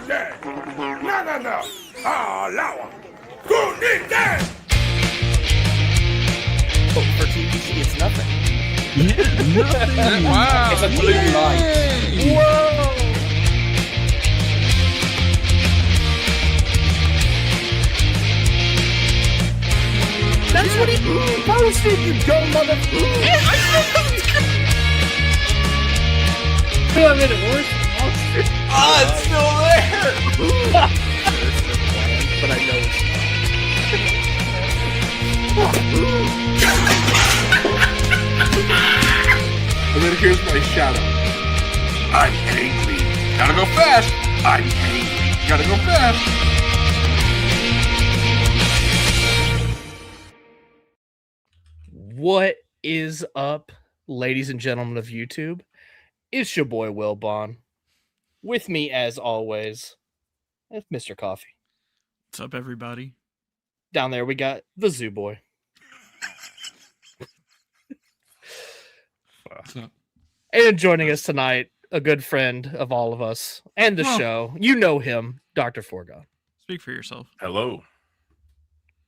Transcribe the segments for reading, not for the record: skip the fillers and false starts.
dead? No. Allow him. Who needs that? Oh, for TVC, it's nothing. Yeah, nothing. Wow. It's a blue light. Whoa! That's what he posted, you dumb motherfucker! I made it worse. Oh, it's still there! But I know it's And then here's my shout out. I'm angry. Gotta go fast. I'm angry. Gotta go fast. What is up, ladies and gentlemen of YouTube? It's your boy Will Bond. With me, as always, is Mr. Coffee. What's up, everybody? Down there, we got the Zoo Boy. And joining us tonight, a good friend of all of us and the show. You know him, Dr. Forgon. Speak for yourself. Hello.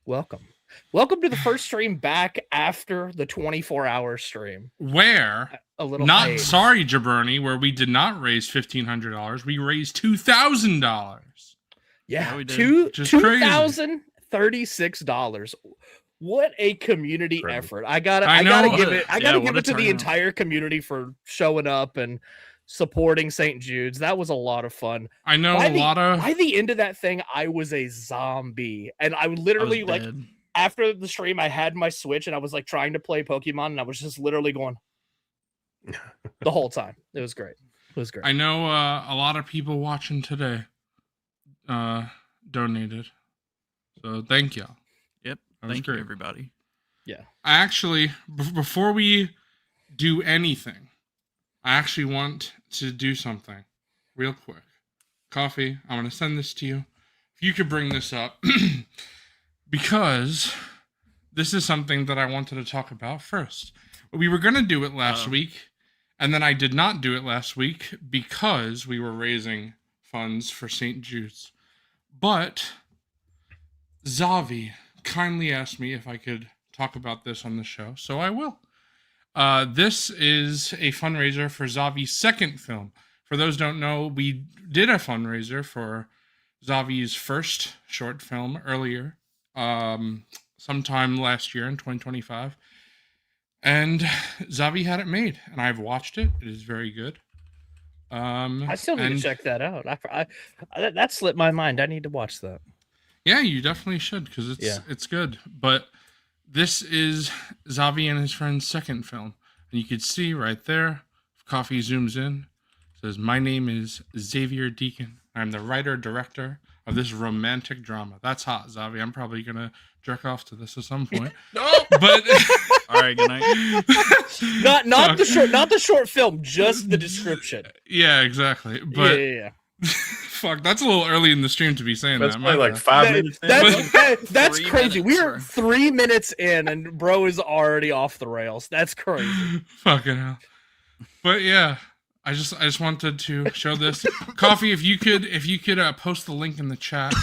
Welcome. Welcome to the first stream back after the 24-hour stream. Where, A little not paid. sorry, Jabroni, where we did not raise $1,500. We raised $2,000. Yeah, Yeah, we did. Just crazy. $2,036. What a community Crazy. effort. I gotta I know. give it. I Yeah, gotta what give a it to the turnout. entire community for showing up and supporting St. Jude's. That was a lot of fun. I know By a lot of... By the end of that thing, I was a zombie, and I would I was literally like dead. after the stream, I had my Switch and I was like trying to play Pokemon, and I was just literally going the whole time. It was great. It was great. I know a lot of people watching today donated. So thank y'all. Yep. That was Thank you, great. everybody. I actually, before we do anything, I actually want to do something real quick. Coffee, I'm going to send this to you. If you could bring this up, because this is something that I wanted to talk about first. We were going to do it last week, and then I did not do it last week because we were raising funds for St. Jude's. But Zavi kindly asked me if I could talk about this on the show, so I will. This is a fundraiser for Zavi's second film. For those who don't know, we did a fundraiser for Zavi's first short film earlier, sometime last year in 2025. And Zavi had it made, and I've watched it. It is very good. I still need to check that out. That slipped my mind. I need to watch that. Yeah, you definitely should, because it's good. But this is Zavi and his friend's second film. And you can see right there, if Coffee zooms in, it says, "My name is Xavier Deacon. I'm the writer-director of this romantic drama." That's hot, Zavi. I'm probably going to jerk off to this at some point. No. But All right, good night. Not the short film, just the description. yeah, exactly. But Yeah. fuck, that's a little early in the stream to be saying That's that. probably My like bad. 5 minutes in. That's 3 crazy. minutes, We're bro. 3 minutes in, and bro is already off the rails. That's crazy. Fucking hell. But yeah, I just wanted to show this. Coffee, if you could post the link in the chat.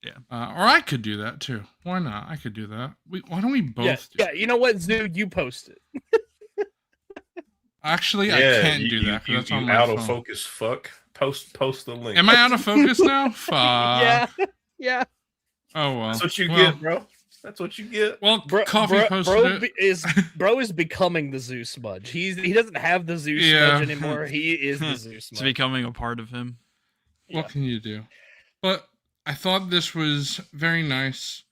Yeah. Or I could do that too. Why not? I could do that. Why don't we both Yeah, do yeah. You know what, Zoo? You post it. Actually, I Yeah, can't you, do that You, because that's you on my out phone. of focus. Fuck. Post the link. Am I out of focus now? Fuck. Yeah. Oh well. That's what you Well, get, bro. That's what you get. Well, Coffee posted it. Bro is becoming the Zoo Smudge. He doesn't have the Zoo Yeah. Smudge anymore. He is the Zoo It's Smudge. becoming a part of him. What can you do? But I thought this was very nice.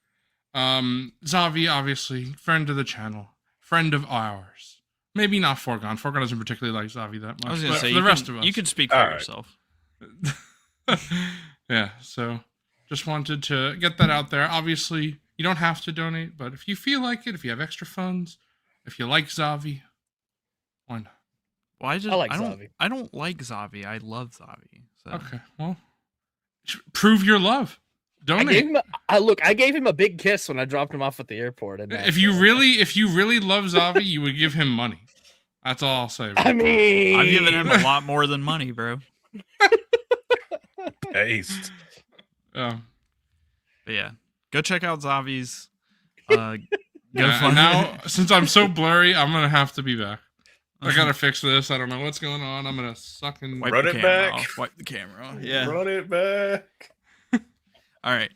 Zavi, obviously, friend of the channel, friend of ours. Maybe not Forgon. Forgon doesn't particularly like Zavi that much. I was going but to say, for the rest of us. you could speak for All right. yourself. Yeah, so just wanted to get that out there. Obviously, you don't have to donate, but if you feel like it, if you have extra funds, if you like Zavi, why not? Well, I like Zavi. I don't like Zavi. I love Zavi. So. Okay, well, prove your love. I Donate. gave him. I gave him a big kiss when I dropped him off at the airport. And If you really love Zavi, you would give him money. That's all I'll say. I mean, I've given him a lot more than money, bro. Taste. Yeah. But yeah, go check out Zavi's. And now, since I'm so blurry, I'm gonna have to be back. I gotta fix this. I don't know what's going on. I'm gonna suck and Wipe Run the it camera back. off. Wipe the camera off. Yeah. Run it back. All right.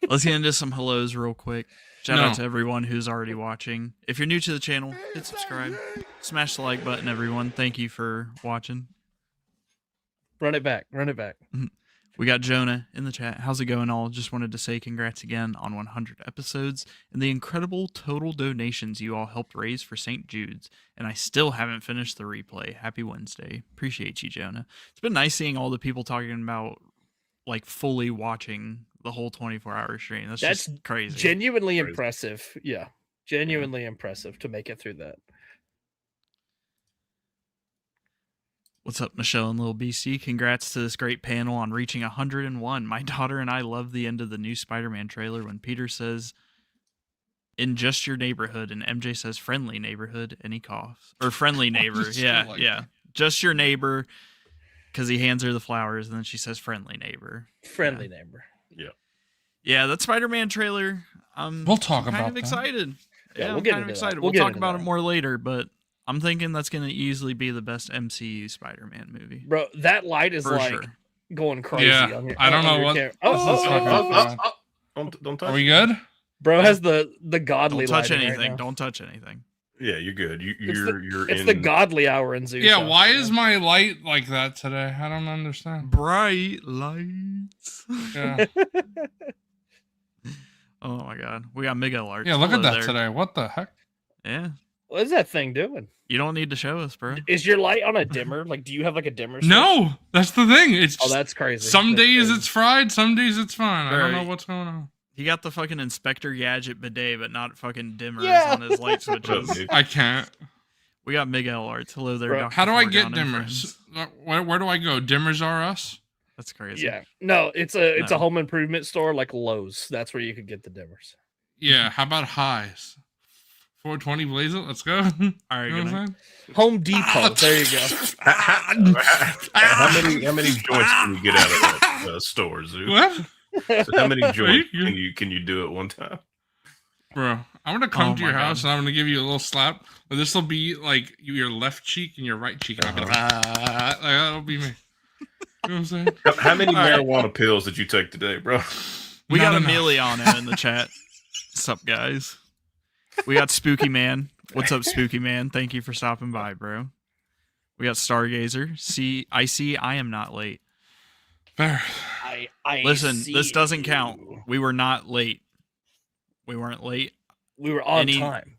Let's get into some hellos real quick. Shout out to everyone who's already watching. If you're new to the channel, hit subscribe. Smash the like button, everyone. Thank you for watching. Run it back. Run it back. We got Jonah in the chat. How's it going, all? Just wanted to say congrats again on 100 episodes and the incredible total donations you all helped raise for St. Jude's. And I still haven't finished the replay. Happy Wednesday. Appreciate you, Jonah. It's been nice seeing all the people talking about, like, fully watching the whole 24-hour stream. That's just crazy. Genuinely impressive. Yeah. Genuinely impressive to make it through that. What's up, Michelle and Lil BC? Congrats to this great panel on reaching 101. My daughter and I love the end of the new Spider-Man trailer when Peter says, "In just your neighborhood," and MJ says, "Friendly neighborhood," and he coughs. Or friendly neighbor. Yeah. Just your neighbor, because he hands her the flowers, and then she says, "Friendly neighbor." Friendly neighbor. Yeah, that Spider-Man trailer, we'll talk about kind of that. excited. Yeah, Yeah, we'll I'm get kind of into that. excited. We'll We'll get talk into about that. it more later, but I'm thinking that's going to easily be the best MCU Spider-Man movie. Bro, that light is For like sure. going crazy. Yeah, On your, I don't on know your what- camera. Don't touch Are we it. good? Bro has the godly Don't touch lighting right anything. now. Don't touch anything. Yeah, you're good. It's You're the in. godly hour in Zeus. Yeah, why is my light like that today? I don't understand. Bright lights. Yeah, Oh my god. We got mega alerts. yeah. Look at Hello that there. today. What the heck? Yeah. What is that thing doing? You don't need to show us, bro. Is your light on a dimmer? Like, do you have like a dimmer? switch? No, that's the thing. It's Oh, just, that's crazy. some That's days crazy. it's fried, some days it's fine. I don't know Right. what's going on. He got the fucking Inspector Gadget bidet, but not fucking dimmers Yeah. on his light switches. dude. I can't. We got Miguel Arts. Hello there, Bro, Dr. How do I get Forgotten and dimmers? friends. Where do I go? Dimmers are us. That's crazy. Yeah. No, it's a No. home improvement store like Lowe's. That's where you could get the dimmers. Yeah. How about highs? 420 blaze it. Let's go. All right, You know good what night. I'm saying? Home Depot. There you go. How many joints can you get out of that store, Zoo? What? So how many joints you- can you do at one time? Bro, I'm gonna come Oh to your my house God. and I'm gonna give you a little slap. But this will be like your left cheek and your right cheek. And I'm gonna, like, that'll be me. You know what I'm saying? How many All right. marijuana pills did you take today, bro? We Not got enough. Emiliano in the chat. What's up, guys? We got Spooky Man. What's up, Spooky Man? Thank you for stopping by, bro. We got Stargazer. I see I am not late. Fair. I Listen, see this doesn't you. count. We were not late. We weren't late. We were on Any- time.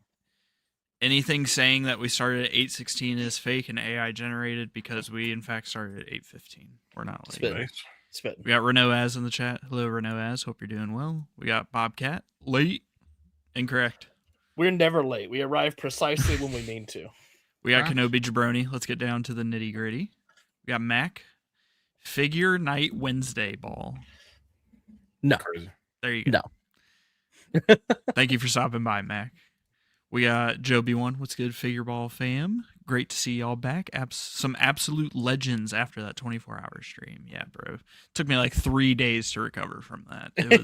Anything saying that we started at 8:16 is fake and AI generated because we, in fact, started at 8:15. We're not late. Spit. Spit. We got Renault Az in the chat. Hello, Renault Az. Hope you're doing well. We got Bobcat. Late. Incorrect. We're never late. We arrive precisely when we mean to. We got Huh? Kenobi Jabroni. Let's get down to the nitty gritty. We got Mac. Figure Night Wednesday ball. No. Crazy. There you go. No. Thank you for stopping by, Mac. We got Joe B1. What's good, Figureball fam? Great to see y'all back. Some absolute legends after that 24-hour stream. Yeah, bro. Took me like 3 days to recover from that. It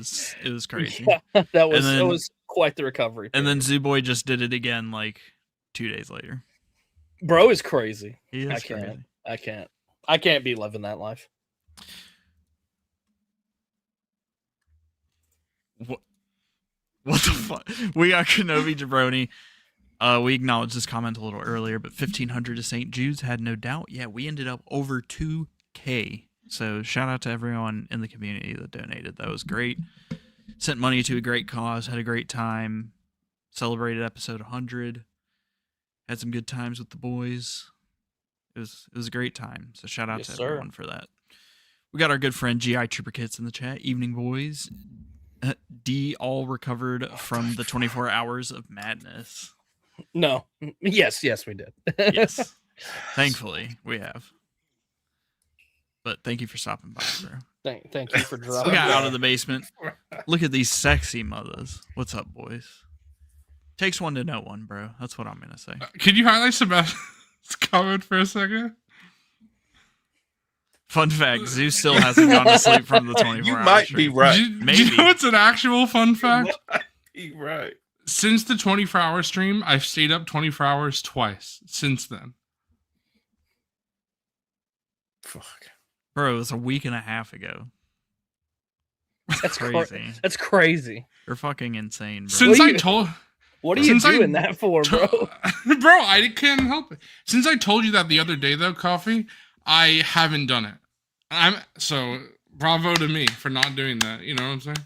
was crazy. that was then- that was quite the recovery. And then period. Zooboy just did it again like 2 days later. Bro is crazy. He is I can't. crazy. I can't be living that life. What the fuck? We got Kenobi Jabroni. We acknowledged this comment a little earlier, but 1,500 to St. Jude's had no doubt. Yeah, we ended up over 2K. So shout out to everyone in the community that donated. That was great. Sent money to a great cause. Had a great time. Celebrated episode 100. Had some good times with the boys. It was a great time. So shout out Yes, to sir. everyone for that. We got our good friend GI Trooper Kits in the chat. Evening, boys. D all recovered from the 24 hours of madness. No. Yes, we did. Yes. Thankfully, we have. But thank you for stopping by, bro. Thank you for dropping. We got by. out of the basement. Look at these sexy mothers. What's up, boys? Takes one to know one, bro. That's what I'm going to say. Can you highlight Sebastian's comment for a second? Fun fact: Zeus still hasn't gone to sleep from the 24 You hour might stream. be right. Do you Maybe. know what's an actual fun fact? You're right. Since the 24-hour stream, I've stayed up 24 hours twice since then. Fuck. Bro, it was a week and a half ago. That's Crazy. That's crazy. You're fucking insane, bro. Since What I you- told... What are you Since I doing that for, bro? Bro, I can't help it. Since I told you that the other day, though, Coffee, I haven't done it. So bravo to me for not doing that. You know what I'm saying?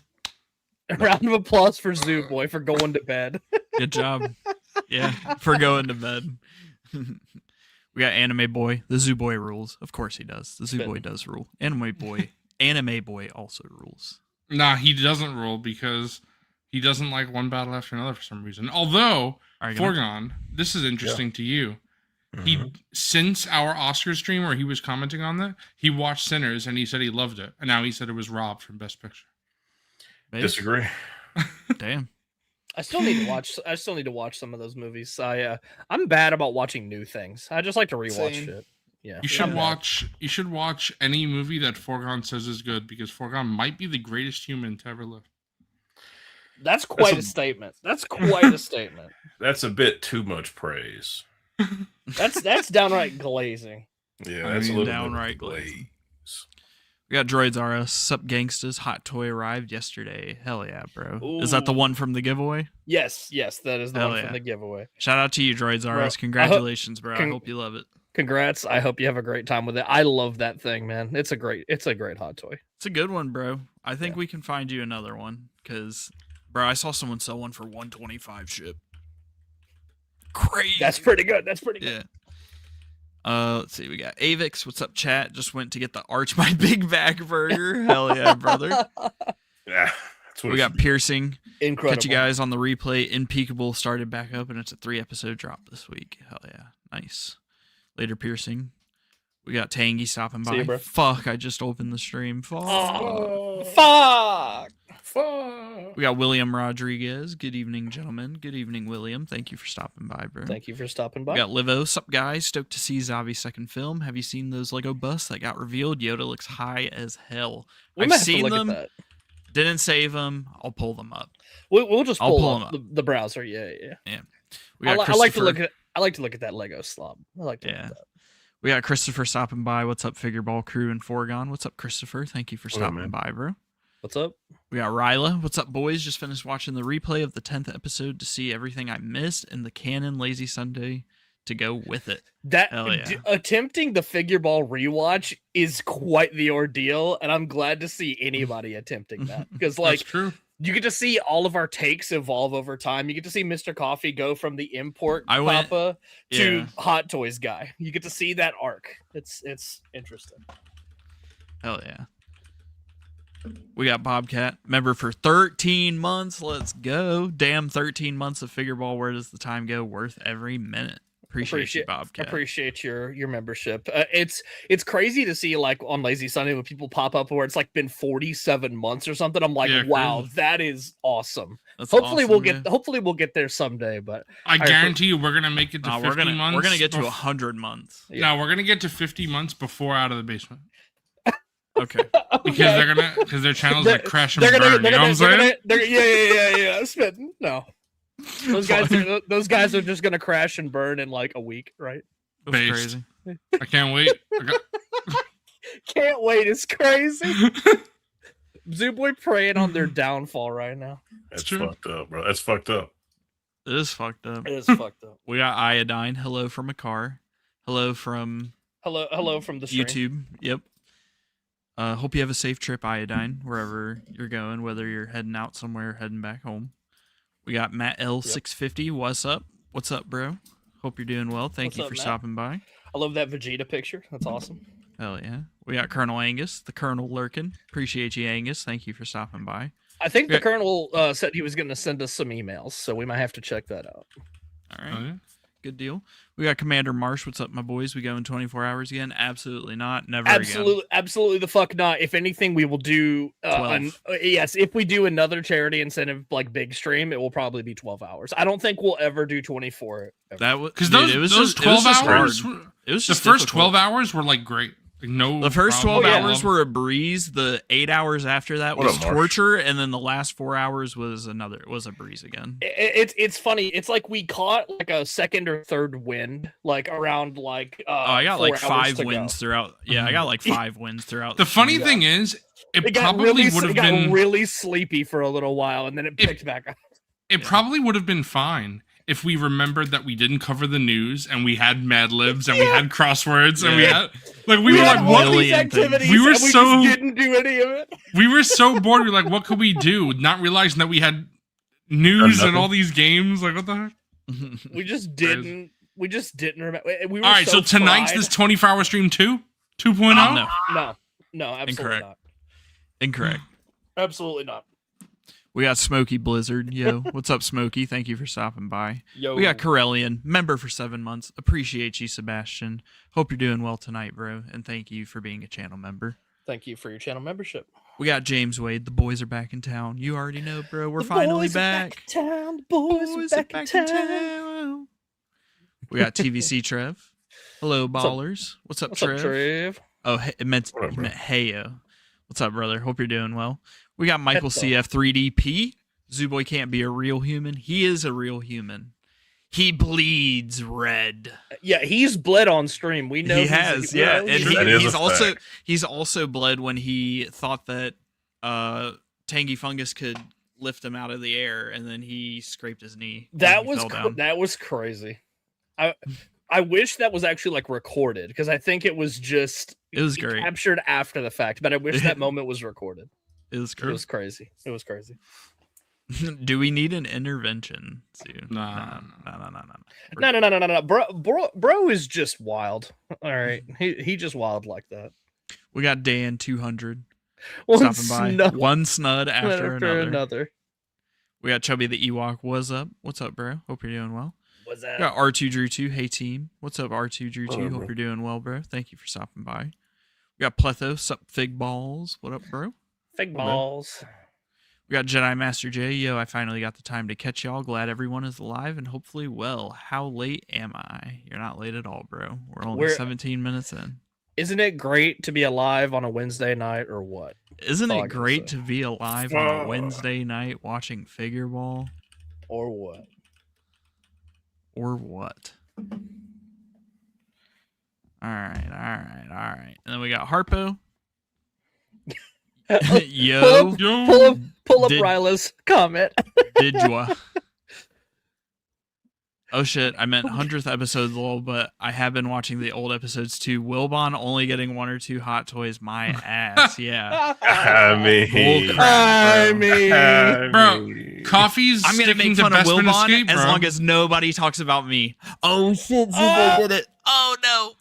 A round of applause for Zoo Boy for going to bed. Good job. Yeah, for going to bed. We got Anime Boy. The Zoo Boy rules. Of course he does. The Zoo Boy does rule. Anime Boy also rules. Nah, he doesn't rule because he doesn't like one battle after another for some reason. Although, Are you Forgon, this is interesting to you. He since our Oscar stream where he was commenting on that, he watched Sinners and he said he loved it, and now he said it was robbed from Best Picture. Maybe? Disagree. Damn. I still need to watch some of those movies. I'm bad about watching new things. I just like to rewatch Same. shit. Yeah. You should I'm bad. watch. You should watch any movie that Forgon says is good because Forgon might be the greatest human to ever live. That's quite a- a statement. That's quite a statement. That's a bit too much praise. That's downright glazing. Yeah, I that's mean, a little downright bit glazing. We got Droids R Us. Sup Gangstas. Hot toy arrived yesterday. Hell yeah, bro. Is that the Ooh. one from the giveaway? Yes, that is the Hell one yeah. from the giveaway. Shout out to you, Droids R Bro, Us. Congratulations, bro. I con- hope you love it. Congrats. I hope you have a great time with it. I love that thing, man. It's a great hot toy. It's a good one, bro. I think we can find you another one because, bro, I saw someone sell one for 125 ship. Crazy. That's pretty good. That's pretty good. Yeah. Let's see. We got Avix. What's up, chat? Just went to get the Arch My Big Back burger. Hell yeah, brother. Yeah, that's what We got Piercing. Incredible. Catch you guys on the replay. Impeccable started back up, and it's a 3-episode drop this week. Hell yeah. Nice. Later, Piercing. We got Tangy stopping See ya, by. bro. Fuck, I just opened the stream. Fuck. Oh, fuck. Fuck. We got William Rodriguez. Good evening, gentlemen. Good evening, William. Thank you for stopping by, bro. Thank you for stopping by. We got Livo. Sup, guys? Stoked to see Zavi's second film. Have you seen those Lego busts that got revealed? Yoda looks high as hell. We I've might have to seen look them. at that. Didn't save them. I'll pull them up. We'll just I'll pull pull up 'em the browser. Yeah. We I got like to Christopher- look at. I like to look at that Lego slob. I like to look Yeah. at that. We got Christopher stopping by. What's up, Figureball crew and Foregone? What's up, Christopher? Thank you for up, stopping man? by, bro. What's up? We got Ryla. What's up, boys? Just finished watching the replay of the 10th episode to see everything I missed and the canon Lazy Sunday to go with it. That Hell yeah. attempting the Figureball rewatch is quite the ordeal, and I'm glad to see anybody attempting that because, like, That's true. you get to see all of our takes evolve over time. You get to see Mr. Coffee go from the import I went- Papa to yeah. Hot Toys guy. You get to see that arc. It's interesting. Hell yeah. We got Bobcat, member for 13 months. Let's go. Damn, 13 months of Figureball. Where does the time go? Worth every minute. Appreciate you, Bobcat. Appreciate your membership. It's crazy to see like on Lazy Sunday when people pop up where it's like been 47 months or something. I'm like, Yeah, wow, crazy. that is awesome. That's Hopefully awesome, we'll get yeah. hopefully we'll get there someday. But I guarantee you, we're gonna make it to Nah, 50 months. we're gonna get to bef- 100 months. No, we're gonna get to 50 months before Out of the Basement Okay. because their channels They're- like crash and they're gonna, burn. they're You know what I'm gonna, saying? they're gonna, yeah. Spitting. No, those guys are just gonna crash and burn in like a week, right? That's Based. crazy. I can't wait. Can't wait. It's crazy. Zoo Boy preying on their downfall right now. That's true. fucked up, bro. That's fucked up. It is fucked up. It is fucked up. We got Iodine. Hello from a car. Hello from Hello from the stream. YouTube. Yep. Hope you have a safe trip, Iodine, wherever you're going, whether you're heading out somewhere or heading back home. We got Matt L650. What's up? What's up, bro? Hope you're doing well. Thank What's you up, for Matt? stopping by. I love that Vegeta picture. That's awesome. Hell yeah. We got Colonel Angus, the Colonel lurking. Appreciate you, Angus. Thank you for stopping by. I think Yeah. the Colonel said he was going to send us some emails, so we might have to check that out. All right. Oh, yeah? Good deal. We got Commander Marsh. What's up, my boys? We go in 24 hours again? Absolutely not. Never again. Absolutely the fuck not. If anything, we will do 12. yes, if we do another charity incentive like big stream, it will probably be 12 hours. I don't think we'll ever do 24. Ever. That was Because dude, it was those just, it was 12 just hours, hard. It was the just first difficult. 12 hours were like great. Like, no. The first 12 problem. hours were a breeze. The 8 hours after that What a was march. torture, and then the last 4 hours was a breeze again. It's funny. It's like we caught like a second or third wind, like around like. I got 4 like hours 5 to wins go. throughout. Yeah, I got like 5 wins throughout. The funny thing is, it It got probably really, would it have got been. really sleepy for a little while, and then it picked back up. It probably would have been fine if we remembered that we didn't cover the news and we had Mad Libs and we had crosswords and we had like we were had like all what these million things. activities, We were and we so- just didn't do any of it. we were so bored. We were like, what could we do? Not realizing that we had news and all these games. Like what the heck? We just didn't. We just didn't remember. We were All right, so tonight's fried. this 24-hour stream 2.0. No, No, absolutely Incorrect. not. incorrect. Absolutely not. We got Smokey Blizzard. Yo, what's up, Smokey? Thank you for stopping by. Yo, We got Corellian, member for 7 months. Appreciate you, Sebastian. Hope you're doing well tonight, bro. And thank you for being a channel member. thank you for your channel membership. We got James Wade. The boys are back in town. You already know, bro. We're The finally boys are back. in town. The boys, are back in town. We got TVC Trev. Hello, ballers. What's up, What's Trev? up, Trev? Oh, it meant, What up, you bro? meant heyo. What's up, brother? Hope you're doing well. We got Michael Heyo. CF 3DP. Zooboy can't be a real human. He is a real human. He bleeds red. Yeah, he's bled on stream. We know He he's- has, we yeah, know and he's- That is he's a also fact. he's also bled when he thought that Tangy Fungus could lift him out of the air, and then he scraped his knee. and that he was fell down. that was crazy. I wish that was actually like recorded because I think it was just It was great. captured after the fact. But I wish that moment was recorded. It was It great. was crazy. It was crazy. Do we need an intervention soon? Nah. No. Bro is just wild. All right, he just wild like that. We got Dan 200 One stopping by. snud One snud after another. We got Chubby the Ewok. What's up? What's up, bro? Hope you're doing well. What's We that? got R2 Drew 2. Hey, team. What's up, R2 Drew 2? What up, Hope bro? you're doing well, bro. Thank you for stopping by. We got Pletho. Sup, Fig Balls. What up, bro? Fake balls. We got Jedi Master J. Yo, I finally got the time to catch y'all. Glad everyone is alive and hopefully well. How late am I? You're not late at all, bro. We're only We're- 17 minutes in. Isn't it great to be alive on a Wednesday night or what? Isn't all I it can great say. to be alive on a Wednesday night watching Figureball? Or what? Or what? All right. And then we got Harpo. Yo, Yo, Pull up Did- Ryla's comment. Didjwa. Oh shit, I meant 100th episode, lol, but I have been watching the old episodes too. Wilbon only getting 1 or 2 hot toys, my ass, yeah. I mean, Bull crap, bro. bro, coffee's I'm gonna sticking make to fun of Best Man Wilbon Escape, as bro. long as nobody talks about me. Oh shit, Zubo did it. Oh no.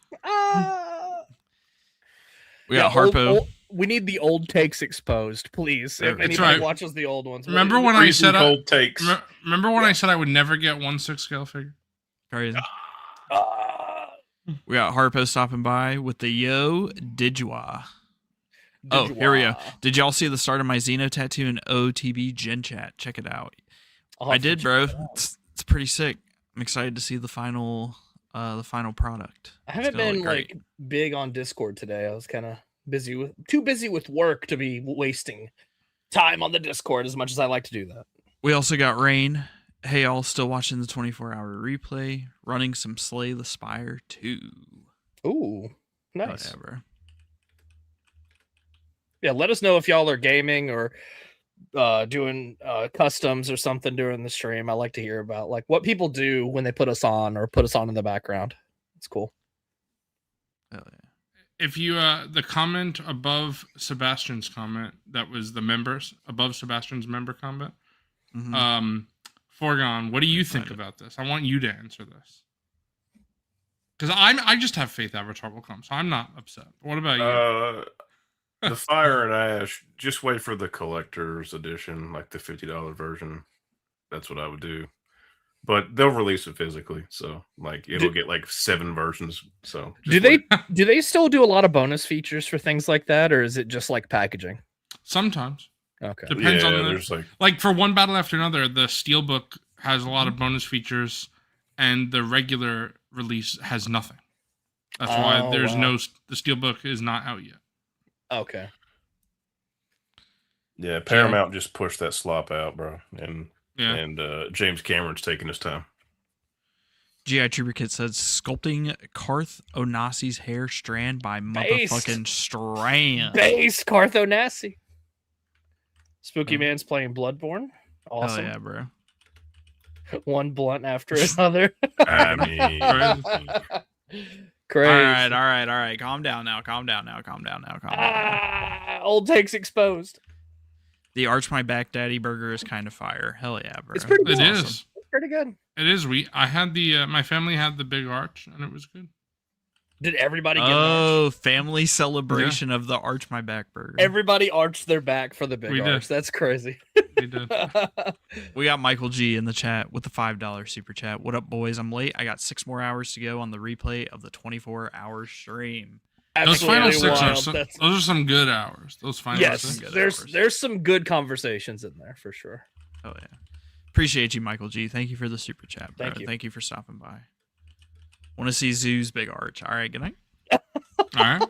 We got Harpo. We need the old takes exposed, please. If That's anybody right. watches the old ones, Remember when I freezing said cold takes. remember when I said I would never get 1/6 scale figure? Crazy. We got Harpo stopping by with the Yo Didjwa. Oh, here we go. Did y'all see the start of my Xeno tattoo in OTB Gen Chat? Check it out. I did, bro. It's pretty sick. I'm excited to see the final product. I haven't It's gonna been look great. like big on Discord today. I was kind of too busy with work to be wasting time on the Discord as much as I like to do that. We also got Rain. Hey, y'all, still watching the 24-hour replay, running some Slay the Spire 2. Ooh, nice. Whatever. Yeah, let us know if y'all are gaming or doing customs or something during the stream. I like to hear about like what people do when they put us on or put us on in the background. It's cool. Hell yeah. If you the comment above Sebastian's comment, that was the members above Sebastian's member comment. Mhm. Foregone, what do you think about this? I want you to answer this. Because I just have faith Avatar will come, so I'm not upset. What about you? The Fire and Ash, just wait for the collector's edition, like the $50 version. That's what I would do. But they'll release it physically, so like it'll get like 7 versions. So Do just they wait. still do a lot of bonus features for things like that, or is it just like packaging? Sometimes. Okay. Depends Yeah, on the there's like for one battle after another, the Steelbook has a lot of bonus features and the regular release has nothing. That's why there's wow. the Steelbook is not out yet. Okay. Yeah, Paramount just pushed that slop out, bro, and James Cameron's taking his time. G.I. Trooper Kit says sculpting Karth Onassi's hair strand by motherfucking Strand. Base Karth Onassi. Spooky Man's playing Bloodborne. Awesome. Oh yeah, bro. One blunt after another. I mean, Crazy. All right. Calm down now. Old takes exposed. The Arch My Back Daddy burger is kind of fire. Hell yeah, bro. It's pretty good. It Awesome. is. It's pretty good. It is. I had my family had the big arch, and it was good. Did everybody get an arch? Oh, family celebration of the Arch My Back burger. Everybody arched their back for the big We arch. did. That's crazy. We did. We got Michael G in the chat with the $5 super chat. What up, boys? I'm late. I got 6 more hours to go on the replay of the 24-hour stream. Those final Absolutely 6 wild. those are some good hours. Those final Yes, 6. there's some good conversations in there for sure. Oh yeah. Appreciate you, Michael G. Thank you for the super chat, bro. Thank you. Thank you for stopping by. Want to see Zoo's big arch. All right, good night. All right.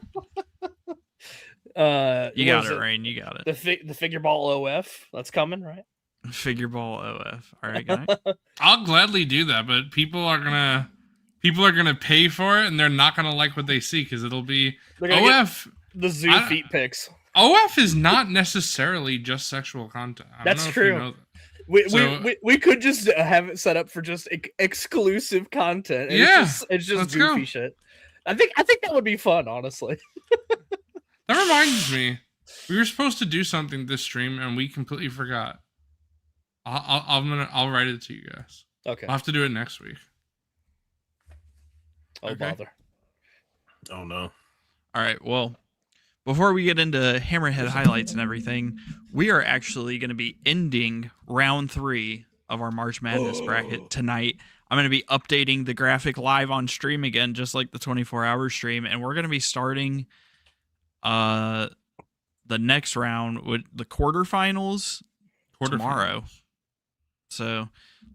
You got it, Rain. You got it. The Figureball OF that's coming, right? Figureball OF. All right, good night. I'll gladly do that, but people are gonna pay for it, and they're not gonna like what they see because it'll be They're gonna get OF. the zoo feet pics. OF is not necessarily just sexual content. I don't That's know true. If you know that. We could just have it set up for just exclusive content. And Yeah, it's just let's goofy go. shit. I think that would be fun, honestly. That reminds me, we were supposed to do something this stream, and we completely forgot. I'll write it to you guys. Okay. I'll have to do it next week. Oh, Okay. bother. oh no. All right, well, before we get into Hammerhead highlights and everything, we are actually going to be ending round 3 of our March Madness bracket tonight. I'm going to be updating the graphic live on stream again, just like the 24-hour stream, and we're going to be starting the next round with the quarterfinals tomorrow. So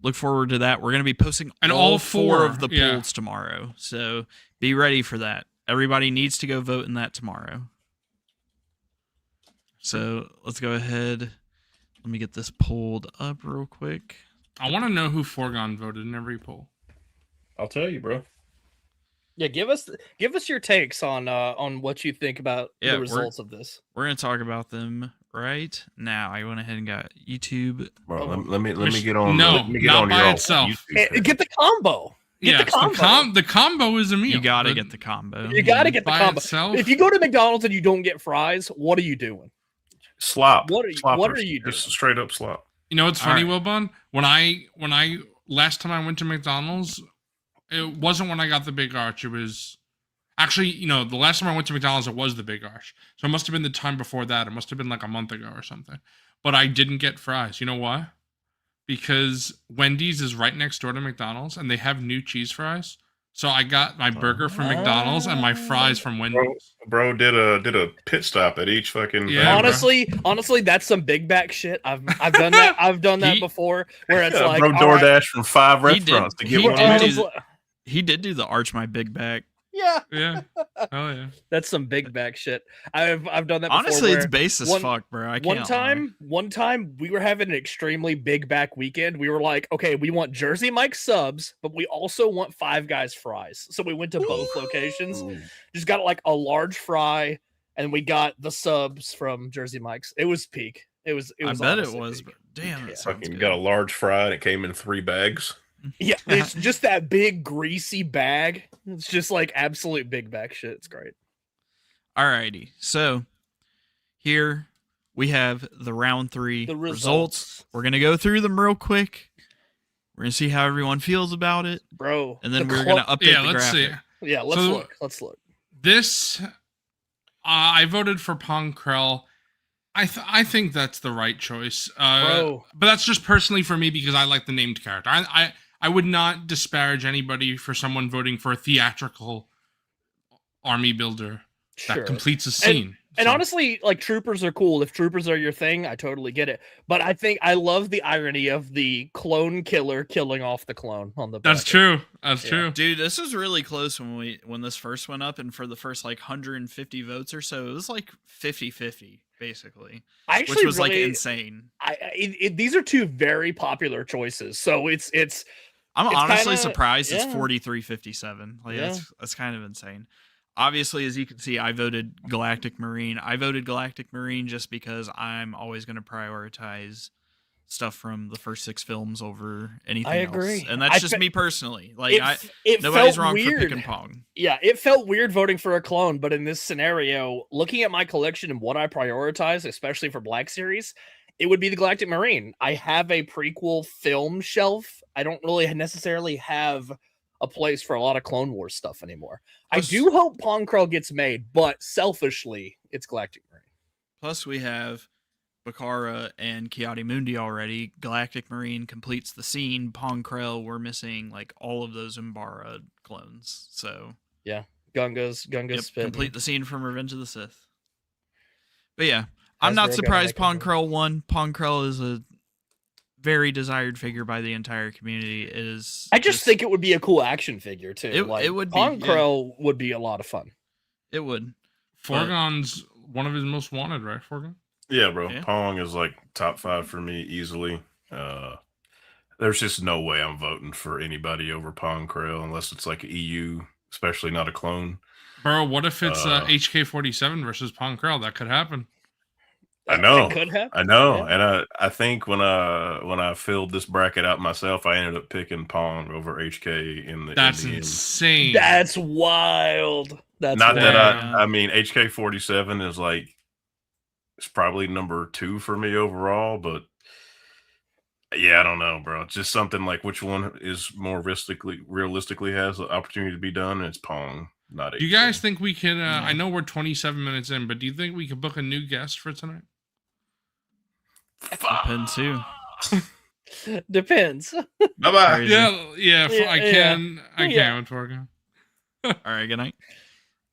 look forward to that. We're going to be posting And all all 4 of the yeah. polls tomorrow. So be ready for that. Everybody needs to go vote in that tomorrow. So let's go ahead. Let me get this pulled up real quick. I want to know who Foregone voted in every poll. I'll tell you, bro. Yeah, give us your takes on what you think about Yeah, the results of this. We're going to talk about them right now. I went ahead and got YouTube. Bro, Oh. let me get on. No, let me get not on by your itself. YouTube Hey, channel. get the combo. Get the combo. The combo is a meal. You got to but get the combo. You got to get the by combo. itself? If you go to McDonald's and you don't get fries, what are you doing? Slop. What are you Sloppers. doing? Just straight up slop. You know what's funny, All Wilbon? When I last time I went to McDonald's, it wasn't when I got the big arch. It was actually, the last time I went to McDonald's, it was the big arch. So it must have been the time before that. It must have been like a month ago or something. But I didn't get fries. You know why? Because Wendy's is right next door to McDonald's, and they have new cheese fries. So I got my burger from McDonald's and my fries from Wendy's. Bro did a pit stop at each fucking. Yeah, thing. Honestly, that's some big back shit. I've done that. I've done that He- before, where it's Yeah, like, bro, all right, DoorDash from 5 He did- restaurants to he get one did of do these. honestly- He did do the Arch My Big Back. yeah, Yeah. Oh yeah. that's some big back shit. I've done that. Before Honestly, it's where base as one- fuck, bro. I can't one time we were having an extremely big back weekend. We were like, okay, we want Jersey Mike subs, but we also want Five Guys fries. So we went to both locations. Just got like a large fry, and we got the subs from Jersey Mike's. It was peak. It was. I bet it honestly was. peak. But damn, Yeah. it sounds Fucking good. got a large fry and it came in 3 bags. Yeah, it's just that big greasy bag. It's just like absolute big back shit. It's great. Alrighty, so here we have the round 3 The results. results. We're gonna go through them real quick. We're gonna see how everyone feels about it, Bro. and then the we're clo- gonna update Yeah, the let's graphic. see. Yeah, let's So- look. Let's look. This, I voted for Ponkrell. I think that's the right choice. Bro. But that's just personally for me because I like the named character. I would not disparage anybody for someone voting for a theatrical army builder that Sure. completes a scene. And So- honestly, like troopers are cool. If troopers are your thing, I totally get it. But I love the irony of the clone killer killing off the clone on the That's bracket. true. That's Yeah. true. Dude, this was really close when this first went up, and for the first like 150 votes or so, it was like 50-50 basically, I which actually was like really- insane. these are two very popular choices. So it's I'm It's honestly kinda- surprised it's yeah. 43-57. Like Yeah. that's kind of insane. Obviously, as you can see, I voted Galactic Marine. I voted Galactic Marine just because I'm always going to prioritize stuff from the first 6 films over anything agree. else. And that's I just fe- me personally. Like it nobody's felt wrong weird. for picking Pong. Yeah, it felt weird voting for a clone, but in this scenario, looking at my collection and what I prioritize, especially for Black Series, it would be the Galactic Marine. I have a prequel film shelf. I don't really necessarily have a place for a lot of Clone Wars stuff anymore. I Plus- do hope Pong Krell gets made, but selfishly, it's Galactic Marine. Plus, we have Bakara and Kiadi Mundi already. Galactic Marine completes the scene. Pong Krell, we're missing like all of those Umbara clones. So Gunga's yep, spitting. complete the scene from Revenge of the Sith. But yeah, I'm Hasbro not gonna surprised make Pong it. Krell won. Pong Krell is a very desired figure by the entire community. It is. I just think it would be a cool action figure too. It would be, Pong yeah. Krell would be a lot of fun. it would. Forgon's one of his most wanted, right? Forgon. Yeah, bro. Yeah. Pong is like top 5 for me easily. There's just no way I'm voting for anybody over Pong Krell unless it's like EU, especially not a clone. Bro, what if it's HK47 versus Pong Krell? That could happen. I know. It could happen. I know, Yeah. and I think when I filled this bracket out myself, I ended up picking Pong over HK in the. That's in the end. insane. That's wild. That's Not that wild. I mean HK47 is like it's probably number 2 for me overall, but yeah, I don't know, bro. It's just something like which one is more realistically has the opportunity to be done. And it's Pong, not HK. Do you guys think we can? I know we're 27 minutes in, but do you think we could book a new guest for tonight? Depends too. Depends. Bye bye. Crazy. Yeah. Yeah, I can. I yeah. can with Forgon. All right, good night.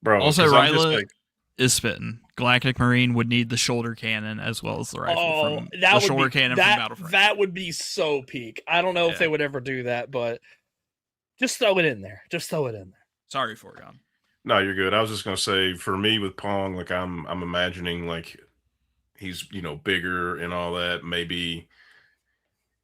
Bro, Also, 'cause I'm just Ryla like- is spitting. Galactic Marine would need the shoulder cannon as well as the rifle Oh, from that the would shoulder be cannon that, from Battlefront. that would be so peak. I don't know if Yeah. they would ever do that, but just throw it in there. Just throw it in there. Sorry, Forgon. No, you're good. I was just gonna say for me with Pong, like I'm imagining like he's bigger and all that. Maybe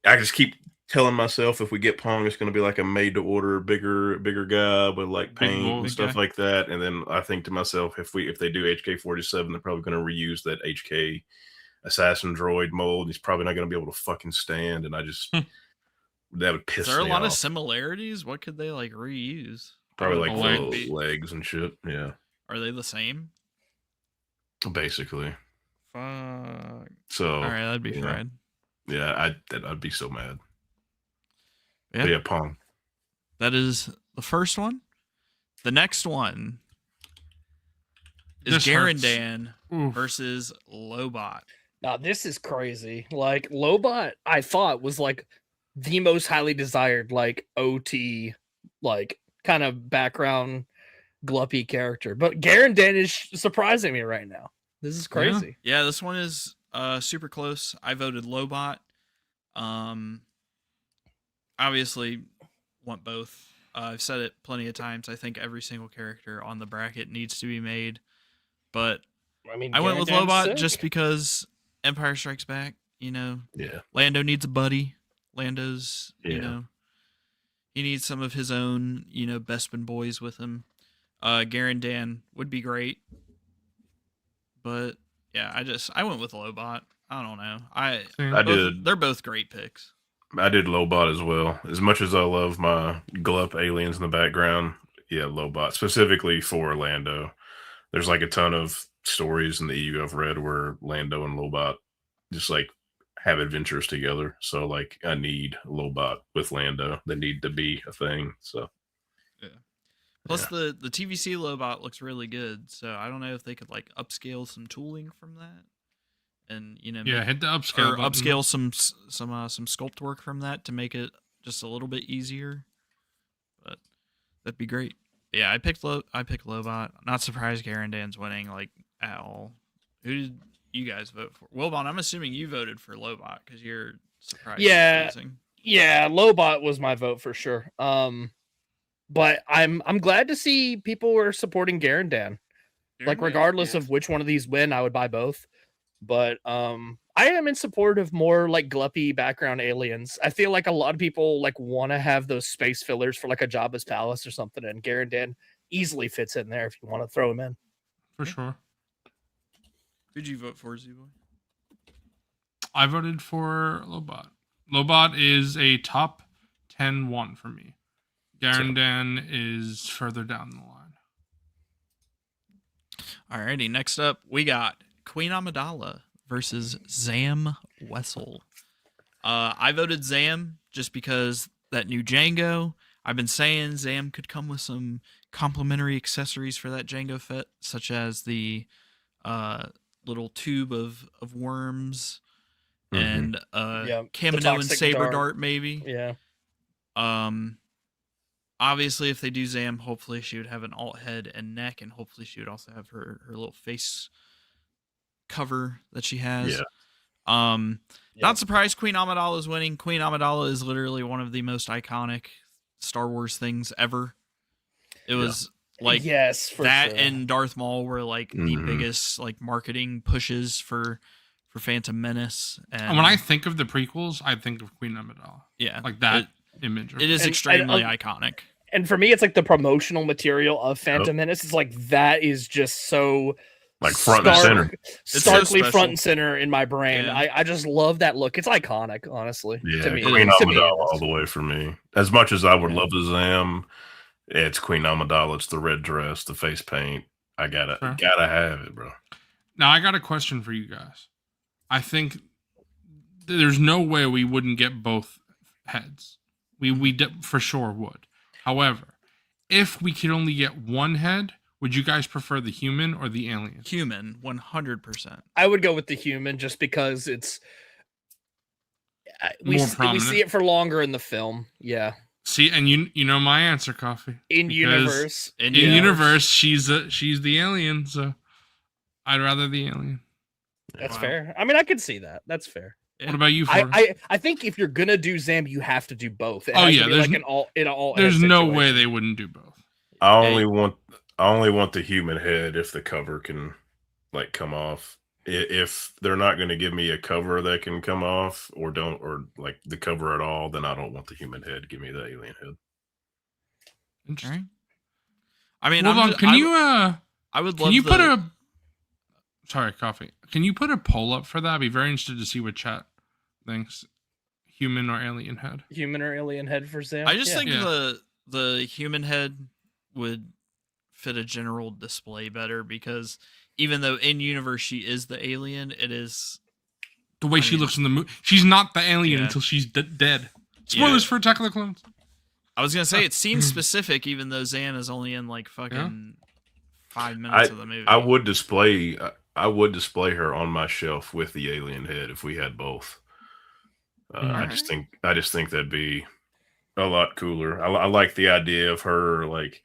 I just keep telling myself if we get Pong, it's gonna be like a made to order bigger guy with like Big paint bull, and big stuff guy. like that. And then I think to myself, if they do HK47, they're probably gonna reuse that HK assassin droid mold. He's probably not gonna be able to fucking stand, and I just that would piss Is there a me lot off. of similarities? What could they like reuse? Probably like a leg. little legs and shit. Yeah, Are they the same? basically. Fuck. So All right, that'd be yeah. fried. Yeah, I'd be so mad. Yeah. But yeah, Pong. That is the first one. The next one is This hurts. Garandan Oof. versus Lobot. Now this is crazy. Like Lobot, I thought was like the most highly desired, like OT, like kind of background gluppy character. But Garandan is surprising me right now. This is crazy. Yeah, this one is super close. I voted Lobot. Obviously want both. I've said it plenty of times. I think every single character on the bracket needs to be made. But I mean, I went with Garandan's Lobot sick. just because Empire Strikes Back, Yeah. Lando needs a buddy. Lando's, Yeah. he needs some of his own, Bespin boys with him. Garandan would be great. But yeah, I went with Lobot. I don't know. I both- did. They're both great picks. I did Lobot as well. As much as I love my Glup aliens in the background, yeah, Lobot. Specifically for Lando. There's like a ton of stories in the EU I've read where Lando and Lobot just like have adventures together. So like I need Lobot with Lando. They need to be a thing. So Plus the TVC Lobot looks really good. So I don't know if they could like upscale some tooling from that. And Yeah, hit the upscale. or button. upscale some sculpt work from that to make it just a little bit easier. But that'd be great. Yeah, I picked Lobot. Not surprised Garandan's winning like at all. Who did you guys vote for? Wilbon, I'm assuming you voted for Lobot because you're surprised. Yeah. he's losing. Yeah, Lobot was my vote for sure. But I'm glad to see people were supporting Garandan. Like regardless of which one of these win, I would buy both. But I am in support of more like gluppy background aliens. I feel like a lot of people like want to have those space fillers for like a Jabba's palace or something, and Garandan easily fits in there if you want to throw him in. For sure. Who'd you vote for, Z-Boy? I voted for Lobot. Lobot is a top 10-1 for me. Garandan is further down the line. Alrighty, next up we got Queen Amidala versus Zam Wesell. I voted Zam just because that new Django. I've been saying Zam could come with some complimentary accessories for that Django fit, such as the little tube of worms and Kamino and Saber Dart maybe. Yeah. Obviously, if they do Zam, hopefully she would have an alt head and neck, and hopefully she would also have her little face cover that she has. Yeah. Not surprised Queen Amidala is winning. Queen Amidala is literally one of the most iconic Star Wars things ever. It was like yes, for that sure. and Darth Maul were like the biggest like marketing pushes for Phantom Menace. And when I think of the prequels, I think of Queen Amidala. Yeah, like that image. It is extremely iconic. And for me, it's like the promotional material of Phantom Menace. It's like that is just so like front and center. Starkly so front and center in my brain. Yeah. I just love that look. It's iconic, honestly. Yeah, to me. Queen To me, it Amidala is. all the way for me. As much as I would love the Zam, it's Queen Amidala. It's the red dress, the face paint. I gotta have it, bro. Now I got a question for you guys. I think there's no way we wouldn't get both heads. We for sure would. However, if we could only get one head, would you guys prefer the human or the alien? Human, 100%. I would go with the human just because it's we see it for longer in the film. Yeah. See, and you know my answer, Coffee. In universe, she's the alien, so I'd rather the alien. That's fair. I mean, I could see that. That's fair. What about you? Ford? I think if you're gonna do Zam, you have to do both. There's There's no way they wouldn't do both. I only want the human head if the cover can like come off. If they're not going to give me a cover that can come off or like the cover at all, then I don't want the human head. Give me the alien head. Interesting. I mean, hold on. Can you put a sorry, Coffee. Can you put a poll up for that? I'd be very interested to see what chat thinks. Human or alien head? Human or alien head for Zam? I just think the human head would fit a general display better because even though in universe she is the alien, it is the way she looks in the movie. She's not the alien until she's dead. Spoilers for Attack of the Clones. I was gonna say it seems specific, even though Zan is only in like fucking 5 minutes of the movie. I would display her on my shelf with the alien head if we had both. I just think that'd be a lot cooler. I like the idea of her like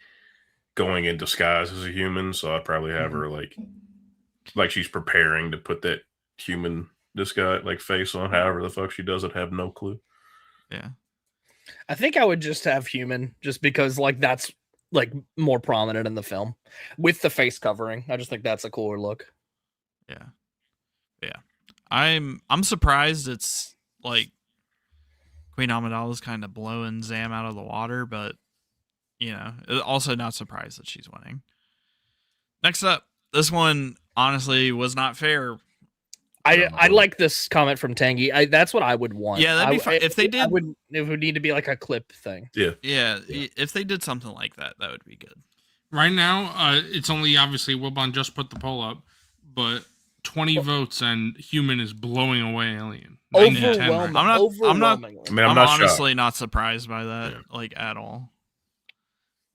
going in disguise as a human, so I'd probably have her like she's preparing to put that human disguise like face on. However the fuck she does it, have no clue. Yeah, I think I would just have human, just because like that's like more prominent in the film with the face covering. I just think that's a cooler look. Yeah. I'm surprised it's like Queen Amidala's kind of blowing Zam out of the water, but also not surprised that she's winning. Next up, this one honestly was not fair. I like this comment from Tangy. That's what I would want. Yeah, that'd be fine. If they did, it would need to be like a clip thing. Yeah. If they did something like that, that would be good. Right now, it's only obviously Wilbon just put the poll up, but 20 votes and human is blowing away alien. Overwhelming. I'm not honestly shocked. Not surprised by that like at all.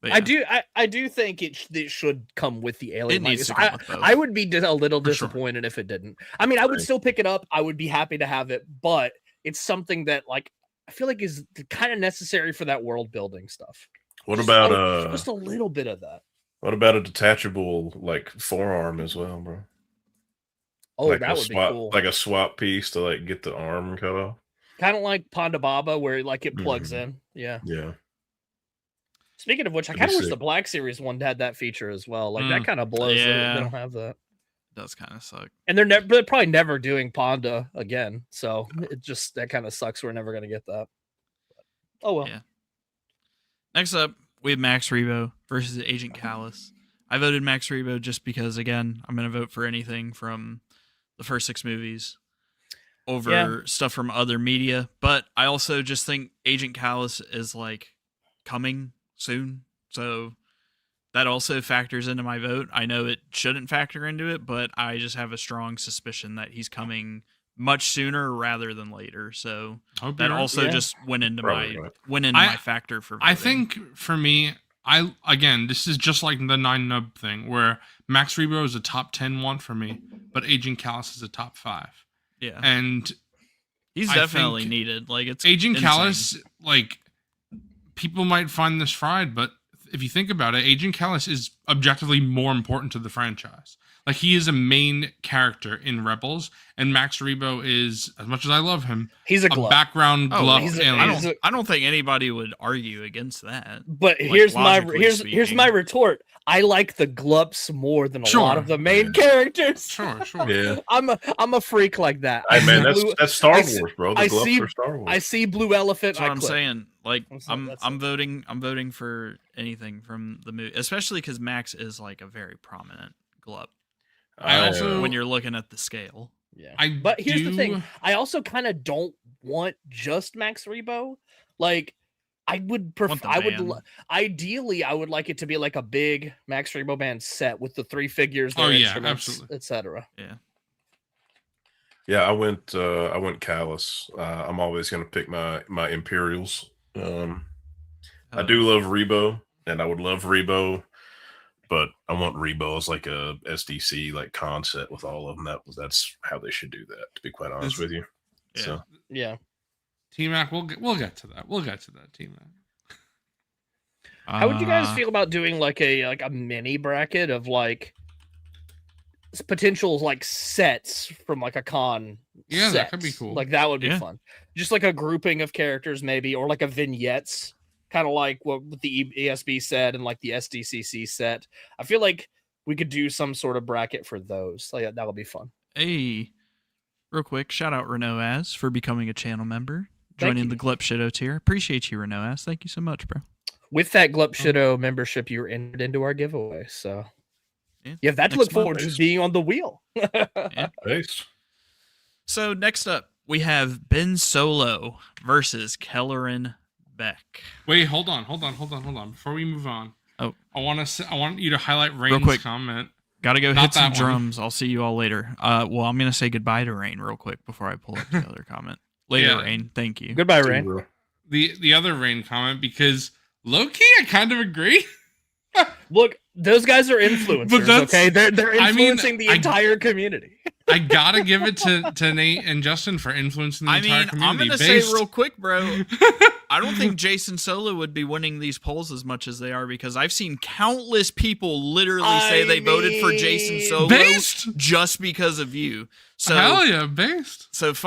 But I do think it should come with the alien. It needs to come with both. I would be a little disappointed if it didn't. I mean, I would still pick it up. I would be happy to have it, but it's something that like I feel like is kind of necessary for that world building stuff. What about just a little bit of that? What about a detachable like forearm as well, bro? Oh, like that a would swap, be cool. like a swap piece to like get the arm cut off. Kind of like Ponda Baba, where like it plugs Mhm. in. Yeah. Yeah. Speaking of which, I That'd kind be of wish sick. the Black Series one had that feature as well. Like that Mm, kind of blows. That yeah. they don't have that, Does kind of suck. and they're probably never doing Ponda again. So it just that kind of sucks. We're never gonna get that. Oh well. Yeah. Next up, we have Max Rebo versus Agent Callus. I voted Max Rebo just because, again, I'm going to vote for anything from the first 6 movies over stuff from other media. But I also just think Agent Callus is like coming soon. So that also factors into my vote. I know it shouldn't factor into it, but I just have a strong suspicion that he's coming much sooner rather than later. So Hope that you're right. also Yeah. just went into Probably right. my factor for voting. I think for me, again, this is just like the 9 nub thing where Max Rebo is a top 10 one for me, but Agent Callus is a top 5. yeah, And he's I definitely think needed. Like it's Agent insane. Callus, like people might find this fried, but if you think about it, Agent Callus is objectively more important to the franchise. Like he is a main character in Rebels, and Max Rebo is, as much as I love him, He's a a glove. background Oh, glove he's a- alien. he's a- I don't think anybody would argue against that. But Like, here's my logically here's speaking. my retort. I like the Glups more than a lot Sure. of the main characters. Sure. Yeah. I'm a freak like that. Hey man, Blue- that's Star I Wars, see- bro. The I gloves see- are Star Wars. I see Blue Elephant. That's what I I'm click. saying. Like I'm I'm voting for anything from the movie, especially because Max is like a very prominent glup I also- when you're looking at the scale. Yeah. I But here's the thing. do- I also kind of don't want just Max Rebo. Like I would prefer. Want the I would band. ideally. I would like it to be like a big Max Rebo band set with the 3 figures, Oh, their yeah, instruments, absolutely. etc. Yeah, I went Callus. I'm always gonna pick my Imperials. I do love Rebo, and I would love Rebo, but I want Rebo as like a SDC like concept with all of them. That's how they should do that. To be quite honest This- with you. Yeah. So Yeah. T-Mac, we'll get to that. We'll get to that, T-Mac. How would you guys Uh, feel about doing like a mini bracket of like potential like sets from like a con? Yeah, that could be sets? cool. Like that would be Yeah. fun. Just like a grouping of characters, maybe, or like a vignettes, kind of like what the ESB said and like the SDCC set. I feel like we could do some sort of bracket for those. Like that would be fun. Hey, real quick, shout out Renault As for becoming a channel member, Thank joining you. the Glup Shido tier. Appreciate you, Renault As. Thank you so much, bro. With that Glup Shido membership, you were entered into our giveaway. So Yeah. you have that to Next look forward to month. being on the wheel. Ace. So next up, we have Ben Solo versus Kelleran Beck. Wait, hold on. Before we move on, Oh. I want you to highlight Rain's quick. comment. Gotta go Not hit some that one. drums. I'll see you all later. Well, I'm gonna say goodbye to Rain real quick before I pull up the other comment. Later, Yeah. Rain. Thank you. Goodbye, Rain. The other Rain comment, because low-key, I kind of agree. Look, those guys are influencers. that's- Okay, they're I mean, influencing the I- entire community. I gotta give it to Nate and Justin for influencing the I entire mean, community. I'm gonna say real quick, bro. I don't think Jason Solo would be winning these polls as much as they are because I've seen countless people literally say they voted for Jason Solo Based. just because of you. So Hell yeah, based. fuck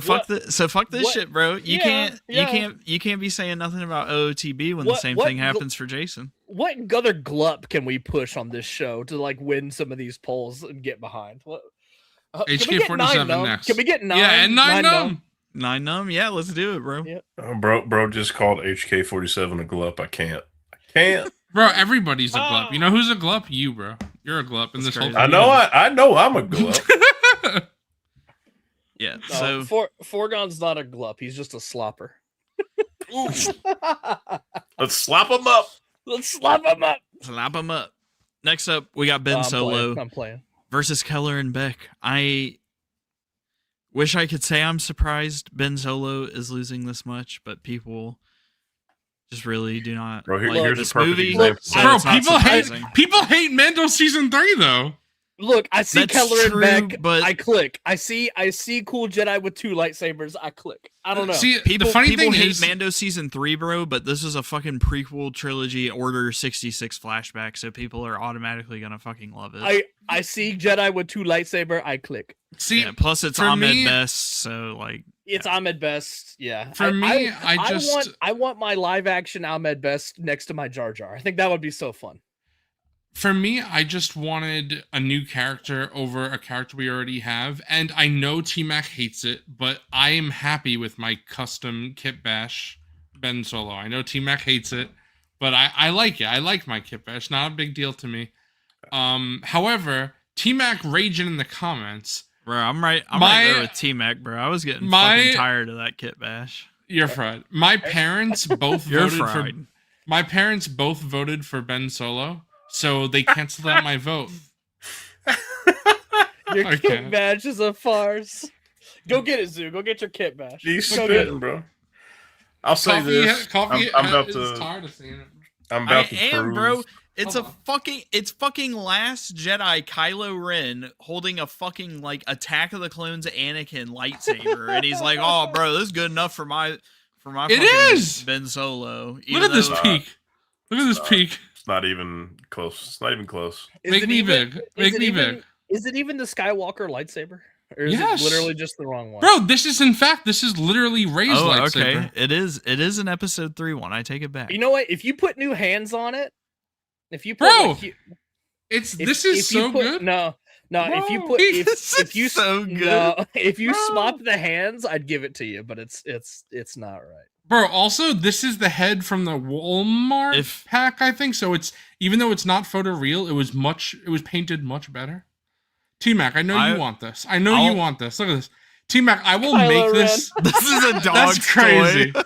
What- this what- shit, bro. You Yeah, can't be saying nothing about OOTB when the What- same what thing gl- happens for Jason. What other glup can we push on this show to like win some of these polls and get behind? What? Can we get HK47 nine, numb? next. Can we get nine? Yeah, and nine numb? numb. 9 numb, yeah, let's do it, bro. Yeah. Bro just called HK47 a glup. I can't. Bro, everybody's a Ah. glup. You know who's a glup? You, bro. You're a glup in That's this whole crazy. I know I'm a glup. Yeah. No, So Forgon's not a glup. He's just a slopper. Let's slap them up. Let's slap him up. slap him up. Next up, we got Ben I'm Solo playing. I'm playing. versus Keller and Beck. I wish I could say I'm surprised Ben Solo is losing this much, but people just really do not Bro, like here's this a perfect movie. example. so Bro, it's not people surprising. hate Mando season 3 though. Look, I see That's Keller and true, Beck. but- I click. I see cool Jedi with 2 lightsabers. I click. I don't know. See, People, the funny people thing hate is, Mando season 3, bro, but this is a fucking prequel trilogy Order 66 flashback, so people are automatically gonna fucking love it. I see Jedi with 2 lightsaber. I click. see, Yeah, plus it's for Ahmed me- Best, so like It's Ahmed Best. Yeah. For me, I want my live action Ahmed Best next to my Jar Jar. I think that would be so fun. For me, I just wanted a new character over a character we already have, and I know T-Mac hates it, but I am happy with my custom Kitbash Ben Solo. I know T-Mac hates it, but I like it. I like my Kitbash. Not a big deal to me. However, T-Mac raging in the comments. bro, I'm right there with T-Mac, bro. I was getting fucking tired of that kit bash. You're fried. My parents both You're voted for. fried. My parents both voted for Ben Solo, so they canceled out my vote. Your I kit can't. bash is a farce. Go get it, Zoo. Go get your kit bash. You Go get it. spitting, bro. I'll say this. Coffee I'm about is to. tired of seeing it. I'm I about to am, prove. bro. It's Hold on. it's fucking Last Jedi Kylo Ren holding a fucking like Attack of the Clones Anakin lightsaber, and he's like, "Oh, bro, this is good enough for my It fucking is! Ben Solo." Look even at this though- peak. Look at this peak. It's not even close. It's not even close. Is Make it me even- big. is Make it me even- big. Is it even the Skywalker lightsaber? Or is Yes. it literally just the wrong one? Bro, this is literally Rey's Oh, lightsaber. okay. It is an Episode 3 one. I take it back. You know what? If you put new hands on it, if you put Bro, like, This if is you so put- good. No, if you Bro, put this if you is so good. no, if you Bro. swap the hands, I'd give it to you, but it's not right. Bro, also this is the head from the Walmart If- pack, I think. So it's even though it's not photoreal, it was painted much better. T-Mac, I know you want this. I know you I'll- want this. Look at this. T-Mac, I will Kylo make Ren. this. This is a dog's That's crazy. toy.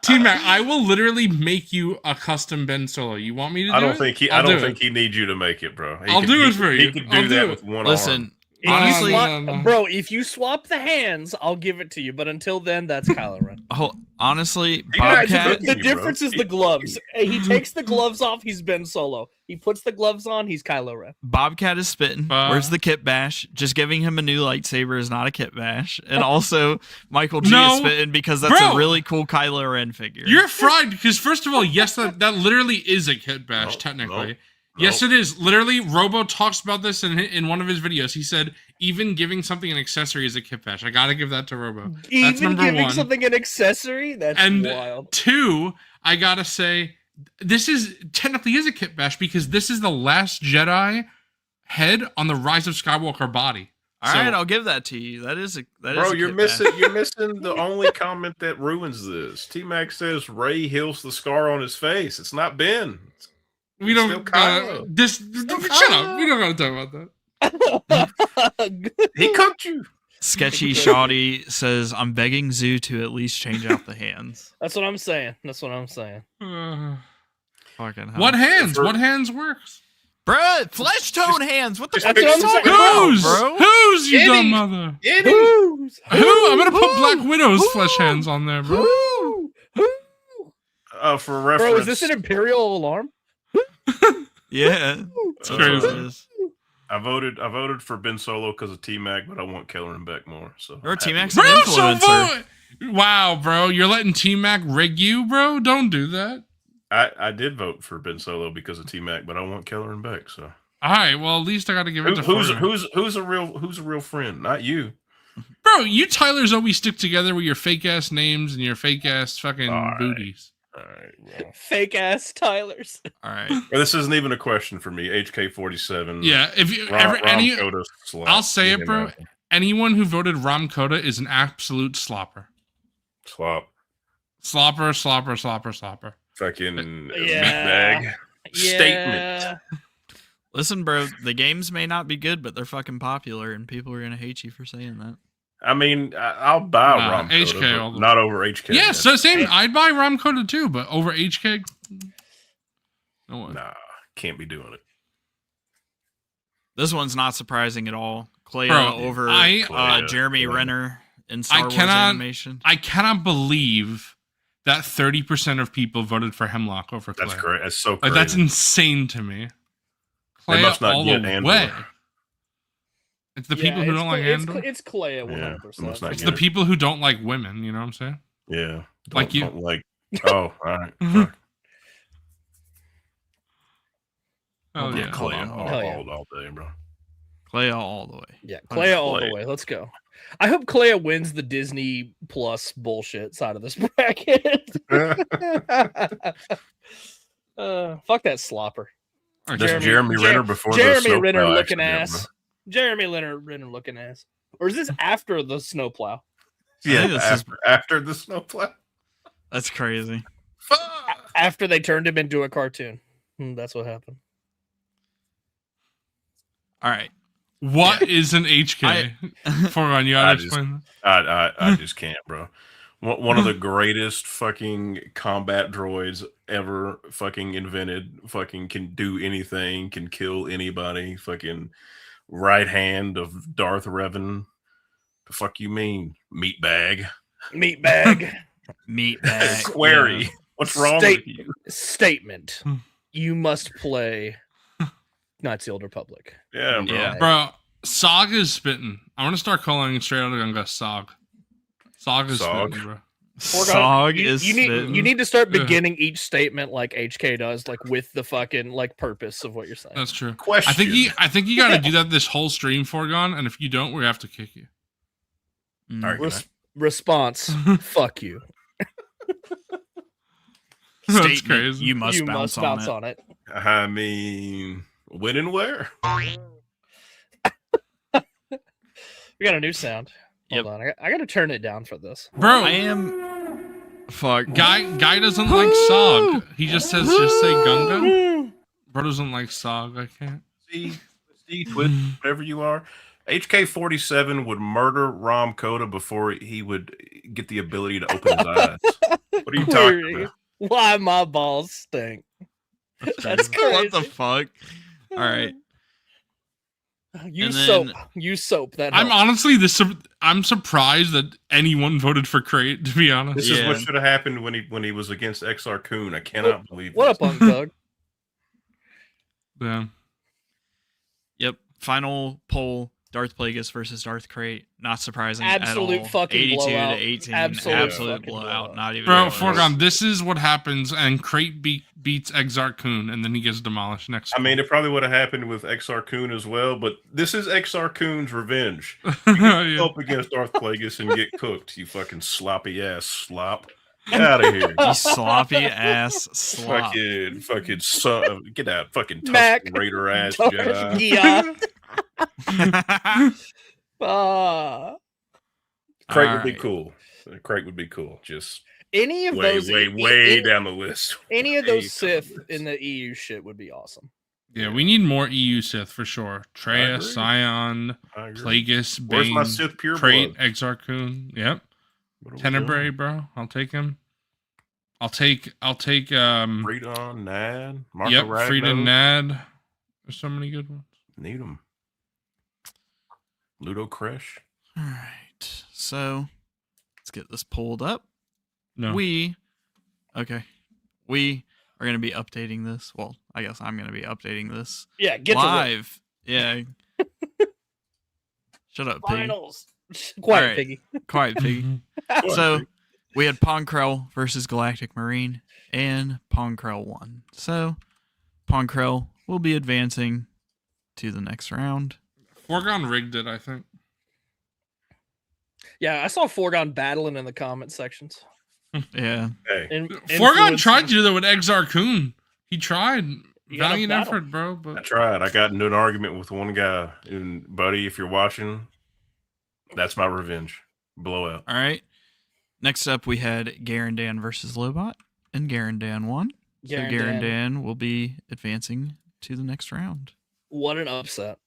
T-Mac, I will literally make you a custom Ben Solo. You want me to do I don't it? think he. I'll I don't do think it. he needs you to make it, bro. I'll do it for you. He could I'll do do that it. with one Listen, arm. If you honestly, no. bro, if you swap the hands, I'll give it to you. But until then, that's Kylo Ren. honestly, guys Bobcat. are- The you, bro. difference is the gloves. He takes the gloves off, he's Ben Solo. He puts the gloves on, he's Kylo Ren. Bobcat is spitting. Where's the kit bash? Just giving him a new lightsaber is not a kit bash. And also, Michael G No, is spitting because that's bro. a really cool Kylo Ren figure. You're fried because first of all, yes, that literally is a kit bash, No, technically. no, Yes, no. it is. Literally, Robo talks about this in one of his videos. He said even giving something an accessory is a kit bash. I gotta give that to Robo. That's Even number giving one. something an accessory? That's And wild. two, I gotta say, this is technically is a kit bash because this is the Last Jedi head on the Rise of Skywalker body. All So- right, I'll give that to you. That is Bro, a you're kit missing. bash. You're missing the only comment that ruins this. T-Mac says Ray heals the scar on his face. It's not Ben. We It's don't still gotta, Kylo. shut up. We don't gotta talk about that. He cooked you. Sketchy Shoddy says, I'm begging Zoo to at least change out the hands. That's what I'm saying. That's what I'm saying. Fucking hell. What hands? For- What hands works? Bruh, flesh tone hands. What the just fuck That's are you what I'm talking saying. about, bro? Who's you Eddie. dumb mother? Eddie. Who's? Who? I'm gonna put Who? Black Widow's Who? flesh hands on there, bro. Who? For reference, Bro, is this an Imperial alarm? Yeah. That's what crazy. it is. I voted for Ben Solo because of T-Mac, but I want Keller and Beck more. So Bro, I'm happy T-Mac's with an Bro, it. so influencer. vote. Wow, bro, you're letting T-Mac rig you, bro? Don't do that. I did vote for Ben Solo because of T-Mac, but I want Keller and Beck. So All right, well, at least I gotta give it to Foreigner. who's a real friend? Not you. Bro, you Tylers always stick together with your fake ass names and your fake ass fucking All right. booties. All right. Well. Fake ass Tylers. All right. Well, this isn't even a question for me. HK47. Yeah, if you Rom any, Coda slap. I'll say it, You bro. know, Anyone who voted Rom Coda is an absolute slopper. Slop. Slopper. Fucking Yeah. meatbag. Statement. Listen, bro, the games may not be good, but they're fucking popular, and people are gonna hate you for saying that. I mean, I'll buy Nah, Rom HK Coda, all but the- not over HK. Yeah, so same. I'd buy Rom Coda too, but over HK, no way. Nah, can't be doing it. This one's not surprising at all. Clea Bro, over Clea, Jeremy yeah. Renner in Star Wars cannot- animation. I cannot believe that 30% of people voted for Hemlock over Claire. That's great. That's so Like crazy. that's insane to me. They Clea must not all get the Andor. way. It's the people who don't like Andor. It's Clea 100%. Yeah, must not It's get the people who don't like women. You know what I'm saying? Yeah. Like you. Don't like. Oh, all right. Fuck. Oh Yeah, yeah. Clay hold on. all, Hell yeah. all day, bro. Clea all the way. Yeah, Clea all the Clea. way. Let's go. I hope Clea wins the Disney Plus bullshit side of this bracket. Fuck that slopper. That's Jeremy Renner before Jeremy the snowplow Renner looking accident, ass. Jeremy Renner looking ass. Or is this after the snowplow? bro. Yeah, I think this is- after the snowplow. That's crazy. Fuck. After they turned him into a cartoon. That's what happened. All right. What is an HK? Foregone, you I gotta just- explain. I just can't, bro. One of the greatest fucking combat droids ever fucking invented. Fucking can do anything, can kill anybody. Fucking right hand of Darth Revan. The fuck you mean, meatbag? Meatbag. Meat bag. Squarey. Yeah. What's wrong State- with you? Statement. You must play Knights of the Old Republic. Yeah, bro. Yeah. Bro, Sog is spitting. I want to start calling straight out of the Sog. Sog is Sog. spitting, bro. Sog you, is you need spitting. you need to start Yeah. beginning each statement like HK does, like with the fucking like purpose of what you're saying. That's true. Question. I think you got to do that this whole stream, Foregone, and if you don't, we have to kick you. Mm. All right, Res- response: Fuck you. That's Statement, crazy. You must You bounce, must bounce on it. I mean, when and where? We got a new sound. Hold Yep. on, I got to turn it down for this. Bro, I am. Fuck. guy doesn't like Sog. He just says just say Gunga. Bro doesn't like Sog. I can't. See, Twit, whatever you are. HK-47 would murder Ram Koda before he would get the ability to open his eyes. What are you talking about? Why my balls stink? That's crazy. What the fuck? All right. You And soap. then- You soap. That I'm helps. honestly I'm surprised that anyone voted for Crate. To be honest, This is what Yeah. should have happened when he was against XR Coon. I cannot believe What this. up, Punk Doug? yeah. Yep. Final poll: Darth Plagueis versus Darth Crate. Not surprising Absolute at all. fucking 82 blowout. to 18. Absolute Absolute fucking blowout. blowout. Not even. Bro, close. Foregone, this is what happens, and Crate beats Exar Kun, and then he gets demolished next. I mean, it probably would have happened with XR Coon as well, but this is XR Coon's revenge. Yeah. Go up against Darth Plagueis and get cooked, you fucking sloppy ass slop. Get out of here. You sloppy ass slop. Fucking son, get out, fucking Mac. Tusken Raider ass Darth Jedi. Yeah. Ah. Craig would be Alright. cool. Craig would be cool. Just Any of way, those, way down the list. any of Way those down the Sith list. in the EU shit would be awesome. Yeah, we need more EU Sith for sure. Treya, agree. Scion, I agree. Plagueis, Where's my Bane, Sith pure Crate, blood? Exar Kun. Yep. What are we Tenebrae, doing? bro. I'll take him. I'll take Freedon, Nad, Martha yep, Ragnar. Frida Nad. There's so many good ones. Need them. Ludo Kresh. All right. So let's get this pulled up. No. We are going to be updating this. Well, I guess I'm going to be updating this Yeah, get to live. Yeah. Shut up, the pig. finals. Quiet, Alright. piggy. Quiet, pig. So we had Ponkrell versus Galactic Marine, and Ponkrell won. So Ponkrell will be advancing to the next round. Foregone rigged it, I think. Yeah, I saw Foregone battling in the comment sections. Yeah. Hey, Foregone tried to do that with Exar Kun. He tried. You gotta Valiant battle. effort, bro. I But tried. I got into an argument with one guy. And, buddy, if you're watching, that's my revenge. Blowout. All right. Next up, we had Garandan versus Lobot, and Garandan won. So Garandan. Garandan will be advancing to the next round. What an upset.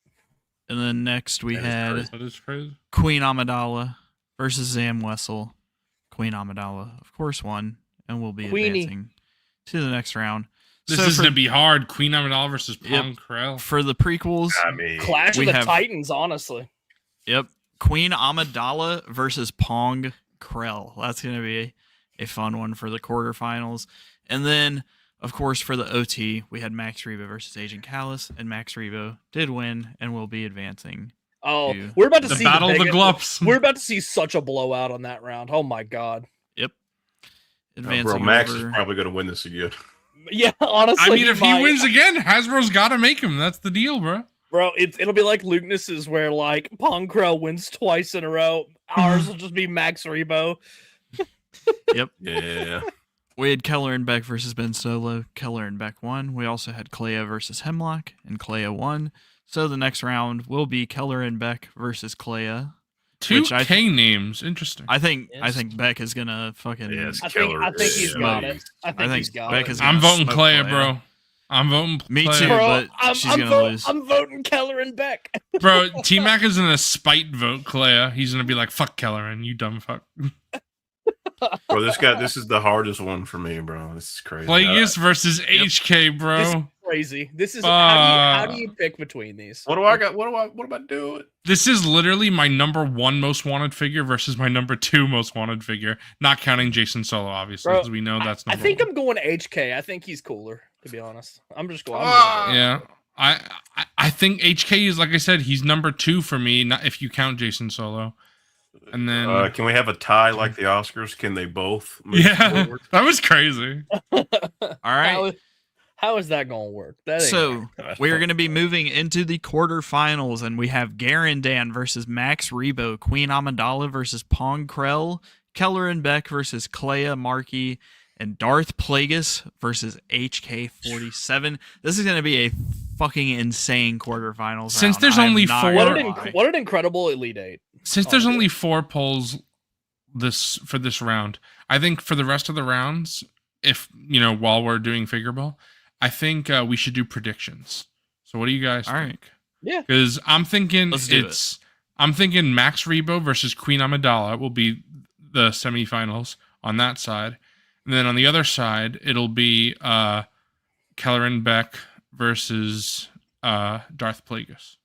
And then next we That is had crazy. that is crazy. Queen Amidala versus Zam Wesell. Queen Amidala, of course, won and will be Queenie. advancing to the next round. This So is for, gonna be hard. Queen Amidala versus Yep. Pong Krell. for the prequels, I mean, Clash We of the have- Titans, honestly. yep, Queen Amidala versus Pong Krell. That's going to be a fun one for the quarterfinals. And then, of course, for the OT, we had Max Rebo versus Agent Callus, and Max Rebo did win and will be advancing Oh, to we're about to The see battle of the biggest- Glups. We're about to see such a blowout on that round. Oh my god. advancing bro, Max over. is probably going to win this again. Yeah, honestly. I mean, if he might. wins again, Hasbro's got to make him. That's the deal, bro. Bro, it'll be like Lugness's where like Pong Crow wins twice in a row. Ours will just be Max Rebo. Yeah. We had Keller and Beck versus Ben Solo. Keller and Beck won. We also had Clea versus Hemlock, and Clea won. So the next round will be Keller and Beck versus Clea. Two Which I K names. Interesting. I think Yes. Beck is gonna fucking. Yeah, it's I think Keller. he's got it. I think I he's think got Beck it. is. I'm gonna voting smoke Clea, bro. I'm voting Me Clea. too. Bro, but she's gonna lose. I'm voting Keller and Beck. Bro, T-Mac is in a spite vote Clea. He's going to be like, fuck Kelleran, you dumb fuck. Bro, this is the hardest one for me, bro. This is crazy. Plagueis versus HK, This bro. is crazy. This is how do you pick between these? What do I got? What am I doing? This is literally my number 1 most wanted figure versus my number 2 most wanted figure. Not counting Jason Solo, obviously, Bro, because we know that's I number think 1. I'm going HK. I think he's cooler, to be honest. I'm just going. Yeah. I think HK is, like I said, he's number 2 for me, not if you count Jason Solo. And then Can we have a tie like the Oscars? Can they both? Move yeah, forward? that was crazy. All right. How is that going to work? That ain't So we are going to be moving into the quarterfinals, and we have Garandan versus Max Rebo, Queen Amidala versus Pong Krell, Keller and Beck versus Clea Markey, and Darth Plagueis versus HK47. This is going to be a fucking insane quarterfinals. Since round. there's I am only not four- gonna What lie. what an incredible Elite Eight. Since there's Oh, only 4 polls for this round, I think for the rest of the rounds, if while we're doing Figureball, I think we should do predictions. So what do you guys All think? right. Yeah. Because I'm thinking Let's do I'm thinking Max Rebo versus Queen Amidala will be the semifinals on that side. And then on the other side, it'll be Keller and Beck versus Darth Plagueis.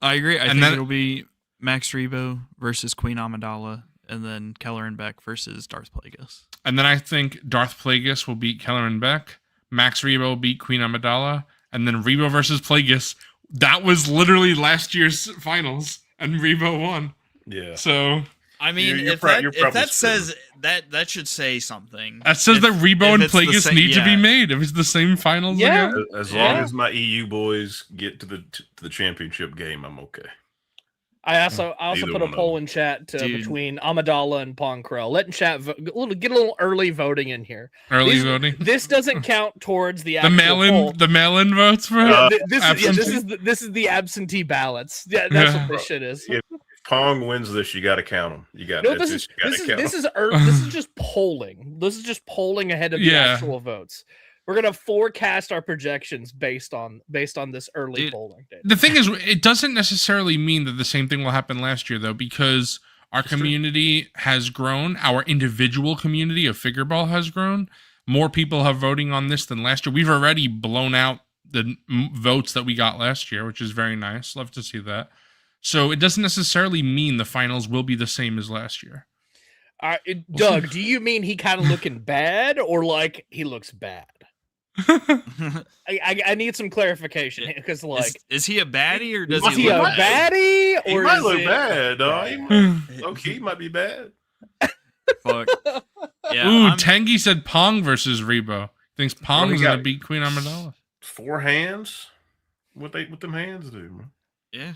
I agree. I And think then- it'll be Max Rebo versus Queen Amidala, and then Keller and Beck versus Darth Plagueis. And then I think Darth Plagueis will beat Keller and Beck. Max Rebo will beat Queen Amidala. And then Rebo versus Plagueis. That was literally last year's finals, and Rebo won. Yeah. So I mean, You're if probably that screwed. says that should say something. that says If- that Rebo if and it's the Plagueis same- need to be yeah. made. If it's the same finals Yeah. again. As long Yeah. as my EU boys get to the championship game, I'm okay. I also Either put a one of poll them. in chat Dude. between Amidala and Pong Krell. Letting chat get a little early voting in here. Early These- voting. This doesn't count towards the The actual poll. mail-in votes, bro. Yeah, Uh, this is the absentee ballots. Yeah, that's Yeah. what this shit is. Yeah. Pong wins this, you got to count them. You got No, to. this is You gotta count 'em. this is just polling. This is just polling ahead of the Yeah. actual votes. We're gonna forecast our projections based on this early Dude. polling data. The thing is, it doesn't necessarily mean that the same thing will happen last year, though, because our community has grown. Our individual community of Figureball has grown. More people have voting on this than last year. We've already blown out the votes that we got last year, which is very nice. Love to see that. So it doesn't necessarily mean the finals will be the same as last year. Doug, do you mean he kind of looking bad or like he looks bad? I need some clarification because like is he a baddie or does is he he a look bad? baddie He or might is look it- bad, dog. He might be bad. fuck? Yeah, Ooh, I'm- Tengi said Pong versus Rebo. Thinks Pong's he gonna got- beat Queen Amidala. 4 hands. What them hands do, man? yeah.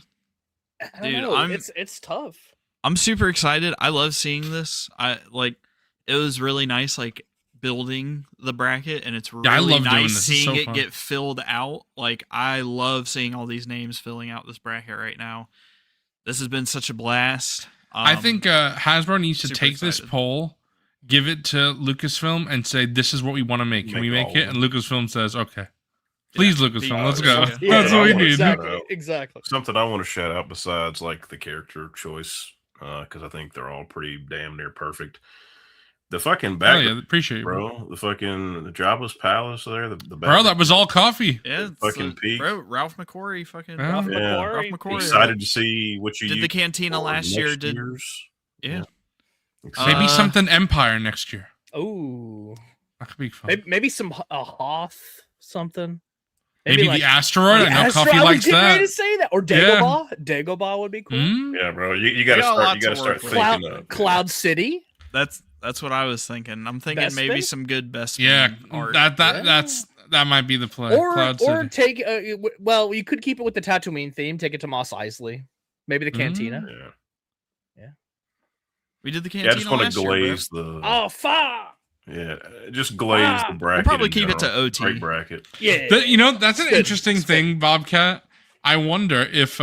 I don't Dude, know. I'm- It's tough. I'm super excited. I love seeing this. It was really nice, like building the bracket, and it's really I love doing nice this. It's seeing so it fun. get filled out. Like I love seeing all these names filling out this bracket right now. This has been such a blast. I think Hasbro needs to super take this excited. poll, give it to Lucasfilm, and say, "This is what we want to make. Can we Make make all it?" of And Lucasfilm says, "Okay, please, Yeah, Lucasfilm, be- let's go." Yeah. That's what we need. Exactly. Exactly. Something I want to shout out besides like the character choice, because I think they're all pretty damn near perfect. The fucking Oh back, yeah, appreciate you, bro. bro. The Jabba's palace there. The Bro, that was all coffee. yeah, it's fucking the- peak. bro. Ralph McQuarrie, fucking Yeah. Ralph Yeah. McQuarrie, Ralph McQuarrie. Excited to see what you did the use cantina for last next year. Did year's. yeah. Maybe Uh, something Empire next year. Oh, That could be fun. maybe some a Hoth something. Maybe like the asteroid. I know Asteroid, Coffee I was likes getting ready that. to say that. Or Yeah. Dagobah. Dagobah would be cool. Yeah, bro. You gotta got a lot start. You gotta to start work with. thinking up. Cloud City. That's what I was thinking. I'm thinking Best maybe Fin? some good best Yeah, Fin art. that might be the play. Or Cloud or City. take well, you could keep it with the Tatooine theme. Take it to Mos Eisley. Maybe the Cantina. Yeah. We did the Yeah, I cantina just want last to year, bro. glaze the. Oh fuck! Yeah, just glaze the bracket. probably in keep it to general. OT. Great bracket. Yeah. That's an Spin, interesting spin. thing, Bobcat. I wonder if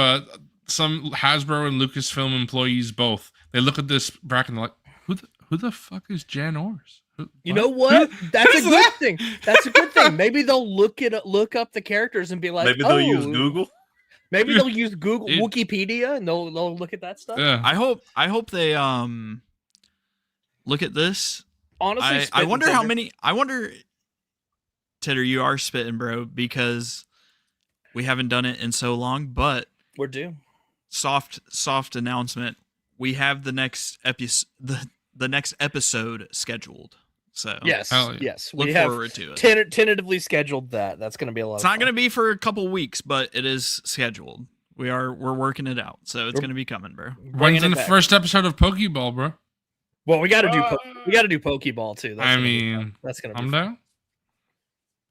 some Hasbro and Lucasfilm employees both, they look at this bracket and they're like, who the fuck is Jan Ors? You know what? That's a good thing. That's a good thing. Maybe they'll look up the characters and be like, Maybe they'll use Google. Maybe they'll use Google Dude. Wikipedia and they'll look at that stuff. Yeah. I hope they look at this. Honestly, I wonder how many. I wonder, Titter, you are spitting, bro, because we haven't done it in so long. But we're due. Soft announcement. We have the next the next episode scheduled. So Yes, Hell yeah. yes. look We have forward to it. tentatively scheduled that. That's going to be a lot. It's not going to be for a couple weeks, but it is scheduled. We're working it out, so it's going to be coming, bro. When's in the first episode of Pokeball, bro? Well, we got to do Pokeball too. That's I gonna be mean, fun. That's going to be I'm fun. down.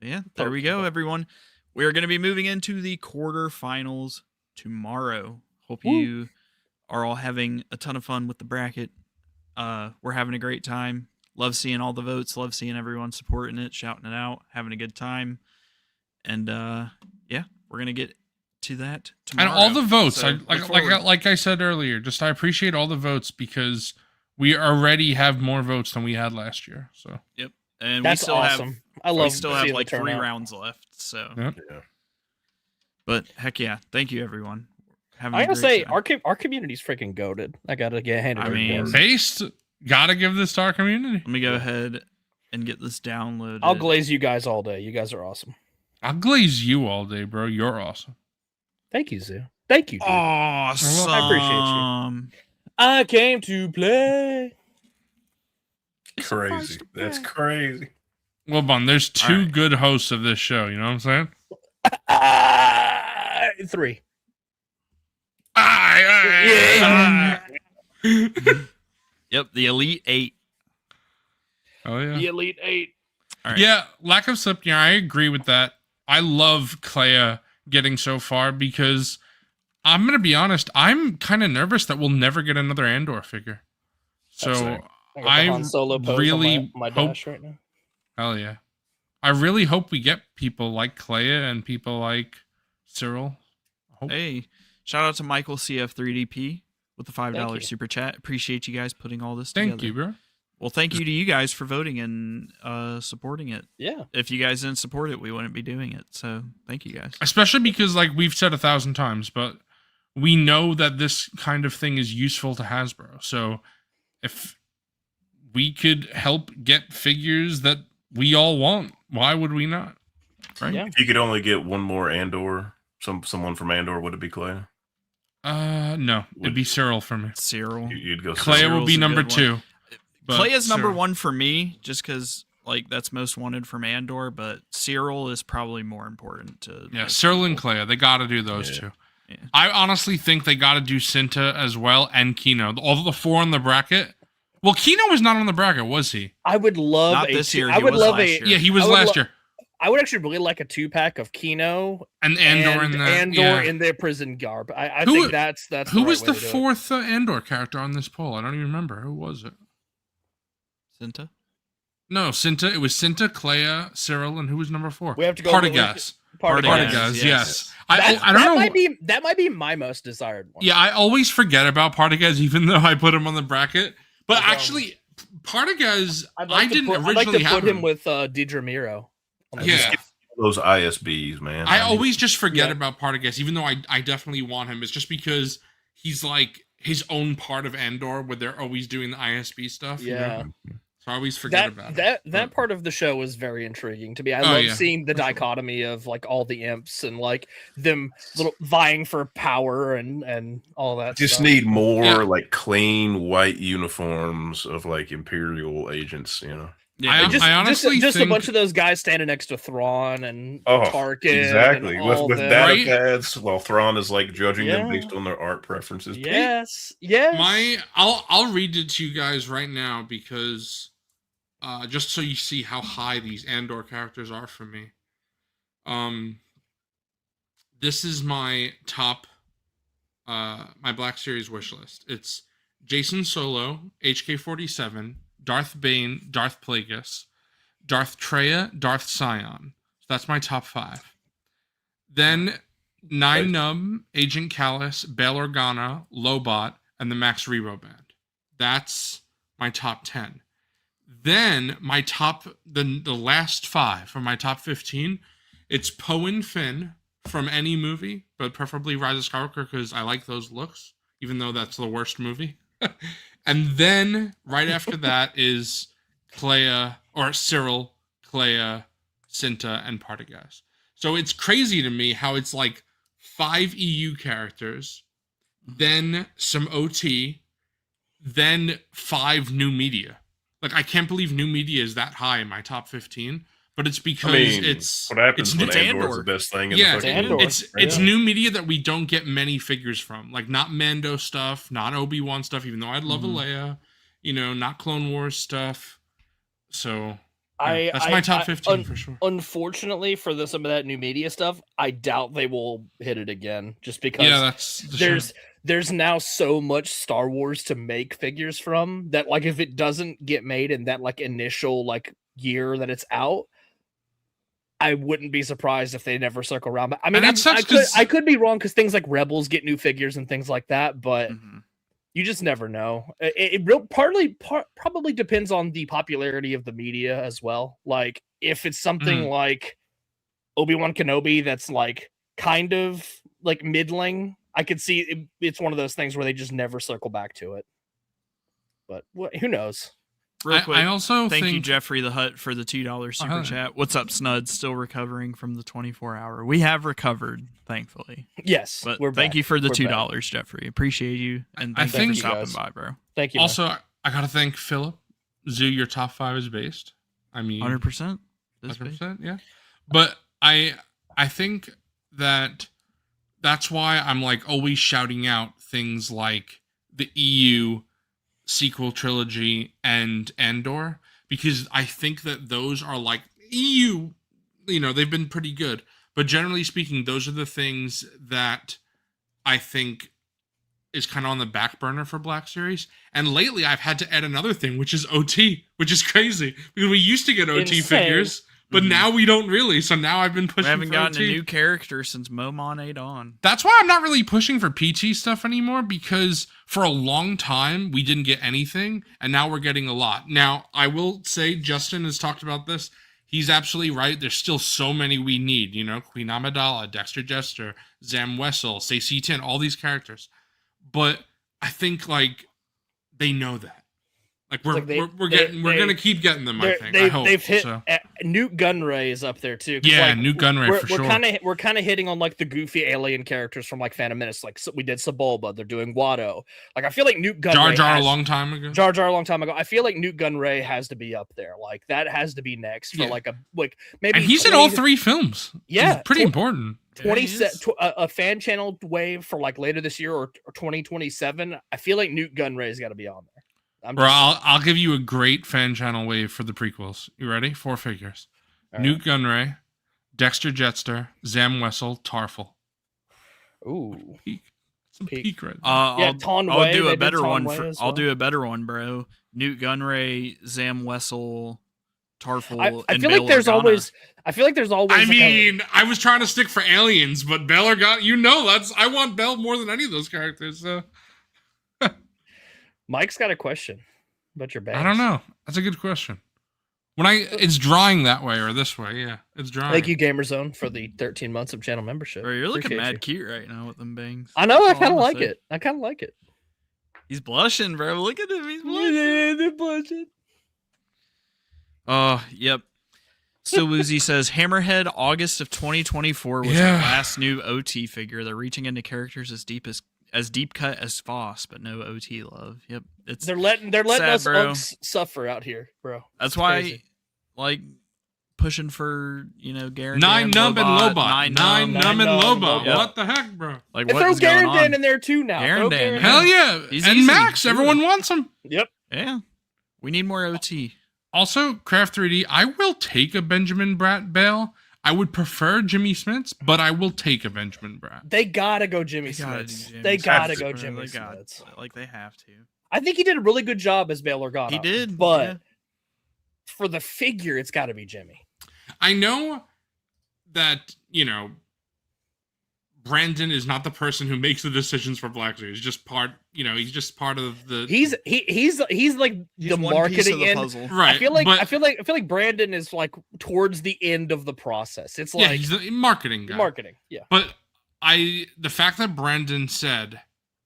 Yeah, there we go, everyone. We are going to be moving into the quarterfinals tomorrow. Hope you are all having a ton of fun with the bracket. We're having a great time. Love seeing all the votes. Love seeing everyone supporting it, shouting it out, having a good time. And yeah, we're gonna get to that tomorrow. And all the votes, So, like I said earlier, just I appreciate all the votes because we already have more votes than we had last year. So yep, and That's we still awesome. I we love. still have seeing like the 3 turnout. rounds left. So, Yep. Yeah. but heck yeah, thank you everyone. Having I a gotta great say, time. our community's freaking goated. I gotta get handed. I her mean, awards. based, gotta give this to our community. Let me go ahead and get this downloaded. I'll glaze you guys all day. You guys are awesome. I'll glaze you all day, bro. You're awesome. Thank you, Zoo. Thank you. Dude. Awesome. I appreciate you. I came to play. Crazy. That's crazy. Well, Bun, there's 2 Alright. good hosts of this show. You know what I'm saying? 3. Yep, the Elite 8. Oh yeah. The Elite 8. All right. Yeah, lack of Slipnir, I agree with that. I love Clea getting so far because I'm gonna be honest, I'm kind of nervous that we'll never get another Andor figure. So Same. I got the I Han Solo pose really on my hope- dash right now. hell yeah. I really hope we get people like Clea and people like Cyril. Hey, shout out to Michael CF3DP with the Thank $5 you. super chat. Appreciate you guys putting all this Thank together. you, bro. Well, thank you to you guys for voting and supporting it. Yeah. If you guys didn't support it, we wouldn't be doing it. So thank you guys. Especially because, like we've said 1,000 times, but we know that this kind of thing is useful to Hasbro. So if we could help get figures that we all want, why would we not? Right? Yeah. If you could only get one more Andor, someone from Andor, would it be Clea? No, it'd be Cyril for me. Cyril. You'd go. Clea Cyril. will be Cyril's a number good one. 2. but Clea's number Cyril. 1 for me, just because like that's most wanted from Andor. But Cyril is probably more important to. Yeah, most Cyril and people. Clea, they got to do those Yeah. 2. Yeah. I honestly think they got to do Cinta as well and Kino. All the 4 on the bracket. Well, Kino was not on the bracket, was he? I would love Not a this year, I he would was love last a year. Yeah, he was I would last lo- year. I would actually really like a 2-pack of Kino And Andor in the Andor yeah. in their prison garb. I Who- think that's Who right was way the to do it. 4th Andor character on this poll? I don't even remember. Who was it? Cinta. No, Cinta. It was Cinta, Clea, Cyril, and who was number 4? We have to go Partagas. Partagas. Partagas, Partagas, yes. yes. That, I don't know. That might be my most desired one. Yeah, I always forget about Partagas, even though I put him on the bracket. But Um, actually, Partagas, I'd like I didn't I'd originally like to have put him with Deidre Miro. Yeah, Those ISBs, man. I always just forget Yeah. about Partagas, even though I definitely want him. It's just because he's like his own part of Andor, where they're always doing the ISB stuff. you know? Yeah. So I always forget about it. That part of the show was very intriguing to me. I Oh, love yeah. seeing the dichotomy of like all the imps and like them little vying for power and all that. Just stuff. need more Yeah. like clean white uniforms of like Imperial agents, you know. Yeah, I honestly just a think- bunch of those guys standing next to Thrawn and Oh, Tarkin. exactly. and With all with them. data Right? pads, while Thrawn is like judging them Yeah. based on their art preferences. Yes, yes. I'll read it to you guys right now because just so you see how high these Andor characters are for me. This is my top my Black Series wish list. It's Jason Solo, HK-47, Darth Bane, Darth Plagueis, Darth Traya, Darth Scion. So that's my top 5. Then Nine Nub, Agent Callus, Bail Organa, Lobot, and the Max Rebo Band. That's my top 10. Then my the last 5 from my top 15, it's Poe and Finn from any movie, but preferably Rise of Skywalker because I like those looks, even though that's the worst movie. And then right after that is Clea, or Cyril, Clea, Cinta, and Partagaz. So it's crazy to me how it's like 5 EU characters, then some OT, then 5 new media. Like, I can't believe new media is that high in my top 15, but it's because it's what happens when it's Andor's Andor. the best thing in yeah, the fucking Andor. universe. it's new media that we don't get many figures from. Like, not Mando stuff, not Obi-Wan stuff, even though I'd love a Leia, not Clone Wars stuff. So that's my top 15 for sure. Unfortunately, for some of that new media stuff, I doubt they will hit it again. Just because That's the there's now so much Star Wars to make figures from that, like, if it doesn't get made in that like initial like year that it's out, I wouldn't be surprised if they never circle around. But I mean, I could be wrong because things like Rebels get new figures and things like that, but you just never know. It probably depends on the popularity of the media as well. Like, if it's something like Obi-Wan Kenobi that's like kind of like middling, I could see it's one of those things where they just never circle back to it. But who knows? Real quick, I also thank you, think- Jeffrey the Hutt, for the $2 super chat. What's up, Snuds? Still recovering from the 24-hour. We have recovered, thankfully. Yes, But we're thank back. you for the We're $2, back. Jeffrey. Appreciate you, and I thank you think- for stopping guys. by, bro. Thank you. man. Also, I gotta thank Philip. Zoo, your top 5 is based. I mean, 100%. 100%, yeah. But I think that's why I'm like always shouting out things like the EU sequel trilogy and Andor, because I think that those are like EU, they've been pretty good. But generally speaking, those are the things that I think is kind of on the back burner for Black Series. And lately I've had to add another thing, which is OT, which is crazy because we used to get OT Insane. figures, but now we don't really. So now I've been pushing We haven't for gotten OT. a new character since Momon 8 on. That's why I'm not really pushing for PT stuff anymore, because for a long time we didn't get anything, and now we're getting a lot. Now, I will say, Justin has talked about this. He's absolutely right. There's still so many we need, Queen Amidala, Dexter Jester, Zam Wesell, say C10, all these characters. But I think, like, they know that. Like, we're gonna keep getting them. I think. I hope. They've hit so. Newt Gunray is up there too. 'Cause, Yeah, like, Newt Gunray for sure. We're kind of hitting on like the goofy alien characters from like Phantom Menace. Like, so we did Sebulba. They're doing Watto. Like, I feel like Newt Gunray. Jar Jar a long time ago. Jar Jar a long time ago. I feel like Newt Gunray has to be up there. Like, that has to be next for maybe. And he's in all 3 films. Yeah, It's pretty important. 20 a fan channel wave for like later this year or 2027. I feel like Newt Gunray's got to be on there. Bro, I'll give you a great fan channel wave for the prequels. You ready? 4 figures. All Newt Gunray, Dexter Jetster, Zam Wesell, Tarful. Ooh, Some Peak. peak right there. yeah, I'll do a better one. I'll do a better one, bro. Newt Gunray, Zam Wesell, Tarful. I and feel Bail like there's Organa. always. I feel like there's always. I like mean, I was trying to stick for aliens, but Bell got I want Bell more than any of those characters. So Mike's got a question about your bag. I don't know. That's a good question. It's drawing that way or this way, yeah, it's drawing. Thank you, Gamerzone, for the 13 months of channel membership. Bro, you're looking Appreciate mad you. cute right now with them bangs. I know. I That's all kind of I'm like gonna say. it. I kind of like it. He's blushing, bro. Look at him. He's blushing. They're blushing. Yep. Still Woozy says Hammerhead August of 2024 was Yeah. the last new OT figure. They're reaching into characters as deep cut as Foss, but no OT love. Yep. They're letting sad, us bro. unks suffer out here, bro. That's It's why crazy. like pushing for Garen. Nine Numb and Lobot. Nine Nine Numb. Numb and Lobot. Yep. What the heck, bro? Like And what throw is going Garen on? in there too now. Garen Throw Dan, Garen yeah. Hell yeah. He's and easy. Max, everyone wants him. Yep. Yeah, we need more OT. Also, Craft 3D, I will take a Benjamin Bratt Bale. I would prefer Jimmy Smits, but I will take a Benjamin Bratt. They gotta go Jimmy They gotta Smits. do Jimmy They Smits, gotta go bro. Jimmy They got- Smits. Like they have to. I think he did a really good job as Bail Organa. He did, but yeah. for the figure, it's got to be Jimmy. I know that, Brandon is not the person who makes the decisions for Black Series. He's just part, he's just part of the. He's like He's the one marketing piece of the end. puzzle. right. I feel like but, Brandon is like towards the end of the process. It's yeah, like he's the marketing guy. marketing. Yeah. But the fact that Brandon said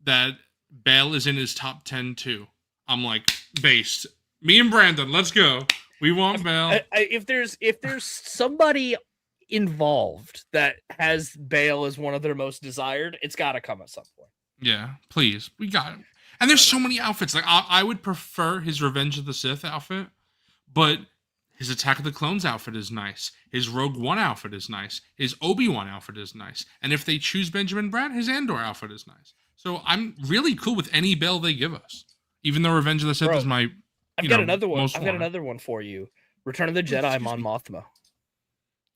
that Bale is in his top 10 too, I'm like, based. Me and Brandon, let's go. We want Bale. If there's somebody involved that has Bale as one of their most desired, it's got to come at some point. Yeah, please. We got him. And there's so many outfits. Like I would prefer his Revenge of the Sith outfit, but his Attack of the Clones outfit is nice. His Rogue One outfit is nice. His Obi-Wan outfit is nice. And if they choose Benjamin Bratt, his Andor outfit is nice. So I'm really cool with any Bale they give us. Even though Revenge of the Sith Bro, is my I've got another one. most I've got wanted. another one for you. Return of the Jedi, Mon Mothma.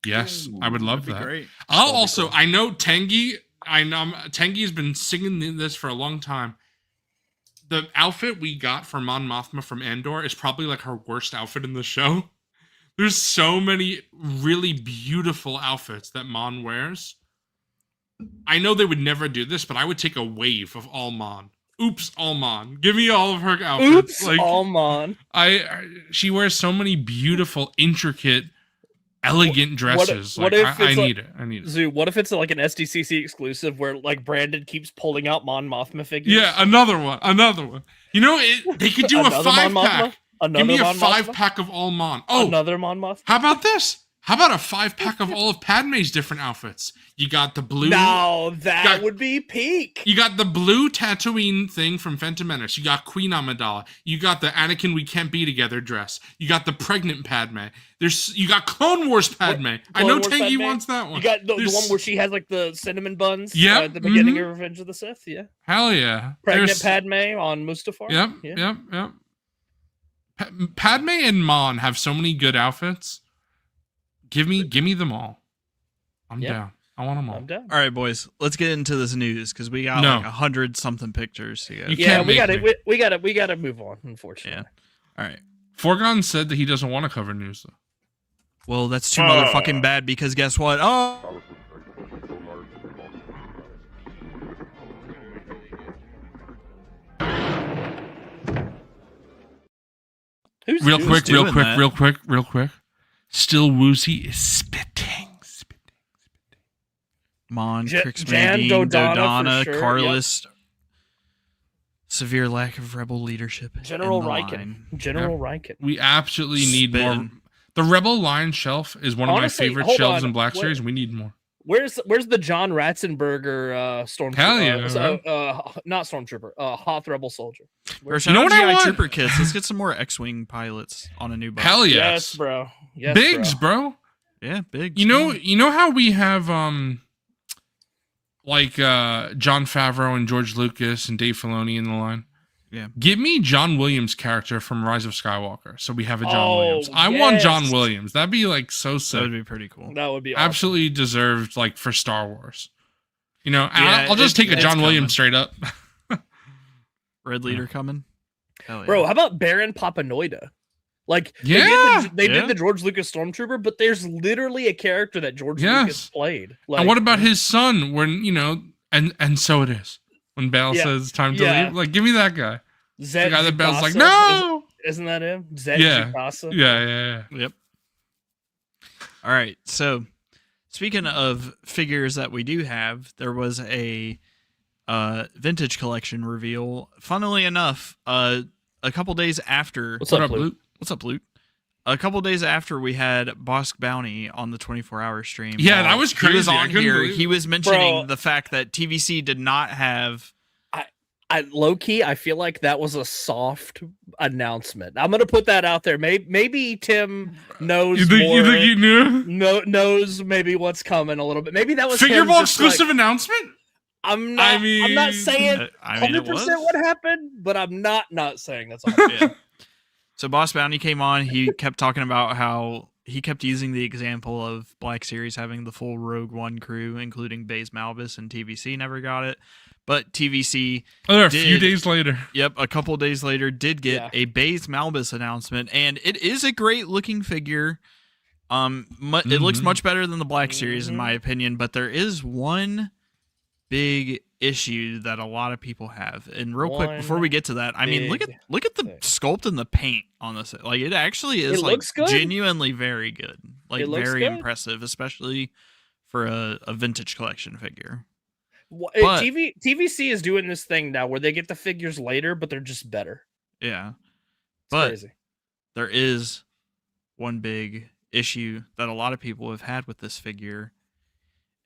Yes, I would love That'd be that. great. I'll also, I know Tengi, Tengi's been singing this for a long time. The outfit we got for Mon Mothma from Andor is probably like her worst outfit in the show. There's so many really beautiful outfits that Mon wears. I know they would never do this, but I would take a wave of all Mon. Oops, all Mon. Give me all of her outfits. Oops, all Mon. She wears so many beautiful, intricate, elegant dresses. what like, if I it's need it. I need it. Zoo, what if it's like an SDCC exclusive where like Brandon keeps pulling out Mon Mothma figures? Yeah, another one. They could do a Another Mon 5-pack. Mothma? Give me a Mon Mothma? 5-pack of all Mon. Oh, Another Mon Mothma? how about this? How about a 5-pack of all of Padme's different outfits? You got the blue. No, that got- would be peak. You got the blue Tatooine thing from Phantom Menace. You got Queen Amidala. You got the Anakin We Can't Be Together dress. You got the pregnant Padme. You got Clone Wars Padme. I know Wars Tangy Padme? wants that one. You got the There's- one where she has like the cinnamon buns Yep, at the beginning mhm. of Revenge of the Sith, yeah. Hell yeah. Pregnant There's- Padme on Mustafar. Yep, Yeah. yep. Padme and Mon have so many good outfits. Give me them all. I'm Yep. down. I want them all. I'm down. All right, boys, let's get into this news because we got No. like 100-something pictures to go. You Yeah, can't we make gotta me. we gotta move on, unfortunately. All right. Forgon said that he doesn't want to cover news though. Well, that's too motherfucking bad because guess what? Oh, Who's Real doing quick, this? doing that? real quick. Still Woozy is spitting. Mon, Jan Crixmagine, Dodonna for Dodonna, sure, Carlist. Severe lack of rebel leadership. General in the Riken. line. General Riken. We absolutely need more. Spitting. The Rebel Line shelf is one of Honestly, my favorite hold shelves on. in Black Wait. Series. We need more. Where's the John Ratzenberger Stormtrooper? Hell yeah, Not Stormtrooper. Hoth Rebel Soldier. There's You know what I GI want? Trooper kits. Let's get some more X-wing pilots on a new bus. Hell Yes, yes. bro. Yes, Bigs, bro. bro. Yeah, big. You know how we have like John Favreau and George Lucas and Dave Filoni in the line. Yeah. Give me John Williams' character from Rise of Skywalker, so we have a John Oh, Williams. I want John yes. Williams. That'd be like so That sick. would be pretty cool. That would be awesome. Absolutely deserved, like for Star Wars. You know, and Yeah, I'll just take a it's John coming. Williams straight up. Red leader coming. Hell yeah. Bro, how about Baron Papanoida? Like, Yeah, they yeah. did the George Lucas Stormtrooper, but there's literally a character that George Yes. Lucas played. Like, And what about his son? When and so it is. When Bale Yeah, says time to yeah. leave, like give me that guy. Zed The guy that Bale's like, Zukasa? no. Isn't that him? Zed Yeah. Zukasa? Yeah. Yep. All right. So, speaking of figures that we do have, there was a vintage collection reveal. Funnily enough, a couple days after. What's What up, up, Luke? Luke? What's up, Luke? A couple days after we had Bosk Bounty on the 24-hour stream. Yeah, that was He was crazy. I on couldn't here. believe He it. was mentioning Bro. the fact that TVC did not have low key, I feel like that was a soft announcement. I'm gonna put that out there. Maybe Tim knows You think more. you think you knew? Knows maybe what's coming a little bit. Maybe that was Figureball exclusive announcement? I'm not. I'm not saying I mean, 100% what happened, but I'm not saying that's all. Yeah. So Boss Bounty came on. He kept talking about how he kept using the example of Black Series having the full Rogue One crew, including Baze Malbus, and TVC never got it. But TVC a few days later. Yep, a couple of days later did get a Baze Malbus announcement, and it is a great looking figure. It looks much better than the Black Series in my opinion, but there is one big issue that a lot of people have. And real quick before we get to that, I mean, look at the sculpt and the paint on this. Like it actually is like genuinely very good. Like very impressive, especially for a vintage collection figure. But, TVC is doing this thing now where they get the figures later, but they're just better. Yeah. It's crazy. There is one big issue that a lot of people have had with this figure,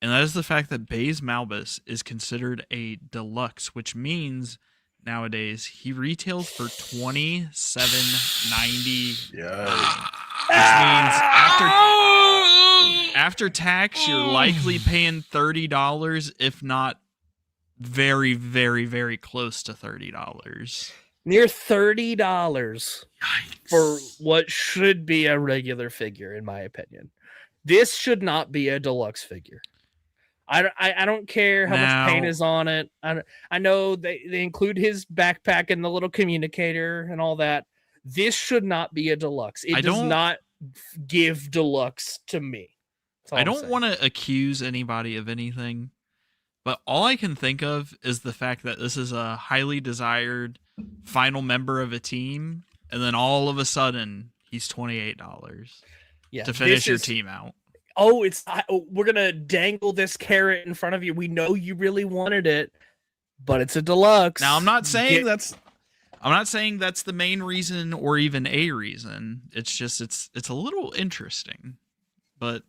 and that is the fact that Baze Malbus is considered a deluxe, which means nowadays he retails for $27.90. Yeah. Which means after tax, you're likely paying $30, if not very, very, very close to $30. Near $30 for what should be a regular figure, in my opinion. This should not be a deluxe figure. I don't care how much paint is on it. I know they include his backpack and the little communicator and all that. This should not be a deluxe. It does not give deluxe to me. I don't want to accuse anybody of anything, but all I can think of is the fact that this is a highly desired final member of a team, and then all of a sudden he's $28 to finish your team out. Oh, we're gonna dangle this carrot in front of you. We know you really wanted it, but it's a deluxe. Now I'm not saying that's the main reason or even a reason. It's just it's a little interesting, but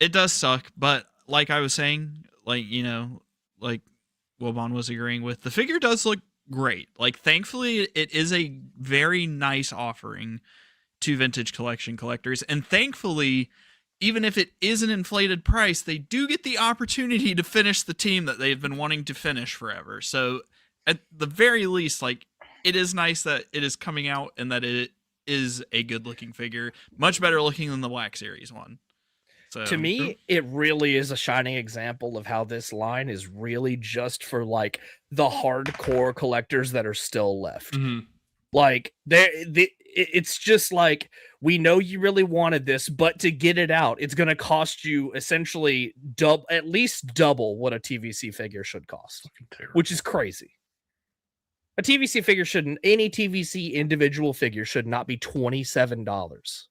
it does suck. But like I was saying, like Wilbon was agreeing with, the figure does look great. Like thankfully it is a very nice offering to vintage collection collectors, and thankfully, even if it is an inflated price, they do get the opportunity to finish the team that they've been wanting to finish forever. So at the very least, like, it is nice that it is coming out and that it is a good looking figure, much better looking than the Black Series one. So to me, it really is a shining example of how this line is really just for like the hardcore collectors that are still left. Like it's just like, we know you really wanted this, but to get it out, it's going to cost you essentially at least double what a TVC figure should cost, which is crazy. A TVC figure any TVC individual figure should not be $27.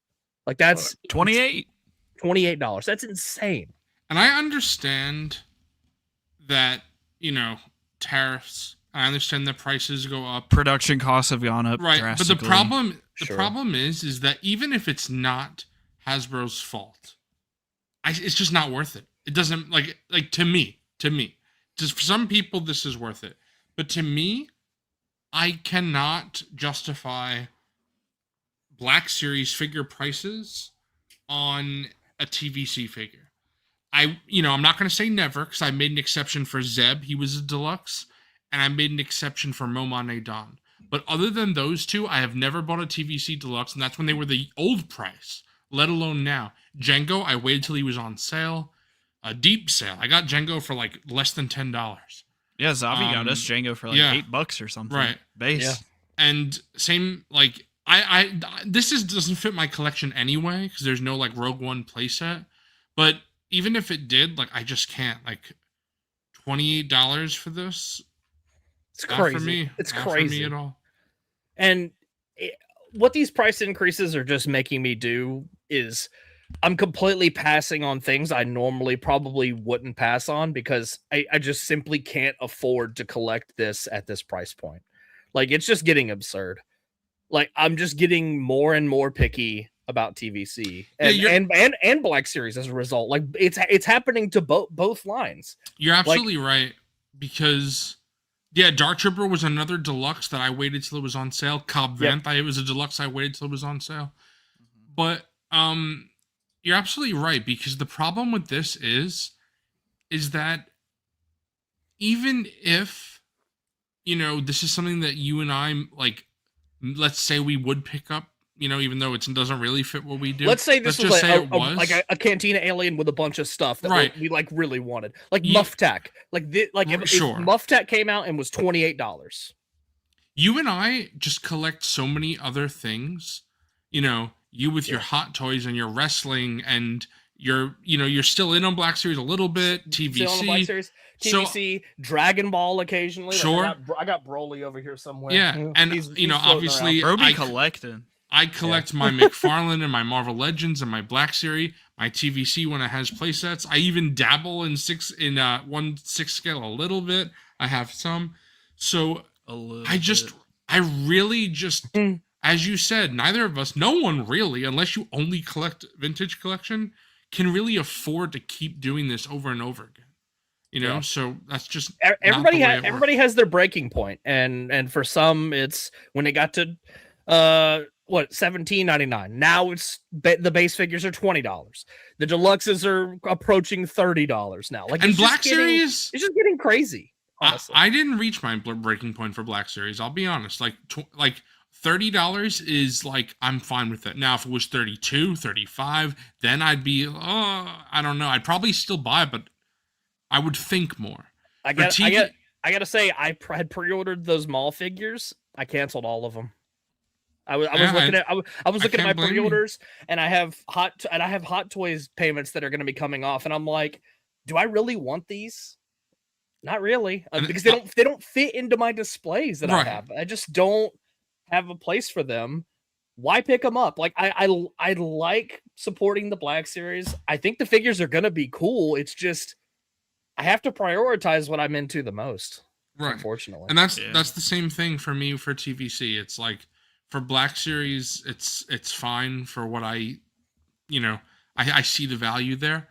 Like that's $28. That's insane. And I understand that, tariffs. I understand the prices go up. Production costs have gone up right, drastically. But the problem is that even if it's not Hasbro's fault, it's just not worth it. It doesn't like to me. Just for some people, this is worth it, but to me, I cannot justify Black Series figure prices on a TVC figure. I'm not going to say never, because I made an exception for Zeb. He was a deluxe. And I made an exception for Momane Don. But other than those two, I have never bought a TVC Deluxe, and that's when they were the old price, let alone now. Django, I waited till he was on sale. A deep sale. I got Django for like less than $10. Yeah, Zavi got us Django for like $8 or something. Right. Base. Yeah. And same, like, this doesn't fit my collection anyway, because there's no like Rogue One playset. But even if it did, like, I just can't. Like, $28 for this? It's crazy. For me. It's Not crazy for me at all. And what these price increases are just making me do is I'm completely passing on things I normally probably wouldn't pass on, because I just simply can't afford to collect this at this price point. Like, it's just getting absurd. Like, I'm just getting more and more picky about TVC and Black Series as a result. Like, it's happening to both lines. You're absolutely right, because Yeah, Dark Trooper was another deluxe that I waited till it was on sale. Cobb Vanth, it was a deluxe I waited till it was on sale. But you're absolutely right, because the problem with this is that even if, you know, this is something that you and I, like, let's say we would pick up, you know, even though it doesn't really fit what we do. Let's say this Let's was, just like a Cantina alien with a bunch of stuff that we like really wanted, like Muff Tack. If Muff Tack came out and was $28. You and I just collect so many other things, you know. You with your Hot Toys and your wrestling, and you're still in on Black Series a little bit. TVC, still on Black Series. TVC, Dragon Ball occasionally. Sure, like I got Broly over here somewhere. Yeah, and he's obviously Broly collecting. I collect my McFarlane and my Marvel Legends and my Black Series, my TVC when it has playsets. I even dabble in 1/6 scale a little bit. I have some, so I really just. As you said, neither of us, no one really, unless you only collect vintage collection, can really afford to keep doing this over and over again. You know, so that's just everybody has their breaking point, and for some, it's when it got to $17.99. Now it's the base figures are $20. The deluxes are approaching $30 now. Like, and Black Series, it's just getting crazy. Honestly, I didn't reach my breaking point for Black Series. I'll be honest, like $30 is like, I'm fine with it. Now, if it was $32, $35, then I'd be, I don't know. I'd probably still buy it, but I would think more. I gotta say, I had pre-ordered those Maul figures. I canceled all of them. I was looking at my pre-orders, and I have Hot Toys payments that are going to be coming off, and I'm like, do I really want these? Not really, because they don't fit into my displays that I have. I just don't have a place for them. Why pick them up? Like, I like supporting the Black Series. I think the figures are gonna be cool. It's just I have to prioritize what I'm into the most. Right. Unfortunately. And that's the same thing for me for TVC. It's like for Black Series, it's fine for what I see the value there.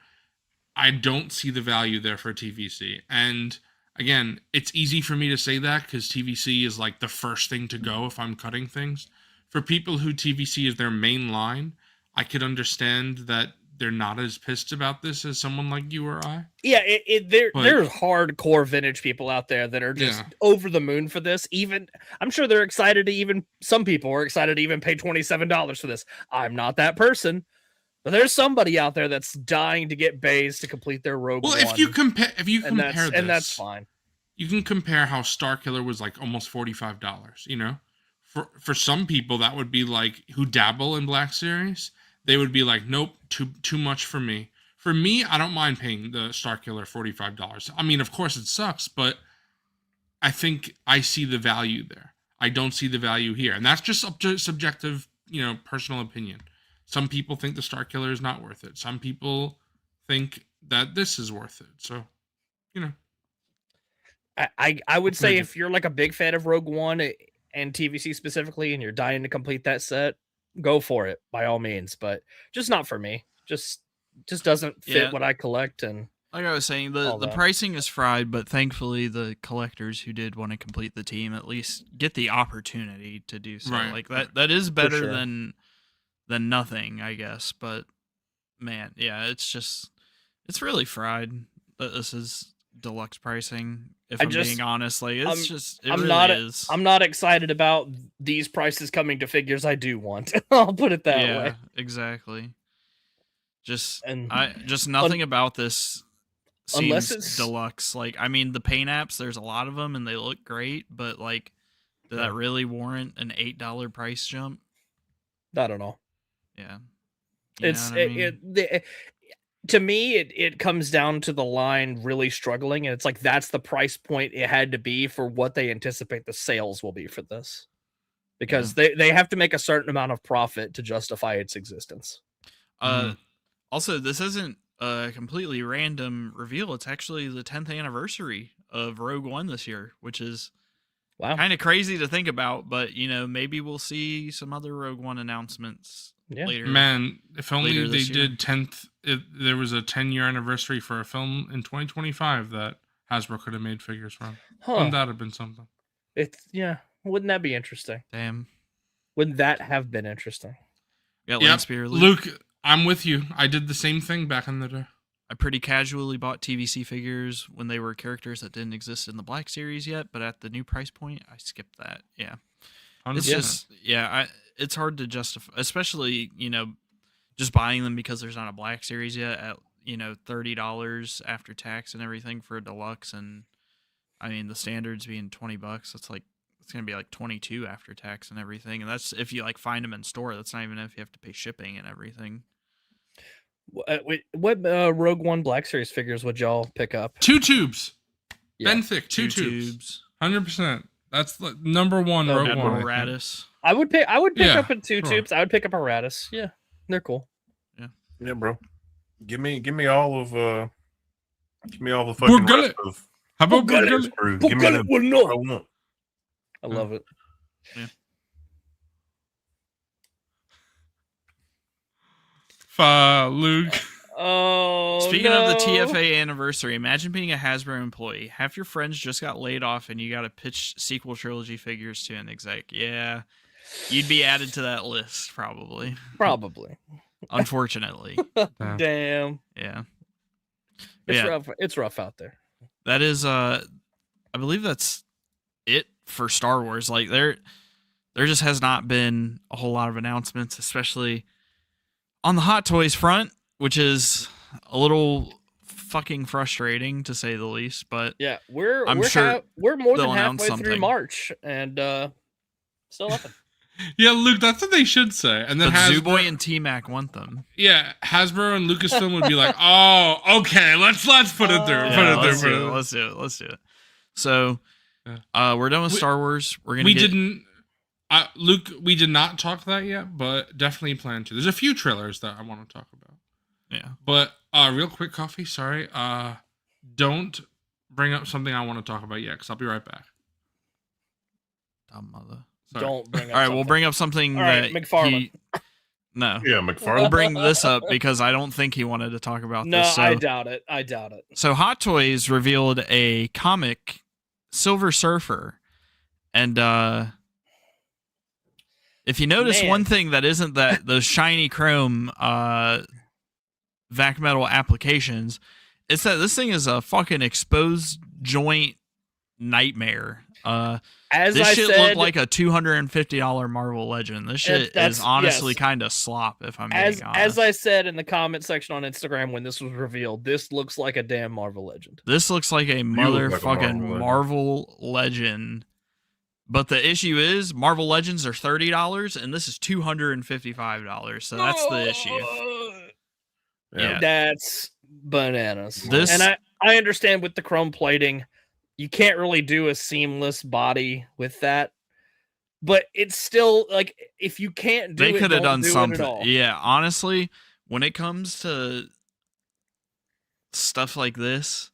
I don't see the value there for TVC. And again, it's easy for me to say that because TVC is like the first thing to go if I'm cutting things. For people who TVC is their main line, I could understand that they're not as pissed about this as someone like you or I. Yeah, there's hardcore vintage people out there that are just over the moon for this. Even I'm sure they're excited to some people are excited to even pay $27 for this. I'm not that person. But there's somebody out there that's dying to get Baze to complete their Rogue One. Well, if you compare this, and that's fine. You can compare how Starkiller was like almost $45. You know, for some people that would be like who dabble in Black Series, they would be like, nope, too much for me. For me, I don't mind paying the Starkiller $45. I mean, of course it sucks, but I think I see the value there. I don't see the value here, and that's just subjective, personal opinion. Some people think the Starkiller is not worth it. Some people think that this is worth it. So, I would say if you're like a big fan of Rogue One and TVC specifically, and you're dying to complete that set, go for it by all means. But just not for me. Just doesn't fit what I collect. And like I was saying, the pricing is fried, but thankfully the collectors who did want to complete the team at least get the opportunity to do so. Right. Like that is better than nothing, I guess. But man, it's really fried that this is deluxe pricing. If I'm being honest, like I'm not excited about these prices coming to figures I do want. I'll put it that way. Yeah, exactly. Just nothing about this seems deluxe. Like, I mean, the paint apps, there's a lot of them and they look great, but like, did that really warrant an $8 price jump? I don't know. Yeah. To me, it comes down to the line really struggling, and it's like that's the price point it had to be for what they anticipate the sales will be for this, because they have to make a certain amount of profit to justify its existence. Also, this isn't a completely random reveal. It's actually the 10th anniversary of Rogue One this year, which is kind of crazy to think about, but maybe we'll see some other Rogue One announcements later. Man, if only they did 10th. There was a 10-year anniversary for a film in 2025 that Hasbro could have made figures from. Huh. Wouldn't that have been something? Wouldn't that be interesting? Damn. Wouldn't that have been interesting? Yeah, Yep. Landspeeder Luke. Luke, I'm with you. I did the same thing back in the day. I pretty casually bought TVC figures when they were characters that didn't exist in the Black Series yet, but at the new price point, I skipped that. Yeah. It's 100%. just, it's hard to justify, especially, just buying them because there's not a Black Series yet at, $30 after tax and everything for a deluxe. And I mean, the standards being $20, it's going to be like 22 after tax and everything. And that's if you find them in store. That's not even if you have to pay shipping and everything. What Rogue One Black Series figures would y'all pick up? 2 tubes. Yeah. Ben Thick, two Two tubes. 100%. That's the number one Oh, Rogue Admiral One. Radis. I would pick Yeah, up in 2 sure. tubes. I would pick up a Radis. Yeah, they're cool. Yeah, bro. Give me all of the We're fucking gonna- rest of How about We're gonna- Burger? crew. Give me Well, the no. I want. I love it. Luke. Oh, Speaking of the no. TFA anniversary, imagine being a Hasbro employee. Half your friends just got laid off and you got to pitch sequel trilogy figures to an exec. Yeah, you'd be added to that list probably. Probably. Unfortunately. Damn. Yeah. It's Yeah. rough. It's rough out there. That is I believe that's it for Star Wars. Like there just has not been a whole lot of announcements, especially on the Hot Toys front, which is a little fucking frustrating to say the least, but Yeah, I'm we're sure we're more than they'll announce halfway through something. March, and still nothing. Yeah, Luke, that's what they should say. And then but Hasbro, Zooboy and T-Mac want them. yeah, Hasbro and Lucasfilm would be like, "Oh, okay, let's put it there, Yeah, put it let's there." do it. Let's do it. So, Yeah. we're done with We- Star Wars. We're gonna We get didn't, Luke. We did not talk that yet, but definitely plan to. There's a few trailers that I want to talk about. yeah. But real quick, Coffee. Sorry. Don't bring up something I want to talk about yet, because I'll be right back. Dumb mother. Sorry. Don't bring up. All right, we'll something. bring up something All right, that McFarlane. No, Yeah, we'll McFarlane. bring this up because I don't think he wanted to talk about No, this. So, I doubt it. I doubt it. so Hot Toys revealed a comic, Silver Surfer, and if you notice Man. one thing that isn't that those shiny chrome vac metal applications, it's that this thing is a fucking exposed joint nightmare. As This I shit said, looked like a $250 Marvel Legend. This shit that's- is honestly yes. kind of slop, if I'm as being honest. as I said in the comment section on Instagram when this was revealed, this looks like a damn Marvel Legend. This looks like a look like a motherfucking Marvel Legend. But the issue is Marvel Legends are $30 and this is $255. So that's the issue. Yeah. That's bananas. This- and I understand with the chrome plating, you can't really do a seamless body with that. But it's still like if you can't do They it, could have don't done do it at something. all. Yeah, honestly, when it comes to stuff like this,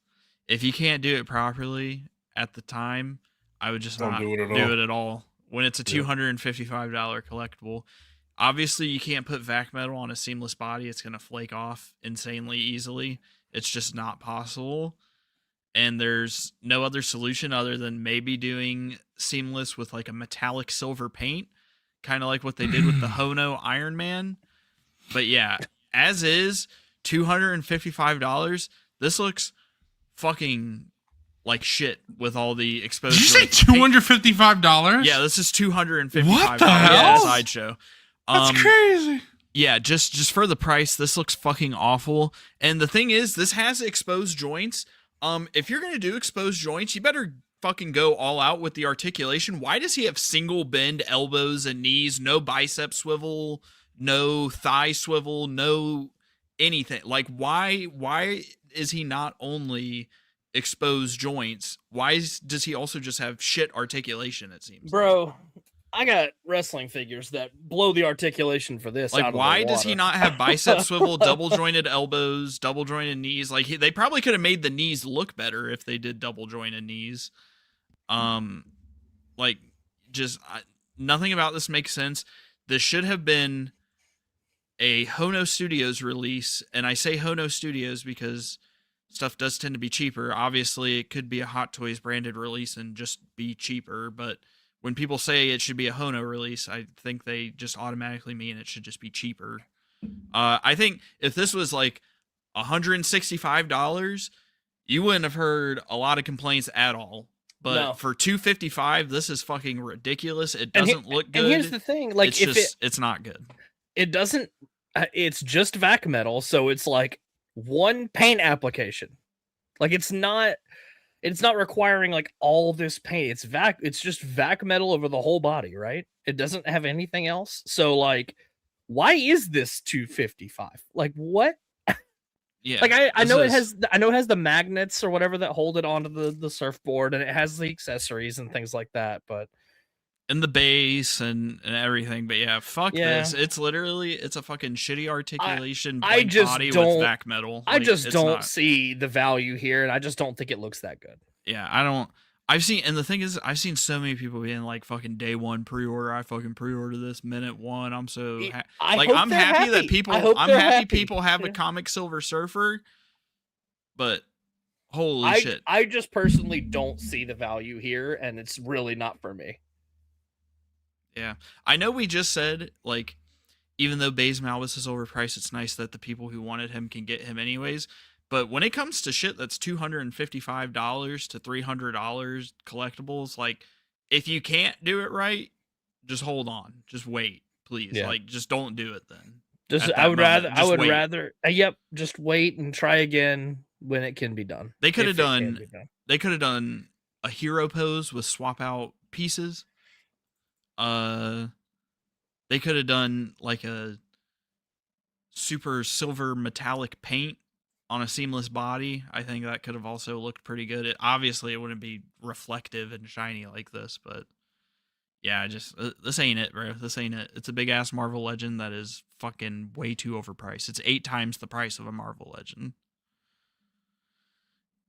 if you can't do it properly at the time, I would just Don't not do it at all. all. When it's a Yeah. $255 collectible, obviously you can't put vac metal on a seamless body. It's going to flake off insanely easily. It's just not possible. And there's no other solution other than maybe doing seamless with like a metallic silver paint, kind of like what they did with the Hono Iron Man. But yeah, as is, $255. This looks fucking like shit with all the exposed. Did you say joints. Paint- $255? Yeah, this is $255. What the Yeah, hell? Sideshow. That's crazy. Yeah, just for the price, this looks fucking awful. And the thing is, this has exposed joints. If you're gonna do exposed joints, you better fucking go all out with the articulation. Why does he have single bend elbows and knees, no bicep swivel, no thigh swivel, no anything? Like, why is he not only exposed joints? Why does he also just have shit articulation? It seems, Bro, I got wrestling figures that blow the articulation for this. out like, of the why does he water. not have bicep swivel, double jointed elbows, double jointed knees? Like, they probably could have made the knees look better if they did double jointed knees. Like, just nothing about this makes sense. This should have been a Hono Studios release, and I say Hono Studios because stuff does tend to be cheaper. Obviously, it could be a Hot Toys branded release and just be cheaper, but when people say it should be a Hono release, I think they just automatically mean it should just be cheaper. I think if this was like $165, you wouldn't have heard a lot of complaints at all. But for $255, this is fucking ridiculous. It doesn't look good. And here's the thing, like it's not good. It doesn't. It's just vac metal, so it's like one paint application. Like it's not requiring like all this paint. It's just vac metal over the whole body, right? It doesn't have anything else. So like, why is this $255? Like what? Yeah. Like I know it has the magnets or whatever that hold it onto the surfboard, and it has the accessories and things like that, but and the base and everything. But yeah, fuck this. It's literally it's a fucking shitty articulation blank body with vac metal. I just don't see the value here, and I just don't think it looks that good. Yeah, I don't. I've seen, and the thing is, I've seen so many people being like, "Fucking day one pre-order. I fucking pre-order this minute one. I'm so I'm happy that people. I'm happy people have a comic Silver Surfer, but holy shit, I just personally don't see the value here, and it's really not for me. Yeah, I know we just said like, even though Baze Malbus is overpriced, it's nice that the people who wanted him can get him anyways. But when it comes to shit that's $255 to $300 collectibles, like if you can't do it right, just hold on, just wait, please. Yeah. Like just don't do it then. I would rather just wait and try again when it can be done. They could have done a hero pose with swap out pieces. They could have done like a super silver metallic paint on a seamless body. I think that could have also looked pretty good. Obviously, it wouldn't be reflective and shiny like this, but yeah, just this ain't it, bro. This ain't it. It's a big ass Marvel Legend that is fucking way too overpriced. It's 8 times the price of a Marvel Legend.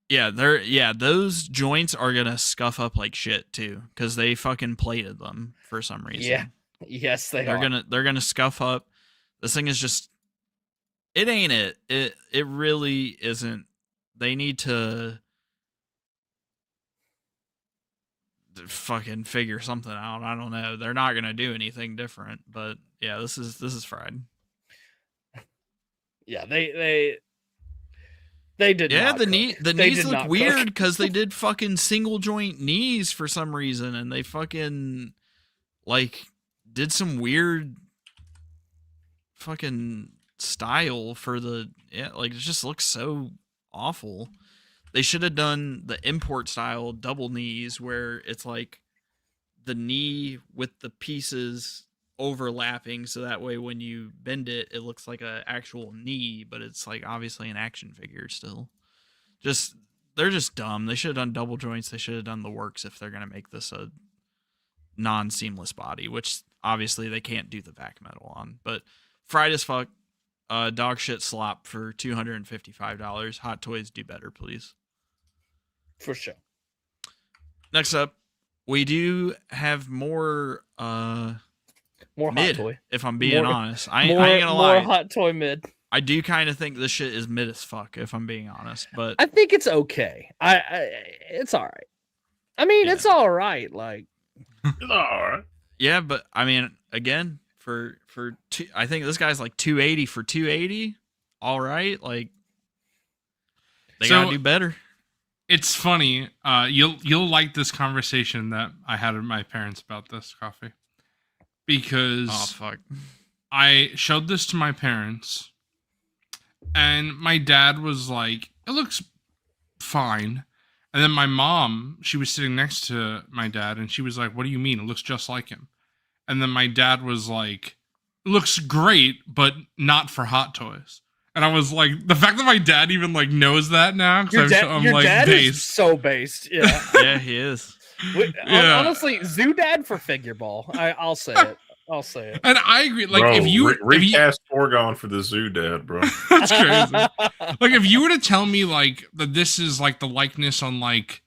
Yeah, those joints are gonna scuff up like shit too, because they fucking plated them for some reason. Yeah, yes, they're gonna scuff up. This thing is just. It ain't it. It really isn't. They need to fucking figure something out. I don't know. They're not gonna do anything different. But yeah, this is fried. Yeah, they did. Yeah, not the knees look weird because they did fucking single joint knees for some reason, and they fucking like did some weird fucking style for the like it just looks so awful. They should have done the import style double knees where it's like the knee with the pieces overlapping, so that way when you bend it looks like an actual knee, but it's like obviously an action figure still. They're just dumb. They should have done double joints. They should have done the works if they're gonna make this a non-seamless body, which obviously they can't do the vac metal on. But fried as fuck. Dog shit slop for $255. Hot Toys, do better, please. For sure. Next up, we do have more mid, Hot Toy. If I'm being honest, I ain't gonna lie. More Hot Toy mid. I do kind of think this shit is mid as fuck. If I'm being honest, but I think it's okay. It's all right. I mean, it's all right. Like, it's all right. Yeah, but I mean, again. I think this guy's like 280 for 280. All right, like they gotta do better. It's funny. You'll like this conversation that I had with my parents about this coffee, because I showed this to my parents, and my dad was like, "It looks fine," and then my mom, she was sitting next to my dad, and she was like, "What do you mean? It looks just like him." And then my dad was like, looks great, but not for Hot Toys. And I was like, the fact that my dad even like knows that now. Your dad is so based. Yeah. Yeah, he is. Honestly, Zoodad for Figureball. I'll say it. And I agree. Like, bro, if you recast Orgon for the Zoodad, bro. That's crazy. Like, if you were to tell me like that this is like the likeness on like,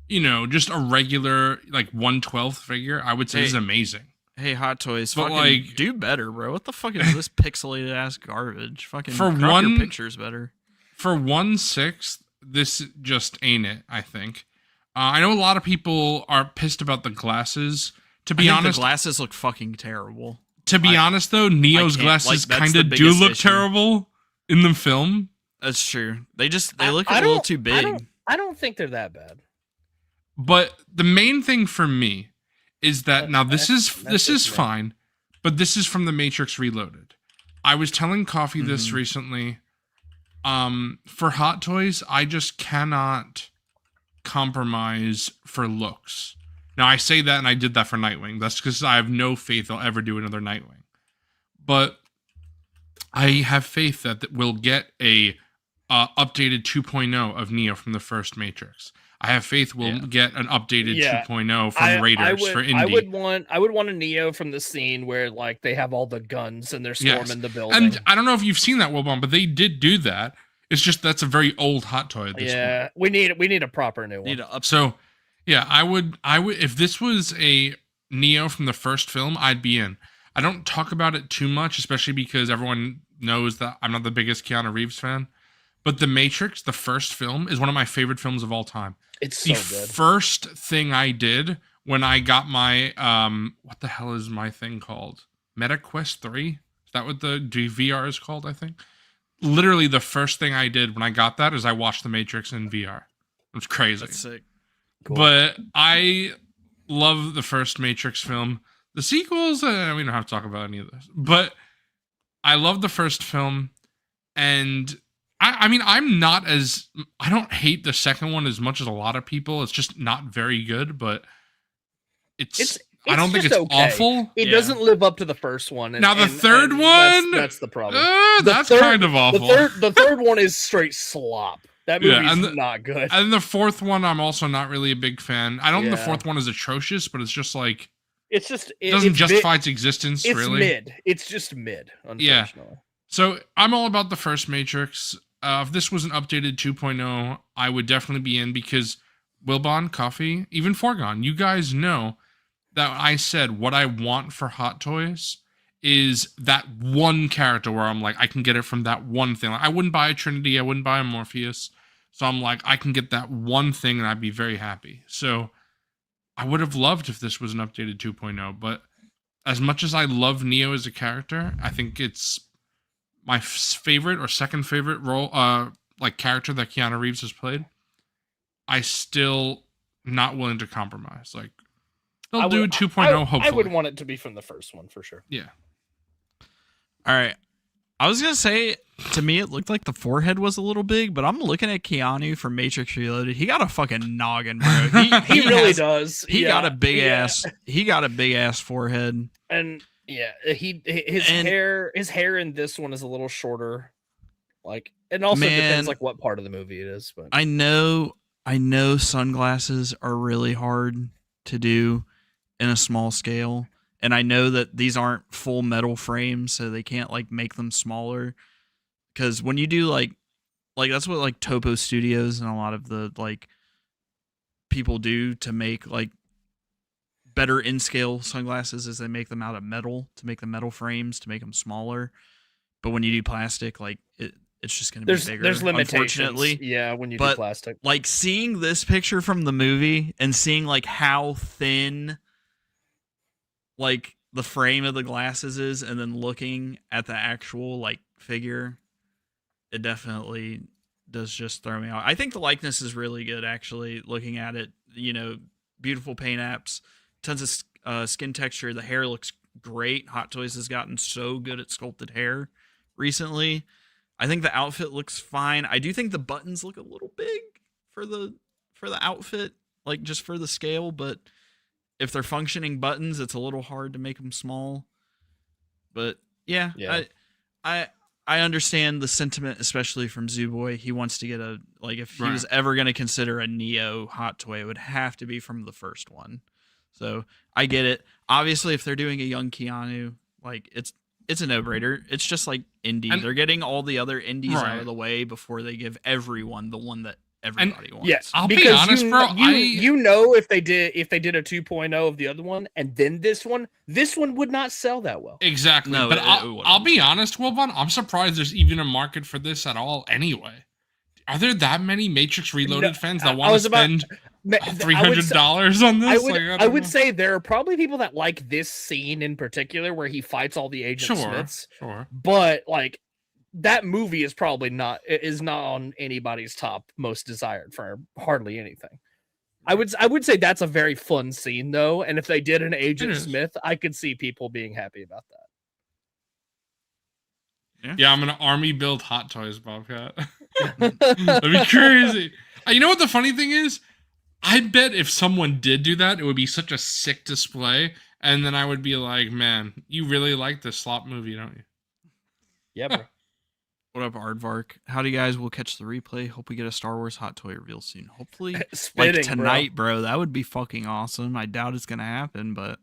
you know, just a regular like 1/12 figure, I would say this is amazing. Hey, Hot Toys, but fucking like, do better, bro. What the fuck is this pixelated ass garbage? Fucking for crop your pictures better. For 1/6, this just ain't it, I think. I know a lot of people are pissed about the glasses. To be honest, the glasses look fucking terrible. To be honest, though, Neo's glasses kind of do look terrible in the film. That's true. They look a little too big. I don't think they're that bad. But the main thing for me is that now this is fine, but this is from The Matrix Reloaded. I was telling Coffee this recently. For Hot Toys, I just cannot compromise for looks. Now, I say that, and I did that for Nightwing. That's because I have no faith I'll ever do another Nightwing. But I have faith that we'll get a updated 2.0 of Neo from the first Matrix. I have faith we'll get an updated 2.0 from Raiders for Indy. I would want a Neo from the scene where like they have all the guns and they're storming the building. And I don't know if you've seen that, Wilbon, but they did do that. It's just that's a very old Hot Toy at this point. We need a proper new one. So yeah, I would if this was a Neo from the first film, I'd be in. I don't talk about it too much, especially because everyone knows that I'm not the biggest Keanu Reeves fan. But The Matrix, the first film, is one of my favorite films of all time. It's so good. The first thing I did when I got my what the hell is my thing called? MetaQuest 3? Is that what the VR is called, I think? Literally the first thing I did when I got that is I watched The Matrix in VR. It was crazy. That's sick. Cool. But I love the first Matrix film. The sequels, we don't have to talk about any of this. But I love the first film, and I mean, I don't hate the second one as much as a lot of people. It's just not very good, but it's I don't think it's awful. It doesn't live up to the first one. Now the third one, that's the problem. That's kind of awful. The third one is straight slop. That movie's not good. And the fourth one, I'm also not really a big fan. I don't think the fourth one is atrocious, but it's just like it doesn't justify its existence. It's really mid. It's just mid. Unfortunately. Yeah. So I'm all about the first Matrix. If this was an updated 2.0, I would definitely be in because Wilbon, Coffee, even Foregone, you guys know that I said what I want for Hot Toys is that one character where I'm like, I can get it from that one thing. Like, I wouldn't buy a Trinity, I wouldn't buy a Morpheus. So I'm like, I can get that one thing and I'd be very happy. So I would have loved if this was an updated 2.0, but as much as I love Neo as a character, I think it's my favorite or second favorite role, character that Keanu Reeves has played. I still not willing to compromise. Like, they'll do a 2.0, hopefully. I would want it to be from the first one for sure. Yeah. All right. I was going to say, to me, it looked like the forehead was a little big, but I'm looking at Keanu from Matrix Reloaded. He got a fucking noggin, bro. He really does. He got a big ass. He got a big ass forehead. And yeah, his hair in this one is a little shorter. Like, it also depends like what part of the movie it is. But I know sunglasses are really hard to do in a small scale. And I know that these aren't full metal frames, so they can't like make them smaller. Because when you do like that's what like Topo Studios and a lot of the like people do to make like better in scale sunglasses is they make them out of metal to make the metal frames to make them smaller. But when you do plastic, like it's just going to be bigger. There's limitations. Unfortunately. Yeah, when you do plastic. Like seeing this picture from the movie and seeing like how thin like the frame of the glasses is and then looking at the actual like figure, it definitely does just throw me out. I think the likeness is really good actually, looking at it, beautiful paint apps, tons of skin texture. The hair looks great. Hot Toys has gotten so good at sculpted hair recently. I think the outfit looks fine. I do think the buttons look a little big for the outfit, like just for the scale, but if they're functioning buttons, it's a little hard to make them small. But yeah. I understand the sentiment, especially from Zooboy. He wants to get if he was ever going to consider a Neo Hot Toy, it would have to be from the first one. So I get it. Obviously, if they're doing a young Keanu, like it's a no-brainer. It's just like Indy. They're getting all the other Indies out of the way before they give everyone the one that everybody wants. Yes, I'll be honest, bro. If they did a 2.0 of the other one and then this one would not sell that well. Exactly. No, but I'll be honest, Wilbon, I'm surprised there's even a market for this at all anyway. Are there that many Matrix Reloaded fans that I want to was about- spend I would $300 on this? I would say there are probably people that like this scene in particular where he fights all the Agent Smiths. Sure. But like that movie is probably not on anybody's top most desired for hardly anything. I would say that's a very fun scene though, and if they did an Agent Smith, I could see people being happy about that. Yeah, I'm gonna army build Hot Toys, Bobcat. That'd be crazy. You know what the funny thing is? I bet if someone did do that, it would be such a sick display, and then I would be like, "Man, you really like this slop movie, don't you?" Yeah, bro. What up, Aardvark? How do you guys will catch the replay? Hope we get a Star Wars hot toy reveal soon. Hopefully, Spitting, like tonight, bro. That would be fucking awesome. I doubt it's gonna happen, but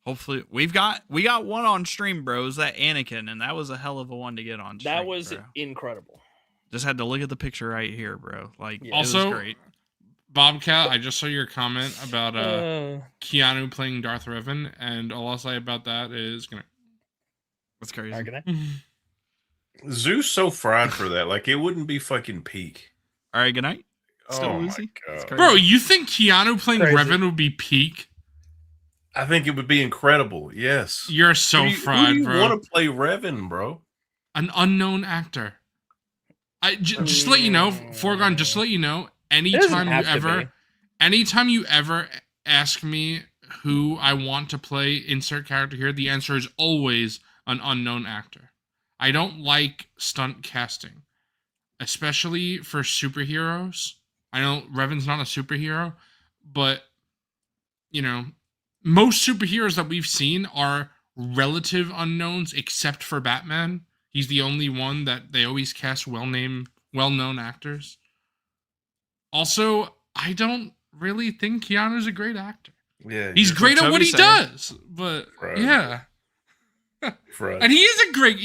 hopefully we got one on stream, bro. It was that Anakin, and that was a hell of a one to get on stream. That was bro. Incredible. Just had to look at the picture right here, bro. Like, Yeah. Also, it was great. Bobcat, I just saw your comment about Keanu playing Darth Revan, and all I'll say about that is That's crazy. Zeus so fried for that. Like, it wouldn't be fucking peak. All right, good night. Still Oh my Lucy? That's God. crazy. Bro, you think Keanu playing Crazy. Revan would be peak? I think it would be incredible. Yes. You're so who fried, do you bro. want to play Revan, bro? An unknown actor. Just to let you know, Foregone, just to let you know, anytime you ever ask me who I want to play insert character here, the answer is always an unknown actor. I don't like stunt casting, especially for superheroes. I know Revan's not a superhero, but you know, most superheroes that we've seen are relative unknowns except for Batman. He's the only one that they always cast well-known actors. Also, I don't really think Keanu's a great actor. Yeah. He's great at what he does, but Right. yeah. Right. And he is a great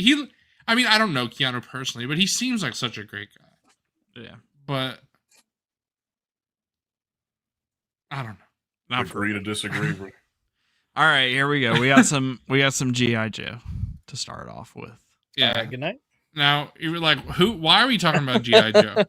I mean, I don't know Keanu personally, but he seems like such a great guy. Yeah. But I don't know. Not Agree to disagree, bro. All right, here we go. We got some G.I. Joe to start off with. Yeah. Good night. Now, you were like, why are we talking about G.I. Joe?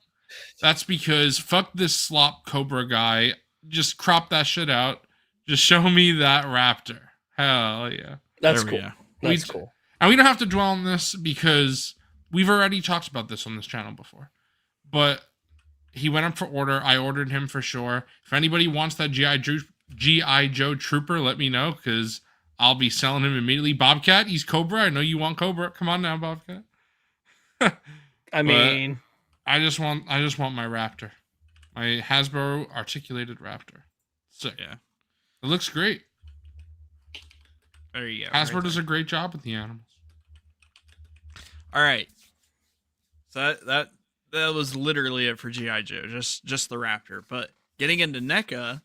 That's because fuck this slop Cobra guy. Just crop that shit out. Just show me that raptor. Hell yeah. That's There we cool. go. That's cool. And we don't have to dwell on this because we've already talked about this on this channel before. But he went up for order. I ordered him for sure. If anybody wants that G.I. Joe trooper, let me know because I'll be selling him immediately. Bobcat, he's Cobra. I know you want Cobra. Come on now, Bobcat. I mean, I just want my raptor. My Hasbro articulated raptor. Sick. Yeah. It looks great. There you go. Hasbro right does there. a great job with the animals. All right. So that was literally it for G.I. Joe, just the Raptor. But getting into NECA,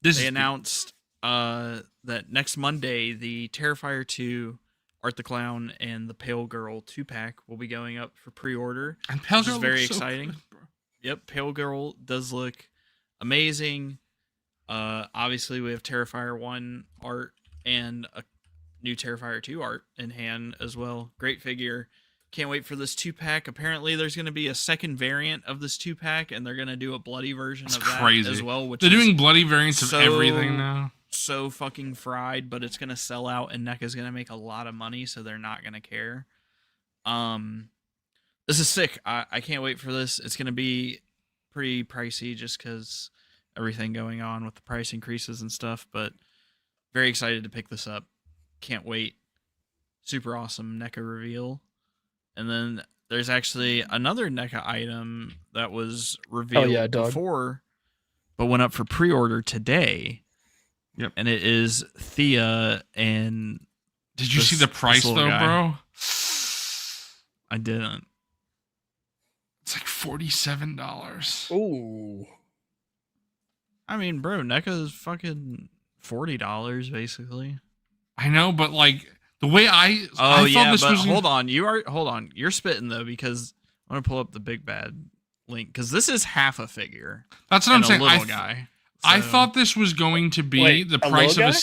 they announced that next Monday, the Terrifier 2, Art the Clown, and the Pale Girl 2-pack will be going up for pre-order. And Pale Which is Girl very looks so exciting. good, bro. Yep, Pale Girl does look amazing. Obviously, we have Terrifier 1 art and a new Terrifier 2 art in hand as well. Great figure. Can't wait for this 2-pack. Apparently, there's going to be a second variant of this 2-pack, and they're going to do a bloody version That's of that crazy. as well. Which They're is doing bloody variants of everything now. so fucking fried, but it's going to sell out, and NECA's going to make a lot of money, so they're not going to care. This is sick. I can't wait for this. It's going to be pretty pricey just because everything going on with the price increases and stuff, but very excited to pick this up. Can't wait. Super awesome NECA reveal. And then there's actually another NECA item that was revealed before, but went up for pre-order today. Yep. And it is Thea and... Did you see the price though, bro? I didn't. It's like $47. ooh. I mean, bro, NECA is fucking $40 basically. I know, but like the way I Oh thought yeah, this but was hold on. You're spitting though because I'm gonna pull up the big bad link because this is half a figure. That's what I'm and saying. A little guy. I So- thought this was going to be Wait, the a price of little a. guy?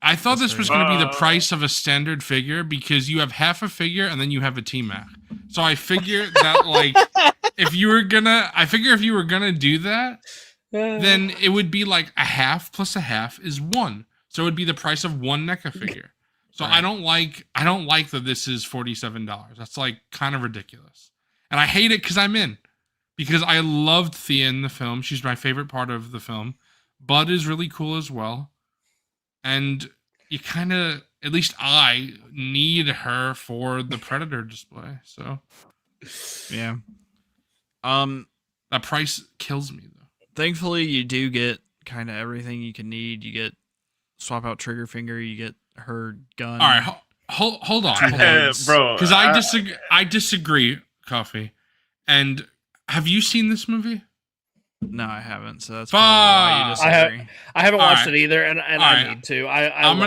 I thought That's this was very- going to be the price of a standard figure because you have half a figure and then you have a T-Mac. So I figured that like if you were gonna do that, then it would be like a half plus a half is 1. So it would be the price of 1 NECA figure. So Right. I don't like that this is $47. That's like kind of ridiculous. And I hate it because I'm in. Because I loved Thea in the film. She's my favorite part of the film. Bud is really cool as well. And you kind of, at least I need her for the Predator display. So Yeah. that price kills me though. Thankfully, you do get kind of everything you can need. You get swap out trigger finger. You get her gun. All right, hold on, bro. because I disagree, Coffee. And have you seen this movie? No, I haven't. So that's probably why you disagree. I haven't All watched right. it either, and All I right. need to. I'm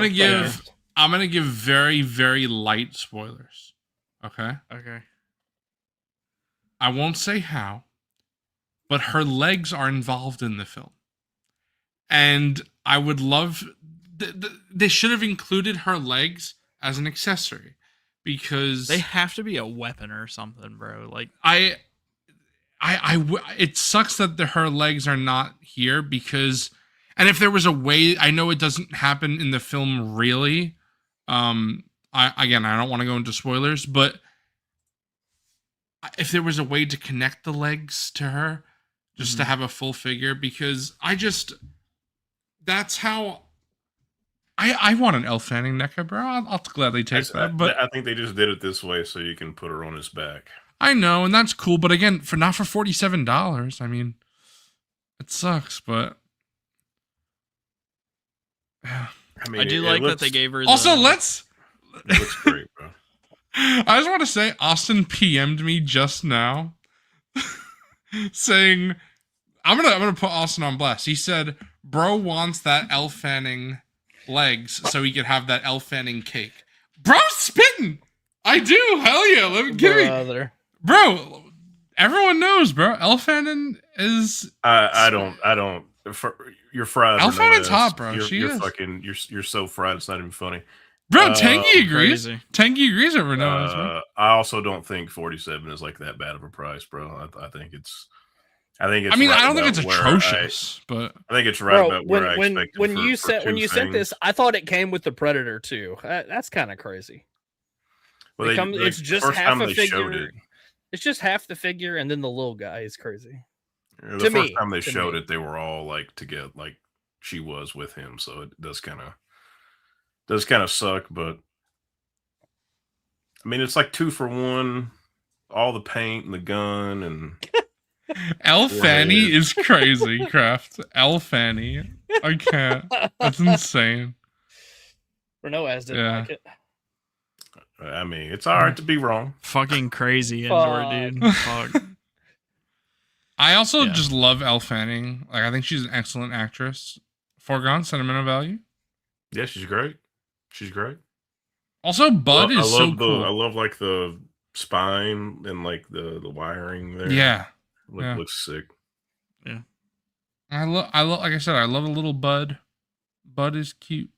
gonna give very, very light spoilers. Okay. Okay. I won't say how, but her legs are involved in the film. And I would love... They should have included her legs as an accessory. Because... They have to be a weapon or something, bro. Like, it sucks that her legs are not here because... And if there was a way... I know it doesn't happen in the film really. I don't want to go into spoilers, but... If there was a way to connect the legs to her, just to have a full figure, because that's how I want an Elle Fanning NECA, bro. I'll gladly take that. But I think they just did it this way so you can put her on his back. I know, and that's cool. But again, not for $47. I mean, it sucks, but yeah. I mean, I do like that they gave her. Also, the... It looks great, bro. I just want to say, Austin PM'd me just now saying, I'm gonna put Austin on blast. He said, bro wants that Elle Fanning legs so he could have that Elle Fanning cake. Bro, spitting! I do, hell yeah, let me give me. Bro, everyone knows, bro. Elle Fanning is... I don't... You're fried. Elle Fanning's hot, bro. You're so fried, it's not even funny. Bro, Tangy agrees. crazy. Tangy agrees over knows, bro. I also don't think 47 is like that bad of a price, bro. I think it's. I mean, right I don't think it's about where atrocious, but I think it's right Bro, about where I expected. when you for said when two you sent things. this, I thought it came with the Predator too. That's kind of crazy. Well, It's just first half time a they showed figure. it. It's just half the figure, and then the little guy is crazy. The To first me, time they to showed me. it, they were all like together, like she was with him. So it does kind of suck, but I mean, it's like 2 for 1. All the paint and the gun and Elle Fanny is crazy, Kraft. Elle Fanny. I can't. That's insane. Renault didn't Yeah. like it. I mean, it's all right to be wrong. Fucking crazy indoor, dude. Fuck. I also Yeah. just love Elle Fanning. Like, I think she's an excellent actress. Foregone sentimental value. Yeah, she's great. She's great. Also, Bud I is so love cool. I love like the spine and like the wiring there. Yeah. Yeah. Looks sick. I love like I said, I love a little Bud. Bud is cute.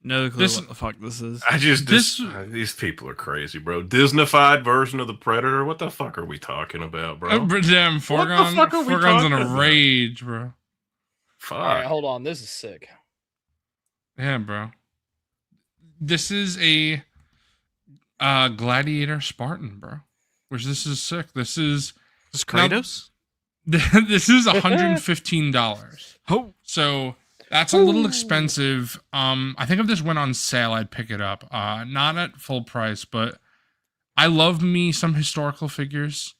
No clue This- what the fuck this is. I just This- these people are crazy, bro. Disneyfied version of the Predator. What the fuck are we talking about, bro? Damn, Foregone, fuck are we Foregone's in talking a about? rage, bro. Fuck. All right, hold on. This is sick. Yeah, bro. This is a Gladiator Spartan, bro. Which this is sick. This is Is Kratos? this is $115. Oh, So that's a little expensive. I think if this went on sale, I'd pick it up. Not at full price, but I love me some historical figures.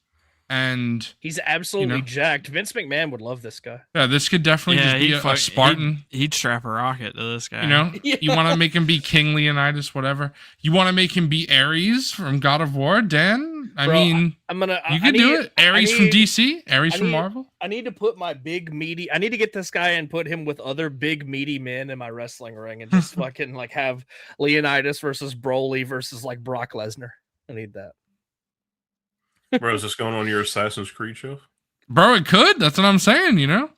And He's absolutely You know? jacked. Vince McMahon would love this guy. yeah, this could definitely just be a Spartan. He'd strap a rocket to this guy. You know, Yeah. you want to make him be King Leonidas, whatever. You want to make him be Ares from God of War, Dan? I Bro, mean, I'm gonna. you I could do it. Ares from need- DC, Ares I from need- Marvel. I need to put my big meaty. I need to get this guy and put him with other big meaty men in my wrestling ring, and just fucking like have Leonidas versus Broly versus like Brock Lesnar. I need that. Bro, is this going on your Assassin's Creed show? Bro, it could. That's what I'm saying, you know?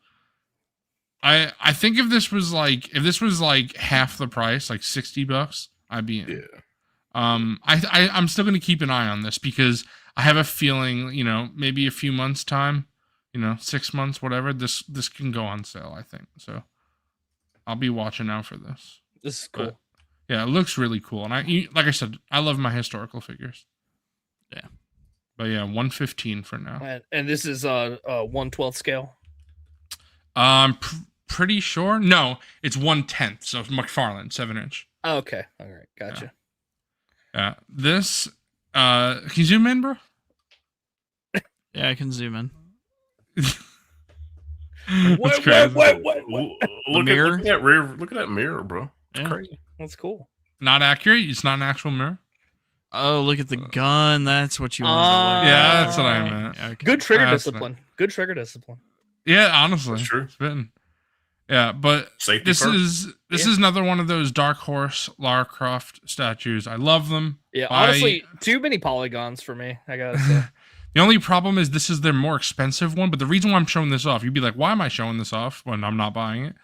I think if this was like half the price, like $60, I'd be in. Yeah. I'm still gonna keep an eye on this because I have a feeling, maybe a few months time, 6 months, whatever. This can go on sale, I think. So I'll be watching out for this. This is cool. But, yeah, it looks really cool, and like I said, I love my historical figures. Yeah, but yeah, 115 for now. And this is a 1/12 scale. I'm pretty sure. No, it's 1/10. So McFarlane 7-inch. Oh, okay, all right, gotcha. Yeah, this. Can you zoom in, bro? Yeah, I can zoom in. That's crazy. Look at that rear. Look at that mirror, bro. It's crazy. That's cool. Not accurate. It's not an actual mirror. Oh, look at the gun. That's what you want. Yeah, that's what I meant. Okay. Good trigger discipline. Good trigger discipline. Yeah, honestly, That's true. Spitting. Yeah, but Safety this first. is another one of those Dark Horse Lara Croft statues. I love them. Yeah, honestly, too many polygons for me, I gotta say. The only problem is this is their more expensive one, but the reason why I'm showing this off, you'd be like, why am I showing this off when I'm not buying it?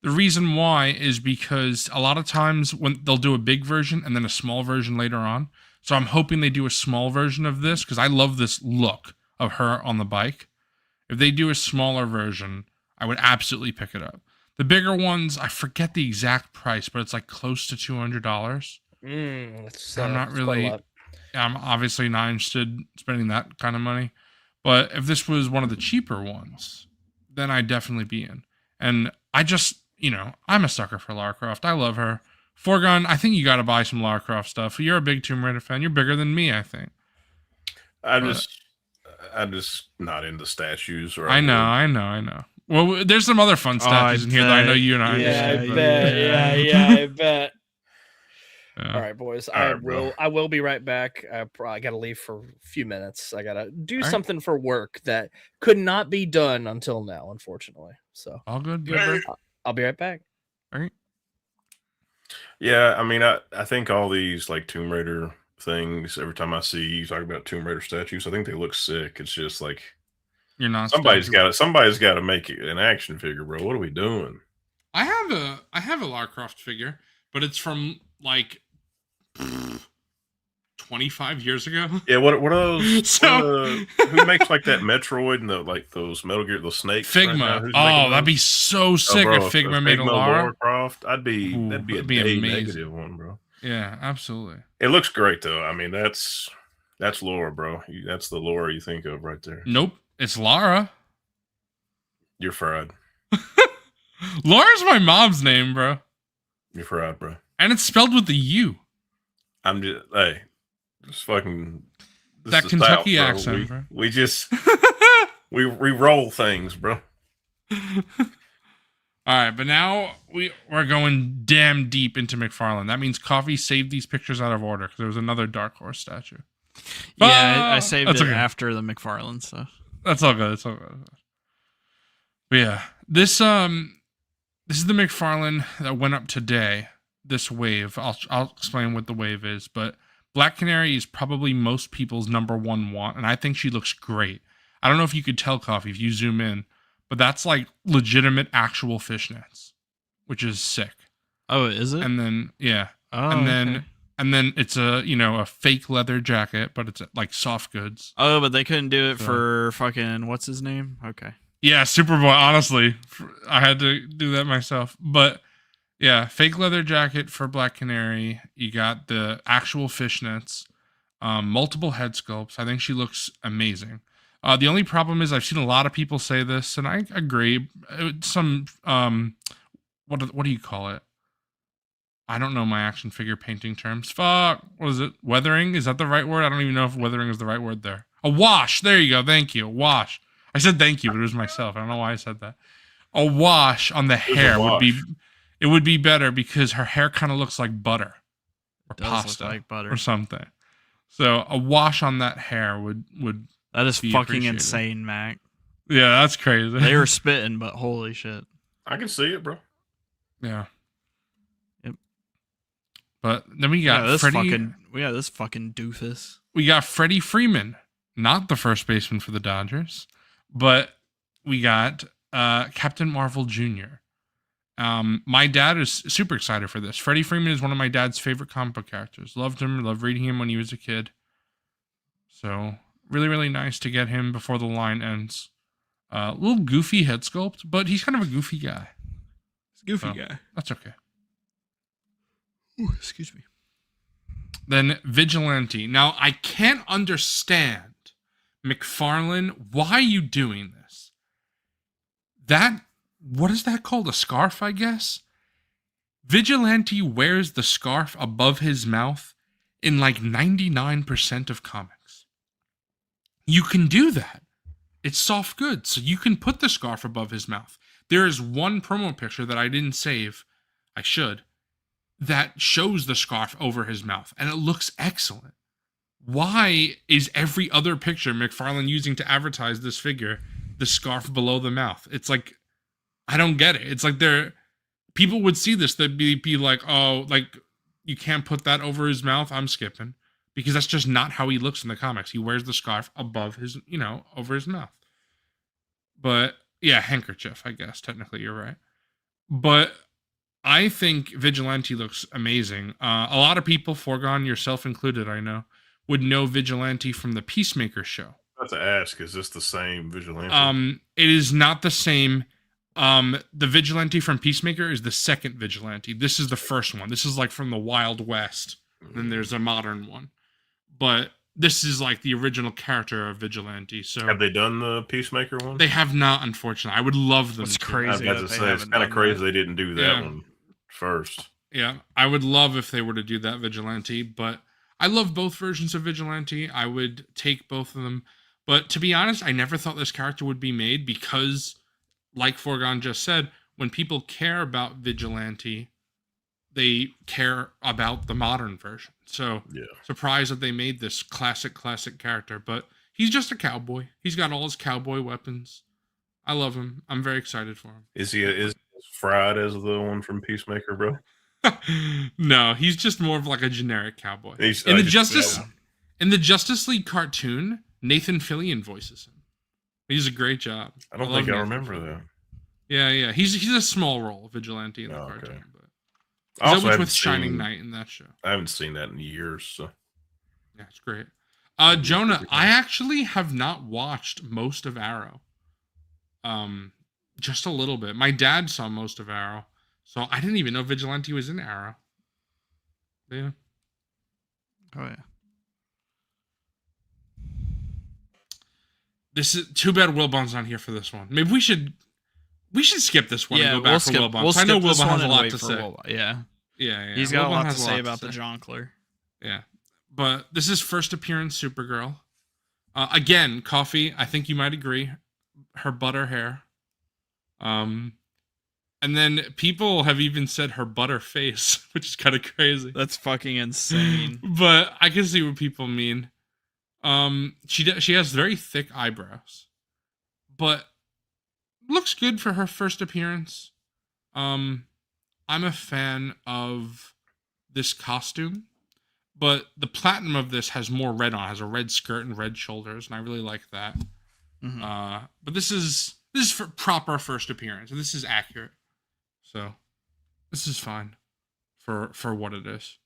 The reason why is because a lot of times when they'll do a big version and then a small version later on. So I'm hoping they do a small version of this because I love this look of her on the bike. If they do a smaller version, I would absolutely pick it up. The bigger ones, I forget the exact price, but it's like close to $200. I'm not really. I'm obviously not interested in spending that kind of money. But if this was one of the cheaper ones, then I'd definitely be in. And I just, I'm a sucker for Lara Croft. I love her. Foregone, I think you got to buy some Lara Croft stuff. You're a big Tomb Raider fan. You're bigger than me, I think. I'm just not into statues. Or I know. Well, there's some other fun statues in here that I know you and I. I bet. Yeah. All right, boys. All right, I will be right back. I gotta leave for a few minutes. I gotta do something for work that could not be done until now, unfortunately. So All good. Hey. I'll be right back. All right. Yeah, I mean, I think all these like Tomb Raider things. Every time I see you talk about Tomb Raider statues, I think they look sick. It's just like You're not. somebody's got to make it an action figure, bro. What are we doing? I have a Lara Croft figure, but it's from like 25 years ago. Yeah, what are those? So- Who makes like that Metroid and those Metal Gear, those snakes? Figma. Right now? Who's Oh, making that'd those? be so sick bro, if Figma made a Lara Lara. Croft. That'd be Ooh, a that'd be day amazing. negative one, bro. Yeah, absolutely. It looks great though. I mean, that's Laura, bro. That's the Laura you think of right there. Nope, it's Lara. You're fried. Laura's my mom's name, bro, You're fried, bro. and it's spelled with the U. I'm just just fucking this That is Kentucky South, accent, bro. We just we roll things, bro. All right, but now we're going damn deep into McFarlane. That means Coffee saved these pictures out of order because there was another Dark Horse statue. Yeah, I saved That's it okay. after the McFarlane stuff. That's all good. It's all good. But yeah, this is the McFarlane that went up today. This wave. I'll explain what the wave is, but Black Canary is probably most people's number one want, and I think she looks great. I don't know if you could tell, Coffee, if you zoom in, but that's like legitimate actual fishnets, which is sick. Oh, is it? And then oh, and then it's a fake leather jacket, but it's like soft goods. Oh, but they couldn't do it for fucking what's his name? Okay. Yeah, Superboy. Honestly, I had to do that myself. But yeah, fake leather jacket for Black Canary. You got the actual fishnets, multiple head sculpts. I think she looks amazing. The only problem is I've seen a lot of people say this, and I agree. Some what do you call it? I don't know my action figure painting terms. Fuck, what is it? Weathering? Is that the right word? I don't even know if weathering is the right word there. A wash. There you go. Thank you. A wash. I said thank you, but it was myself. I don't know why I said that. A wash on the hair would be better because her hair kind of looks like butter or Does pasta look like butter or something. So a wash on that hair would That is be fucking appreciated. insane, Mac. Yeah, that's crazy. They were spitting, but holy shit. I can see it, bro. Yeah. Yep. But then we got this Freddie. we got this fucking doofus. We got Freddie Freeman, not the first baseman for the Dodgers, but we got Captain Marvel Jr. My dad is super excited for this. Freddie Freeman is one of my dad's favorite comic book characters. Loved him. Loved reading him when he was a kid. So Really, really nice to get him before the line ends. A little goofy head sculpt, but he's kind of a goofy guy. Goofy So, guy. That's okay. Ooh, excuse me. Then Vigilante. Now, I can't understand, McFarlane, why are you doing this? What is that called? A scarf, I guess? Vigilante wears the scarf above his mouth in like 99% of comics. You can do that. It's soft goods, so you can put the scarf above his mouth. There is one promo picture that I didn't save, I should, that shows the scarf over his mouth, and it looks excellent. Why is every other picture McFarlane using to advertise this figure the scarf below the mouth? It's like, I don't get it. It's like people would see this, they'd be like, oh, like, you can't put that over his mouth. I'm skipping. Because that's just not how he looks in the comics. He wears the scarf above his, over his mouth. But, yeah, handkerchief, I guess. Technically, you're right. But I think Vigilante looks amazing. A lot of people, Foregone, yourself included, I know, would know Vigilante from the Peacemaker show. I have to ask, is this the same Vigilante? It is not the same. The Vigilante from Peacemaker is the second Vigilante. This is the first one. This is like from the Wild West. Then there's a modern one. But this is like the original character of Vigilante. So have they done the Peacemaker one? They have not, unfortunately. I would love them. It's to. crazy. I was about to say, it's kind of crazy they didn't do that one first. Yeah, I would love if they were to do that Vigilante, but I love both versions of Vigilante. I would take both of them. But to be honest, I never thought this character would be made because, like Foregone just said, when people care about Vigilante, they care about the modern version. So, surprised that they made this classic character. But he's just a cowboy. He's got all his cowboy weapons. I love him. I'm very excited for him. Is he as fried as the one from Peacemaker, bro? No, he's just more of like a generic cowboy. In the Justice League cartoon, Nathan Fillion voices him. He does a great job. I don't think I remember that. Yeah. He's a small role, Vigilante in the cartoon. But I also always with Shining Knight in that show. I haven't seen that in years, so yeah, it's great. Jonah, I actually have not watched most of Arrow. Just a little bit. My dad saw most of Arrow, so I didn't even know Vigilante was in Arrow. Yeah. Oh yeah. This is too bad Wilbon's not here for this one. Maybe we should skip this one and go back for Wilbon. I know Wilbon has a lot to say. Yeah. He's got a lot to say about the Jonkler. Yeah. But this is first appearance Supergirl. Again, Coffee, I think you might agree. Her butter hair. And then people have even said her butter face, which is kind of crazy. That's fucking insane. But I can see what people mean. She has very thick eyebrows, but looks good for her first appearance. I'm a fan of this costume, but the platinum of this has more red on. It has a red skirt and red shoulders, and I really like that. Mm-hmm. But this is for proper first appearance, and this is accurate. So this is fine for what it is.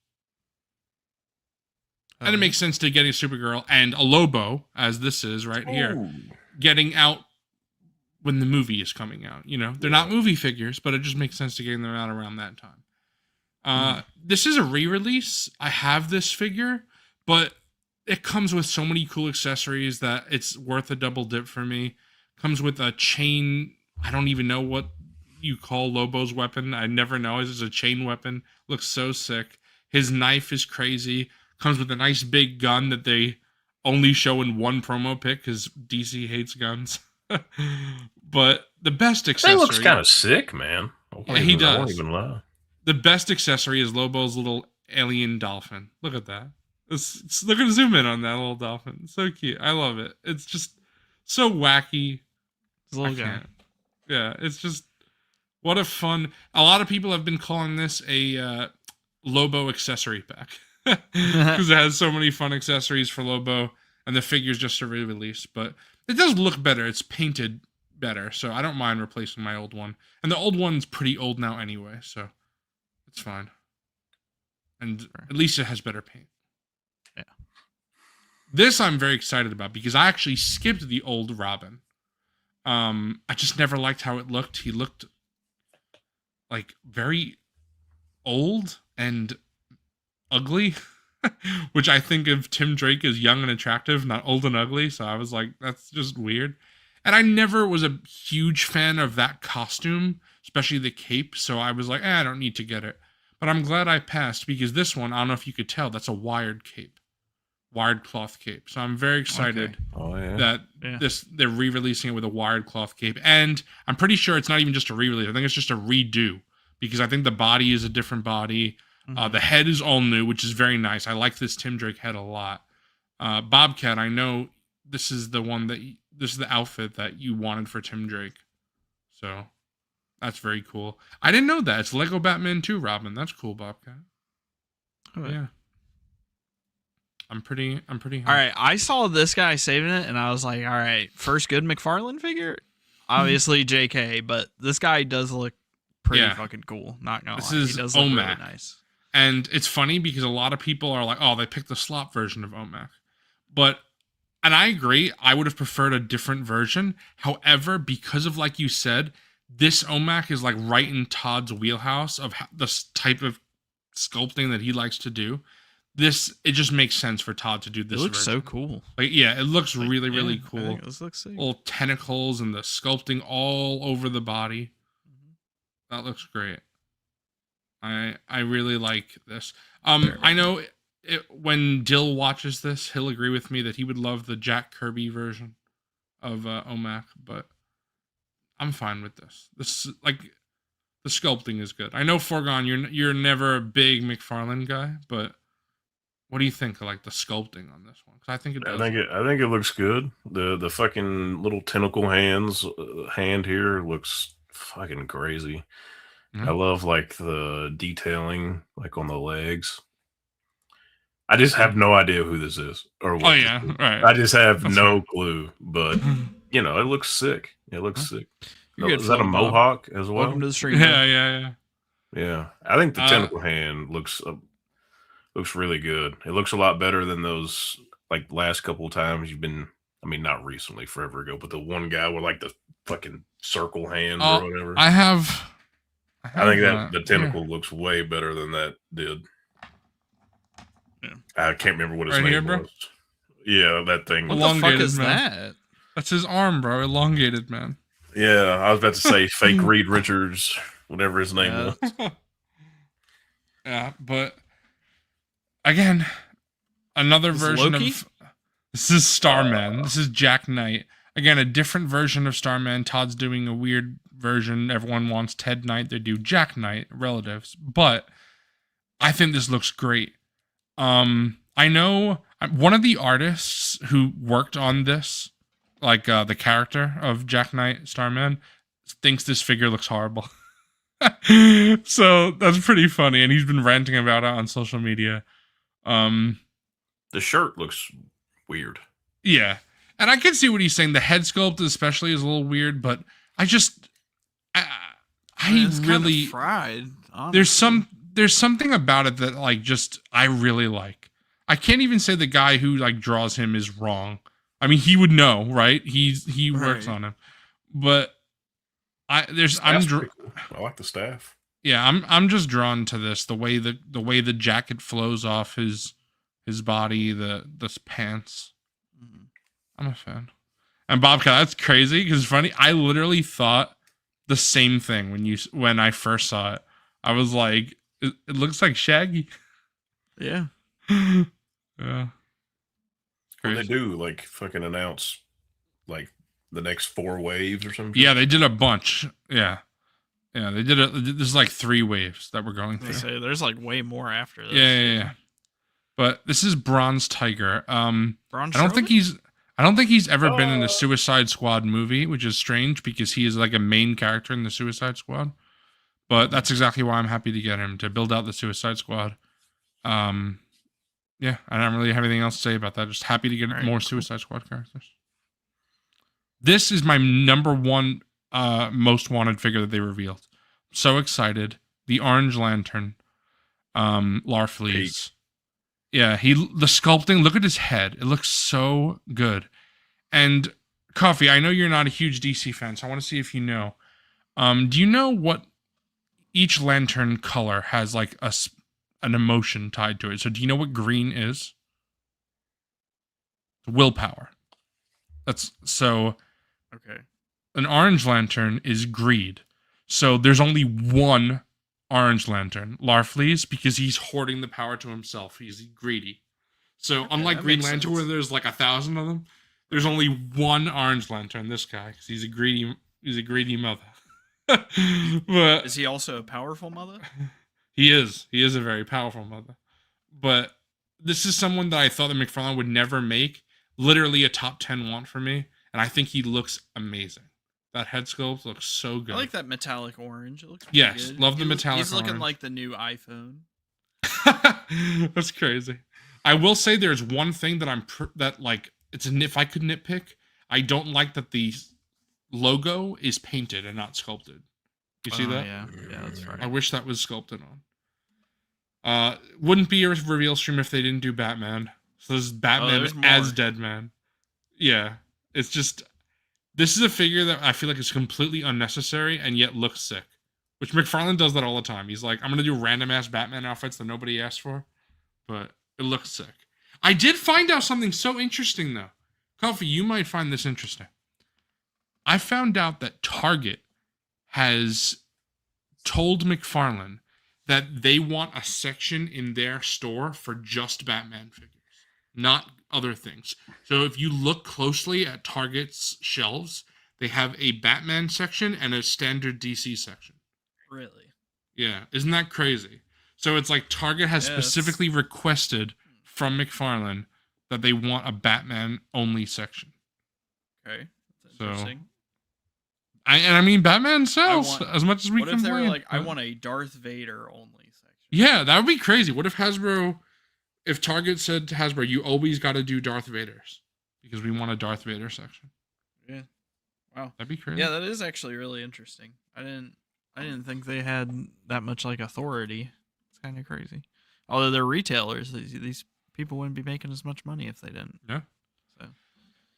And it makes sense to getting Supergirl and a Lobo, as this is right here, getting out when the movie is coming out. They're not movie figures, but it just makes sense to getting them out around that time. This is a re-release. I have this figure, but it comes with so many cool accessories that it's worth a double dip for me. Comes with a chain. I don't even know what you call Lobo's weapon. I never know. It's a chain weapon. Looks so sick. His knife is crazy. Comes with a nice big gun that they only show in one promo pic because DC hates guns. But the best accessory... He looks kind of sick, man. He does. I won't even lie. The best accessory is Lobo's little alien dolphin. Look at that. Look at zoom in on that little dolphin. So cute. I love it. It's just so wacky. It's a little guy. Yeah, it's just... What a fun... A lot of people have been calling this a Lobo accessory pack. Because it has so many fun accessories for Lobo, and the figure's just a re-release. But it does look better. It's painted better, so I don't mind replacing my old one. And the old one's pretty old now anyway, so it's fine. And at least it has better paint. Yeah. This I'm very excited about because I actually skipped the old Robin. I just never liked how it looked. He looked like very old and ugly, which I think of Tim Drake as young and attractive, not old and ugly. So I was like, that's just weird. And I never was a huge fan of that costume, especially the cape. So I was like, I don't need to get it. But I'm glad I passed because this one, I don't know if you could tell, that's a wired cape. Wired cloth cape. So I'm very excited that they're re-releasing it with a wired cloth cape. And I'm pretty sure it's not even just a re-release. I think it's just a redo because I think the body is a different body. The head is all new, which is very nice. I like this Tim Drake head a lot. Bobcat, I know this is the one that this is the outfit that you wanted for Tim Drake. So that's very cool. I didn't know that. It's Lego Batman 2 Robin. That's cool, Bobcat. Oh yeah. I'm pretty happy. All right, I saw this guy saving it, and I was like, all right, first good McFarlane figure? Obviously JK, but this guy does look pretty fucking cool. Not gonna lie. This He does is look OMAC. really nice. And it's funny because a lot of people are like, oh, they picked the slop version of OMAC. And I agree, I would have preferred a different version. However, because of, like you said, this OMAC is like right in Todd's wheelhouse of the type of sculpting that he likes to do. It just makes sense for Todd to do this. It looks version. so cool. Like, yeah, it looks really cool. This looks sick. Little tentacles and the sculpting all over the body. That looks great. I really like this. I know when Dill watches this, he'll agree with me that he would love the Jack Kirby version of OMAC, but I'm fine with this. This like the sculpting is good. I know Forgon, you're never a big McFarlane guy, but what do you think of like the sculpting on this one? Because I think it does. I think it looks good. The fucking little tentacle hand here looks fucking crazy. I love like the detailing like on the legs. I just have no idea who this is or what. Oh yeah, right. I just have no clue, but you know, it looks sick. It looks sick. Is that a mohawk as well? Welcome to the stream. Yeah. Yeah, I think the tentacle hand looks really good. It looks a lot better than those like last couple of times you've been. I mean, not recently, forever ago, but the one guy with like the fucking circle hands or whatever. I think that the tentacle looks way better than that did. Yeah. I can't remember what his Right name here, bro? was. Yeah, that thing. What the fuck Elongated, is man. that? That's his arm, bro. Elongated, man. Yeah, I was about to say fake Reed Richards, whatever his name was. Yeah, but again, another Is version Loki? of this is Starman. This is Jack Knight. Again, a different version of Starman. Todd's doing a weird version. Everyone wants Ted Knight. They do Jack Knight, relatives. But I think this looks great. I know one of the artists who worked on this, like the character of Jack Knight, Starman, thinks this figure looks horrible. So that's pretty funny, and he's been ranting about it on social media. The shirt looks weird. Yeah, and I can see what he's saying. The head sculpt especially is a little weird, but I It's really kinda fried. Honestly. there's something about it that like just I really like. I can't even say the guy who like draws him is wrong. I mean, he would know, right? He works on him, but I like the staff. Yeah, I'm just drawn to this. The way the jacket flows off his body, the pants. I'm a fan. And Bobcat, that's crazy because funny. I literally thought the same thing when I first saw it. I was like, it looks like Shaggy. Yeah. Yeah. What they do, like fucking announce like the next 4 waves or something. Yeah, they did a bunch. Yeah, they did. There's like 3 waves that we're going They through. say there's like way more after this. Yeah. But this is Bronze Tiger. Braun I don't think he's ever been in a Suicide Squad movie, which is strange because he is like a main character in the Suicide Squad. But that's exactly why I'm happy to get him to build out the Suicide Squad. Yeah, I don't really have anything else to say about that. Just happy to get more Suicide Squad characters. This is my number 1 most wanted figure that they revealed. So excited. The Orange Lantern. Larfleeze. Yeah, the sculpting, look at his head. It looks so good. And Coffee, I know you're not a huge DC fan, so I want to see if you know. Do you know what each lantern color has like an emotion tied to it? So do you know what green is? Willpower. That's so Okay. an orange lantern is greed. So there's only one orange lantern, Larfleeze, because he's hoarding the power to himself. He's greedy. So unlike Green Lantern, where there's like 1,000 of them, there's only one orange lantern. This guy, because he's a greedy mother. But is he also a powerful mother? He is. He is a very powerful mother. But this is someone that I thought that McFarlane would never make. Literally a top 10 want for me, and I think he looks amazing. That head sculpt looks so good. I like that metallic orange. It looks yes, good. Love the metallic He's looking orange. like the new iPhone. That's crazy. I will say there's one thing that if I could nitpick, I don't like that the logo is painted and not sculpted. You see that? Yeah, that's right. I wish that was sculpted on. Wouldn't be a reveal stream if they didn't do Batman. So this is Batman as Deadman. Yeah, it's just this is a figure that I feel like is completely unnecessary and yet looks sick. Which McFarlane does that all the time. He's like, I'm gonna do random ass Batman outfits that nobody asked for, but it looks sick. I did find out something so interesting though. Coffee, you might find this interesting. I found out that Target has told McFarlane that they want a section in their store for just Batman figures, not other things. So if you look closely at Target's shelves, they have a Batman section and a standard DC section. Really? Yeah, isn't that crazy? So it's like Target has specifically requested from McFarlane that they want a Batman only section. Okay, that's interesting. I mean, Batman sells as much as we can. What if they were complain. like, I want a Darth Vader only section? Yeah, that would be crazy. What if if Target said to Hasbro, you always got to do Darth Vaders because we want a Darth Vader section? Yeah. Wow. That'd be crazy. Yeah, that is actually really interesting. I didn't think they had that much like authority. It's kind of crazy. Although they're retailers, these people wouldn't be making as much money if they didn't. Yeah. So.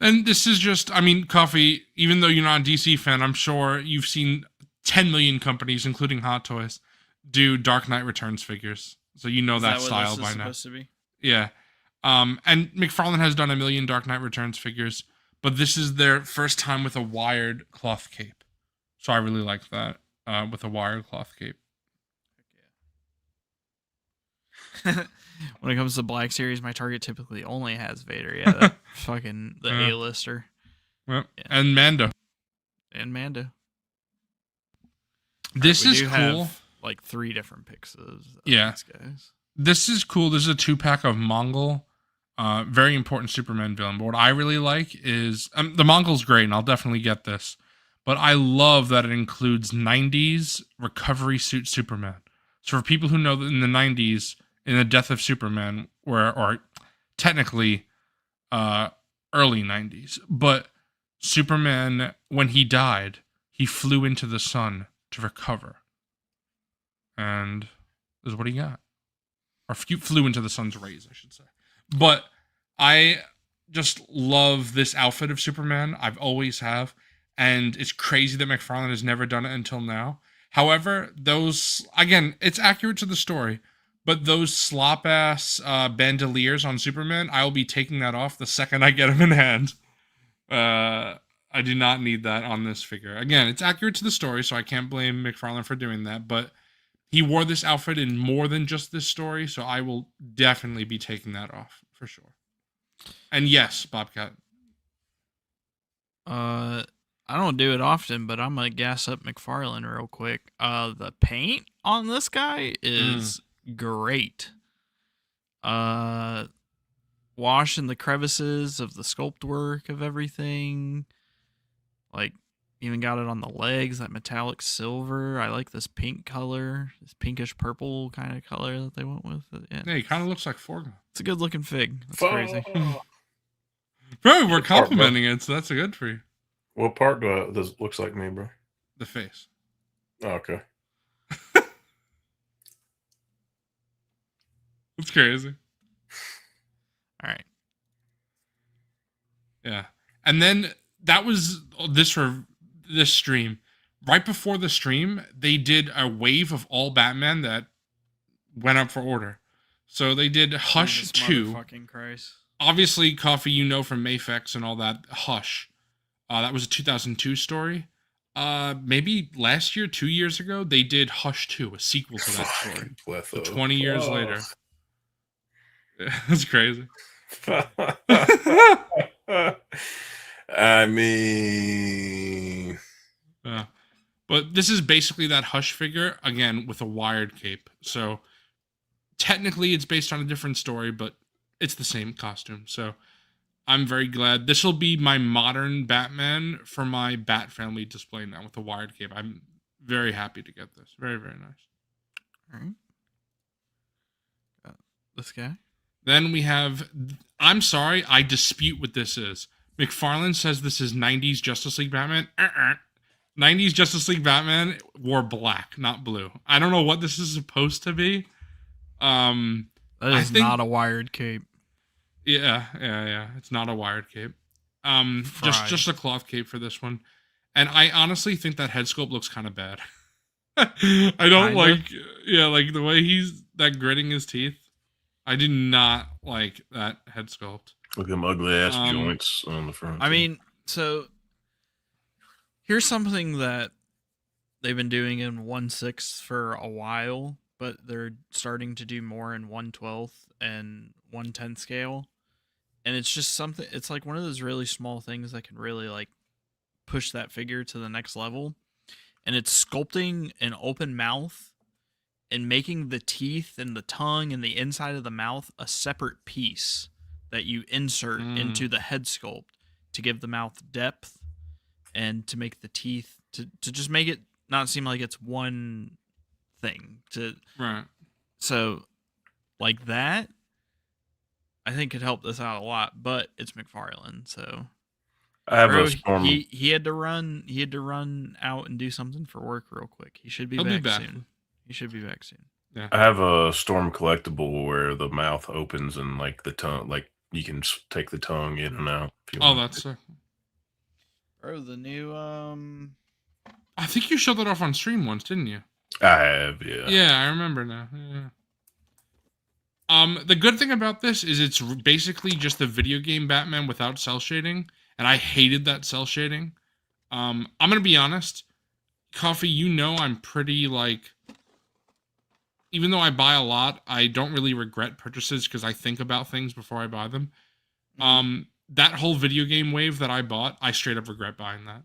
And this is just, I mean, Coffee, even though you're not a DC fan, I'm sure you've seen 10 million companies, including Hot Toys, do Dark Knight Returns figures. So you know that style by now. Supposed to be? Yeah. And McFarlane has done 1 million Dark Knight Returns figures, but this is their first time with a wired cloth cape. So I really like that, with a wired cloth cape. Yeah. When it comes to Black Series, my Target typically only has Vader. Yeah, that fucking the A-lister. Well, yeah. And Mando. This is cool. Have, like 3 different picks of these guys. This is cool. This is a 2-pack of Mongol. Very important Superman villain. But what I really like is the Mongol's great, and I'll definitely get this. But I love that it includes 90s recovery suit Superman. So for people who know that in the 90s, in the death of Superman, or technically early 90s, but Superman, when he died, he flew into the sun to recover. And this is what he got. Or flew into the sun's rays, I should say. But I just love this outfit of Superman. I've always have. And it's crazy that McFarlane has never done it until now. However, those, again, it's accurate to the story. But those slop-ass bandoliers on Superman, I will be taking that off the second I get him in hand. I do not need that on this figure. Again, it's accurate to the story, so I can't blame McFarlane for doing that. But he wore this outfit in more than just this story, so I will definitely be taking that off, for sure. And yes, Bobcat. I don't do it often, but I'm going to gas up McFarlane real quick. The paint on this guy is... great. Washing the crevices of the sculpt work of everything. Like, even got it on the legs, that metallic silver. I like this pink color, this pinkish purple kind of color that they went with. Yeah, he kind of looks like Forgo. It's a good looking fig. That's crazy. Bro, we're complimenting it, so that's a good for you. What part does looks like me, bro? The face. Oh, okay. It's crazy. All right. Yeah. And then that was this stream. Right before the stream, they did a wave of all Batman that went up for order. So they did Hush Jesus 2. Motherfucking Christ. Obviously, Coffee, you know from Mayfex and all that. Hush. That was a 2002 story. Maybe last year, 2 years ago, they did Hush 2, a sequel to that story. So 20 years later. That's crazy. I mean, Yeah. But this is basically that Hush figure, again, with a wired cape. So technically it's based on a different story, but it's the same costume. So I'm very glad. This will be my modern Batman for my Bat family display now with the wired cape. I'm very happy to get this. Very, very nice. All right. Got this guy. Then we have, I'm sorry, I dispute what this is. McFarlane says this is 90s Justice League Batman. 90s Justice League Batman wore black, not blue. I don't know what this is supposed to be. That is not a wired cape. Yeah. It's not a wired cape. Fried. Just a cloth cape for this one. And I honestly think that head sculpt looks kind of bad. I don't like the way that gritting his teeth. I do not like that head sculpt. look at them ugly ass joints on the front. I mean, so here's something that they've been doing in 1/6 for a while, but they're starting to do more in 1/12 and 1/10 scale. And it's just something, it's like one of those really small things that can really like push that figure to the next level. And it's sculpting an open mouth and making the teeth and the tongue and the inside of the mouth a separate piece that you insert into the head sculpt to give the mouth depth and to make the teeth, to just make it not seem like it's one thing. Right. So, like that, I think could help this out a lot, but it's McFarlane, so I have Bro, a storm. he had to run out and do something for work real quick. He should be back soon. He should be back soon. Yeah. I have a storm collectible where the mouth opens and like the tongue, like you can take the tongue in and out. If you Oh, want. that's sick. Bro, the new I think you showed that off on stream once, didn't you? I have, yeah. Yeah, I remember now. Yeah. The good thing about this is it's basically just the video game Batman without cell shading, and I hated that cell shading. I'm gonna be honest, Coffee, you know I'm pretty like, even though I buy a lot, I don't really regret purchases because I think about things before I buy them. That whole video game wave that I bought, I straight up regret buying that.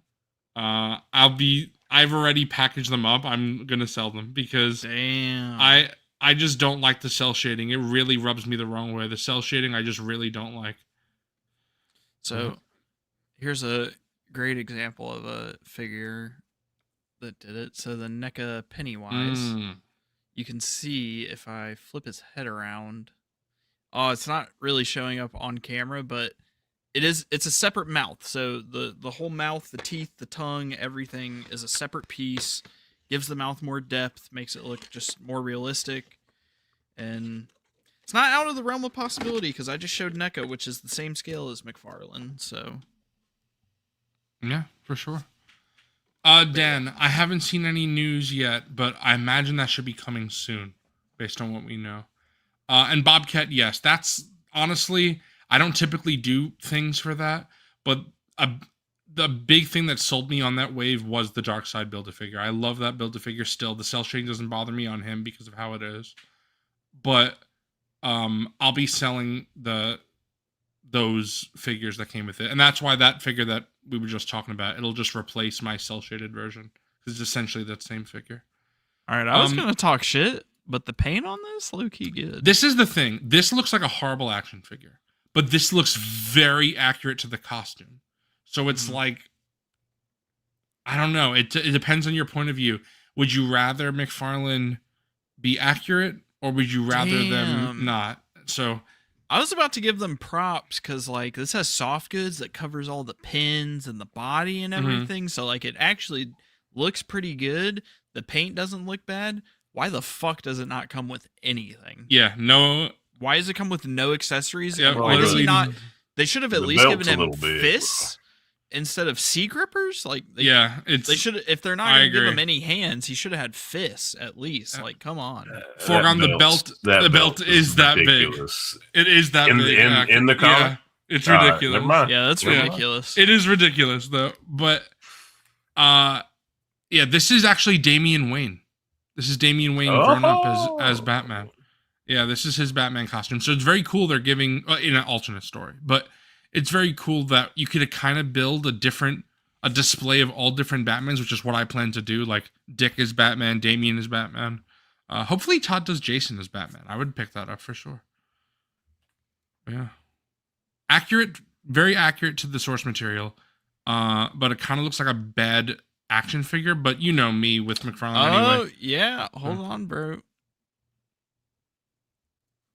I've already packaged them up. I'm gonna sell them because damn. I just don't like the cell shading. It really rubs me the wrong way. The cell shading I just really don't like. So here's a great example of a figure that did it. So the NECA Pennywise, you can see if I flip his head around. Oh, it's not really showing up on camera, but it's a separate mouth. So the whole mouth, the teeth, the tongue, everything is a separate piece. Gives the mouth more depth, makes it look just more realistic. And it's not out of the realm of possibility because I just showed NECA, which is the same scale as McFarlane, so yeah, for sure. Dan, I haven't seen any news yet, but I imagine that should be coming soon, based on what we know. And Bobcat, yes, that's honestly, I don't typically do things for that, but the big thing that sold me on that wave was the Darkseid Build-A-Figure. I love that Build-A-Figure still. The cell shading doesn't bother me on him because of how it is. But I'll be selling those figures that came with it. And that's why that figure that we were just talking about, it'll just replace my cell-shaded version. Because it's essentially that same figure. All right, I was going to talk shit, but the paint on this, low-key good. This is the thing. This looks like a horrible action figure. But this looks very accurate to the costume. So it's like, I don't know. It depends on your point of view. Would you rather McFarlane be accurate or would you rather them not? So I was about to give them props because like this has soft goods that covers all the pins and the body and everything. So like it actually looks pretty good. The paint doesn't look bad. Why the fuck does it not come with anything? Yeah, no Why does it come with no accessories? Yeah, And why does he literally- not? They should have at The least given belt's a him little big. fists instead of sea grippers. Like, Yeah, it's they should. If they're not I going to give agree. him any hands, he should have had fists at least. Yeah. Like, come on. Foreground, the belt is that big. ridiculous. It is that In- big. in the comic? Yeah, it's All right, ridiculous. never mind. Yeah, that's Yeah. ridiculous. It is ridiculous though. But yeah, this is actually Damian Wayne. This is Damian Wayne grown up as Batman. Yeah, this is his Batman costume. So it's very cool they're giving in an alternate story. But it's very cool that you could kind of build a display of all different Batmans, which is what I plan to do. Like Dick is Batman, Damian is Batman. Hopefully Todd does Jason as Batman. I would pick that up for sure. Yeah. Accurate, very accurate to the source material. But it kind of looks like a bad action figure, but you know me with McFarlane Oh anyway. yeah, hold on, bro.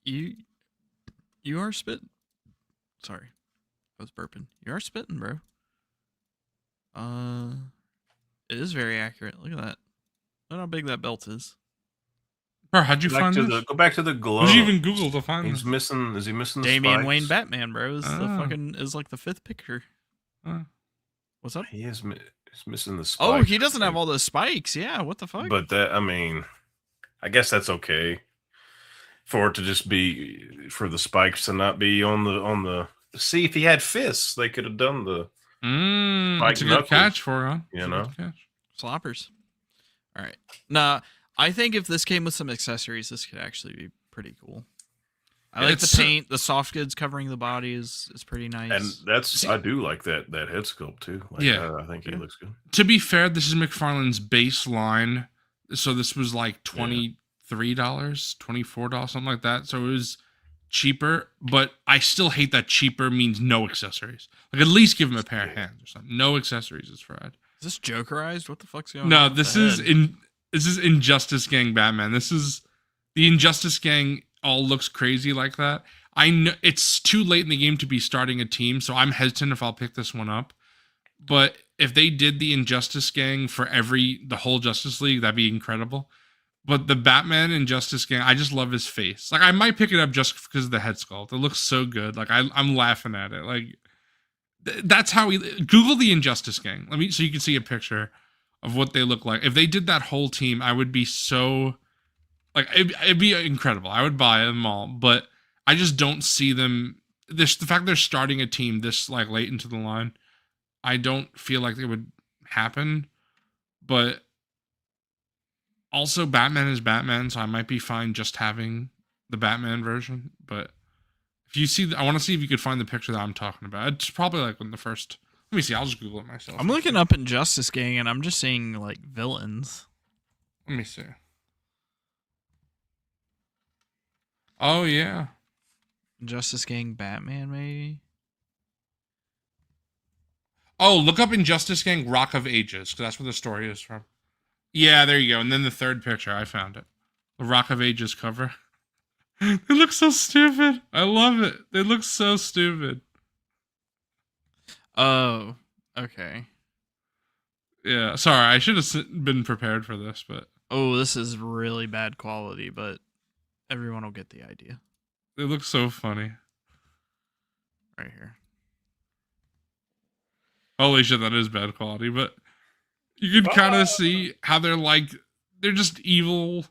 You are spitting. Sorry, I was burping. You are spitting, bro. It is very accurate. Look at that. Look how big that belt is. Bro, how'd you find this? Go back to the glove. Did you even Google to find He's this? missing. Is he missing the Damian spikes? Wayne Batman, bro. Is the Oh. fucking is like the 5th picture. Oh. What's up? He is he's missing the spikes. Oh, he doesn't have all those spikes. Yeah, what the fuck? But that, I mean, I guess that's okay for it to just be for the spikes to not be on the. See, if he had fists, they could have done the. That's a good knuckles, catch for him. you know? Sloppers. All right. Nah, I think if this came with some accessories, this could actually be pretty cool. I like the It's- paint, the soft goods covering the body is pretty nice. And that's I do like that head sculpt too. Like, Yeah. I think he looks good. To be fair, this is McFarlane's baseline. So this was like $23, $24, something like that. So it was cheaper, but I still hate that cheaper means no accessories. Like at least give him a pair of hands or something. No accessories is fried. Is this Jokerized? What the fuck's going on? No, with this the is head? this is Injustice Gang Batman. This is the Injustice Gang all looks crazy like that. I know it's too late in the game to be starting a team, so I'm hesitant if I'll pick this one up. But if they did the Injustice Gang for the whole Justice League, that'd be incredible. But the Batman Injustice Gang, I just love his face. Like I might pick it up just because of the head sculpt. It looks so good. Like I'm laughing at it. Like that's how Google the Injustice Gang. So you can see a picture of what they look like. If they did that whole team, I would be so like it'd be incredible. I would buy them all, but I just don't see them. The fact they're starting a team this like late into the line, I don't feel like it would happen. But also, Batman is Batman, so I might be fine just having the Batman version. But if you see, I want to see if you could find the picture that I'm talking about. It's probably like when the first. Let me see. I'll just Google it myself. I'm looking up Injustice Gang and I'm just seeing like villains. Let me see. Oh yeah. Injustice Gang Batman, maybe? Oh, look up Injustice Gang Rock of Ages, because that's where the story is from. Yeah, there you go. And then the third picture, I found it. The Rock of Ages cover. They look so stupid. I love it. They look so stupid. Oh, okay. Yeah, sorry. I should have been prepared for this, but Oh, this is really bad quality, but everyone will get the idea. they look so funny. Right here. Holy shit, that is bad quality, but you can kind of see how they're just evil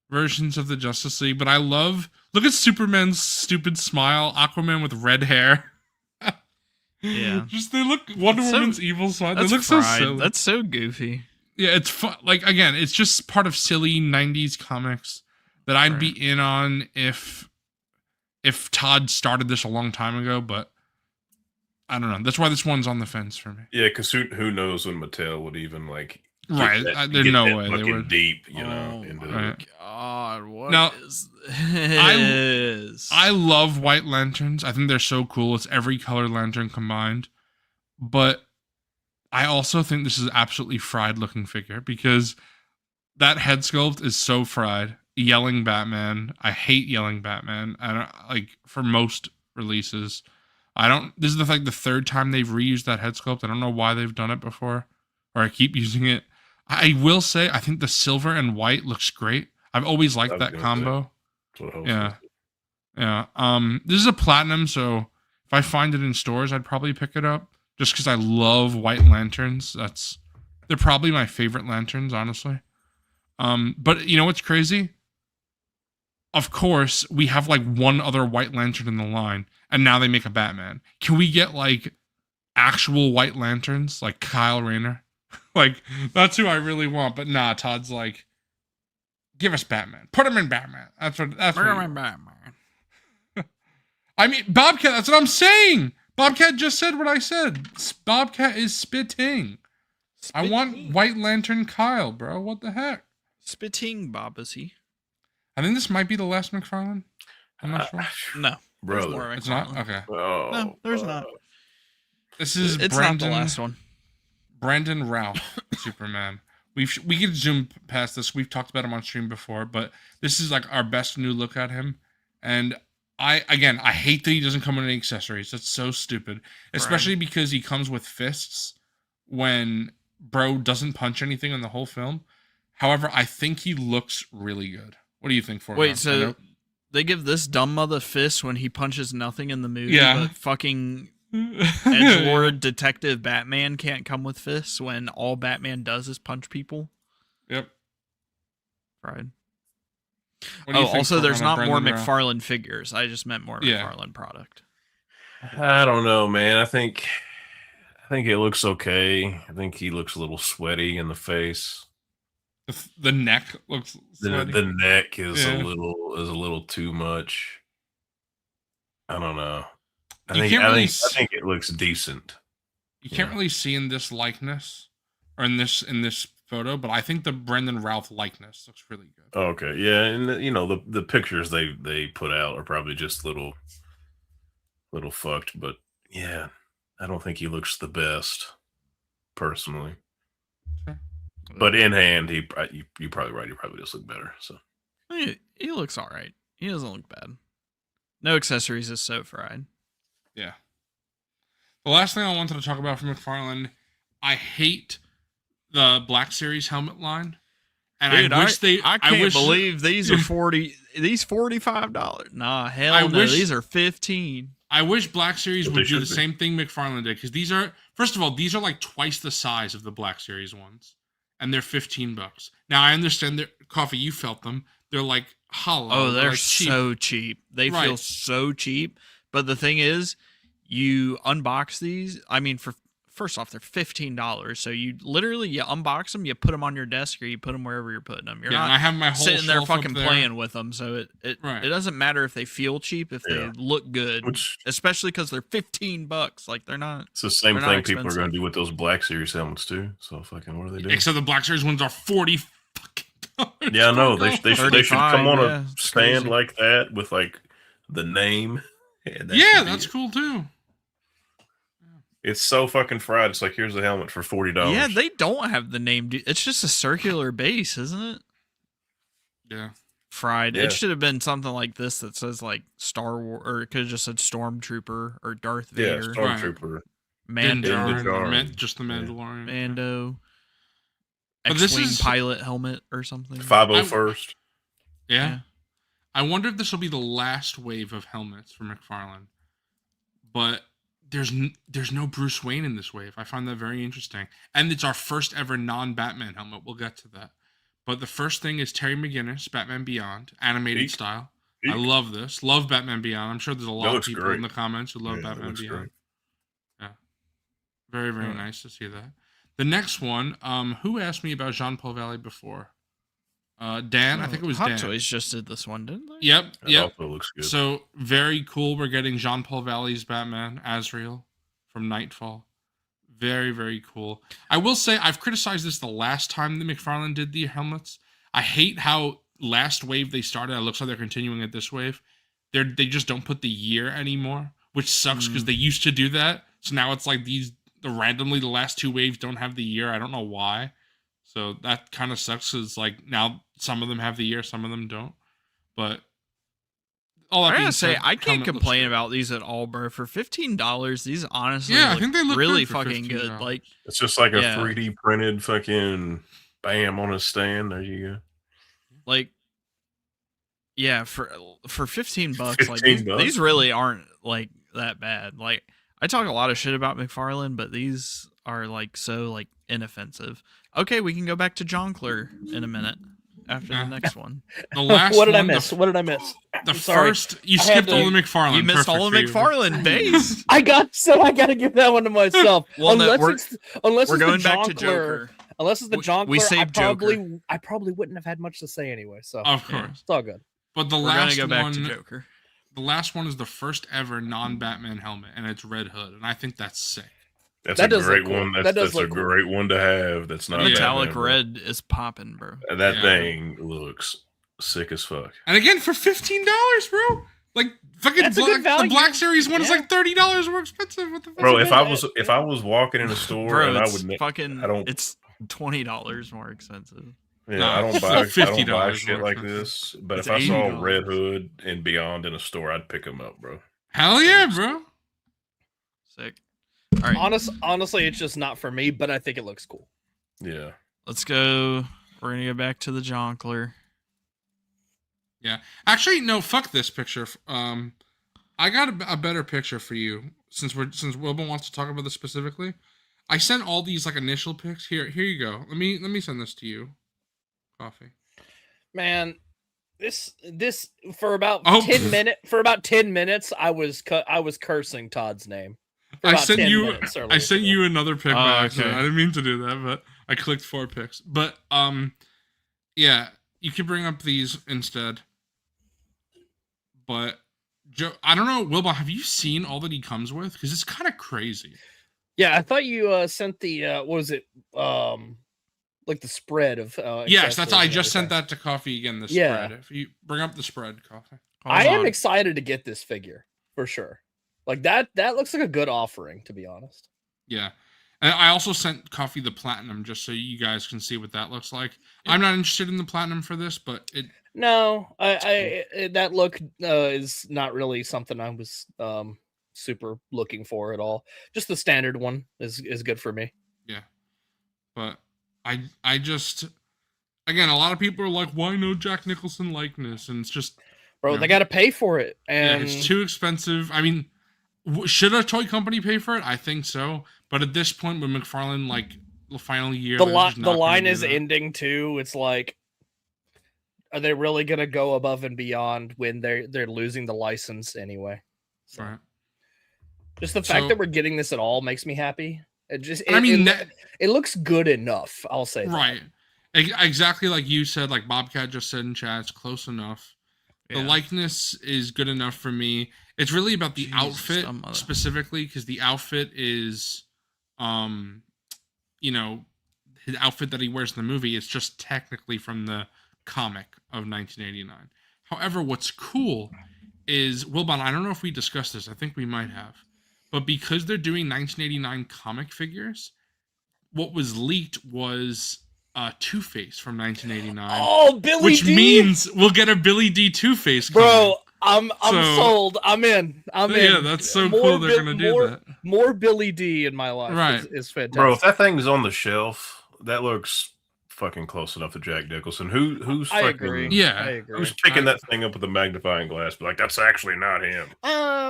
versions of the Justice League. But I look at Superman's stupid smile, Aquaman with red hair. Yeah. They look Wonder That's so- Woman's evil side. They That's look so fried. silly. That's so goofy. Yeah, it's fun. Like again, it's just part of silly '90s comics that I'd be in on if Todd started this a long time ago. But I don't know. That's why this one's on the fence for me. Yeah, because who knows when Mattel would even like. get Right, there's get no that way they fucking would. deep, you know. Oh Into my Right. god, what Now, is this? I love white lanterns. I think they're so cool. It's every color lantern combined. But I also think this is absolutely fried looking figure because that head sculpt is so fried. Yelling Batman. I hate yelling Batman. I don't like for most releases. This is the third time they've reused that head sculpt. I don't know why they've done it before, or I keep using it. I will say I think the silver and white looks great. I've always liked I was that gonna combo. That's what I was Yeah. gonna say. Yeah. This is a platinum, so if I find it in stores, I'd probably pick it up just because I love white lanterns. They're probably my favorite lanterns, honestly. But you know what's crazy? Of course, we have like one other white lantern in the line, and now they make a Batman. Can we get like actual white lanterns, like Kyle Rayner? Like, that's who I really want. But nah, Todd's like, give us Batman. Put him in Batman. That's what Batman. I mean, Bobcat, that's what I'm saying. Bobcat just said what I said. Bobcat is spitting. I want White Lantern Kyle, bro. What the heck? Spitting Bobbasy. I think this might be the last McFarlane. I'm not sure. No. Brother. There's more It's not? McFarlane. Okay. Oh, No, there's not. This is It's Brandon, not the last one. Brandon Routh, Superman. We could zoom past this. We've talked about him on stream before, but this is like our best new look at him. And I hate that he doesn't come with any accessories. That's so stupid. Especially because he comes with fists when bro doesn't punch anything in the whole film. However, I think he looks really good. What do you think for Wait, so they give this dumb mother fists when he punches nothing in the movie, Yeah. but fucking edgelord detective Batman can't come with fists when all Batman does is punch people? Yep. Right. What do you Oh, think also, for there's not more Brandon Routh? McFarlane figures. I just meant more Yeah. McFarlane product. I don't know, man. I think it looks okay. I think he looks a little sweaty in the face. The neck looks sweaty. The neck is Yeah. a little too much. I don't know. I You think can't I really think I think it looks decent. You can't really see in this likeness or in this photo, but I think the Brandon Routh likeness looks really good. Okay, yeah, and you know the pictures they put out are probably just little fucked, but yeah, I don't think he looks the best personally. Sure. But in hand, you're probably right. He probably does look better. So He looks all right. He doesn't look bad. No accessories is so fried. Yeah. The last thing I wanted to talk about from McFarlane, I hate the Black Series helmet line. And Dude, I wish I can't wish, believe these are $45. Nah, hell no. These are 15. I wish Black Series But they would do the should be. same thing McFarlane did, because these are, first of all, these are like twice the size of the Black Series ones, and they're $15. Now I understand that Coffee, you felt them. They're like hollow. Oh, they're like cheap. so cheap. They feel Right. so cheap. But the thing is, you unbox these. I mean, first off, they're $15. So you unbox them, you put them on your desk, or you put them wherever you're putting them. You're Yeah, not and I have my whole sitting there shelf up fucking there. playing with them. So it Right. doesn't matter if they feel cheap, if Yeah. they look good, which especially because they're $15. Like they're not. it's the same They're not thing people are going expensive. to do with those Black Series helmets too. So fucking what are they doing? Except the Black Series ones are $40 fucking dollars. Yeah, I know they should come on yeah, a it's stand crazy. like that with like the name. And that Yeah, should be that's it. cool too. It's so fucking fried. It's like here's the helmet for $40. Yeah, they don't have the name. It's just a circular base, isn't it? Yeah. Fried. Yeah. It should have been something like this that says like Star Wars, or it could have just said Stormtrooper or Darth yeah, Vader, Stormtrooper. Mando, Din Djarin. Just the Mandalorian. Mando, But this X-wing is- pilot helmet or something. 501st. Yeah. Yeah. I wonder if this will be the last wave of helmets for McFarlane. But there's no Bruce Wayne in this wave. I find that very interesting. And it's our first ever non-Batman helmet. We'll get to that. But the first thing is Terry McGinnis, Batman Beyond, animated Eek. style. Eek. I love this. Love Batman Beyond. I'm sure there's a lot of looks people great. in the comments who love Yeah, that Batman looks Beyond. great. Yeah. Very, very nice to see that. The next one, who asked me about Jean-Paul Valley before? Dan, I think it was Hot Dan. Toys just did this one, didn't they? Yep, That yep. also looks good. So very cool. We're getting Jean-Paul Valley's Batman, Azrael, from Nightfall. Very, very cool. I will say I've criticized this the last time that McFarlane did the helmets. I hate how last wave they started. It looks like they're continuing it this wave. They just don't put the year anymore, which sucks because they used to do that. So now it's like randomly the last two waves don't have the year. I don't know why. So that kind of sucks because like now some of them have the year, some of them don't. But all that I being gotta say, said, I can't helmet looks complain good. about these at all, bro. For $15, these honestly Yeah, I look think they look really good for fucking good. $15. Like, It's just like a Yeah. 3D printed fucking bam on a stand. There you go. like Yeah, for $15, like 15 bucks? these really aren't like that bad. Like I talk a lot of shit about McFarlane, but these are like so like inoffensive. Okay, we can go back to Jonkler in a minute after the next one. The last What did I one, miss? What did I miss? The I'm sorry. first, you I skipped had to- all the McFarlane. You missed all of Perfect for you. McFarlane base. I got to give that one to myself. Well, no, unless we're it's going the back to Jonkler- Joker. Unless it's the Jonkler, we saved I probably wouldn't have had much to say anyway. So Of Yeah. course. it's all good. But the We're gonna last go back one, to Joker. the last one is the first ever non-Batman helmet, and it's Red Hood, and I think that's sick. That's That a does look great cool. one. That That's, does that's a look cool. great one to have. That's not Metallic Batman, bro. red is popping, bro. That Yeah. thing looks sick as fuck. And again, for $15, bro. Like fucking That's a good the value. Black Series one is Yeah. like $30 more expensive. What the fuck? Bro, a if I was walking in a store Bro, and I it's would fucking. I don't It's $20 more expensive. yeah, No, I don't it's buy $50 shit more like expensive. this. But It's if I saw $80. Red Hood and Beyond in a store, I'd pick them up, bro. Hell yeah, bro. Sick. All right, Honestly, it's just not for me, but I think it looks cool. Yeah. let's go. We're gonna go back to the Jonkler. Yeah. Actually, no. Fuck this picture. I got a better picture for you since Wilbur wants to talk about this specifically. I sent all these like initial pics. Here you go. Let me send this to you. Coffee. Man, this for about Oh. 10 minutes I was cursing Todd's name. For I about sent 10 you. minutes earlier I sent today. you another pic by accident. okay. I didn't mean to do that, but I clicked 4 pics. But yeah, you can bring up these instead. But Joe, I don't know, Wilbur, have you seen all that he comes with? Because it's kind of crazy. Yeah, I thought you sent the what was it? Like the spread of Yes, that's. I accessories and just sent everything. that to Coffee again. The Yeah. spread. If you bring up the spread, Coffee. I Hold am on. excited to get this figure for sure. Like that looks like a good offering, to be honest. Yeah. And I also sent Coffee the platinum just so you guys can see what that looks like. I'm not interested in the platinum for this, but it. No, I that look is not really something I was super looking for at all. Just the standard one is good for me. Yeah. But I just. Again, a lot of people are like, why no Jack Nicholson likeness? And it's just. Bro, Yeah. they got to pay for it, Yeah, and it's too expensive. I mean, should a toy company pay for it? I think so. But at this point, with McFarlane, like the final year, the they're just not gonna line do is that. ending too. It's like, are they really gonna go above and beyond when they're losing the license anyway? So, Right. just the fact So- that we're getting this at all makes me happy. It just, I mean, it looks good enough. I'll say that. right. Exactly like you said, like Bobcat just said in chat, it's close enough. The Yeah. likeness is good enough for me. It's really about the Jesus, outfit dumb mother. specifically, because the outfit is, his outfit that he wears in the movie is just technically from the comic of 1989. However, what's cool is, Wilbon, I don't know if we discussed this. I think we might have. But because they're doing 1989 comic figures, what was leaked was Two-Face from 1989. Oh, Billy Which D! means we'll get a Billy D Two-Face coming. Bro, I'm So- sold. I'm in. Yeah, that's so cool they're gonna do that. More Billy D in my life. Right. is fantastic. Bro, if that thing's on the shelf, that looks fucking close enough to Jack Nicholson. Who's I fucking agree. Yeah. I agree. who's picking that thing up with a magnifying glass? But like, that's actually not him.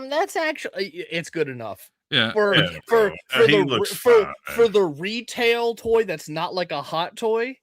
That's actually it's good enough Yeah. for Yeah, for bro. for He the looks for fine. the retail toy that's not like a hot toy.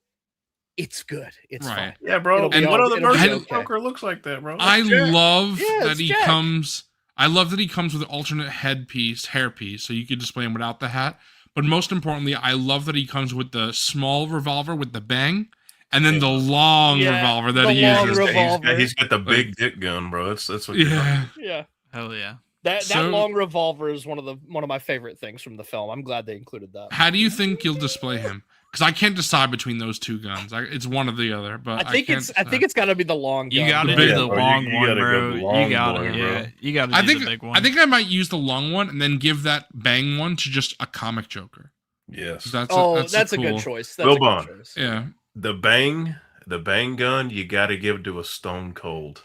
It's good. It's Right. fine. Yeah, bro. It'll And be what all- other it'll be version of okay. Joker looks like that, bro? I That's Jack. love Yeah, that it's he Jack. comes. I love that he comes with an alternate hairpiece, so you could display him without the hat. But most importantly, I love that he comes with the small revolver with the bang, and then the long Yeah, revolver that the he long uses. revolver. He's got the big dick gun, bro. That's what. you're Yeah. Yeah. Hell yeah. That So- long revolver is one of my favorite things from the film. I'm glad they included that. How do you think you'll display him? Because I can't decide between those two guns. It's one or the other. But I think can't it's got to be the long. You gun. got to big- do the bro, long you one, gotta go bro. the long You got boy, to, bro. yeah. You got to I do think the big one. I think I might use the long one and then give that bang one to just a comic Joker. Yes. That's That's a cool. good choice. That's Will a good Bond. choice. Yeah. The bang gun, you got to give to a Stone Cold.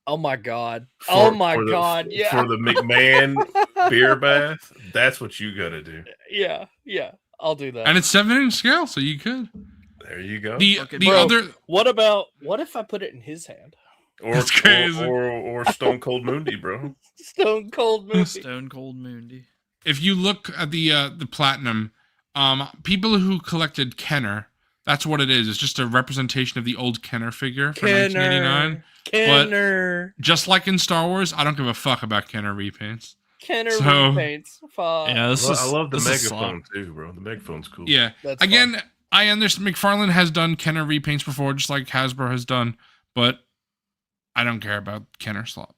Oh my god. For- Oh my for the- god. Yeah. For the McMahon beer bath, that's what you got to do. Yeah. Yeah. I'll do that. And it's 7-inch scale, so you could. There you go. The Fucking the bro. other What if I put it in his hand? Or, That's crazy. or Stone Cold Moondy, bro. Stone Cold movie. Stone Cold Moondy. If you look at the platinum, people who collected Kenner, that's what it is. It's just a representation of the old Kenner figure from 1989. Kenner. Just like in Star Wars, I don't give a fuck about Kenner repaints. Kenner So- repaints. Fuck. Yeah, this is. I love the this is megaphone too, bro. The megaphone's cool. Yeah. That's Again, I understand McFarlane has done Kenner repaints before, just like Hasbro has done, but I don't care about Kenner slot.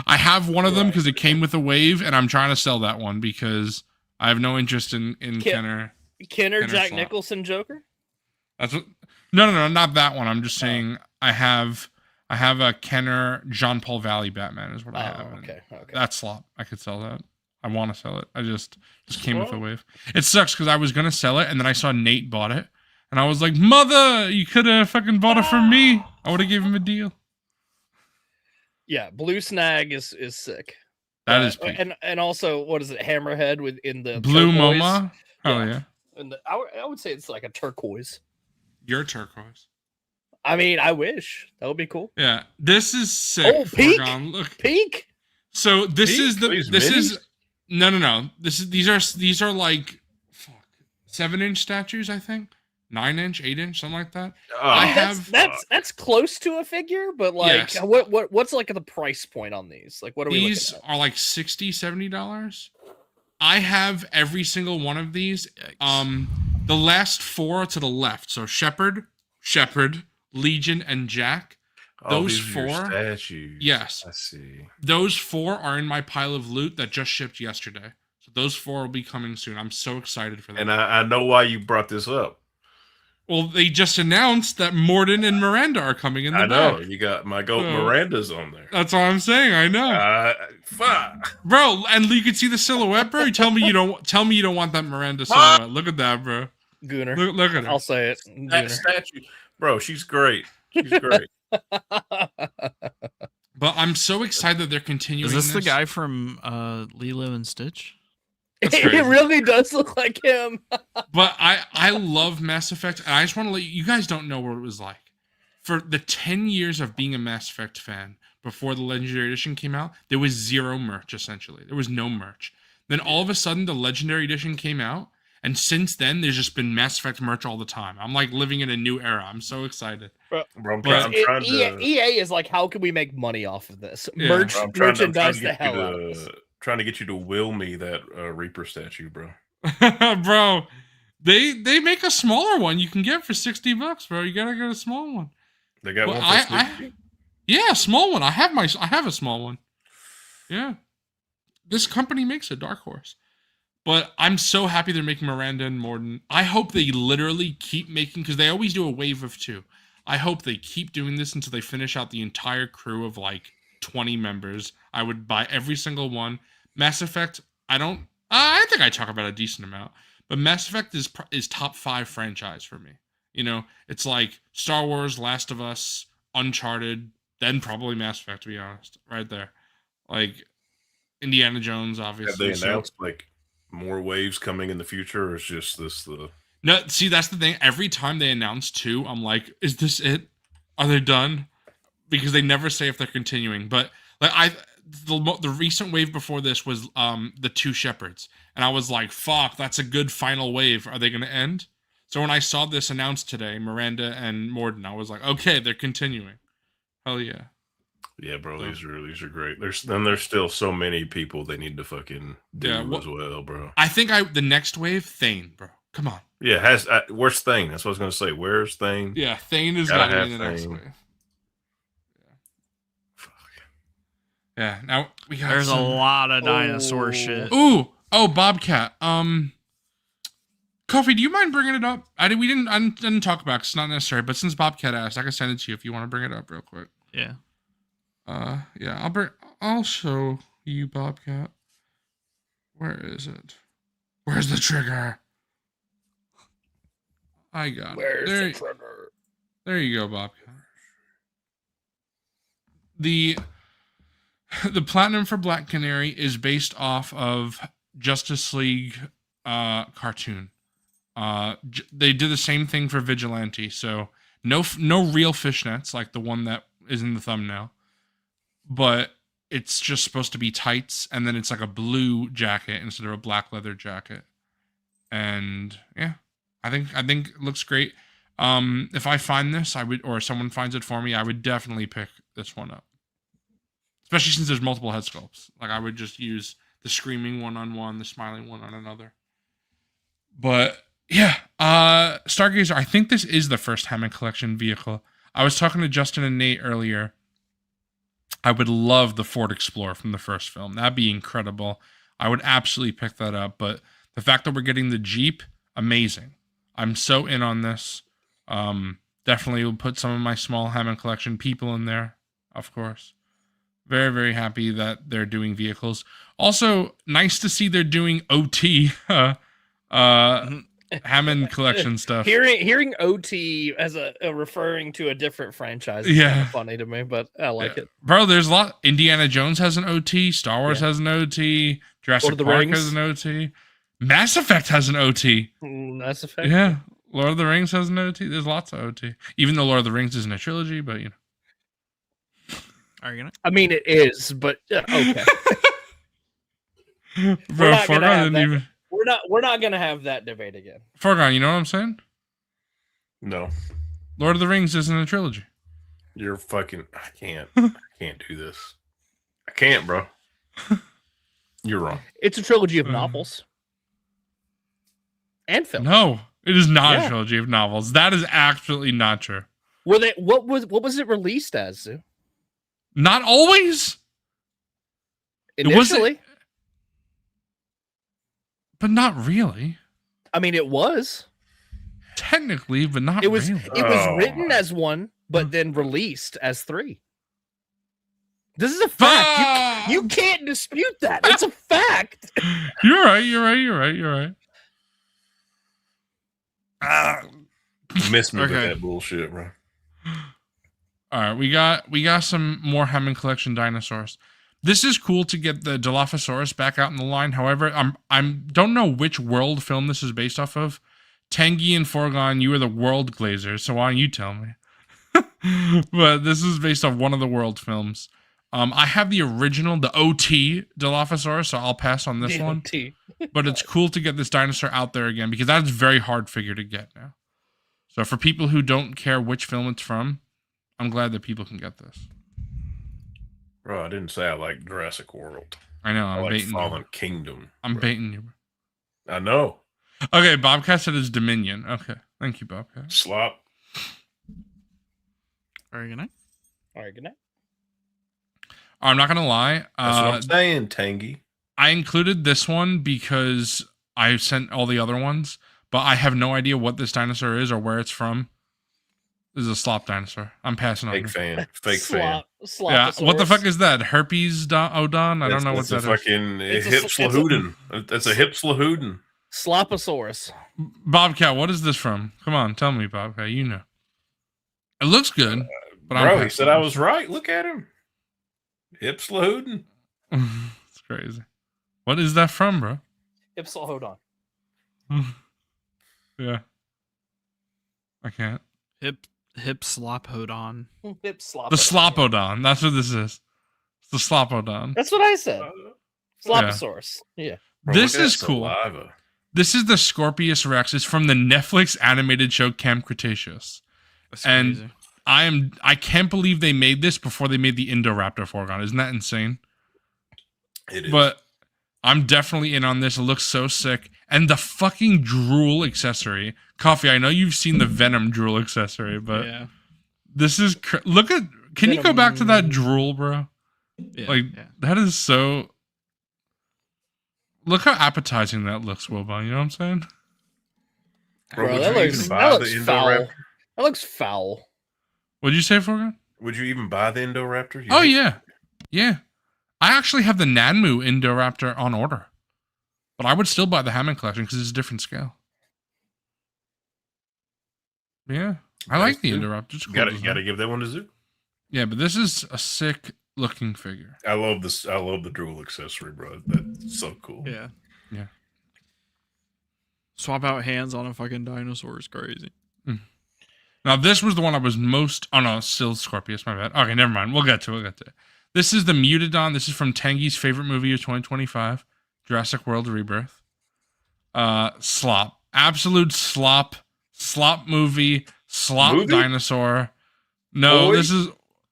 I have one of them because it came with a wave, and I'm trying to sell that one because I have no interest in Kenner. Kenner Jack slot. Nicholson Joker. That's what. No, not that one. I'm just saying I have a Kenner Jean Paul Valley Batman is what I have. and Okay. That slot, I could sell that. I want to sell it. I just came with a wave. It sucks because I was gonna sell it, and then I saw Nate bought it, and I was like, "Mother, you could have fucking bought it from me. I would have gave him a deal." Yeah, Blue Snag is sick. That is peak. and also what is it? Hammerhead in the Blue turquoise? Moma. Oh Yeah. yeah, And I would say it's like a turquoise. you're turquoise. I mean, I wish that would be cool. Yeah, this is sick. Oh, peak? Foregone. Look, Peak. so this Peak? is the These this minis? is no. These are like 7-inch statues, I think. 9-inch, 8-inch, something like that. I have- That's close to a figure, but like, Yes. what's like the price point on these? Like, what are we These looking at? are like $60-$70. I have every single one of these. The last 4 to the left. So Shepherd, Legion, and Jack. Those these are your 4. statues. Yes. I see. Those 4 are in my pile of loot that just shipped yesterday. So those 4 will be coming soon. I'm so excited for that. And I know why you brought this up. Well, they just announced that Morden and Miranda are coming in the I know back. you got my goat So- Miranda's on there. That's all I'm saying. I know. Fuck. Bro, and you can see the silhouette, bro. You tell me you don't want that Miranda silhouette. Look at that, bro. Gooner. Look at her. I'll say it. That Gooner. statue, bro. She's great. She's great. But I'm so excited that they're continuing. Is this the guy from Lilo and Stitch? That's It crazy. really does look like him. But I love Mass Effect, and I just want to let you guys don't know what it was like. For the 10 years of being a Mass Effect fan, before the Legendary Edition came out, there was zero merch, essentially. There was no merch. Then all of a sudden, the Legendary Edition came out, and since then, there's just been Mass Effect merch all the time. I'm like living in a new era. I'm so excited. Bro, I'm But trying to. EA is like, how can we make money off of this? Yeah. Merch, I'm trying to merchandise the get you hell out of this. trying to get you to will me that Reaper statue, bro. Bro, they make a smaller one you can get for $60, bro. You gotta get a small one. They got Well, one for Sneak Peek? Yeah, a small one. I have a small one. Yeah. This company makes a Dark Horse. But I'm so happy they're making Miranda and Morden. I hope they literally keep making, because they always do a wave of 2. I hope they keep doing this until they finish out the entire crew of like 20 members. I would buy every single one. Mass Effect, I think I talk about a decent amount, but Mass Effect is top 5 franchise for me. You know, it's like Star Wars, Last of Us, Uncharted, then probably Mass Effect, to be honest, right there. Like Indiana Jones, Have obviously. they announced like more waves coming in the future, or is just this the? No, see, that's the thing. Every time they announce 2, I'm like, is this it? Are they done? Because they never say if they're continuing. But like the recent wave before this was the 2 Shepherds, and I was like, fuck, that's a good final wave. Are they going to end? So when I saw this announced today, Miranda and Morden, I was like, okay, they're continuing. Hell yeah. Yeah, bro, these are great. There's still so many people they need to fucking do as well, bro. I think the next wave, Thane, bro. Come on. Yeah, where's Thane? That's what I was gonna say. Where's Thane? Yeah, Thane is Gotta gotta be in have the next Thane. wave. Yeah. Now we got There's a some... lot of dinosaur shit. Ooh, Bobcat. Kofi, do you mind bringing it up? I didn't talk about it 'cause it's not necessary, but since Bobcat asked, I can send it to you if you want to bring it up real quick. Yeah. Yeah, I'll show you Bobcat. Where is it? Where's the trigger? I got Where's it. the trigger? There you go, Bobcat. The Platinum for Black Canary is based off of Justice League cartoon. They did the same thing for Vigilante, so no real fishnets like the one that is in the thumbnail, but it's just supposed to be tights, and then it's like a blue jacket instead of a black leather jacket. And yeah, I think it looks great. If I find this, I would, or someone finds it for me, I would definitely pick this one up. Especially since there's multiple head sculpts. Like, I would just use the screaming one on one, the smiling one on another. But yeah, Stargazer, I think this is the first Hammond Collection vehicle. I was talking to Justin and Nate earlier. I would love the Ford Explorer from the first film. That'd be incredible. I would absolutely pick that up. But the fact that we're getting the Jeep, amazing. I'm so in on this. Definitely will put some of my small Hammond Collection people in there, of course. Very, very happy that they're doing vehicles. Also, nice to see they're doing OT Hammond Collection stuff. Hearing OT as a referring to a different franchise is kind of funny to me, but I like it. Bro, there's a lot. Indiana Jones has an OT. Star Wars has an OT. Jurassic Park has an OT. Mass Effect has an OT. Mass Effect? Yeah. Lord of the Rings has an OT. There's lots of OT. Even though Lord of the Rings isn't a trilogy, but you know. Are you gonna? I mean, it is, but okay. Bro, Forgon didn't even. We're not gonna have that debate again. Forgon, you know what I'm saying? No. Lord of the Rings isn't a trilogy. You're fucking. I can't do this. I can't, bro. You're wrong. It's a trilogy of novels and films. No, it is not a trilogy of novels. That is absolutely not true. Were they? What was it released as? Sue? Not always. Initially, but not really. I mean, it was technically, but not. It was. Really. It was written as one, but then released as three. This is a fact. You can't dispute that. It's a fact. You're right. Miss me with that bullshit, bro. All right, we got some more Hammond Collection dinosaurs. This is cool to get the Dilophosaurus back out in the line. However, I'm don't know which world film this is based off of. Tengi and Forgon, you are the world glazers, so why don't you tell me? But this is based off one of the world films. I have the original, the OT Dilophosaurus, so I'll pass on this one. But it's cool to get this dinosaur out there again because that's a very hard figure to get now. So for people who don't care which film it's from, I'm glad that people can get this. Bro, I didn't say I like Jurassic World. I know, I like baiting Fallen you. Kingdom. I'm bro. baiting you. I know. Okay, Bobcat said it's Dominion. Okay, thank you, Bobcat. Slop. All right, good night. All right, good night. I'm not gonna lie. That's what I'm saying, Tangy. I included this one because I sent all the other ones, but I have no idea what this dinosaur is or where it's from. This is a slop dinosaur. I'm passing on. Fake fan. Slop, Yeah, what the fuck is that? Herpes Odon? I don't know what that is. Fucking Hipslahooden. That's a Hipslahooden. Sloposaurus. Bobcat, what is this from? Come on, tell me, Bobcat. You know. It looks good, but bro, he said I was right. Look at him. Hipslahooden. It's crazy. What is that from, bro? Ipsilhodon. Yeah. I can't. Hip slop hodon. Hip slop. The Slopodon. That's what this is. It's the Slopodon. That's what I said. Sloposaurus. Yeah. Bro, this is cool. Saliva. This is the Scorpius Rex. It's from the Netflix animated show Camp Cretaceous. That's and crazy. I can't believe they made this before they made the Indoraptor Forgon. Isn't that insane? It is. But I'm definitely in on this. It looks so sick. And the fucking drool accessory. Coffee, I know you've seen the Venom drool accessory, but Yeah. this is... Look at... Can you go back to that drool, bro? Yeah. Like, yeah. that is so... Look how appetizing that looks, Wilbon. You know what I'm saying? Bro, would that you looks, even that buy the looks foul. Indoraptor? That looks foul. What'd you say, Forgon? Would you even buy the Indoraptor? Oh, yeah. Yeah. I actually have the Nanmu Indoraptor on order. But I would still buy the Hammond collection because it's a different scale. Yeah. I like the Indoraptor. It's cool You design. gotta give that one to Zoo. Yeah, but this is a sick looking figure. I love this. I love the drool accessory, bro. That's so cool. Yeah. Yeah. Swap out hands on a fucking dinosaur is crazy. Now, this was the one I was most... Oh, no, still Scorpius, my bad. Okay, never mind. We'll get to it. This is the Mutadon. This is from Tangy's favorite movie of 2025, Jurassic World Rebirth. Slop. Absolute slop. Slop movie. Slop dinosaur. No, Boy. this is...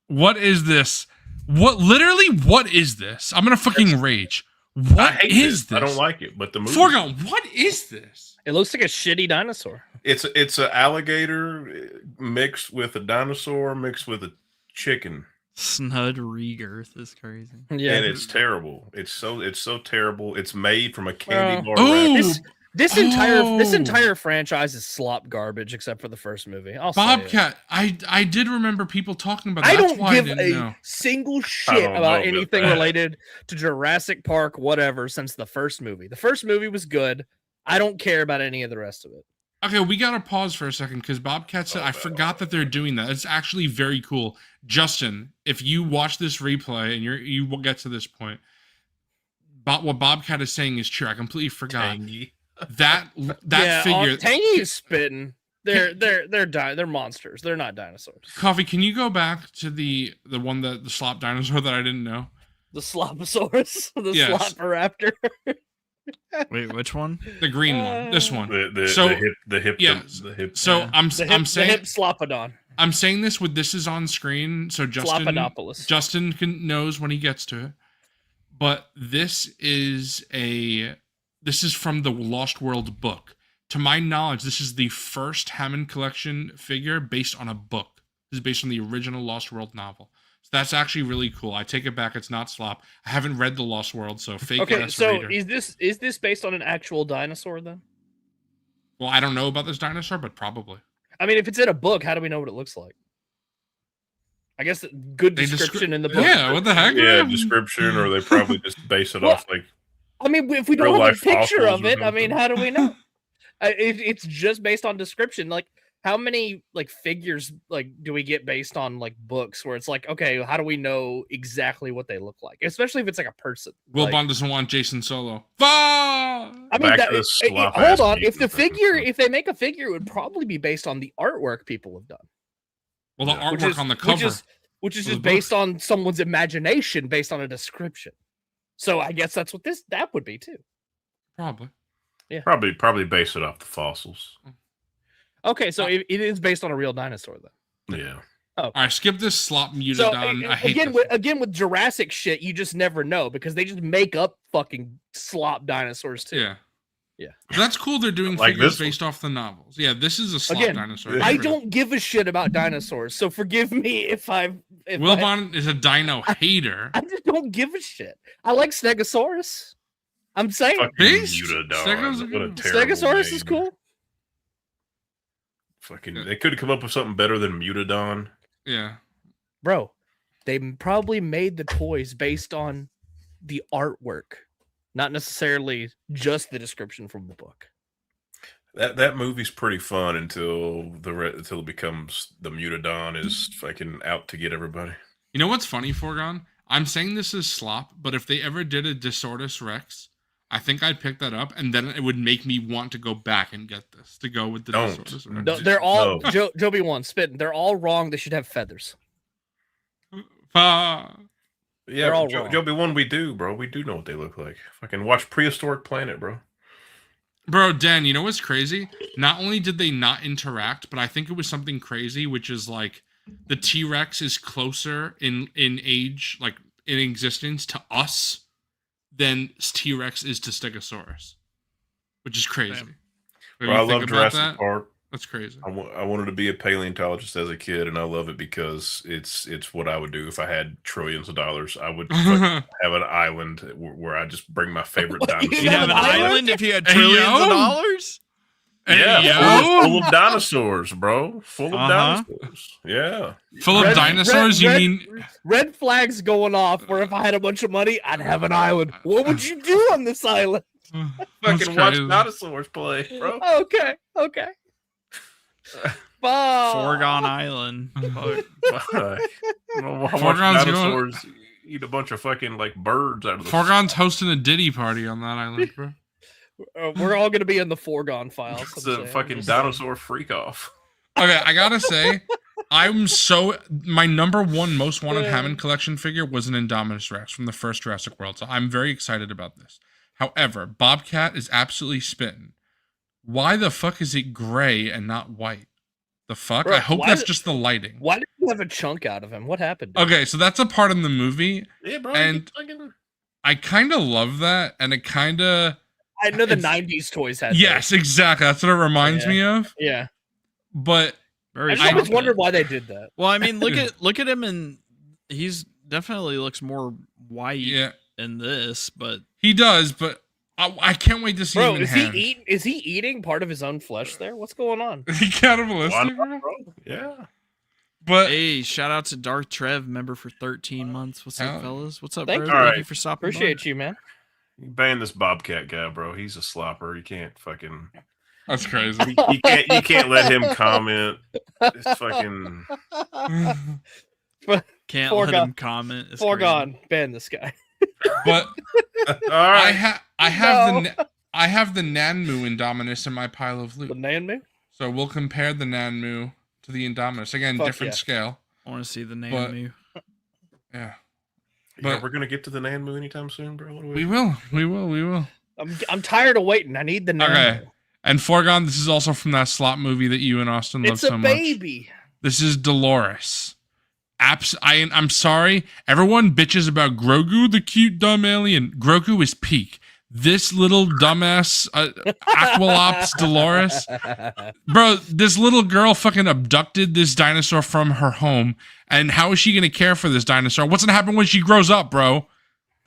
What is this? What is this? I'm gonna fucking rage. What is this? I don't like it, but the movie... Foregone, what is this? It looks like a shitty dinosaur. It's an alligator mixed with a dinosaur mixed with a chicken. Snud Regirth is crazy. Yeah, And it's terrible. It's so terrible. It's made from a candy bar. Oh, wrap. this entire franchise is slop garbage except for the first movie. I'll say it. Bobcat. I did remember people talking about that. I That's don't why give didn't a know. single I shit don't know about about anything that. related to Jurassic Park, whatever, since the first movie. The first movie was good. I don't care about any of the rest of it. Okay, we gotta pause for a second because Bobcat said I forgot that they're doing that. It's actually very cool. Justin, if you watch this replay and you will get to this point, what Bobcat is saying is true. I completely forgot Tangy. that figure. Tangy is spitting. They're monsters. They're not dinosaurs. Coffee, can you go back to the one that the slop dinosaur that I didn't know? The Sloposaurus, the Yes. Slopiraptor. Wait, which one? The green one. This one. The hip. Yes. The hip. So Yeah. I'm The hip saying Slopodon. I'm saying this with this is on screen, so Slopodopolis. Justin knows when he gets to it. But this is from the Lost World book. To my knowledge, this is the first Hammond collection figure based on a book. This is based on the original Lost World novel. So that's actually really cool. I take it back. It's not slop. I haven't read the Lost World, so fake Okay, ass so reader. is this based on an actual dinosaur then? Well, I don't know about this dinosaur, but probably. I mean, if it's in a book, how do we know what it looks like? I guess good They description in the book. Yeah, what the heck? Yeah, description, or they probably just base it Well, off like. I mean, if we don't Real have a life picture fossils of or it, I mean, something. how do we know? It's just based on description. Like, how many like figures like do we get based on like books where it's like, okay, how do we know exactly what they look like? Especially if it's like a person. Will Like, Bond doesn't want Jason Solo. Fuck! I mean, Back that, to the slop-ass hold on. If people. if they make a figure, it would probably be based on the artwork people have done. Well, the Yeah. artwork on the cover. Which is of the just based book. on someone's imagination, based on a description. So I guess that's what that would be too. Probably. Probably base it off the fossils. Okay, so it is based on a real dinosaur then. Yeah. All right, skip this slop So Mutadon. I hate again, this. again with Jurassic shit, you just never know because they just make up fucking slop dinosaurs too. Yeah. Yeah. That's cool. They're doing Like figures this one. based off the novels. Yeah, this is a slop Again, dinosaur. I don't give a shit about dinosaurs, so forgive me if Wilbon is a dino hater. I just don't give a shit. I like Stegosaurus. I'm saying Fucking Beast? Mutadon. Stego's a What good a one. terrible Stegosaurus is name. cool. Fucking, they could have come up with something better than Mutadon. Yeah. Bro, they probably made the toys based on the artwork, not necessarily just the description from the book. That movie's pretty fun until it becomes the Mutadon is fucking out to get everybody. You know what's funny, Foregone? I'm saying this is slop, but if they ever did a Desortus Rex, I think I'd pick that up, and then it would make me want to go back and get this to go with the Don't. Desortus Rex. No, they're all No. Joby one spitting. They're all wrong. They should have feathers. Ah. Yeah, They're all Joe, wrong. Joby one, we do, bro. We do know what they look like. Fucking watch Prehistoric Planet, bro. Bro, Dan, you know what's crazy? Not only did they not interact, but I think it was something crazy, which is like the T-Rex is closer in age, like in existence to us than T-Rex is to Stegosaurus, which is crazy. Damn. When Bro, you I think love about Jurassic that, Park. that's crazy. I wanted to be a paleontologist as a kid, and I love it because it's what I would do if I had trillions of dollars. I would fucking have an island where I just bring my favorite dinosaurs. You'd have an Island? island if you had Hey, trillions yo. of dollars? Yeah, Hey, full of dinosaurs, bro. Full of Uh-huh. dinosaurs. Yeah. Full of dinosaurs, you mean? red flags going off? Where if I had a bunch of money, I'd have an island. What would you do on this island? That's Fucking watch crazy. dinosaurs play, bro. Okay. Fuck. Foregone Island. Fuck. Watch Foreground's dinosaurs eat a bunch of fucking like birds out of the Foregone's hosting a Diddy party on that island, bro. We're all gonna be in the foregone files. It's a fucking dinosaur freak off. Okay, I gotta say, my number one most wanted Hammond collection figure was an Indominus Rex from the first Jurassic World, so I'm very excited about this. However, Bobcat is absolutely spitting. Why the fuck is it gray and not white? The fuck? Bro, I hope that's just the lighting. Why did you have a chunk out of him? What happened? Dude? Okay, so that's a part in the movie. Yeah, bro. And I kind of love that, and it kind of... I know the 90s toys had Yes, exactly. That's what it reminds me of. Yeah. But I just always wondered why they did that. Well, I mean, look at him, and he's definitely looks more white in this, but he does. But I can't wait to see him in hand. Is he eating part of his own flesh there? What's going on? Is he cannibalistic, bro? Yeah. But hey, shout out to Darth Trev, member for 13 months. What's up, fellas? What's up, Thank bro? you. Thank you for stopping. Appreciate you, man. You ban this Bobcat guy, bro. He's a slopper. You can't fucking. That's crazy. You can't let him comment. It's fucking. Can't let him comment. It's Foregone. Ban this guy. But all right. I have the Nanmu Indominus in my pile of loot. The Nanmu? So we'll compare the Nanmu to the Indominus. Again, different scale. I want to see the Nanmu. Yeah. But we're gonna get to the Nanmu anytime soon, bro. What do we will. I'm tired of waiting. I need the Nanmu. Okay. And Foregone, this is also from that slot movie that you and Austin love so much. It's a baby. This is Dolores. I'm sorry. Everyone bitches about Grogu, the cute dumb alien. Grogu is peak. This little dumbass Aqualops Dolores. Bro, this little girl fucking abducted this dinosaur from her home. And how is she going to care for this dinosaur? What's going to happen when she grows up, bro?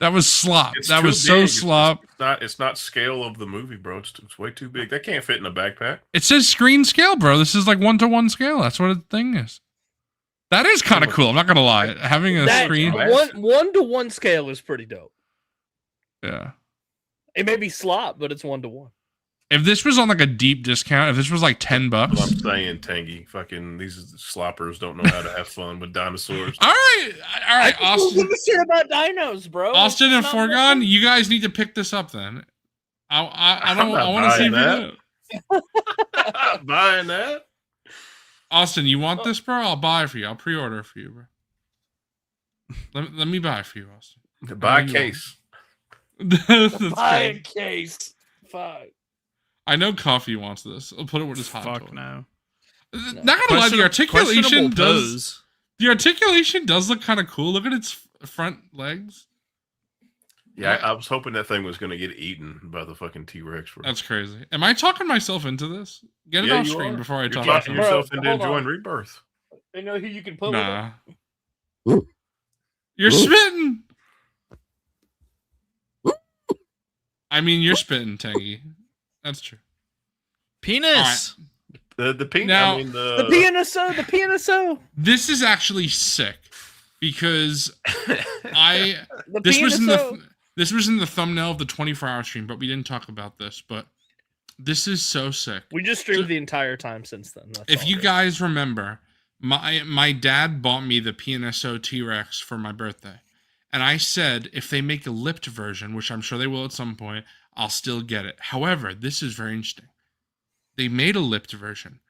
That was slop. That was so slop. It's not scale of the movie, bro. It's way too big. That can't fit in a backpack. It says screen scale, bro. This is like 1-to-1 scale. That's what the thing is. That is kind of cool. I'm not going to lie. Having a screen. 1-to-1 scale is pretty dope. Yeah. It may be slop, but it's 1-to-1. If this was on like a deep discount, if this was like $10, I'm saying, Tangy, fucking these sloppers don't know how to have fun with dinosaurs. All right, Austin. Give a shit about dinos, bro. Austin and Foregone, you guys need to pick this up then. I want to see that. I'm buying that. Austin, you want this, bro? I'll buy it for you. I'll pre-order it for you, bro. Let me buy it for you, Austin. Buy a case. Buy a case. Fuck. I know Coffee wants this. I'll put it with his hot Fuck toy. no. Not gonna lie, the articulation does. The articulation does look kind of cool. Look at its front legs. Yeah, I was hoping that thing was gonna get eaten by the fucking T-Rex. That's crazy. Am I talking myself into this? Get it off screen before I talk. You're talking yourself into enjoying Rebirth. They know who you can put nah. with it. You're spitting. I mean, you're spitting, Tangy. That's true. Penis. Right. The penis. Now, the PNSO. The PNSO. This is actually sick because this was in the thumbnail of the 24-hour stream, but we didn't talk about this. But this is so sick. We just streamed the entire time since then. If you guys remember, my dad bought me the PNSO T-Rex for my birthday. And I said, if they make a lipped version, which I'm sure they will at some point, I'll still get it. However, this is very interesting. They made a lipped version.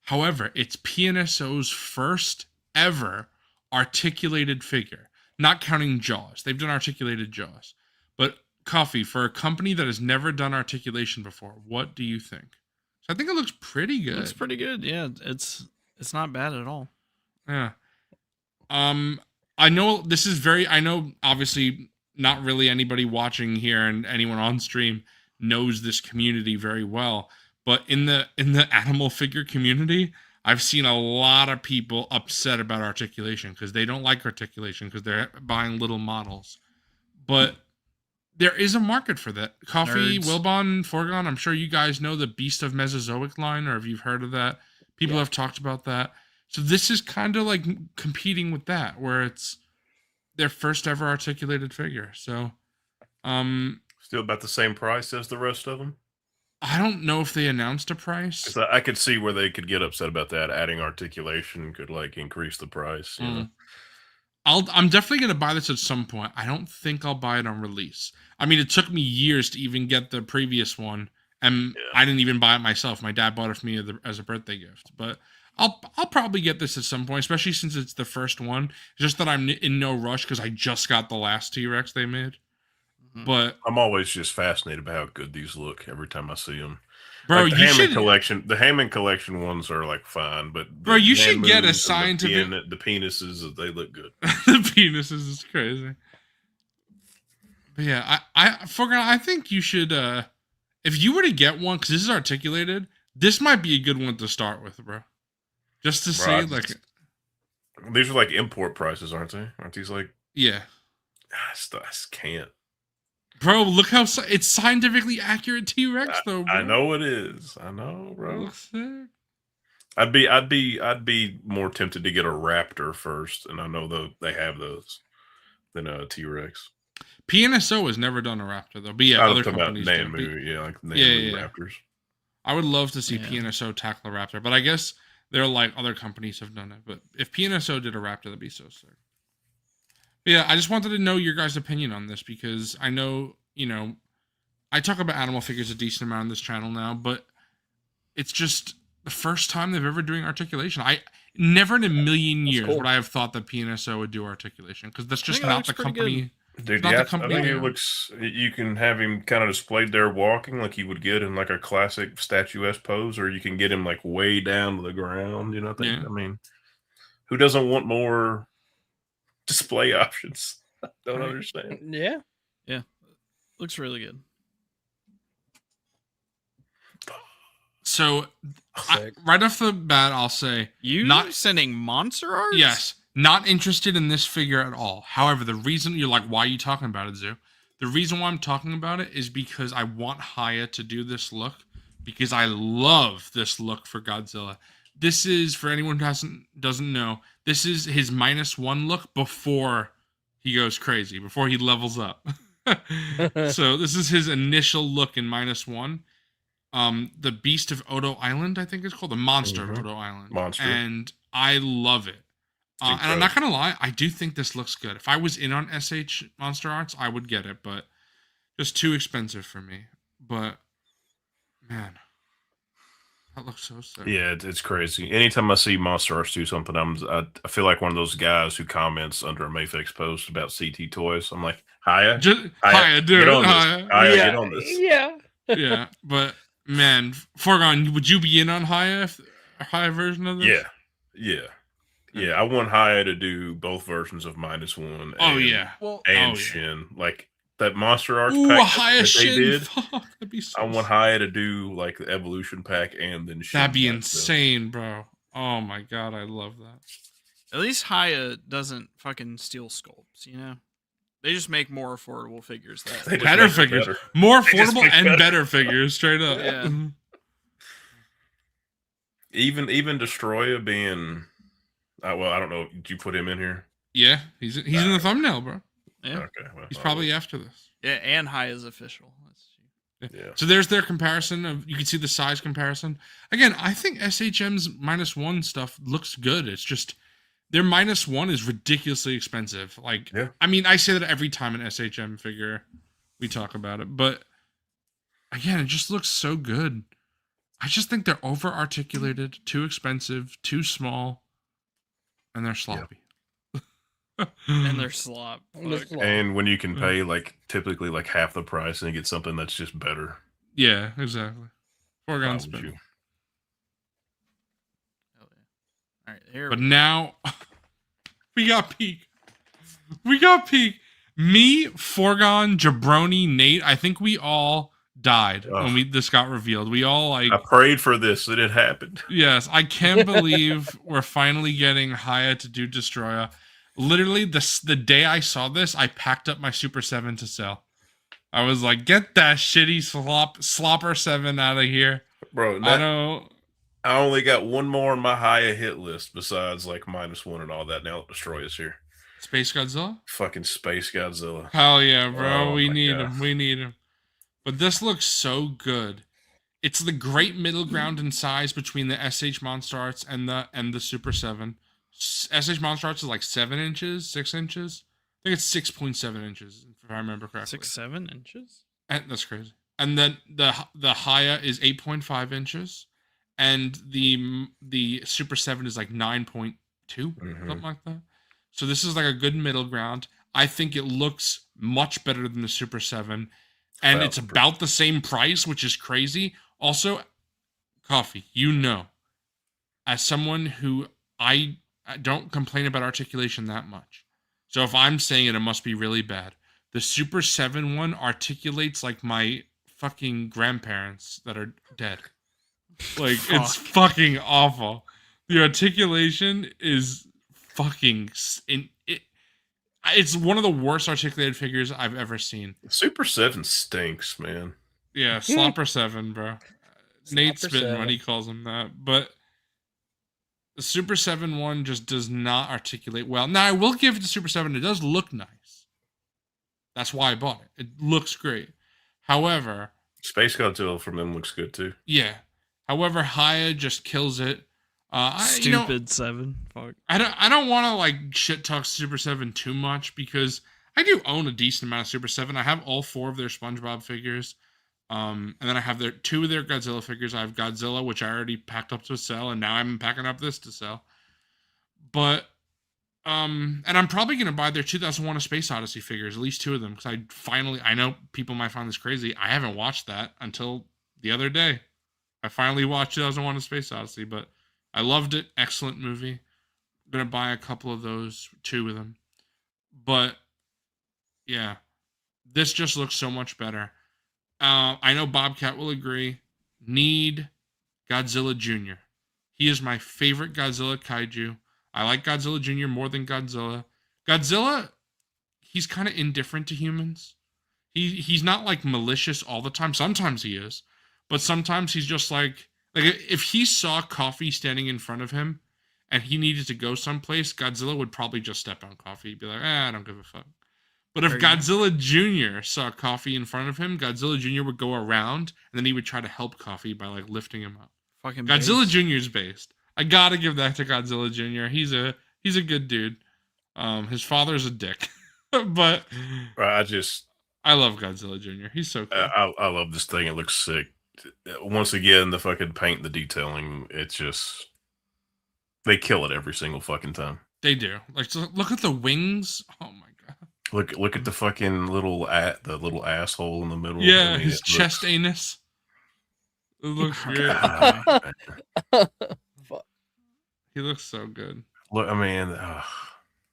However, it's PNSO's first ever articulated figure. Not counting Jaws. They've done articulated Jaws. But, Coffee, for a company that has never done articulation before, what do you think? So I think it looks pretty good. It's pretty good. Yeah, it's not bad at all. Yeah. I know obviously not really anybody watching here and anyone on stream knows this community very well, but in the animal figure community, I've seen a lot of people upset about articulation because they don't like articulation because they're buying little models. But there is a market for that. Coffee, Wilbon, Foregone, I'm sure you guys know the Beast of Mesozoic line, or if you've heard of that. People have talked about that. So this is kind of like competing with that, where it's their first ever articulated figure. So, still about the same price as the rest of them. I don't know if they announced a price. I could see where they could get upset about that. Adding articulation could like increase the price. You know? I'm definitely gonna buy this at some point. I don't think I'll buy it on release. I mean, it took me years to even get the previous one, and I didn't even buy it myself. My dad bought it for me as a birthday gift, but I'll probably get this at some point, especially since it's the first one. Just that I'm in no rush because I just got the last T-Rex they made. But I'm always just fascinated by how good these look every time I see them. bro, Like the you Hammond should collection. The Hammond collection ones are like fine, but Bro, you should get a Mammoths and scientific- the penises. They look good. the penises is crazy. But yeah, I think you should if you were to get one, because this is articulated, this might be a good one to start with, bro. Just to see, Right. like, These are like import prices, aren't they? Aren't these like? yeah, I just can't. bro. Look how it's scientifically accurate T-Rex, though. Bro. I know it is. I know, It bro. looks sick. I'd be more tempted to get a Raptor first, and I know they have those than a T-Rex. PNSO has never done a Raptor though, but yeah, I other was talking about companies do. Nanmu, yeah, like Nanmu Yeah. Raptors. I would love to see Yeah. PNSO tackle a Raptor, but I guess they're like other companies have done it. But if PNSO did a Raptor, that'd be so sick. But yeah, I just wanted to know your guys' opinion on this because I know, I talk about animal figures a decent amount on this channel now, but it's just the first time they've ever doing articulation. I never in a million years cool. would I have thought that PNSO would do articulation because that's just think it not looks the pretty company. Dude, not yeah, the I company think they it are. looks. You can have him kind of displayed there walking, like you would get in like a classic statuesque pose, or you can get him like way down to the ground. You know, Yeah. I mean, who doesn't want more display options? I don't Right. understand. Yeah. Looks really good. So Sick. right off the bat, I'll say You Not- sending monster art? yes, not interested in this figure at all. However, the reason you're like, why are you talking about it, Zoo? The reason why I'm talking about it is because I want Haya to do this look because I love this look for Godzilla. This is, for anyone who doesn't know, this is his -1 look before he goes crazy, before he levels up. So this is his initial look in -1. The Beast of Odo Island, I think it's called, the Monster of Odo Island. Monster. And I love it. And I'm not gonna lie, I do think this looks good. If I was in on SH Monster Arts, I would get it, but just too expensive for me. But man, that looks so sick. Yeah, it's crazy. Anytime I see Monster Arts do something, I feel like one of those guys who comments under a Mayfix post about CT toys. I'm like, Hiya, Just Hiya, Hiya, dude. get on this. Hiya. Hiya, yeah. get on this. Yeah. Yeah, but man, Foregone, would you be in on Hiya, a Hiya version of this? Yeah. I want Hiya to do both versions of -1. Oh yeah. Well, and Oh, yeah. Shin, like that Monster Arts Ooh, pack a that Hiya they Shin. did. Fuck, that'd be so I want Hiya to do like the Evolution pack and then Shin. That'd be pack, so. insane, bro. Oh my god, I love that. at least Haya doesn't fucking steal sculpts, you know? They just make more affordable figures. They That just Better make it figures. better. More They just affordable make and better. better figures, straight up. Yeah. Even Destoroyah being, well, I don't know. Did you put him in here? Yeah, he's in the thumbnail, bro. Yeah. Okay, well, He's I'll probably look. after this. Yeah, and Haya's official. Yeah. So there's their comparison of, you can see the size comparison. Again, I think SHM's -1 stuff looks good. It's just their -1 is ridiculously expensive. Like, Yeah. I mean, I say that every time an SHM figure we talk about it, but again, it just looks so good. I just think they're over articulated, too expensive, too small, and they're sloppy. And they're slop. Fuck. And when you can pay like typically like half the price and get something that's just better, Yeah, exactly. why Foregone would spin. you? Hell yeah. All right, here But we now we got peak. We got peak. Me, Foregone, Jabroni, Nate. I think we all died when this got revealed. We all like. I prayed for this and it happened. Yes, I can't believe we're finally getting Haya to do Destoroyah. Literally, the day I saw this, I packed up my Super 7 to sell. I was like, get that shitty slopper 7 out of here. Bro, I don't. I only got one more on my Hiya hit list besides like -1 and all that. Now that Destoroyah's here. Space Godzilla? Fucking Space Godzilla. Hell yeah, bro. Oh we my need God. him. We need him. But this looks so good. It's the great middle ground in size between the SH Monster Arts and the Super 7. SH Monster Arts is like 7 inches, 6 inches. I think it's 6.7 inches, if I remember correctly. 6-7 inches. And that's crazy. And then the Haya is 8.5 inches. and the Super 7 is like 9.2, something like that. So this is like a good middle ground. I think it looks much better than the Super 7, and it's about the same price, which is crazy. Also, Coffee, as someone who I don't complain about articulation that much. So if I'm saying it must be really bad. The Super 7 one articulates like my fucking grandparents that are dead. Like, it's fucking awful. The articulation is fucking... It's one of the worst articulated figures I've ever seen. Super 7 stinks, man. Yeah, Slopper 7, bro. Nate's spitting 7. when he calls him that. But the Super 7 one just does not articulate well. Now, I will give it to Super 7. It does look nice. That's why I bought it. It looks great. However... Space Godzilla from them looks good, too. Yeah. However, Haya just kills it. Stupid 7. Fuck. I don't want to like shit talk Super 7 too much because I do own a decent amount of Super 7. I have all 4 of their SpongeBob figures. And then I have 2 of their Godzilla figures. I have Godzilla, which I already packed up to sell, and now I'm packing up this to sell. But and I'm probably gonna buy their 2001: A Space Odyssey figures, at least 2 of them, because I know people might find this crazy. I haven't watched that until the other day. I finally watched 2001: A Space Odyssey, but I loved it. Excellent movie. I'm gonna buy a couple of those, 2 of them. But yeah, this just looks so much better. I know Bobcat will agree. Need Godzilla Jr. He is my favorite Godzilla kaiju. I like Godzilla Jr. more than Godzilla. Godzilla, he's kind of indifferent to humans. He's not like malicious all the time. Sometimes he is, but sometimes he's just like if he saw Coffee standing in front of him and he needed to go someplace, Godzilla would probably just step on Coffee. He'd be like, I don't give a fuck. But if Godzilla Jr. saw Coffee in front of him, Godzilla Jr. would go around and then he would try to help Coffee by like lifting him up. Fucking Godzilla Jr. is based. I gotta give that to Godzilla Jr. He's a good dude. His father's a dick, but I love Godzilla Jr. He's so cool. I love this thing. It looks sick. Once again, the fucking paint, the detailing, it's just they kill it every single fucking time. They do. Like, so look at the wings. Oh my god. Look at the fucking little asshole in the middle. Yeah, I mean, his chest anus. It looks great. He looks so good. Look, I mean,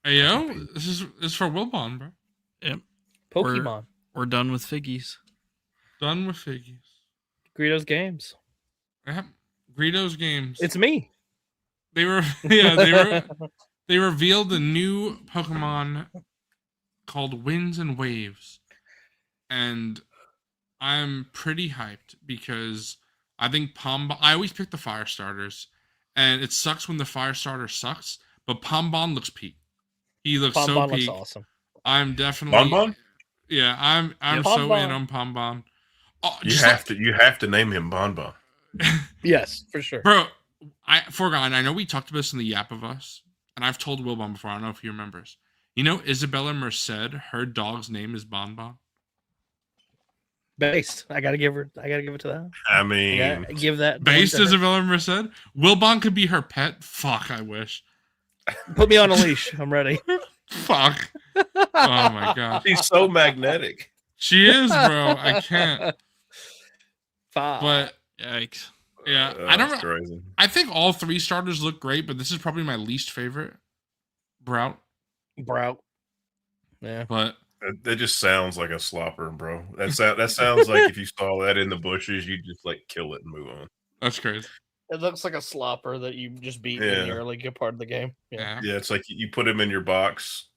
hey yo, this is for Wilbon, bro. Yep. Pokemon. We're done with figgies. Done with figures. Greedo's Games. Yep. Greedo's Games. It's me. They revealed a new Pokemon called Winds and Waves. And I'm pretty hyped because I think I always pick the fire starters. And it sucks when the fire starter sucks, but Pombon looks peak. He looks so peak. Looks awesome. I'm definitely Bonbon? Yeah, I'm so in on Pombon. Oh, you have to name him Bonbon. Yes, for sure. Bro, I forgot. I know we talked about this in the Yap of Us, and I've told Wilbon before. I don't know if he remembers. You know, Isabella Merced, her dog's name is Bonbon. Based. I gotta give it to that. I mean, give that based Isabella Merced. Wilbon could be her pet. Fuck, I wish. Put me on a leash. I'm ready. Fuck. Oh my god. she's so magnetic. She is, bro. I can't. But yikes. Yeah, I don't know. Crazy. I think all 3 starters look great, but this is probably my least favorite. Brout. Yeah. But that just sounds like a slopper, bro. That sounds like if you saw that in the bushes, you'd just like kill it and move on. That's crazy. It looks like a slopper that you just beat in the early good part of the game. Yeah. Yeah, it's like you put him in your box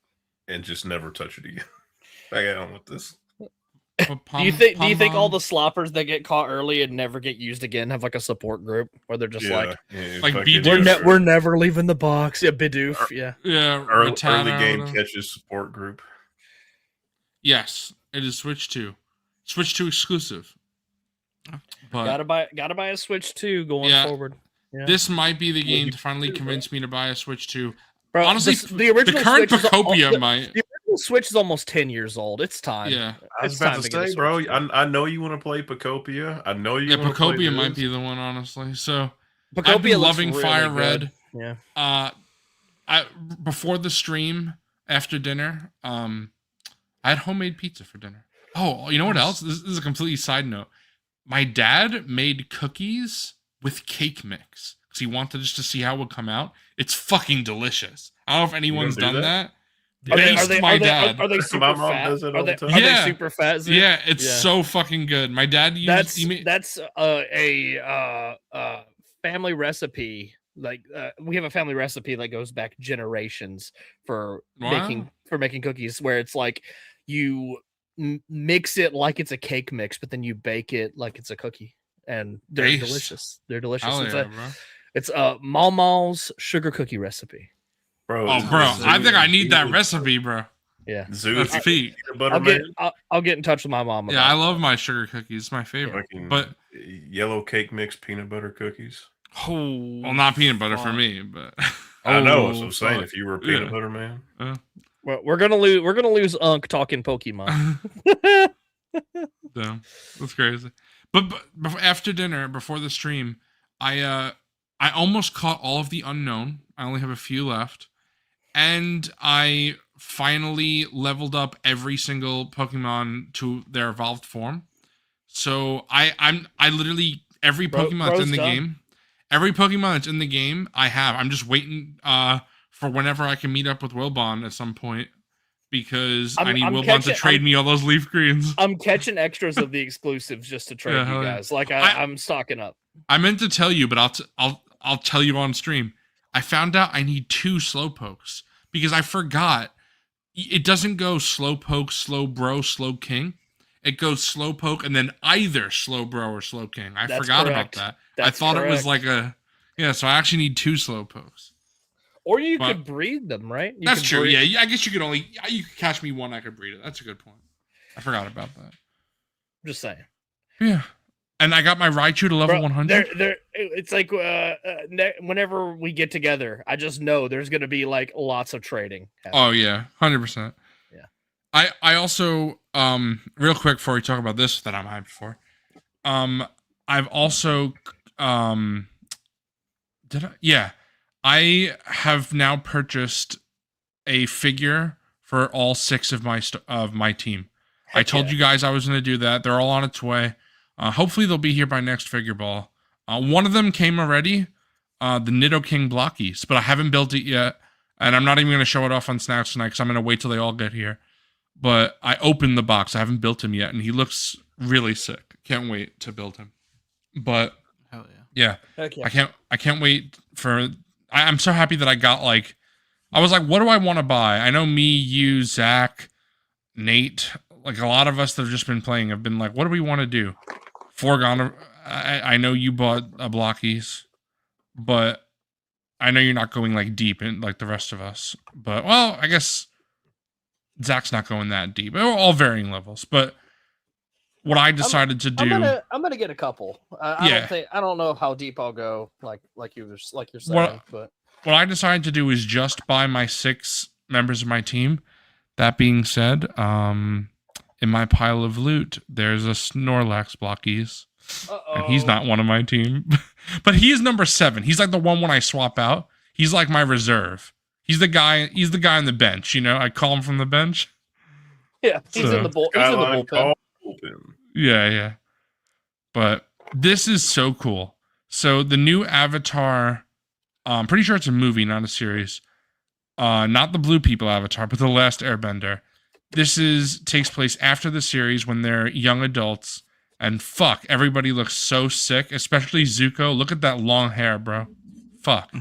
and just never touch it again. I don't want this. Do you think all the sloppers that get caught early and never get used again have like a support group where they're just like Bidoof. we're never leaving the box? Yeah, Bidoof. Yeah. Early game catches support group. Yes, it is Switch 2. Switch 2 exclusive. But gotta buy a Switch 2 going forward. Yeah. This might be the game to finally convince me to buy a Switch 2. Bro, honestly, the original current Switch Pocopia might. The original Switch is almost 10 years old. It's time. Yeah, I was about to say, bro. I know you want to play Pocopia. I know you. Yeah, Pocopia might be the one, honestly. So I've been Pocopia looks loving really Fire good. Red. Yeah. Before the stream, after dinner, I had homemade pizza for dinner. Oh, you know what else? This is a completely side note. My dad made cookies with cake mix because he wanted just to see how it would come out. It's fucking delicious. I don't know if anyone's do done that? that. Based my dad. Are they super My mom fat? does it Are all they, the time. are they Yeah. super fat? Zeke? Yeah, it's Yeah. so fucking good. My dad used That's a family recipe. Like we have a family recipe that goes back generations for Wow. making cookies, where it's like you mix it like it's a cake mix, but then you bake it like it's a cookie, and they're Nice. delicious. They're delicious. Hell It's yeah, a bro. it's Maul's sugar cookie recipe. Bro, Oh, bro, I think I need that recipe. recipe, bro. Yeah, Zoo That's Pete. peanut butter I'll get in touch with my mom. Yeah, I about love my sugar cookies. It's my favorite. Fucking But yellow cake mix peanut butter cookies. Oh, well, not peanut butter for me, but I know. That's what Oh, I'm saying. fuck. If you were a peanut Yeah. butter man, Well, we're gonna lose Unk talking Pokemon. Damn, that's crazy. But after dinner, before the stream, I almost caught all of the unknown. I only have a few left, and I finally leveled up every single Pokemon to their evolved form. So I literally every Pokemon that's in the game, every Pokemon that's in the game, I have. I'm just waiting for whenever I can meet up with Wilbon at some point. Because I need Wilbon to trade me all those leaf greens. I'm catching extras of the exclusives just to trade Yeah, you hell yeah. guys. Like I'm stocking up. I meant to tell you, but I'll tell you on stream. I found out I need 2 Slowpokes because I forgot. It doesn't go Slowpoke, Slowbro, Slowking. It goes Slowpoke and then either Slowbro or Slowking. I That's forgot correct. about that. That's I thought it was correct. like so I actually need 2 Slowpokes. Or you But- could breed them, right? You That's could true. breed- Yeah, I guess you could catch me one. I could breed it. That's a good point. I forgot about that. Just saying. Yeah, and I got my Raichu to level Bro, 100. it's like whenever we get together, I just know there's gonna be like lots of trading. Oh yeah, 100%. Yeah. I also real quick before we talk about this that I'm hyped for, I've also I have now purchased a figure for all 6 of my team. I told you guys I was going to do that. They're all on its way. Hopefully they'll be here by next Figureball. One of them came already, the Nidoking Blockies, but I haven't built it yet, and I'm not even going to show it off on Snags tonight because I'm going to wait till they all get here. But I opened the box. I haven't built him yet, and he looks really sick. Can't wait to build him. But hell yeah. yeah, Heck yeah. I can't wait for. I'm so happy that I got I was like, what do I want to buy? I know me, you, Zach, Nate, like a lot of us that have just been playing have been like, what do we want to do? Foregone. I know you bought a Blockies, but I know you're not going like deep in like the rest of us. But well, I guess Zach's not going that deep. We're all varying levels, but. What I decided to do, I'm gonna get a couple. I don't know how deep I'll go. Like you're saying, but what I decided to do is just buy my 6 members of my team. That being said, in my pile of loot, there's a Snorlax Blockies, and he's not one of my team, but he is number 7. He's like the one when I swap out. He's like my reserve. He's the guy. He's the guy on the bench. You know, I call him from the bench. yeah, he's in the bullpen. Yeah. But this is so cool. So the new Avatar, I'm pretty sure it's a movie, not a series. Not the Blue People Avatar, but The Last Airbender. This takes place after the series when they're young adults. And fuck, everybody looks so sick, especially Zuko. Look at that long hair, bro. Fuck.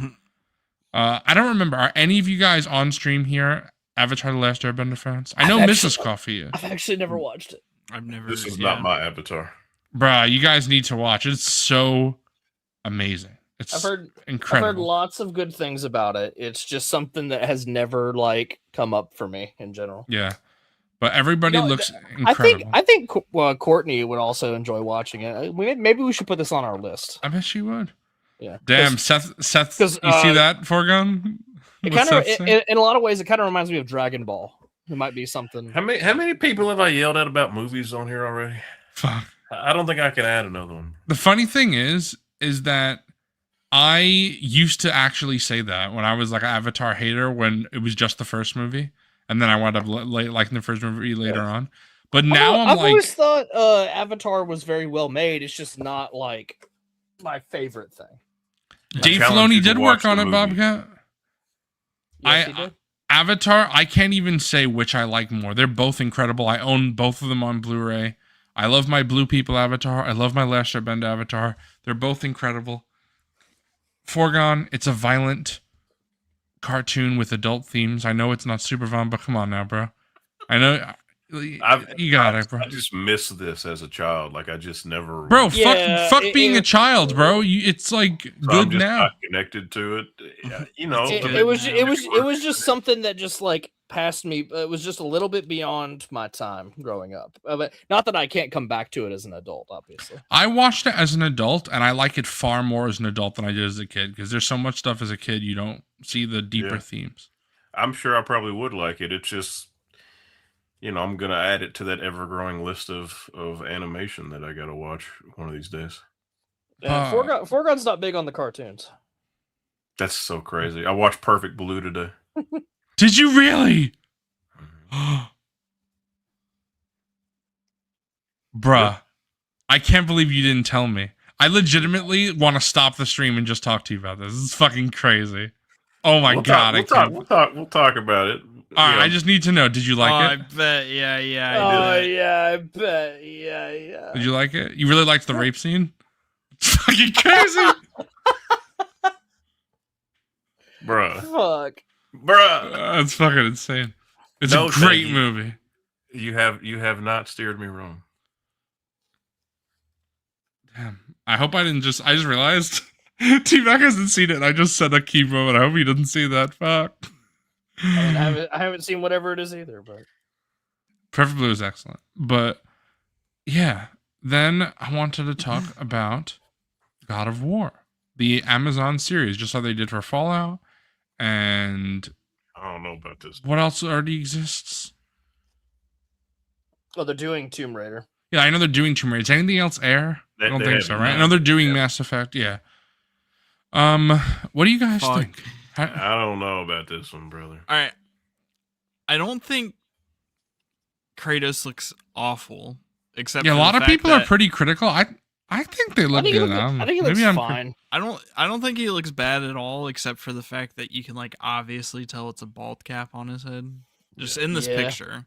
I don't remember. Are any of you guys on stream here Avatar The Last Airbender fans? I know Mrs. Coffee is. I've actually never watched it. I've never. This is not my Avatar. Bruh, you guys need to watch. It's so amazing. It's I've heard incredible. lots of good things about it. It's just something that has never come up for me in general. Yeah. But everybody looks I incredible. think Courtney would also enjoy watching it. Maybe we should put this on our list. I bet she would. Yeah. Damn, Seth, you see that, Foregone? It What kind of, Seth said? in a lot of ways, it kind of reminds me of Dragon Ball. It might be something. How many people have I yelled at about movies on here already? Fuck. I don't think I can add another one. The funny thing is that I used to actually say that when I was like an Avatar hater when it was just the first movie, and then I wound up liking the first movie later on. But now I've like, always thought Avatar was very well made. It's just not like my favorite thing. Dave challenge Filoni you to did watch work on the it, movie. Bobcat. Yes, he did. Avatar, I can't even say which I like more. They're both incredible. I own both of them on Blu-ray. I love my Blue People Avatar. I love my Last Airbender Avatar. They're both incredible. Foregone, it's a violent cartoon with adult themes. I know it's not super fun, but come on now, bro. I know you got it, bro. I just missed this as a child. Like I just never, Bro, Yeah, fuck being a child, bro. It's like so good I'm just now. not connected to it. Yeah, you know, It was just something that just like passed me. It was just a little bit beyond my time growing up. But not that I can't come back to it as an adult, obviously. I watched it as an adult, and I like it far more as an adult than I did as a kid, because there's so much stuff as a kid you don't see the deeper themes. I'm sure I probably would like it. It's just, you know, I'm gonna add it to that ever-growing list of animation that I gotta watch one of these days. Foreground's not big on the cartoons. That's so crazy. I watched Perfect Blue today. Did you really? Bruh, I can't believe you didn't tell me. I legitimately want to stop the stream and just talk to you about this. This is fucking crazy. Oh my god! We'll talk about it. All right, I just need to know. Did you like it? I bet. Yeah. I bet. Yeah. Did you like it? You really liked the rape scene? It's fucking crazy, Bruh. Fuck. That's fucking insane. It's a great movie. You have not steered me wrong. Damn. I hope I just realized T-Mac hasn't seen it and I just said a key moment. I hope he doesn't see that. Fuck. I haven't seen whatever it is either, but Perfect Blue is excellent. But yeah, then I wanted to talk about God of War, the Amazon series, just how they did for Fallout. And I don't know about this. what else already exists? oh, they're doing Tomb Raider. Yeah, I know they're doing Tomb Raider. Is anything else air? I don't think so, right? I know they're doing Mass Effect. Yeah. What do you guys think? I don't know about this one, brother. All right. I don't think Kratos looks awful, except Yeah, a for lot the of fact people are that pretty critical. I think they look good. I think it looks fine. I don't think he looks bad at all, except for the fact that you can like obviously tell it's a bald cap on his head, just in this picture.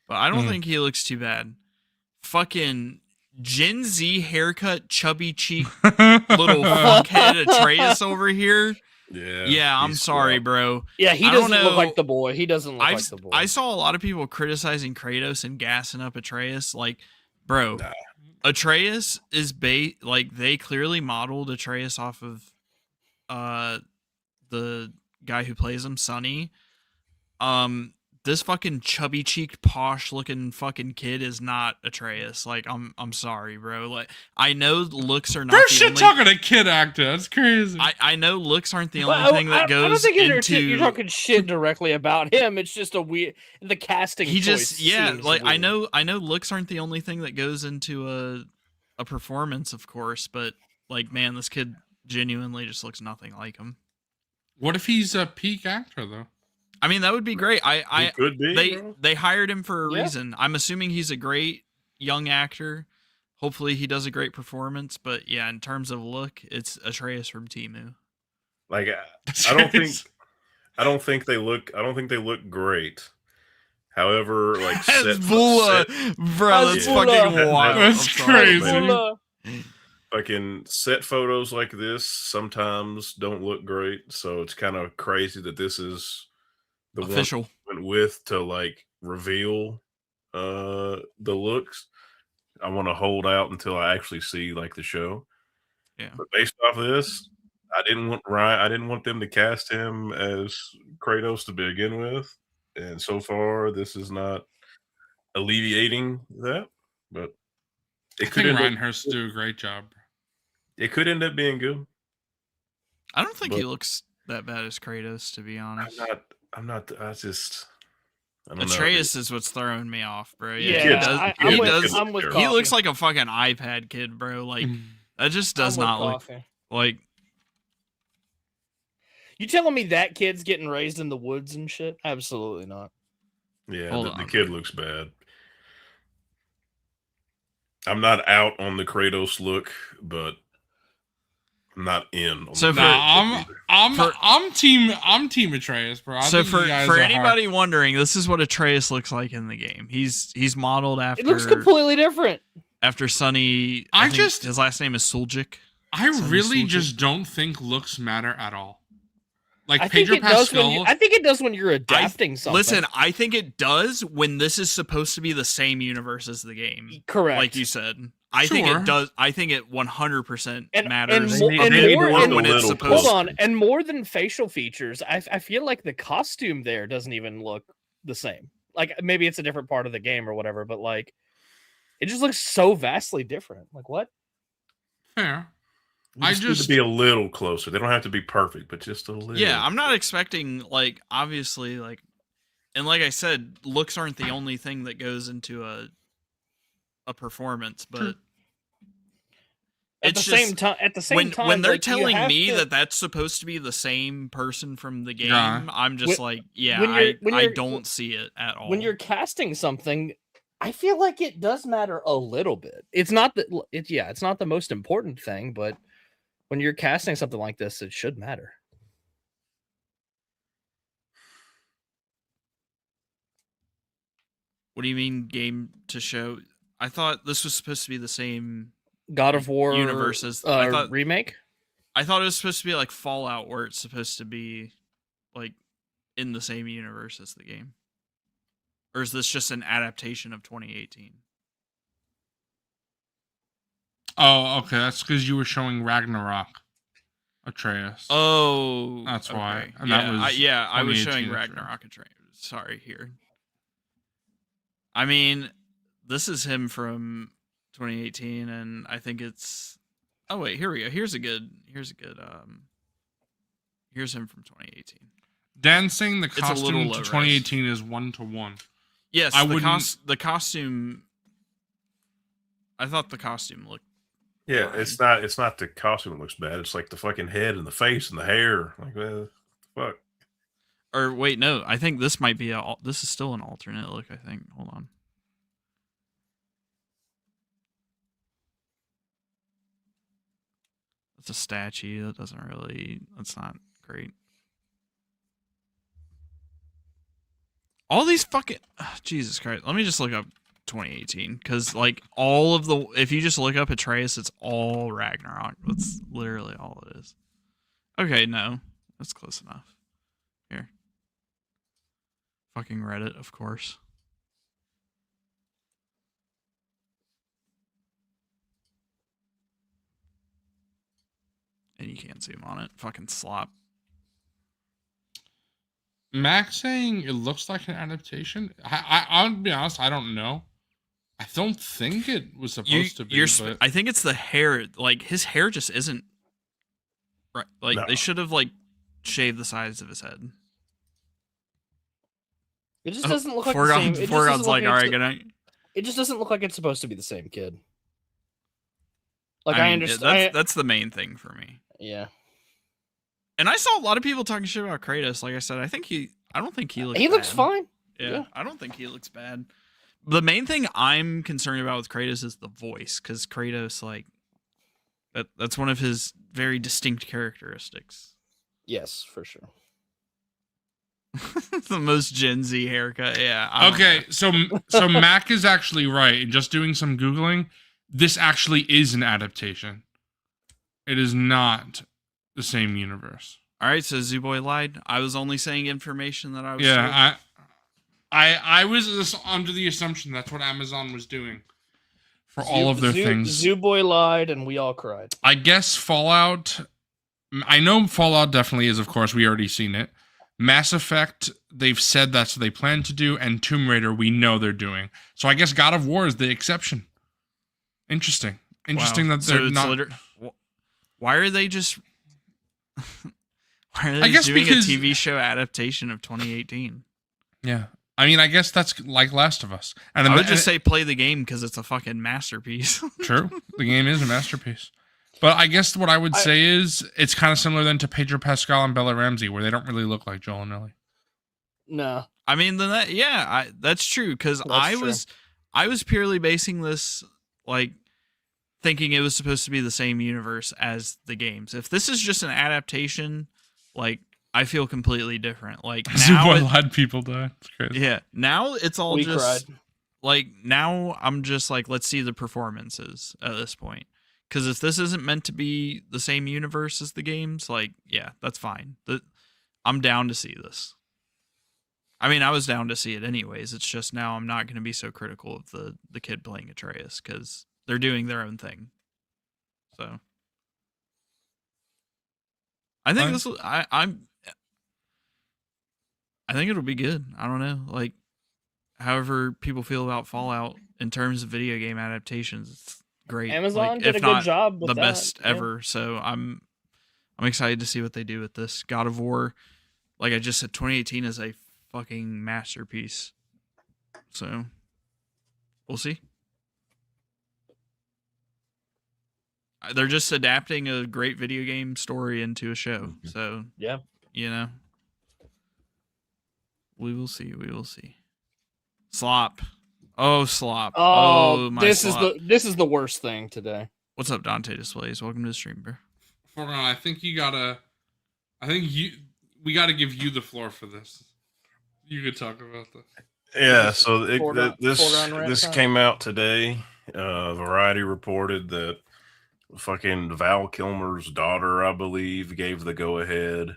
But I don't think he looks too bad. Fucking Gen Z haircut, chubby cheek, little fuckhead Atreus over here. Yeah, I'm sorry, bro. Yeah, he doesn't look like the boy. He doesn't look like the boy. I saw a lot of people criticizing Kratos and gassing up Atreus. Like, bro, Atreus is like they clearly modeled Atreus off of the guy who plays him, Sonny. This fucking chubby cheeked, posh looking fucking kid is not Atreus. Like, I'm sorry, bro. Like, I know looks are not. First, you're talking a kid actor. That's crazy. I know looks aren't the only thing that goes. I don't think into... you're talking shit directly about him. It's just a weird the casting. He choice just like weird. I know looks aren't the only thing that goes into a performance, of course, but like, man, this kid genuinely just looks nothing like him. What if he's a peak actor though? I mean, that would be great. He could be, they hired him for a reason. I'm assuming he's a great young actor. Hopefully he does a great performance, but yeah, in terms of look, it's Atreus from Temu. Like I don't think they look great. However, like That's bro, that's fucking wild. That's crazy. Fucking set photos like this sometimes don't look great, so it's kind of crazy that this is the official one went with to like reveal the looks. I want to hold out until I actually see like the show. Yeah. But based off of this, I didn't want them to cast him as Kratos to begin with. And so far this is not alleviating that, but I think Ryan Hurst do a great job. It could end up being good. I don't think he looks that bad as Kratos, to be honest. I don't Atreus is what's throwing me off, bro. Yeah, I'm with he looks like a fucking iPad kid, bro. Like, that just does not look like You telling me that kid's getting raised in the woods and shit? Absolutely not. Yeah, Hold the on. kid looks bad. I'm not out on the Kratos look, but I'm not in. On So the for- Nah, Kratos either. I'm team Atreus, bro. I So think you guys for are anybody wondering, this is what Atreus looks like in the game. He's modeled after. It looks completely different. After Sonny. I think just- his last name is Suljic. I Sonny really Suljic. just don't think looks matter at all. Like I think Pedro it does Pascal. I think it does when you're adapting something. Listen, I think it does when this is supposed to be the same universe as the game. Correct. Like you said. I think Sure. it does. I think it 100% And- matters and mo- and Maybe more- more and- when it's little supposed Hold to. on, and more than facial features, I feel like the costume there doesn't even look the same. Like maybe it's a different part of the game or whatever, but like it just looks so vastly different. Like what? Fair. You I need just- to be a little closer. They don't have to be perfect, but just a little. Yeah, I'm not expecting, like, obviously, like, and like I said, looks aren't the only thing that goes into a performance, but At it's the just same time, when they're like, you telling have me to- that that's supposed to be the same person from the game, Yeah. I'm just like, yeah, when I you're- don't see it at all. when you're casting something, I feel like it does matter a little bit. It's not that it's not the most important thing, but when you're casting something like this, it should matter. What do you mean game to show? I thought this was supposed to be the same. God of War Universes. I thought- remake. I thought it was supposed to be like Fallout, where it's supposed to be like in the same universe as the game. Or is this just an adaptation of 2018? Oh, okay. That's because you were showing Ragnarok, Atreus. Oh, That's why. okay. And yeah, that was I was 2018 showing Atreus. Ragnarok and Train. Sorry, here. I mean, this is him from 2018, and I think it's. Oh wait, here we go. Here's him from 2018. Dan saying the a little costume low to res. 2018 is 1-to-1. Yes, I the wouldn't- the costume. I thought the costume looked. Yeah, it's not the costume that looks bad. It's like the fucking head and the face and the hair. Like, fuck. Or wait, no. I think this might be this is still an alternate look. I think. Hold on. It's a statue. That doesn't really. That's not great. All these fucking Jesus Christ. Let me just look up 2018 because like all of the if you just look up Atreus, it's all Ragnarok. That's literally all it is. Okay, no, that's close enough. Here, fucking Reddit, of course. And you can't zoom on it. Fucking slop. Max saying it looks like an adaptation. I'll be honest, I don't know. I don't think it was supposed to be. But I think it's the hair. Like his hair just isn't right. Like No. they should have like shaved the sides of his head. It just doesn't look like the same. It just Foregod's doesn't look like, all right, it's- good night. It just doesn't look like it's supposed to be the same kid. Like I, mean, understand. That's the main thing for me. Yeah, And I saw a lot of people talking shit about Kratos. Like I said, I don't think he looks. he looks bad. fine. Yeah, Yeah. I don't think he looks bad. The main thing I'm concerned about with Kratos is the voice, because Kratos, like, that's one of his very distinct characteristics. Yes, for sure. The most Gen Z haircut. Yeah. I don't okay, know. so Mac is actually right. And just doing some googling, this actually is an adaptation. It is not the same universe. All right, so Zooboy lied. I was only saying information that I was. told. Yeah, I was under the assumption that's what Amazon was doing for all of their things. Zooboy lied, and we all cried. I guess Fallout. I know Fallout definitely is. Of course, we already seen it. Mass Effect, they've said that's what they plan to do, and Tomb Raider, we know they're doing. So I guess God of War is the exception. Interesting. Interesting Wow. that they're it's not. Why are they just? Why are I they guess doing because- a TV show adaptation of 2018? Yeah, I mean, I guess that's like Last of Us. And I would just say play the game because it's a fucking masterpiece. true. The game is a masterpiece. But I guess what I would say is it's kind of similar then to Pedro Pascal and Bella Ramsey, where they don't really look like Joel and Ellie. No. I mean, then that's true because I was purely basing this like thinking it was supposed to be the same universe as the games. If this is just an adaptation, like I feel completely different. Like now, a lot of people die. It's crazy. Yeah, now it's all We just cried. like now I'm just like let's see the performances at this point. Because if this isn't meant to be the same universe as the games, like yeah, that's fine. I'm down to see this. I mean, I was down to see it anyways. It's just now I'm not going to be so critical of the kid playing Atreus because they're doing their own thing. So I think this will, I think it'll be good. I don't know. Like, however people feel about Fallout in terms of video game adaptations, it's great. Amazon like, did if a not good job with the that, best yeah. ever. So I'm excited to see what they do with this. God of War, like I just said, 2018 is a fucking masterpiece. So we'll see. They're just adapting a great video game story into a show. So Yeah. you know, we will see. We will see. Slop. Oh, Slop. Oh, my this Slop. is the worst thing today. What's up, Dante Displays? Welcome to the stream, bro. Hold on, we gotta give you the floor for this. You could talk about this. Yeah, so foregone rant this time. came out today. Variety reported that fucking Val Kilmer's daughter, I believe, gave the go ahead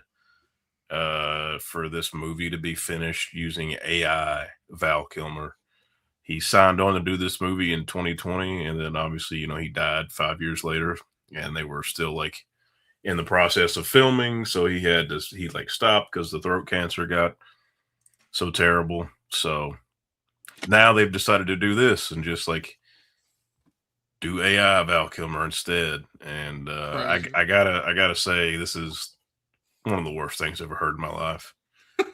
for this movie to be finished using AI Val Kilmer. He signed on to do this movie in 2020, and then obviously, he died 5 years later, and they were still like in the process of filming, so he stopped because the throat cancer got so terrible. So now they've decided to do this and just like do AI Val Kilmer instead. And I gotta say, this is one of the worst things I've ever heard in my life.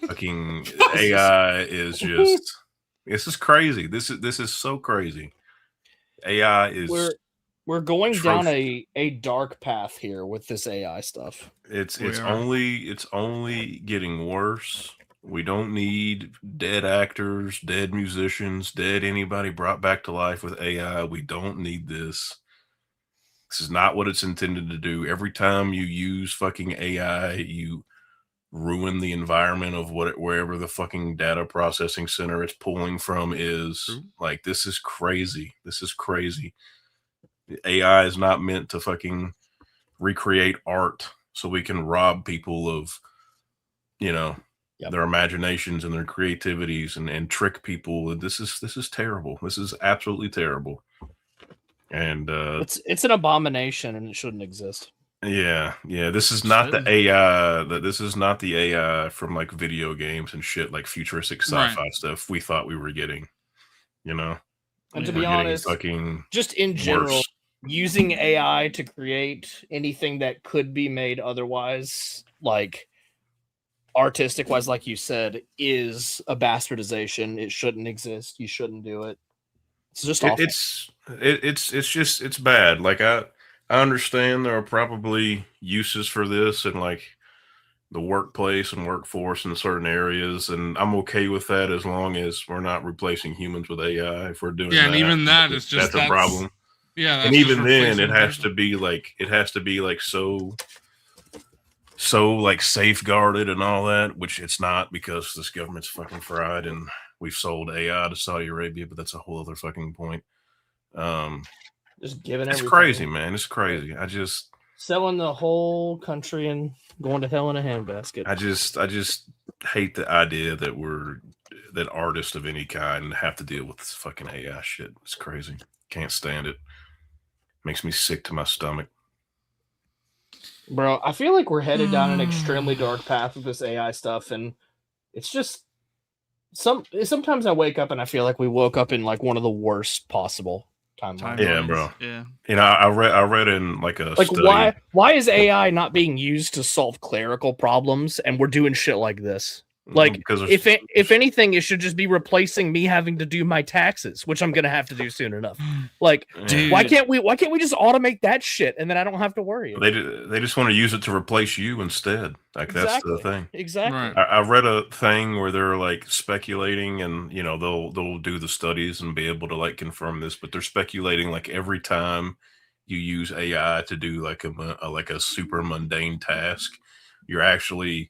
Fucking AI is just this is crazy. This is so crazy. AI is We're going down a dark path here with this AI stuff. it's only getting worse. We don't need dead actors, dead musicians, dead anybody brought back to life with AI. We don't need this. This is not what it's intended to do. Every time you use fucking AI, you ruin the environment of wherever the fucking data processing center it's pulling from is. True. Like, this is crazy. This is crazy. AI is not meant to fucking recreate art so we can rob people of, their imaginations and their creativities and trick people. This is terrible. This is absolutely terrible. And It's an abomination and it shouldn't exist. yeah. This is not the AI. This is not the AI from like video games and shit, like futuristic sci-fi stuff we thought we were getting. And to be honest, fucking just in general, worse. using AI to create anything that could be made otherwise, like artistic wise, like you said, is a bastardization. It shouldn't exist. You shouldn't do it. It's just awful. It's bad. Like I understand there are probably uses for this in like the workplace and workforce in certain areas, and I'm okay with that as long as we're not replacing humans with AI. If we're doing and even that is just that's a problem. Yeah, and even then, it has to be like so like safeguarded and all that, which it's not because this government's fucking fried and we've sold AI to Saudi Arabia, but that's a whole other fucking point. Just giving it's everything. Crazy, man. It's crazy. I just selling the whole country and going to hell in a handbasket. I just hate the idea that artists of any kind have to deal with this fucking AI shit. It's crazy. Can't stand it. Makes me sick to my stomach. Bro, I feel like we're headed down an extremely dark path with this AI stuff, and it's just sometimes I wake up and I feel like we woke up in like one of the worst possible timelines. Yeah, bro. Yeah. I read in like a like study. why is AI not being used to solve clerical problems and we're doing shit like this? Like, Because if anything, it should just be replacing me having to do my taxes, which I'm gonna have to do soon enough. Like, Dude. why can't we just automate that shit and then I don't have to worry? they just want to use it to replace you instead. Like that's the thing. Exactly. Right. I read a thing where they're like speculating, and you know they'll do the studies and be able to like confirm this, but they're speculating like every time you use AI to do like a super mundane task, you're actually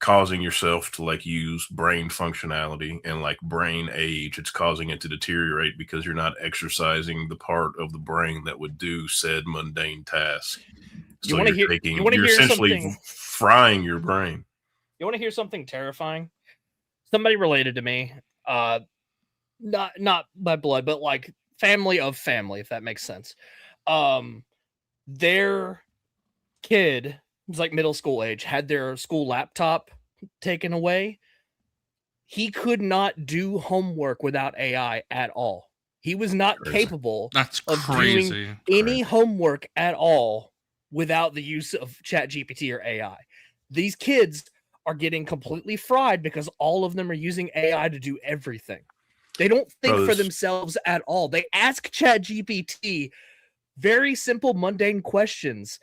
causing yourself to like use brain functionality and like brain age. It's causing it to deteriorate because you're not exercising the part of the brain that would do said mundane task. You wanna hear you're essentially something- frying your brain. You want to hear something terrifying? Somebody related to me, not by blood, but like family of family, if that makes sense. Their kid was like middle school age, had their school laptop taken away. He could not do homework without AI at all. He was not capable That's of crazy. doing any homework at all without the use of ChatGPT or AI. These kids are getting completely fried because all of them are using AI to do everything. They don't think for themselves at all. They ask ChatGPT very simple, mundane questions.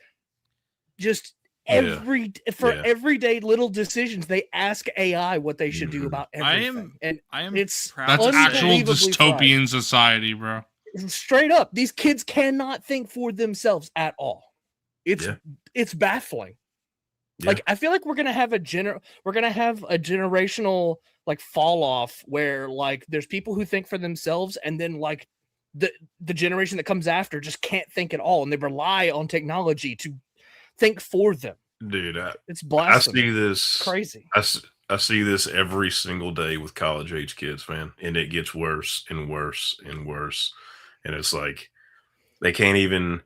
Just everyday little decisions, they ask AI what they should do about everything. I am it's proud. That's of actual unbelievably dystopian society, bro. straight up. These kids cannot think for themselves at all. It's baffling. Yeah. Like, I feel like we're gonna have a generational like fall off where like there's people who think for themselves, and then like the generation that comes after just can't think at all, and they rely on technology to think for them. Dude, It's I blasphemy. see this Crazy. I see this every single day with college age kids, man, and it gets worse and worse and worse. And it's like they can't even,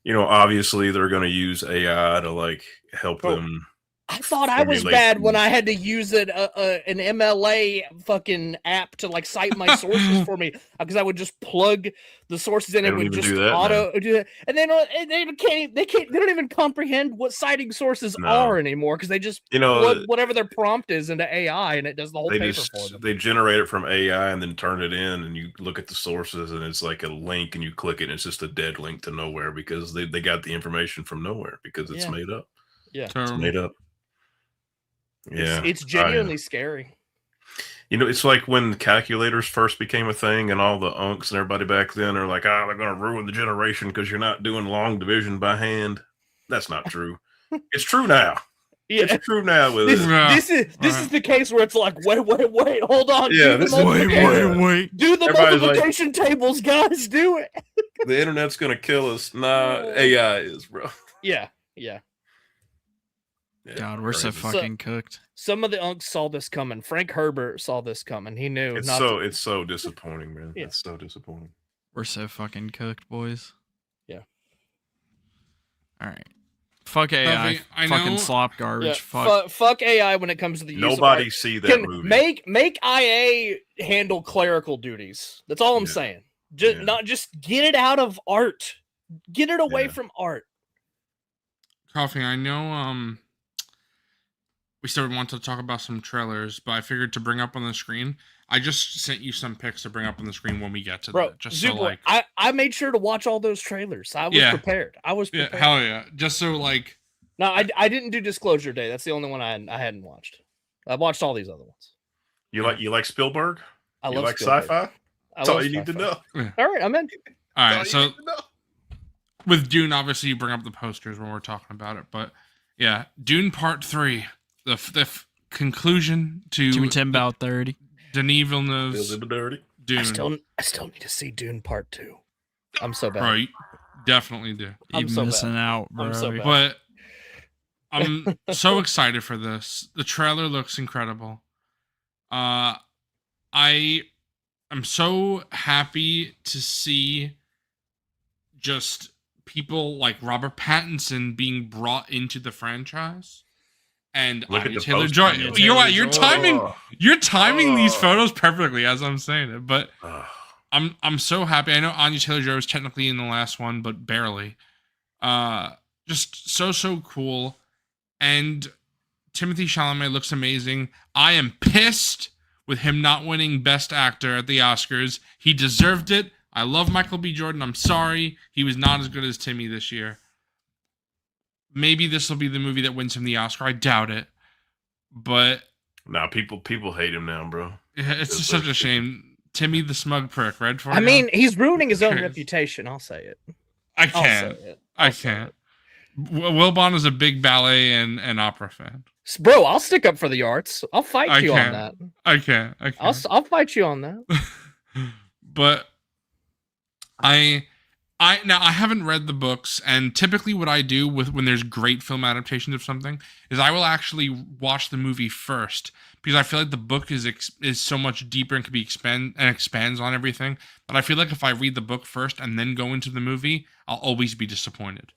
obviously they're going to use AI to like help them. I thought I was bad when I had to use an MLA fucking app to like cite my sources for me, because I would just plug the sources in. It would just auto do that, and they don't even comprehend what citing sources are anymore, because they just plug whatever their prompt is into AI and it does the whole paper for them. They generate it from AI and then turn it in, and you look at the sources and it's like a link, and you click it and it's just a dead link to nowhere because they got the information from nowhere because it's made up. Yeah, it's made up. Yeah, it's genuinely scary. It's like when calculators first became a thing, and all the unks and everybody back then are like, they're going to ruin the generation because you're not doing long division by hand. That's not true. It's true now. Yeah, it's true now. With this is the case where it's like, wait, hold on. Yeah, wait. Do the multiplication tables, guys. Do it. The internet's going to kill us. Nah, AI is, bro. Yeah. God, we're so fucking cooked. Some of the unks saw this coming. Frank Herbert saw this coming. He knew. It's so disappointing, man. Yeah. It's so disappointing. We're so fucking cooked, boys. Yeah. All right. Fuck AI. Fucking slop garbage. Yeah. Fuck AI when it comes to the use Nobody see that movie. Make IA handle clerical duties. That's all I'm saying. Just get it out of art. Get it away from art. Coffee, I know we still want to talk about some trailers, but I figured to bring up on the screen. I just sent you some pics to bring up on the screen when we get to that. Just Zubo, so like I made sure to watch all those trailers. I was prepared. Yeah, hell yeah. Just so like no, I didn't do Disclosure Day. That's the only one I hadn't watched. I watched all these other ones. You like Spielberg? I love like sci-fi? That's all you need to know. Yeah. All right, I'm in. All right, so with Dune, obviously you bring up the posters when we're talking about it, but yeah, Dune Part 3, the conclusion to Tim about 30. Denis Villeneuve's Dune. I still need to see Dune Part 2. I'm so bad. Right, dedefinitely do. You're missing out, bro. I'm so bad. But I'm so excited for this. The trailer looks incredible. I am so happy to see just people like Robert Pattinson being brought into the franchise. And Taylor-Joy. You're timing these photos perfectly as I'm saying it. But I'm so happy. I know Anya Taylor-Joy was technically in the last one, but barely. Just so cool. And Timothée Chalamet looks amazing. I am pissed with him not winning Best Actor at the Oscars. He deserved it. I love Michael B. Jordan. I'm sorry. He was not as good as Timmy this year. Maybe this will be the movie that wins him the Oscar. I doubt it. But nah, people hate him now, bro. it's just such a shame. Timmy the smug prick, red for I you? mean, he's ruining his own Okay. reputation. I'll say it. I I'll can't. say it. I I'll say can't. it. Wilbon is a big ballet and opera fan. Bro, I'll stick up for the arts. I'll fight I you on can't. that. I can't. I'll fight you on that. But I haven't read the books, and typically what I do when there's great film adaptations of something is I will actually watch the movie first, because I feel like the book is so much deeper and can be expands on everything. But I feel like if I read the book first and then go into the movie, I'll always be disappointed.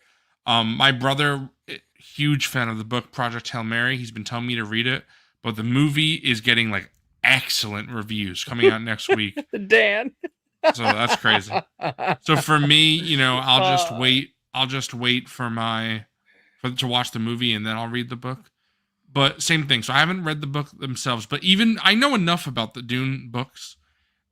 My brother, huge fan of the book Project Hail Mary, he's been telling me to read it, but the movie is getting like excellent reviews coming out next week. Dan. So that's crazy. So for me, I'll just wait. I'll just wait to watch the movie, and then I'll read the book. But same thing. So I haven't read the book themselves, but even I know enough about the Dune books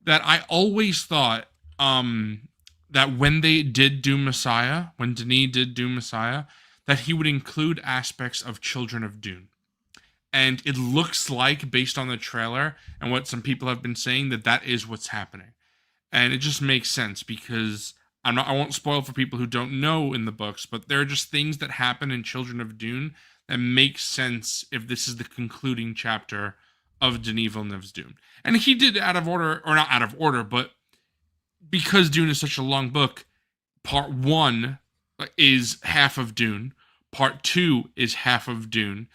that I always thought that when they did Dune Messiah, when Denis did Dune Messiah, that he would include aspects of Children of Dune. And it looks like, based on the trailer and what some people have been saying, that is what's happening. And it just makes sense, because I won't spoil for people who don't know in the books, but there are just things that happen in Children of Dune that make sense if this is the concluding chapter of Denis Villeneuve's Dune. And he did out of order, or not out of order, but because Dune is such a long book, part 1 is half of Dune, part 2 is half of Dune,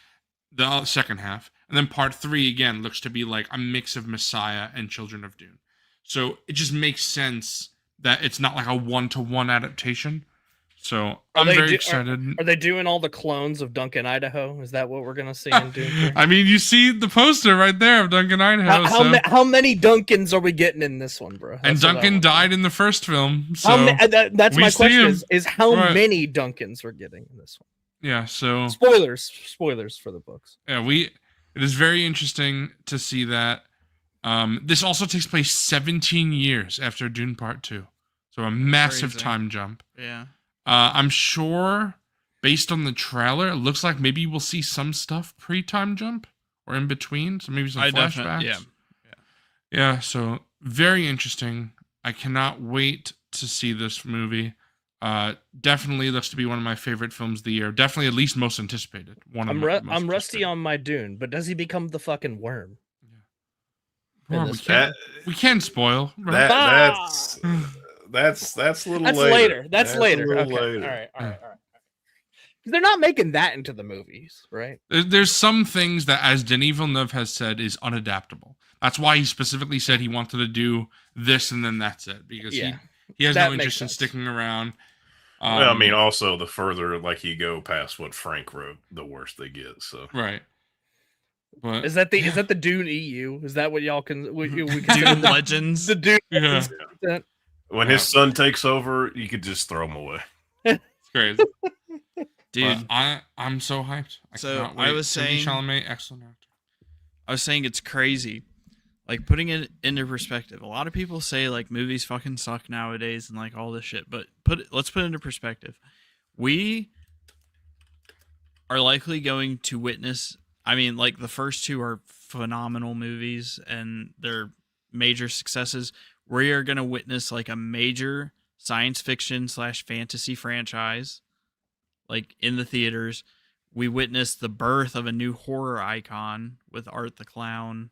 the second half, and then part 3 again looks to be like a mix of Messiah and Children of Dune. So it just makes sense that it's not like a one-to-one adaptation. So I'm very excited. Are they doing all the clones of Duncan, Idaho? Is that what we're going to see in Dune? I mean, you see the poster right there of Duncan, Idaho. How many Duncans are we getting in this one, bro? And Duncan died in the first film. So that's my question is how Right. many Duncans we're getting in this one? Yeah, so Spoilers for the books. Yeah, it is very interesting to see that. This also takes place 17 years after Dune Part 2. So a massive Crazy. time jump. Yeah. I'm sure, based on the trailer, it looks like maybe we'll see some stuff pre-time jump or in between. So maybe some flashbacks. Yeah, so very interesting. I cannot wait to see this movie. Definitely looks to be one of my favorite films of the year. Definitely at least most anticipated. I'm rusty on my Dune, but does he become the fucking worm? Well, we can't spoil. Right? That's a little That's later. later. That's a later. little Okay. later. All right. They're not making that into the movies, right? There's some things that, as Denis Villeneuve has said, is unadaptable. That's why he specifically said he wanted to do this and then that's it, because he has no interest in sticking around. Well, I mean, also the further you go past what Frank wrote, the worse they get. So right. But is that the Dune EU? Is that what y'all can? We Dune Legends. The Dune. Yeah. When his son takes over, you could just throw him away. It's crazy. Dude, I'm so hyped. I was saying, Chalamet, excellent actor. I was saying it's crazy. Like, putting it into perspective, a lot of people say like movies fucking suck nowadays and like all this shit, but let's put it into perspective. We are likely going to witness, I mean, like the first two are phenomenal movies and they're major successes. We are going to witness like a major science fiction / fantasy franchise like in the theaters. We witnessed the birth of a new horror icon with Art the Clown,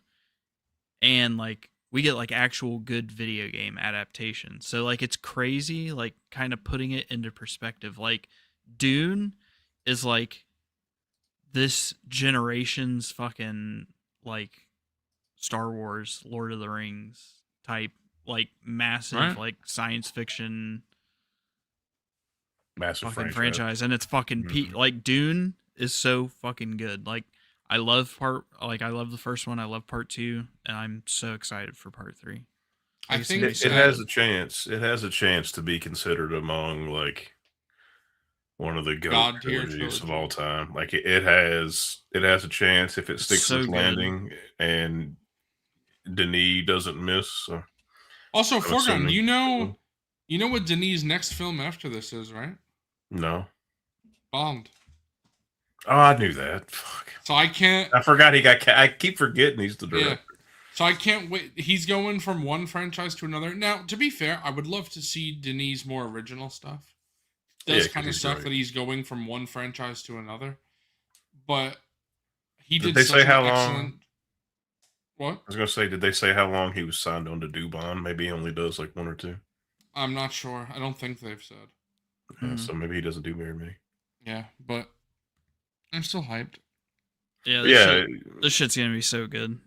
and like we get like actual good video game adaptation. So like it's crazy, like kind of putting it into perspective. Like Dune is like this generation's fucking like Star Wars, Lord of the Rings type, like massive like science fiction massive fucking franchise. And it's fucking like Dune is so fucking good. Like I love the first one, I love part 2, and I'm so excited for part 3. I think it has a chance. It has a chance to be considered among like one of the God GOAT tier trilogies of trilogy. all time. Like it has a chance if it sticks so its good. landing and Denis doesn't miss. So Also, I'm Foregone, assuming- you know what Denis' next film after this is, right? No. Bond. Oh, I knew that. Fuck. So I can't. I forgot he got. I keep forgetting he's the director. Yeah. So I can't wait. He's going from one franchise to another. Now, to be fair, I would love to see Denis' more original stuff. Yeah, This 'cause kind of he's stuff great. that he's going from one franchise to another. But he Did did they such say an how long? excellent. What? I was gonna say, did they say how long he was signed on to do Bond? Maybe he only does like one or two. I'm not sure. I don't think they've said. Yeah, Mhm. so maybe he doesn't do very many. Yeah, but I'm still hyped. Yeah, Yeah, this shit's gonna be so good.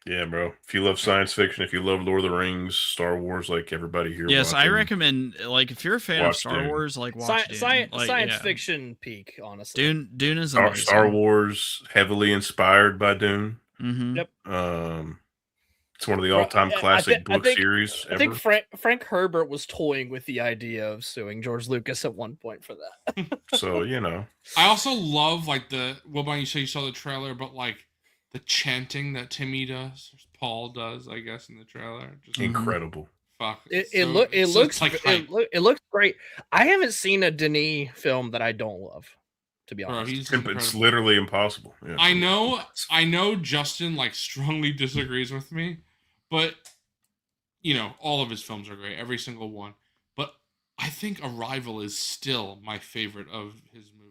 yeah, bro. If you love science fiction, if you love Lord of the Rings, Star Wars, like everybody here, Yes, I watching, recommend. Like, if you're a fan of watch Star Dune. Wars, like watch Dune. Science, Like, science yeah. fiction peak, honestly. Dune is Star, amazing. Star Wars heavily inspired by Dune. Mm-hmm. Yep. It's one of the Bro, all-time I classic thi- I book think- series I ever. think Frank Herbert was toying with the idea of suing George Lucas at one point for that. So you know, I also love like Wilbon, you say you saw the trailer, but like the chanting that Timmy does, or Paul does, I guess, in the trailer. Just incredible. fuck. It it's looks like hype. it looks great. I haven't seen a Denis film that I don't love, to be Bro, honest. he's It's incredible. literally impossible. Yeah, I know Justin like strongly disagrees with me, but you know, all of his films are great, every single one. But I think Arrival is still my favorite of his movies.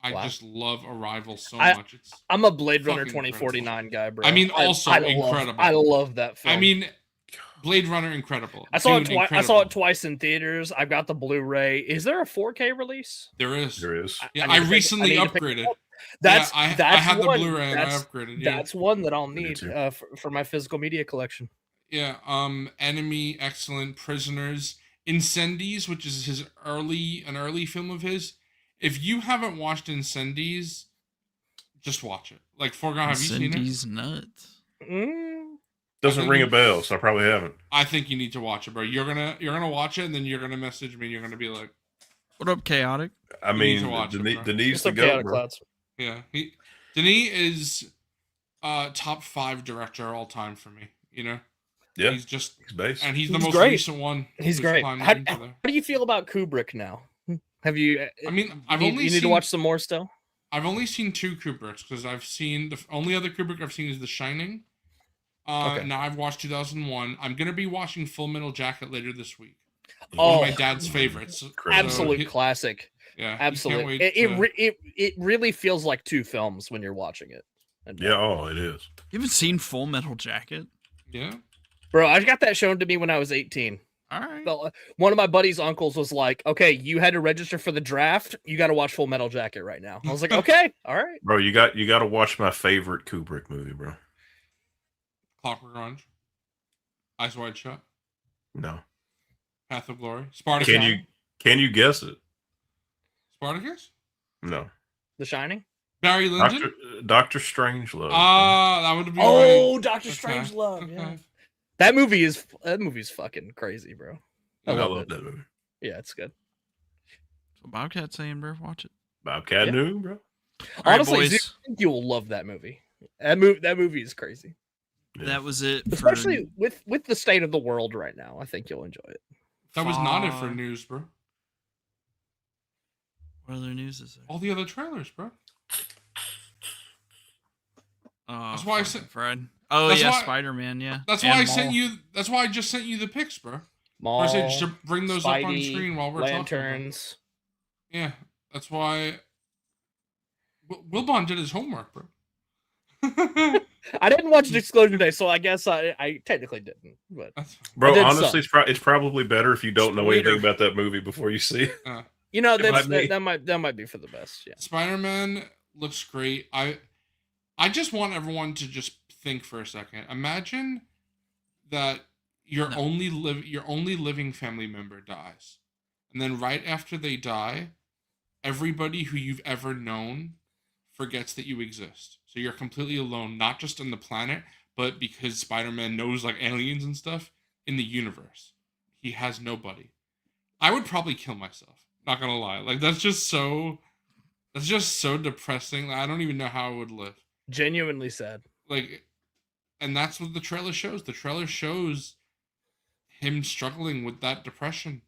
I Wow. just love Arrival so I- much. It's I'm a Blade Runner fucking 2049 guy, bro. I mean, also incredible. I love that film. I mean, Blade Runner incredible. I saw Dune, it twice. I saw incredible. it twice in theaters. I've got the Blu-ray. Is there a 4K release? There is. There is. Yeah, need I to pick- recently need to pick it upgraded. up. That's I that's had one, the Blu-ray and I that's, upgraded. Yeah. That's one that I'll Me need too. for my physical media collection. Yeah, Enemy, excellent. Prisoners, Incendies, which is an early film of his. If you haven't watched Incendies, just watch it. Like Foregone, have you seen it? Cindy's nuts. Doesn't think ring you- a bell, so I probably haven't. I think you need to watch it, bro. You're gonna watch it, and then you're gonna message me. And you're gonna be like, What up, Chaotic? I need mean, to watch it, bro. Denise It's to okay, go, out of bro. clouds. yeah. Denis is top 5 director all time for me. You know, Yeah, he's just he's based. and he's the He's most great. recent one. He's who's great. climbed How into there. do you feel about Kubrick now? Have you? I mean, I've you only need to seen- watch some more still. I've only seen 2 Kubricks because I've seen the only other Kubrick I've seen is The Shining. Okay. Now I've watched 2001. I'm gonna be watching Full Metal Jacket later this week. Oh, One of my dad's favorites. Crazy. absolute he- classic. Yeah, he can't Absolute. wait It, to- it really feels like two films when you're watching it. And, Yeah, oh, it is. You haven't seen Full Metal Jacket? yeah. bro, I got that shown to me when I was 18. All right. So, one of my buddy's uncles was like, "Okay, you had to register for the draft. You got to watch Full Metal Jacket right now." I was like, "Okay, all right." Bro, you got to watch my favorite Kubrick movie, bro. Clockwork Orange, Eyes Wide Shut, No. Path of Glory, Spartacus. Can you guess it? Spartacus? No. The Shining. Barry Lyndon? Doctor Strangelove. That would be Oh, right. Doctor Okay, Strangelove. Yeah, okay. that movie's fucking crazy, bro. I love love it. that movie. Yeah, it's good. So Bobcat's saying, bro, watch it. Bobcat Yeah. knew, bro. All right, Honestly, boys. Zero, I think you will love that movie. That movie is crazy, Yeah. That was it. especially with the state of the world right now. I think you'll enjoy it. That was not it for Fuck. news, bro. What other news is there? All the other trailers, bro. Oh, That's why I fucking said- Fred. Oh that's yeah, why- Spider-Man. Yeah. That's And why I Maul. sent you. That's why I just sent you the pics, bro. Maul, I said to bring those up on Spidey, screen while we're talking. lanterns. Yeah, that's why. Wilbon did his homework, bro. I didn't watch Disclosure Day, so I guess I technically didn't. But That's fine. Bro, I did honestly, it's probably better if you don't know anything Spoiler. about that movie before you see it. you know, It might be. that might be for the best. Yeah. Spider-Man looks great. I just want everyone to just think for a second. Imagine that your No. only living family member dies, and then right after they die, everybody who you've ever known forgets that you exist. So you're completely alone, not just on the planet, but because Spider-Man knows like aliens and stuff in the universe. He has nobody. I would probably kill myself. Not gonna lie, like that's just so depressing. I don't even know how I would live. Genuinely sad. Like, and that's what the trailer shows. The trailer shows him struggling with that depression,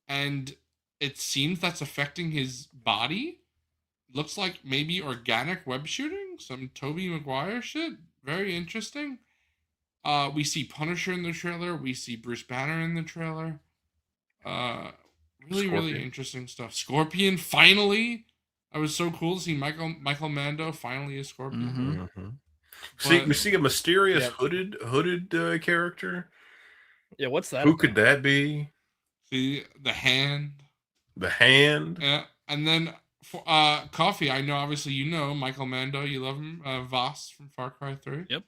and it seems that's affecting his body. Looks like maybe organic web shooting, some Tobey Maguire shit. Very interesting. We see Punisher in the trailer. We see Bruce Banner in the trailer. Really interesting stuff. Scorpion finally. I was so cool to see Michael Mando finally as Scorpion. We see a mysterious hooded character. Yeah, what's that? Who about? could that be? See the hand. The hand. Yeah, and then for Coffee. I know, obviously, you know Michael Mando. You love him. Voss from Far Cry 3. Yep.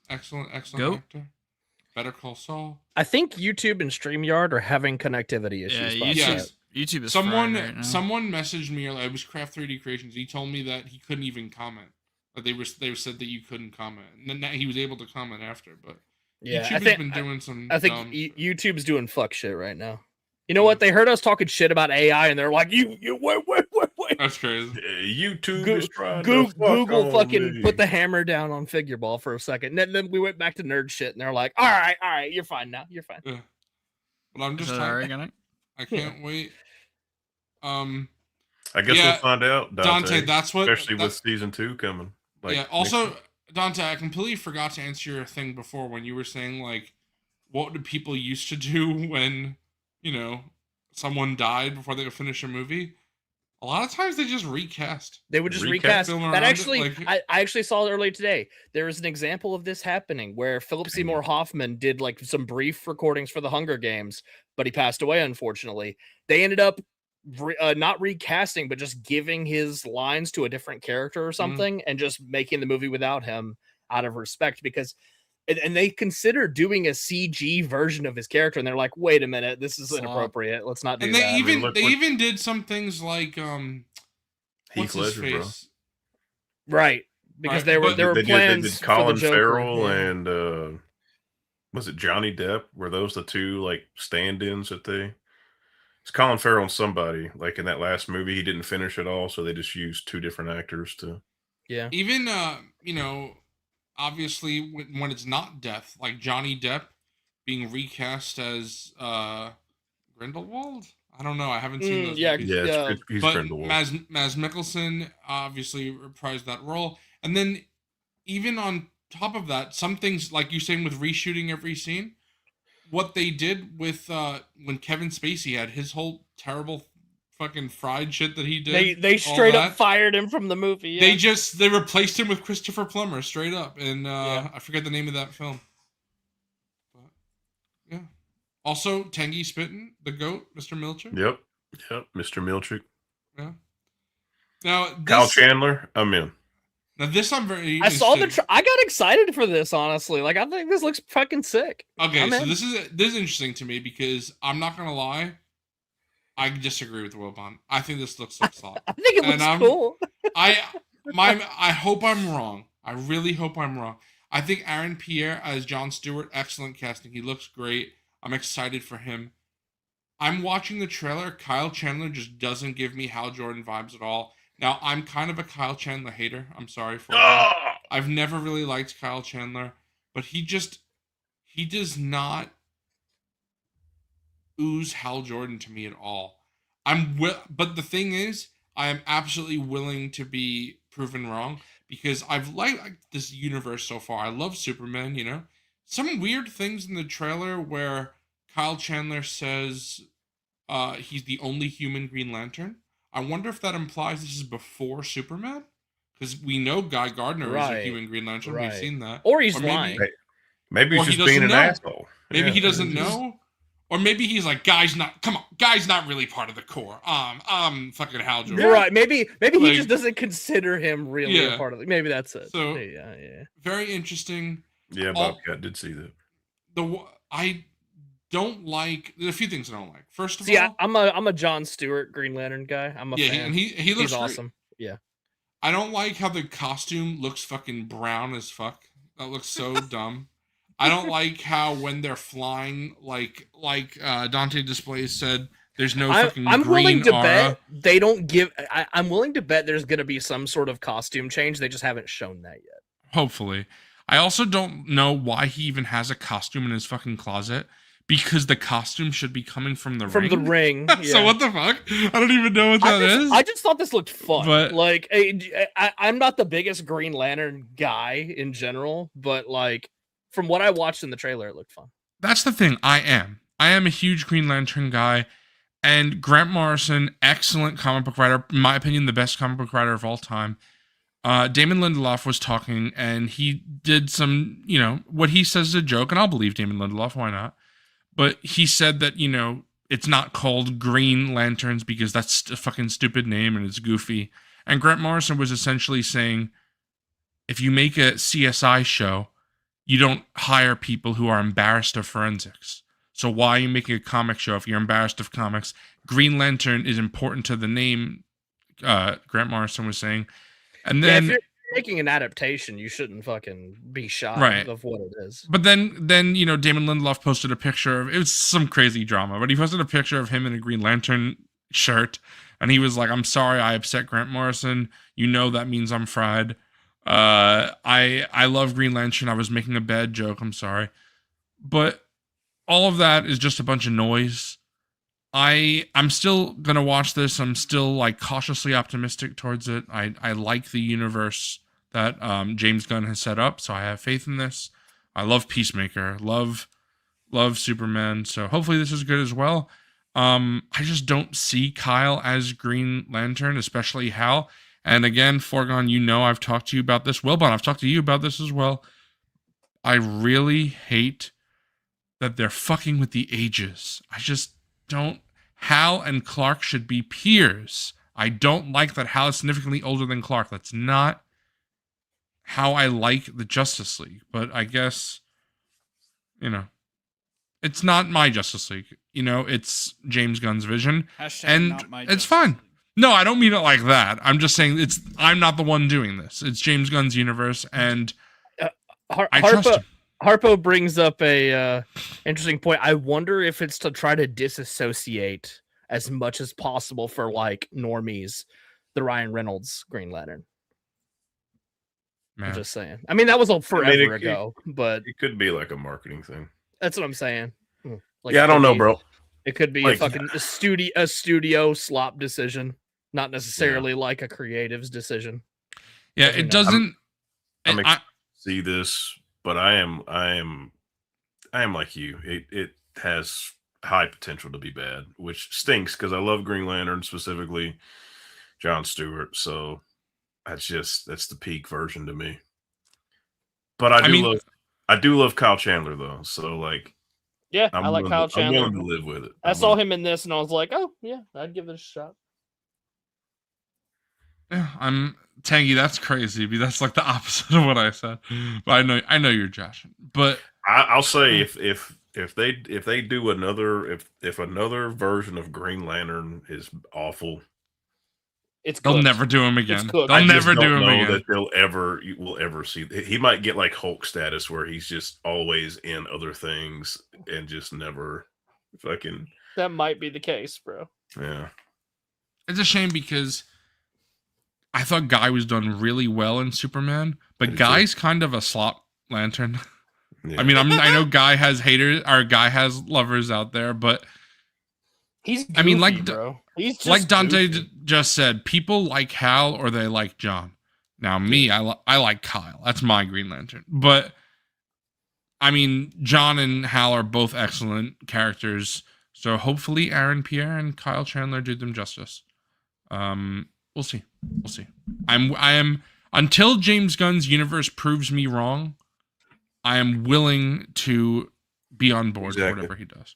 Excellent Goat. actor. Better Call Saul. I think YouTube and StreamYard are having connectivity issues. Yeah, Yes. YouTube is Someone fried right now. someone messaged me earlier. It was Craft 3D Creations. He told me that he couldn't even comment. That they said that you couldn't comment, and then he was able to comment after. But Yeah, YouTube has been doing some. I think dumb- YouTube's doing fuck shit right now. You know what? They heard us talking shit about AI, and they're like, "You wait." That's crazy. YouTube is trying Google to fucking put the hammer down on Figureball for a second. And then we went back to nerd shit, and they're like, "All right, you're fine now. You're fine." Yeah. But I'm Is just. that alright, Gunnar? I can't wait. I guess Yeah, we'll find out, Dante. That's what. especially with season 2 coming. Like, yeah. Also, Dante, I completely forgot to answer your thing before when you were saying like, what did people used to do when, someone died before they could finish a movie? A lot of times they just recast. They would just Recast recast. film That around it, actually, like- I actually saw it earlier today. There is an example of this happening where Philip Seymour Hoffman did like some brief recordings for the Hunger Games, but he passed away, unfortunately. They ended up not recasting, but just giving his lines to a different character or something, and just making the movie without him out of respect, because. And they consider doing a CG version of his character, and they're like, "Wait a minute, this is inappropriate. Let's not do And that." they even did some things like what's his Ledger, bro. face? Right, because Right, there were but there were they plans did for Colin the Joker. Farrell Yeah. and was it Johnny Depp? Were those the two like stand-ins that they? It's Colin Farrell and somebody like in that last movie. He didn't finish it all, so they just used 2 different actors to. Yeah. Even obviously when it's not death, like Johnny Depp being recast as Grindelwald. I don't know. I haven't seen those. yeah, movies. Yeah, he's But Grindelwald. Maz Mikkelsen obviously reprised that role, and then even on top of that, some things like you saying with reshooting every scene, what they did with when Kevin Spacey had his whole terrible fucking fried shit that he did. They all straight up that, fired him from the movie. Yeah. they replaced him with Christopher Plummer straight up, and I forget the name of that film. But yeah. Also, Tengi Spitten, the goat, Mr. Milcher. Yep, Mr. Milchick. Yeah. Now Kyle Chandler, I'm in. Now this I'm very. I saw the. interested- I got excited for this. Honestly, like I think this looks fucking sick. Okay, I'm so in. this is interesting to me because I'm not gonna lie, I disagree with Wilbon. I think this looks like slot. I think it And looks cool. I hope I'm wrong. I really hope I'm wrong. I think Aaron Pierre as Jon Stewart, excellent casting. He looks great. I'm excited for him. I'm watching the trailer. Kyle Chandler just doesn't give me Hal Jordan vibes at all. Now, I'm kind of a Kyle Chandler hater. I'm sorry for that. I've never really liked Kyle Chandler, but he does not ooze Hal Jordan to me at all. But the thing is, I am absolutely willing to be proven wrong because I've liked this universe so far. I love Superman, Some weird things in the trailer where Kyle Chandler says he's the only human Green Lantern. I wonder if that implies this is before Superman, because we know Guy Gardner is a human Green Lantern. Right. We've seen that. Or he's maybe- lying. Maybe Or he's he just being doesn't an know. asshole. Maybe Yeah. he doesn't know, or maybe he's like, Guy's not really part of the core. Fucking Hal Jordan. Right? Maybe he Like- just doesn't consider him really Yeah. a part of it. Maybe that's it. So- yeah. Very interesting. Yeah, Bobcat did see that. I don't like. There's a few things I don't like. First of See, all, I'm a John Stewart Green Lantern guy. I'm a fan. and he looks He's great. awesome. Yeah. I don't like how the costume looks fucking brown as fuck. That looks so dumb. I don't like how when they're flying, like Dante Displays said, There's no I'm, fucking I'm green willing to aura. bet they don't give. I'm willing to bet there's going to be some sort of costume change. They just haven't shown that yet. Hopefully. I also don't know why he even has a costume in his fucking closet, because the costume should be coming from the ring. From the ring. So yeah. what the fuck? I don't even know what that is. I just thought this looked fun. But- like, I'm not the biggest Green Lantern guy in general, but like from what I watched in the trailer, it looked fun. That's the thing. I am a huge Green Lantern guy, and Grant Morrison, excellent comic book writer, in my opinion, the best comic book writer of all time. Damon Lindelof was talking, and he did some, what he says is a joke, and I'll believe Damon Lindelof, why not? But he said that, it's not called Green Lanterns because that's a fucking stupid name and it's goofy. And Grant Morrison was essentially saying, if you make a CSI show, you don't hire people who are embarrassed of forensics. So why are you making a comic show if you're embarrassed of comics? Green Lantern is important to the name, Grant Morrison was saying. And then if you're making an adaptation, you shouldn't fucking be shy Right. of what it is. But then Damon Lindelof posted a picture of, it was some crazy drama, but he posted a picture of him in a Green Lantern shirt, and he was like, I'm sorry I upset Grant Morrison. That means I'm fried. I love Green Lantern. I was making a bad joke. I'm sorry. But all of that is just a bunch of noise. I'm still gonna watch this. I'm still like cautiously optimistic towards it. I like the universe that James Gunn has set up, so I have faith in this. I love Peacemaker, love Superman, so hopefully this is good as well. I just don't see Kyle as Green Lantern, especially Hal. And again, Foregone, I've talked to you about this. Wilbon, I've talked to you about this as well. I really hate that they're fucking with the ages. I just don't. Hal and Clark should be peers. I don't like that Hal is significantly older than Clark. That's not how I like the Justice League. But I guess, it's not my Justice League. It's James Gunn's vision. And not my it's Justice fine. League. No, I don't mean it like that. I'm just saying I'm not the one doing this. It's James Gunn's universe, and I trust him. Harpo brings up a interesting point. I wonder if it's to try to disassociate as much as possible for like normies the Ryan Reynolds Green Lantern. Man. I'm just saying. I mean, that was forever it- ago, but It could be like a marketing thing. that's what I'm saying. Like, Yeah, I it don't could know, be- bro. It could be Like- a studio slop decision, not necessarily like a creative's decision. Yeah, Doesn't it know. doesn't. I'm I- See this, but I am like you. It has high potential to be bad, which stinks because I love Green Lantern, specifically John Stewart. So that's the peak version to me. But I do love Kyle Chandler though. So like, Yeah, I I like Kyle I'm Chandler. willing to live with it. I saw him in this, and I was like, "Oh yeah, I'd give it a shot." Yeah, I'm Tangy. That's crazy. That's like the opposite of what I said. But I know you're joshing. But I'll say if they do another if another version of Green Lantern is awful, It's they'll cooked. never do him again. It's cooked. They'll I just never do don't him know again. that you will ever see. He might get like Hulk status where he's just always in other things and just never fucking That might be the case, bro. yeah. It's a shame because I thought Guy was done really well in Superman, but Me too. Guy's kind of a slop lantern. Yeah. I mean, I know Guy has haters or Guy has lovers out there, but He's goofy, I mean, like bro. He's just like Dante goofy. just said, people like Hal or they like John. Now, me, I like Kyle. That's my Green Lantern. But I mean, John and Hal are both excellent characters. So hopefully, Aaron Pierre and Kyle Chandler do them justice. We'll see. We'll see. I am until James Gunn's universe proves me wrong. I am willing to be on board for whatever he does.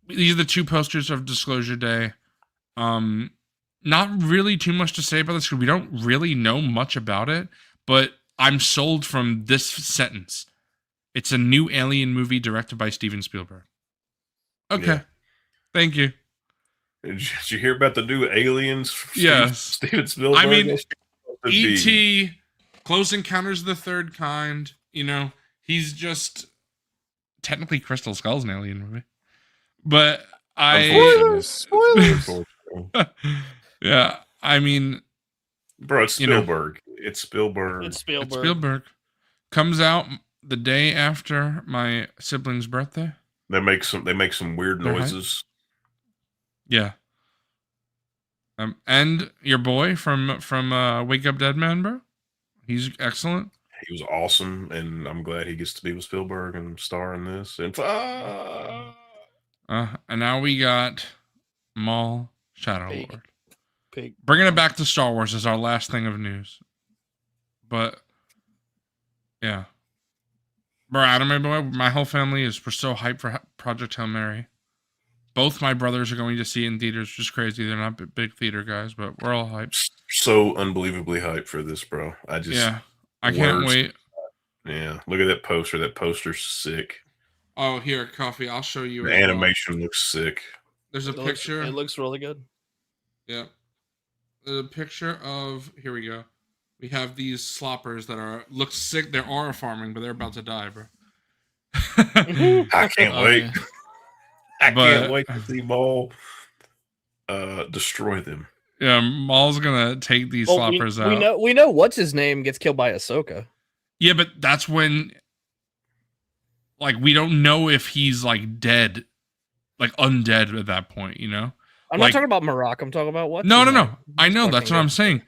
These are the two posters of Disclosure Day. Not really too much to say about this because we don't really know much about it, but I'm sold from this sentence. It's a new Alien movie directed by Steven Spielberg. Okay. Yeah. Thank you. Did you hear about the new Aliens? Yes. Steven Spielberg. I mean, That's supposed to be- E.T., Close Encounters of the Third Kind, he's just technically Crystal Skull's an alien movie. But Unfortunately. Yeah, I mean, Bro, it's You know. Spielberg. It's Spielberg. It's Spielberg. it's Spielberg. Comes out the day after my sibling's birthday. They make some weird They're hype. noises. Yeah. And your boy from Wake Up Dead Man, bro. He's excellent. He was awesome, and I'm glad he gets to be with Spielberg and star in this. And And now we got Maul Shadow Big. Lord. Pig. Bringing it back to Star Wars is our last thing of news. But yeah, bro, Anime Boy, my whole family we're so hyped for Project Hail Mary. Both my brothers are going to see it in theaters, just crazy. They're not big theater guys, but we're all hyped. so unbelievably hyped for this, bro. I can't words. wait. Yeah, look at that poster. That poster's sick. Oh, here, Coffee. I'll show you. The animation looks sick. There's a It looks- picture. It looks really good. Yeah. There's a picture of. Here we go. We have these sloppers that look sick. They're aura farming, but they're about to die, bro. I can't wait. yeah. I But- can't wait to see Maul destroy them. Yeah, Maul's gonna take these Well, sloppers out. we know what's his name gets killed by Ahsoka. Yeah, but that's when, like, we don't know if he's like dead, like undead at that point. You know? I'm Like- not talking about Marak. I'm talking about what? No. I know. That's what I'm saying.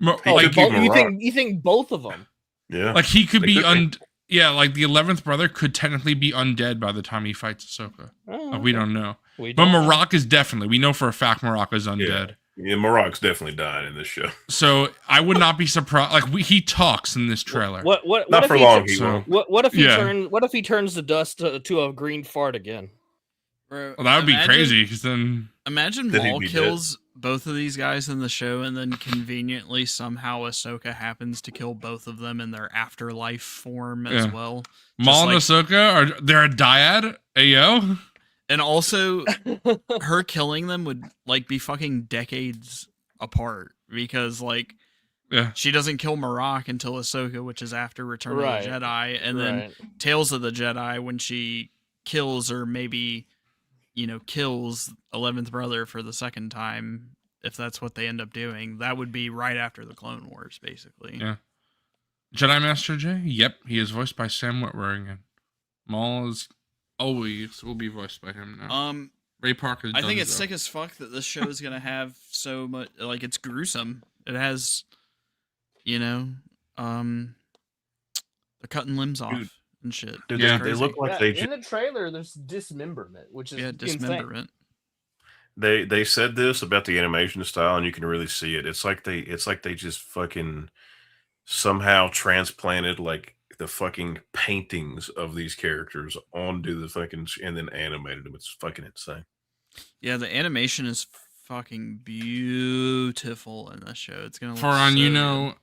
Oh, Like, like keep you Marak. think both of them? Yeah, Like he could They be could be. Yeah, like the 11th brother could technically be undead by the time he fights Ahsoka. Oh, We okay. don't know. We But don't know. Marak is definitely. We know for a fact Marak is undead. Yeah, Marak's definitely dying in this show. So I would not be surprised. Like he talks in this trailer. What Not if for he long. tu- He so- won't. What if he Yeah. what if he turns the dust to a green fart again? Bro, Well, that would be imagine- crazy because then Imagine Then he'd Maul be dead. kills both of these guys in the show, and then conveniently somehow Ahsoka happens to kill both of them in their afterlife form as Yeah. well. Maul and like- Ahsoka are they're a dyad. Ayo. And also, her killing them would like be fucking decades apart because like Yeah. she doesn't kill Marak until Ahsoka, which is after Return Right. of the Jedi, and then Right. Tales of the Jedi when she kills or maybe kills 11th brother for the second time, if that's what they end up doing. That would be right after the Clone Wars, basically. Yeah. Jedi Master J? Yep, he is voiced by Sam Witwer again. Maul is always will be voiced by him now. Ray Parker. I think it's sick as fuck that this show is gonna have so much. Like, it's gruesome. It has, they're cutting limbs off Dude. and shit. Dude, Yeah. they look like in the trailer, there's dismemberment, which is Dismemberment. they said this about the animation style, and you can really see it. It's like they just fucking somehow transplanted like the fucking paintings of these characters onto the fucking and then animated them. It's fucking insane. Yeah, the animation is fucking beautiful in this show. It's gonna look For so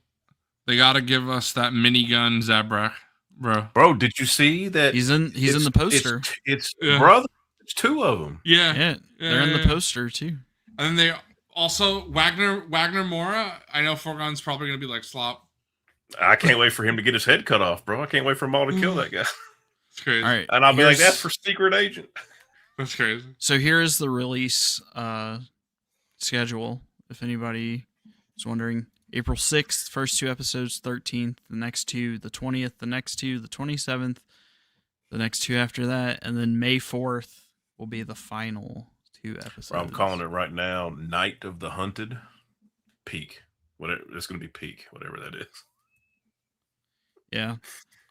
they gotta give us that minigun Zabrak, bro. Bro, did you see good. that? He's in the poster. It's Yeah. brother. It's two of them. Yeah. Yeah, they're in the yeah. poster too. And then they also Wagner Mora. I know Forgon's probably gonna be like slop. I can't wait for him to get his head cut off, bro. I can't wait for Maul to kill that guy. It's crazy. All right, And I'll be like, here's- that's for Secret Agent. That's crazy. So here is the release schedule. If anybody is wondering, April 6th, first 2 episodes, 13th, the next 2, the 20th, the next 2, the 27th, the next 2 after that, and then May 4th will be the final 2 episodes. I'm calling it right now, Night of the Hunted, Peak. Whatever it's gonna be peak, whatever that is. Yeah.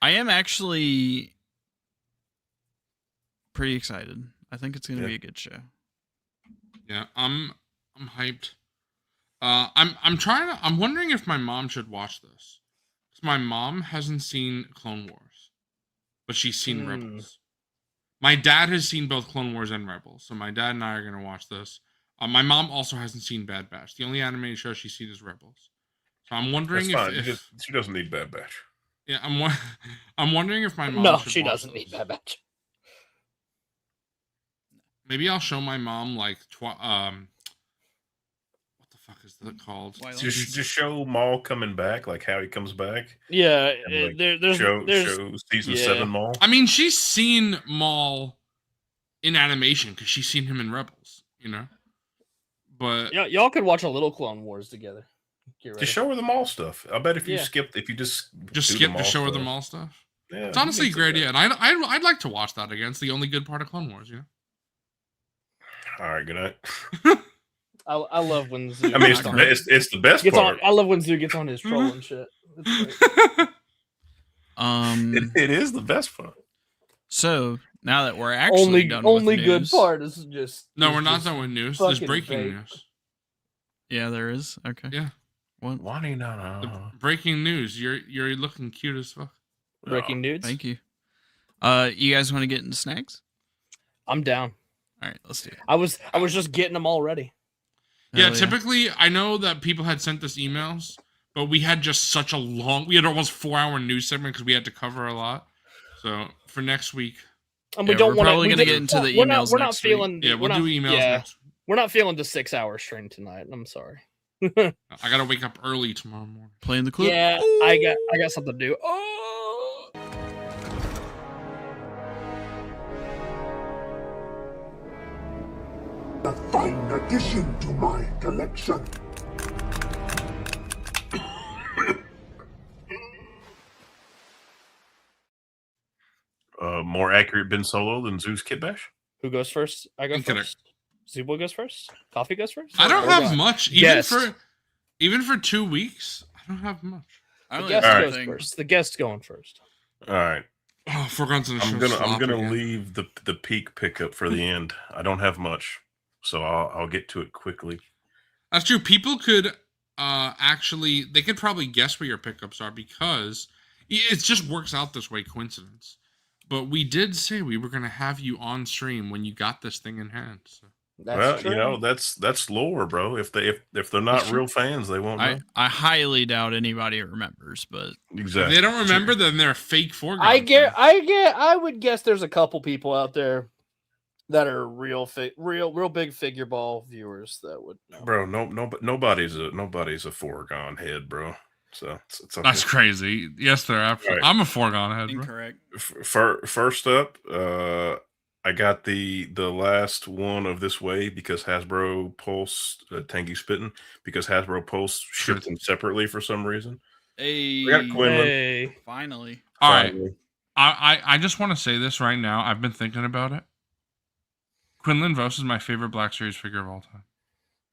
I am actually pretty excited. I think it's going to Yeah. be a good show. Yeah, I'm hyped. I'm wondering if my mom should watch this. 'Cause my mom hasn't seen Clone Wars, but she's seen Rebels. My dad has seen both Clone Wars and Rebels, so my dad and I are gonna watch this. My mom also hasn't seen Bad Batch. The only animated show she's seen is Rebels. So I'm wondering That's fine. if She doesn't need Bad Batch. yeah, I'm wondering if my mom No, should she watch doesn't need this. that batch. Maybe I'll show my mom like what the fuck is that called? Twilight. Just show Maul coming back, like how he comes back. Yeah, And, like, there's show season yeah. 7 Maul. I mean, she's seen Maul in animation because she's seen him in Rebels, you know. But Yeah, y'all could watch a little Clone Wars together. Get ready. Just show her the Maul stuff. I bet if you Yeah. if you just skip the show Maul of the stuff, Maul stuff. Yeah, It's honestly a great idea, and I'd like to watch that again. It's the only good part of Clone Wars, you know. All right, good night. I love when Zoo. I mean, it's the best gets part. on. I love when Zoo gets on his troll and shit. It's great. It is the best part. So now that we're actually done only with good news, part is just. No, is we're not just done with news. There's fucking breaking fake. news. Yeah, there is. Okay. Yeah. What? Why do you not? The breaking news. You're looking cute as fuck. Breaking nudes. Thank you. You guys want to get into snags? I'm down. All right, let's do it. I was just getting them all ready. Yeah, Hell typically, I know that people had sent us emails, but we had just such a long. We had almost 4-hour news segment because we had to cover a lot. So for next week, And we Yeah, don't we're want probably gonna get into the emails We're not next week. feeling. yeah, we're we'll not, do emails Yeah, next. we're not feeling the 6-hour stream tonight. I'm sorry. I gotta wake up early tomorrow morning. Playing the clip. Yeah, I got something to do. Oh. A fine addition to my collection. More accurate Ben Solo than Zeus Kitbash. Who goes first? I go Incorrect. first. Zubo goes first. Coffee goes first. I don't Or have what? much, Guest. even for 2 weeks. I don't have much. I The don't guest have goes anything. first. The guest's going first. All right, Oh, Foreground's in the I'm show. gonna again. leave the peak pickup for the end. I don't have much, so I'll get to it quickly. That's true. People could actually, they could probably guess what your pickups are because it just works out this way, coincidence. But we did say we were going to have you on stream when you got this thing in hand. So. That's Well, true. you know that's lore, bro. If they're not real fans, they won't know. I highly doubt anybody remembers, but If Exactly. they don't remember, then they're a fake foreground. I would guess there's a couple people out there that are real big Figureball viewers that would know. Bro, nobody's a foregone head, bro. So it's okay. That's crazy. Yes, they're absolutely. Right. I'm a foregone head, bro. incorrect. First up, I got the last one of this way because Hasbro Pulse Tangy Spittin' because Hasbro Pulse shipped them separately for some reason. Hey, I got Quinlan. Hey, finally. All right. Finally. I just want to say this right now. I've been thinking about it. Quinlan Vos is my favorite Black Series figure of all time.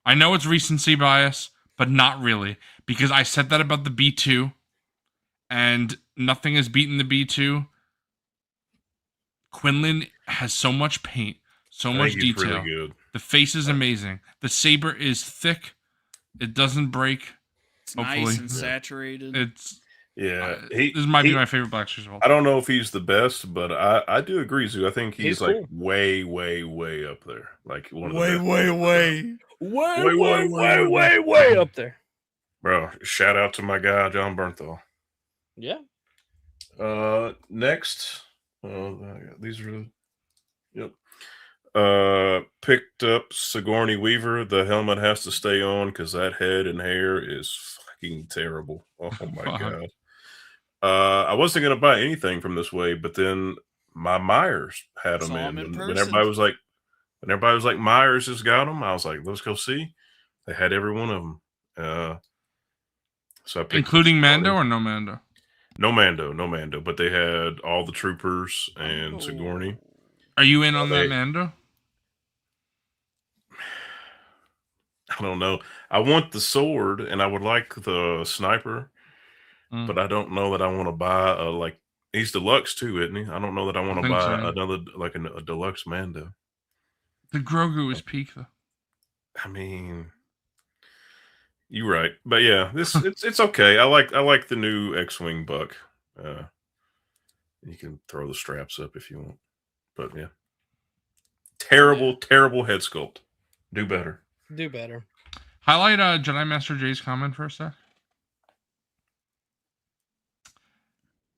I know it's recency bias, but not really, because I said that about the B2, and nothing has beaten the B2. Quinlan has so much paint, so I much think he's detail. really good. The face is amazing. The saber is thick. It doesn't break. It's Hopefully. nice and saturated. It's Yeah, this might be my favorite Black Series of all I time. don't know if he's the best, but I do agree, Zoo. I think he's He's like cool. way up there. Like one of the best. way up there. Bro, shout out to my guy John Bernthal. Yeah. Next, these are, yep. Picked up Sigourney Weaver. The helmet has to stay on because that head and hair is fucking terrible. Oh my Fuck. god. I wasn't gonna buy anything from this way, but then my Myers had them Saw 'em in. in When person. everybody was like, Myers has got them, I was like, let's go see. They had every one of them. So I picked up Including Sigourney. Mando or no Mando? No Mando, but they had all the troopers and Sigourney. Are you in on They- that Mando? I don't know. I want the sword and I would like the sniper, Mm. but I don't know that I want to buy he's deluxe too, isn't he? I don't know that I want to think buy so. another a deluxe Mando. The Grogu is peak though. I mean, you're right, but yeah, it's okay. I like the new X-wing buck. You can throw the straps up if you want, but yeah, terrible head sculpt. Do better. Do better. Highlight Jedi Master Jay's comment for a sec.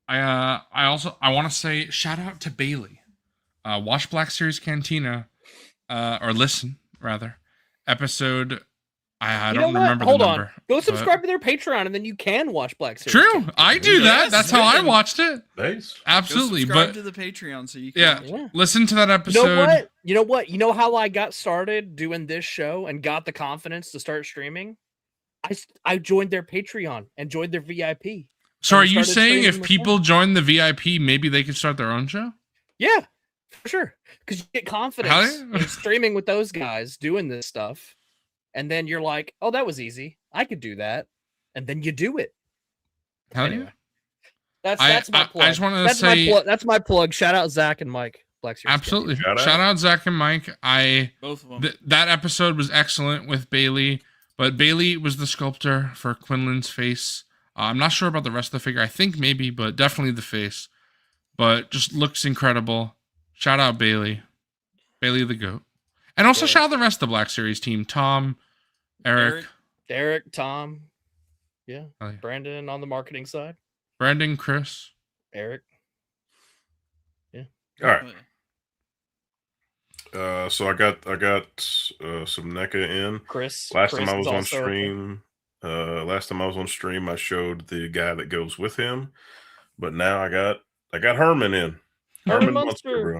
I want to say shout out to Bailey. Watch Black Series Cantina, or listen rather, episode I You don't know what? remember Hold the on. number. Go but- subscribe to their Patreon, and then you can watch Black Series. True. Champions. I do that. Yes, That's how I listen. watched it. Base. Absolutely. Go subscribe But to the Patreon so you can yeah, watch it. Yeah. listen to that You episode. know what? You know what? You know how I got started doing this show and got the confidence to start streaming? I joined their Patreon and joined their VIP. So and are you started saying streaming if with people them. join the VIP, maybe they could start their own show? Yeah, for sure. Because you get confidence yeah. in streaming with those guys doing this stuff. And then you're like, oh, that was easy. I could do that. And then you do it. Hell Anyway. yeah. That's my plug. I just wanted to that's say- that's my plug. Shout out Zach and Mike. Black Series Absolutely. Shout out. Shout out Zach and Mike. Both of them. That episode was excellent with Bailey, but Bailey was the sculptor for Quinlan's face. I'm not sure about the rest of the figure. I think maybe, but definitely the face. But just looks incredible. Shout out Bailey. Bailey the GOAT. And also Yeah. shout out the rest of the Black Series team. Tom, Eric, Derek, Tom, yeah, Oh, yeah. Brandon on the marketing side, Brandon, Chris. Eric. All right. So I got some NECA in. Chris. Last Chris time I is was on also okay. stream, I showed the guy that goes with him. But now I got Herman in. Herman Munster, Munster. bro.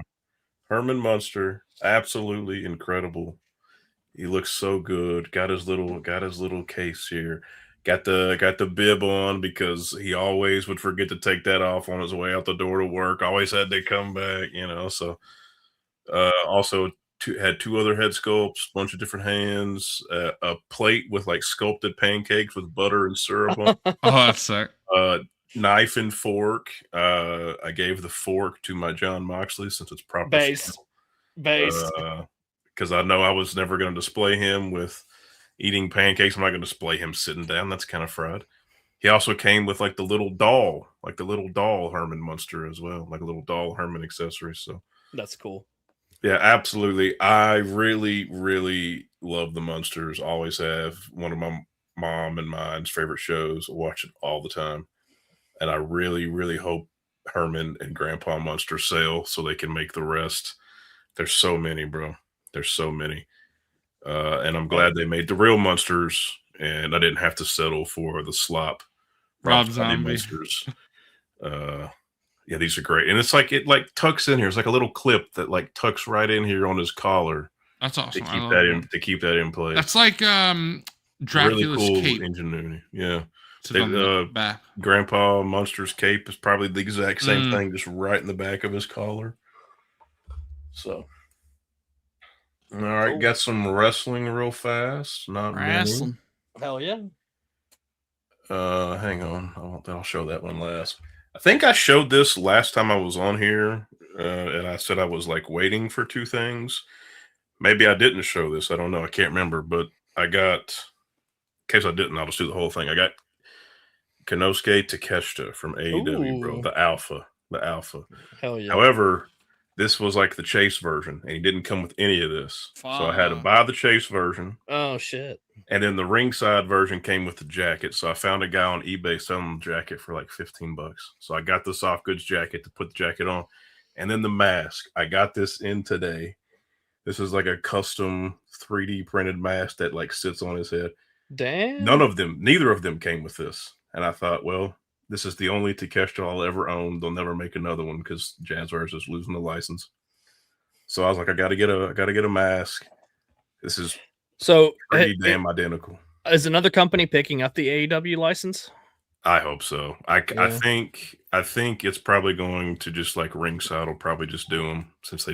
Herman Munster, absolutely incredible. He looks so good. Got his little case here. Got the bib on because he always would forget to take that off on his way out the door to work. Always had to come back, So also had two other head sculpts, bunch of different hands, a plate with like sculpted pancakes with butter and syrup on. Oh, that's sick. Knife and fork. I gave the fork to my John Moxley since it's proper Base. Based. because I know I was never going to display him with eating pancakes. I'm not going to display him sitting down. That's kind of fried. He also came with like the little doll Herman Munster as well, like a little doll Herman accessory. So That's cool. yeah, absolutely. I really, really love the Munsters. Always have. One of my mom and mine's favorite shows. I watch it all the time. And I really, really hope Herman and Grandpa Munster sell so they can make the rest. There's so many, bro. There's so many. And I'm glad they made the real Munsters and I didn't have to settle for the slop Rob Zombie Zombie. Munsters. Yeah, these are great. And it's like it like tucks in here. It's like a little clip that like tucks right in here on his collar That's to awesome. I keep love that that. in to keep that in place. That's like Dracula's really cool cape. ingenuity. Yeah. Sits on the uh, back. Grandpa Munster's cape is probably the exact same Mm. thing, just right in the back of his collar. So, all right, Cool. got some wrestling real fast. Not Wrestling. Hell yeah. many. Hang on, I'll show that one last. I think I showed this last time I was on here, and I said I was like waiting for two things. Maybe I didn't show this. I don't know. I can't remember, but I got. In case I didn't, I'll just do the whole thing. I got Konosuke Takeshita from AEW, bro. Ooh. The Alpha. Hell yeah. However, this was like the Chase version, and he didn't come with any of this. So I had to Fuck. buy the Chase version, Oh shit. and then the ringside version came with the jacket. So I found a guy on eBay selling the jacket for like $15. So I got the soft goods jacket to put the jacket on, and then the mask. I got this in today. This is like a custom 3D printed mask that like sits on his head. Damn. Neither of them came with this. And I thought, well, this is the only Takeshita I'll ever own. They'll never make another one because Jazzwares is losing the license. So I was like, I gotta get a mask. This is So pretty damn identical. is another company picking up the AEW license? I hope so. I Yeah. think it's probably going to just like Ringside will probably just do them since they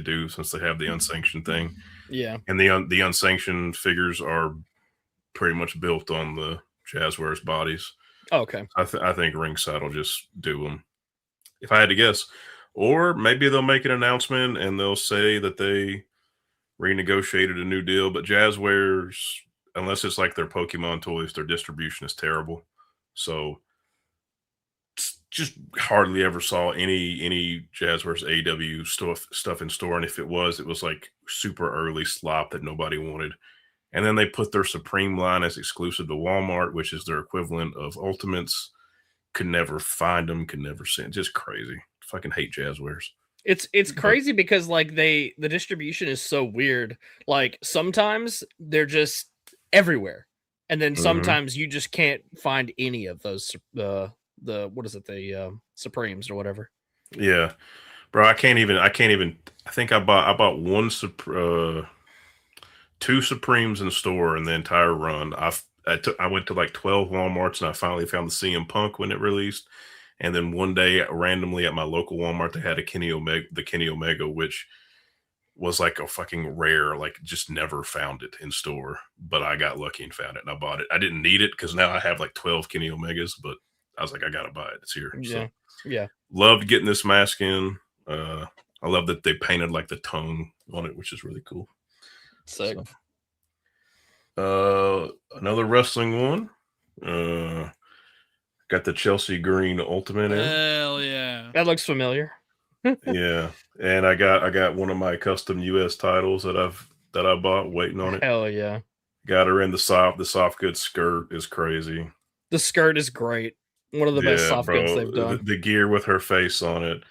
have the unsanctioned thing. Yeah. And the unsanctioned figures are pretty much built on the Jazzwares bodies. Oh, okay. I think Ringside will just do them, if I had to guess. Or maybe they'll make an announcement and they'll say that they renegotiated a new deal. But Jazzwares, unless it's like their Pokemon toys, their distribution is terrible. So just hardly ever saw any Jazzwares AEW stuff in store. And if it was like super early slop that nobody wanted. And then they put their Supreme line as exclusive to Walmart, which is their equivalent of Ultimates. Could never find them, could never send. Just crazy. Fucking hate Jazzwares. It's crazy because like the distribution is so weird. Like sometimes they're just everywhere. and then Mhm. sometimes you just can't find any of those the what is it, the Supremes or whatever. Yeah, bro. I can't even. I think I bought two Supremes in the store in the entire run. I went to like 12 Walmarts and I finally found the CM Punk when it released. And then one day, randomly at my local Walmart, they had the Kenny Omega, which was like a fucking rare. Like, just never found it in store. But I got lucky and found it, and I bought it. I didn't need it because now I have like 12 Kenny Omegas, but I was like, I gotta buy it. It's here. Yeah, So yeah. loved getting this mask in. I love that they painted like the tongue on it, which is really cool. Sick. Another wrestling one. Got the Chelsea Green Ultimate in. Hell yeah. That looks familiar. Yeah, and I got one of my custom US titles that I bought waiting on it. Hell yeah. Got her in the soft goods skirt is crazy. The skirt is great. One of the best soft goods they've done. The gear with her face on it,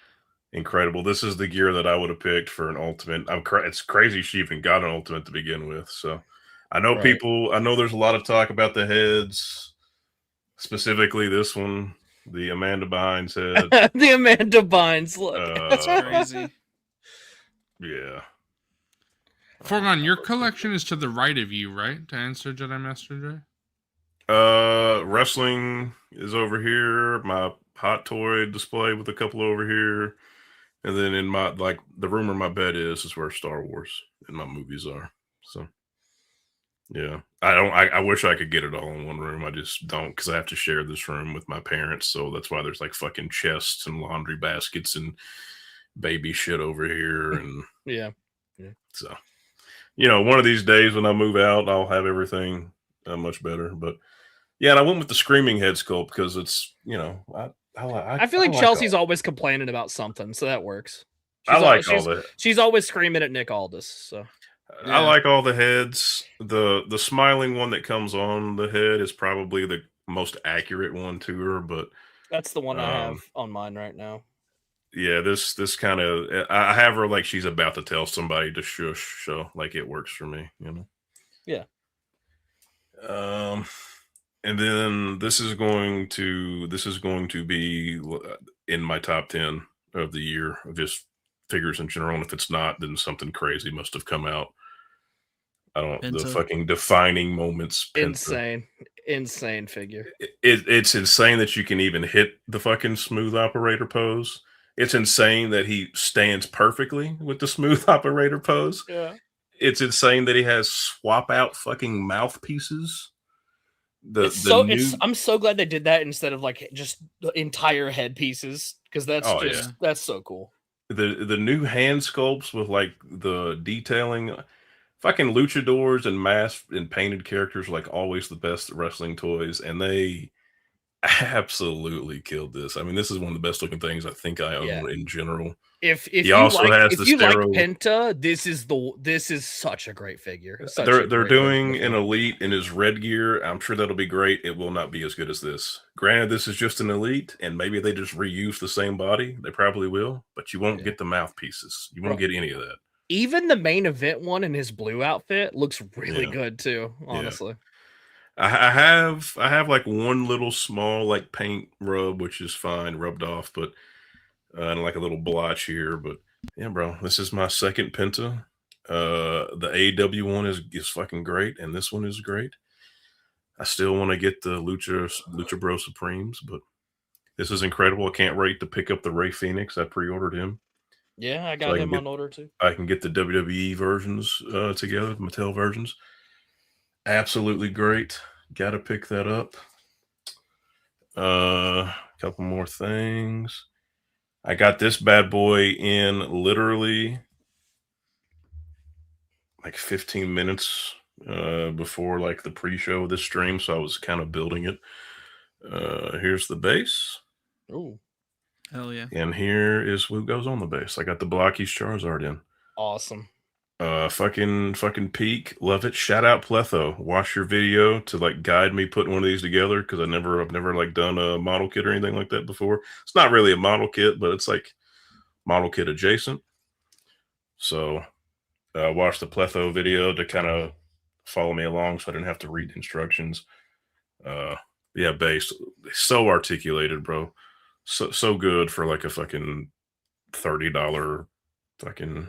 incredible. This is the gear that I would have picked for an Ultimate. It's crazy she even got an Ultimate to begin with. So I know I know there's a lot of talk about the heads, specifically this one, the Amanda Bynes head. The Amanda Bynes look. That's crazy. Yeah. Forgon, your collection is to the right of you, right? To answer Jedi Master Jay? Wrestling is over here. My hot toy display with a couple over here. And then in my, like, the room where my bed is where Star Wars and my movies are. So, yeah. I wish I could get it all in one room. I just don't, because I have to share this room with my parents. So that's why there's like fucking chests and laundry baskets and baby shit over here. And Yeah. so, you know, one of these days when I move out, I'll have everything much better. But yeah, and I went with the Screaming Head sculpt because it's, you know, I feel like Chelsea's always complaining about something, so that works. She's always screaming at Nick Aldis. So I like all the heads. The smiling one that comes on the head is probably the most accurate one to her, but that's the one I have on mine right now. Yeah, this kind of, I have her like she's about to tell somebody to shush, so like it works for me, you know. Yeah. And then this is going to be in my top 10 of the year of just figures in general. And if it's not, then something crazy must have come out. The fucking defining moments. Insane figure. It's insane that you can even hit the fucking smooth operator pose. It's insane that he stands perfectly with the smooth operator pose. Yeah. It's insane that he has swap out fucking mouthpieces. I'm so glad they did that instead of like just the entire head pieces, because that's so cool. The new hand sculpts with like the detailing, fucking luchadors and masked and painted characters are like always the best wrestling toys, and they absolutely killed this. I mean, this is one of the best looking things I think I own in general. If you like Penta, this is such a great figure. They're doing an elite in his red gear. I'm sure that'll be great. It will not be as good as this. Granted, this is just an elite, and maybe they just reuse the same body. They probably will, but you won't get the mouthpieces. You won't get any of that. Even the main event one in his blue outfit looks really good too, honestly. I have like one little small like paint rub, which is fine, rubbed off, but and like a little blotch here. But yeah, bro, this is my second Penta. The AEW one is fucking great, and this one is great. I still want to get the Lucha Bro Supremes, but this is incredible. I can't wait to pick up the Rey Fenix. I pre-ordered him. Yeah, I got him on order too. I can get the WWE versions together, the Mattel versions. Absolutely great. Got to pick that up. A couple more things. I got this bad boy in literally like 15 minutes before like the pre-show of this stream, so I was kind of building it. Here's the base. Oh, hell yeah! And here is what goes on the base. I got the Blockies Charizard in. Awesome. Fucking peak. Love it. Shout out Pletho. Watch your video to like guide me putting one of these together, because I've never like done a model kit or anything like that before. It's not really a model kit, but it's like model kit adjacent. So watch the Pletho video to kind of follow me along, so I didn't have to read the instructions. Yeah, Baze, so articulated, bro. So good for like a fucking $30 fucking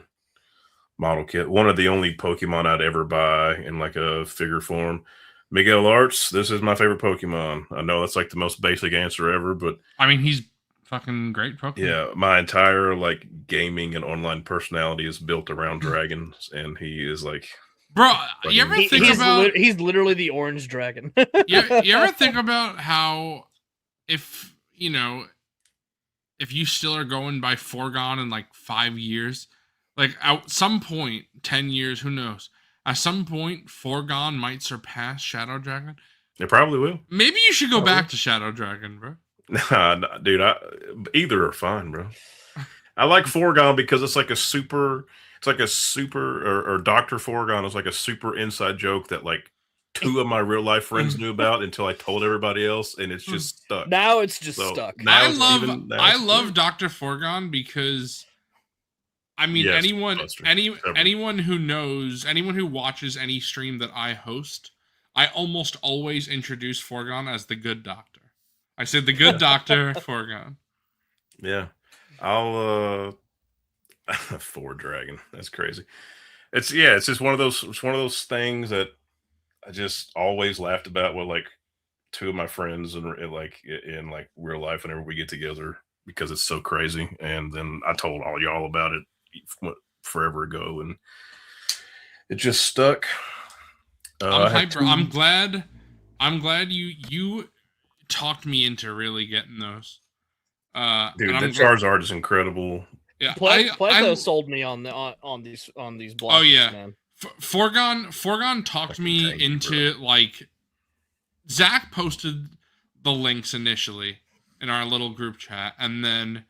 model kit. One of the only Pokemon I'd ever buy in like a figure form. Miguel Arts, this is my favorite Pokemon. I know that's like the most basic answer ever, but I mean, he's fucking great Pokemon. yeah, my entire like gaming and online personality is built around dragons, and he is like, bro. You ever think about? He's literally the orange dragon. you ever think about how if you still are going by Forgone in like 5 years, like at some point, 10 years, who knows? At some point, Forgone might surpass Shadow Dragon. it probably will. Maybe you should go back to Shadow Dragon, bro. Nah, dude, either are fine, bro. I like Forgone because it's like a super, or Dr. Forgone is like a super inside joke that like 2 of my real life friends knew about until I told everybody else, and it's just stuck. Now it's just stuck. I love Dr. Forgone because I mean, Yes, anyone who watches any stream that I host, I almost always introduce Forgone as the good doctor. I said the good doctor, Forgone. Yeah, I'll Ford Dragon. That's crazy. It's just one of those things that I just always laughed about with like 2 of my friends and like in like real life whenever we get together because it's so crazy. And then I told all y'all about it forever ago, and it just stuck. I'm hyper. I'm glad you talked me into really getting those. Dude, the Charizard is incredible. Yeah, Pletho sold me on these blocks. Oh yeah, man. Forgone talked me into like Zach posted the links initially in our little group chat, and then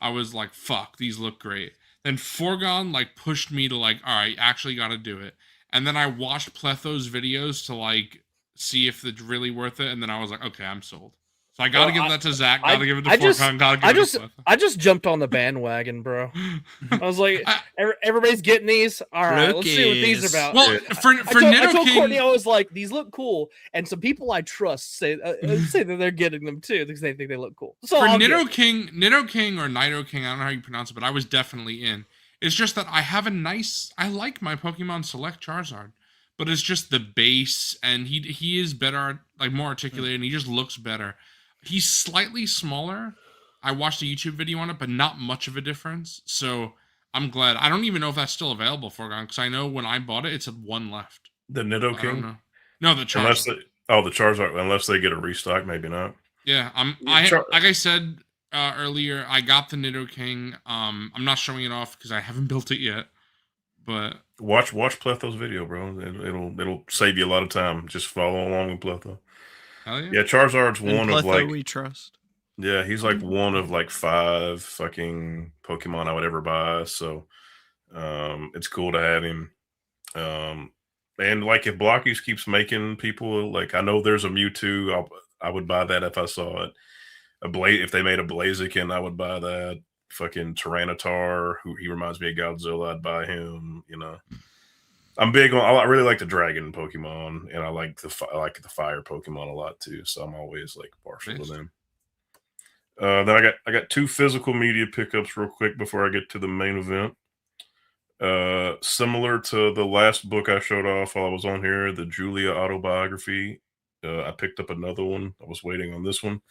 I was like, "Fuck, these look great." Then Forgone like pushed me to like, "All right, actually got to do it." And then I watched Pletho's videos to like see if it's really worth it, and then I was like, "Okay, I'm sold." So I gotta give that to Zach. Gotta give it to Forgone. Gotta give it to Pletho. I just jumped on the bandwagon, bro. I was like, everybody's getting these. All right, let's see what these are about. Well, I told Courtney, I was like, these look cool, and some people I trust say that they're getting them too because they think they look cool. So for Nido King or Nido King, I don't know how you pronounce it, but I was definitely in. It's just that I like my Pokemon Select Charizard, but it's just the base, and he is better, like more articulated, and he just looks better. He's slightly smaller. I watched a YouTube video on it, but not much of a difference. So I'm glad. I don't even know if that's still available for Forgone, because I know when I bought it, it's 1 left. The Nido King? No, the Charizard. The Charizard. Unless they get a restock, maybe not. Yeah, like I said earlier, I got the Nido King. I'm not showing it off because I haven't built it yet. But watch Pletho's video, bro. It'll save you a lot of time. Just follow along with Pletho. Yeah, Charizard's one of like we trust. Yeah, he's like one of like 5 fucking Pokemon I would ever buy. So it's cool to have him. And like if Blockies keeps making people like, I know there's a Mewtwo, I would buy that if I saw it. If they made a Blaziken, I would buy that. Fucking Tyranitar, he reminds me of Godzilla, I'd buy him. I'm big on. I really like the dragon Pokemon, and I like the fire Pokemon a lot too. So I'm always like partial to them. Then I got 2 physical media pickups real quick before I get to the main event. Similar to the last book I showed off while I was on here, the Julia autobiography. I picked up another one. I was waiting on this one.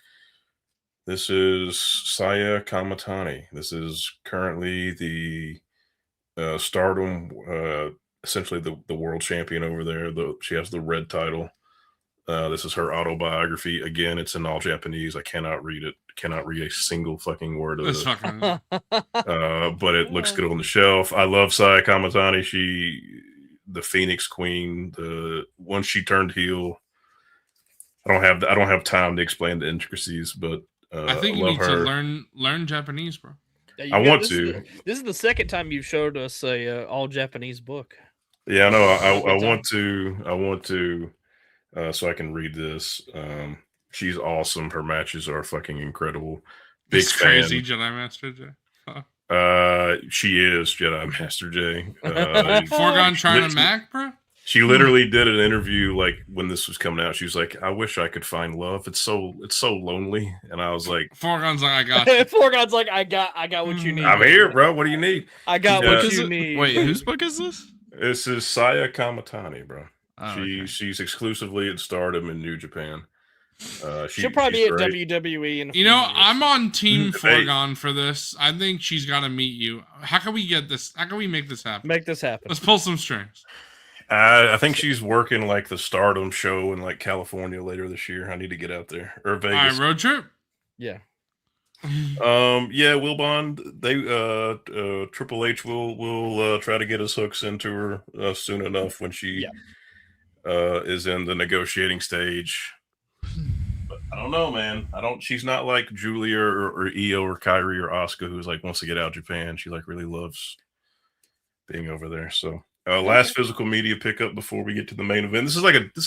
This is Saya Kamatani. This is currently the Stardom. Essentially the world champion over there. She has the red title. This is her autobiography. Again, it's in all Japanese. I cannot read it. Cannot read a single fucking word of it. But it looks good on the shelf. I love Saya Kamatani. The Phoenix Queen. Once she turned heel, I don't have time to explain the intricacies, but I think you need to learn Japanese, bro. Yeah, I want to. This is the second time you've showed us a all Japanese book. Yeah, I know. I want to, so I can read this. She's awesome. Her matches are fucking incredible. Big It's crazy, Jedi Master J. She is Jedi Master J. Forgone trying to Mac, bro? She literally did an interview like when this was coming out. She was like, "I wish I could find love. It's so lonely." And I was like, Foregon's like, I got you. Foregon's like, I got what you need. "I'm here, bro. What do you need?" I got Yeah. what you need. Wait, whose book is this? This is Saya Kamatani, bro. Oh, okay. She's exclusively at Stardom in New Japan. She'll probably be at WWE. In a few You know, years. I'm on Team Debate. Foregon for this. I think she's got to meet you. How can we get this? How can we make this happen? Make this happen. Let's pull some strings. I think she's working like the Stardom show in like California later this year. I need to get out there or All Vegas. right, road trip. Yeah. Yeah, Wilbon. They Triple H will try to get his hooks into her soon enough when she is in the negotiating stage. But I don't know, man. She's not like Julia or Io or Kyrie or Asuka, who's like wants to get out of Japan. She like really loves being over there. So last physical media pickup before we get to the main event. This is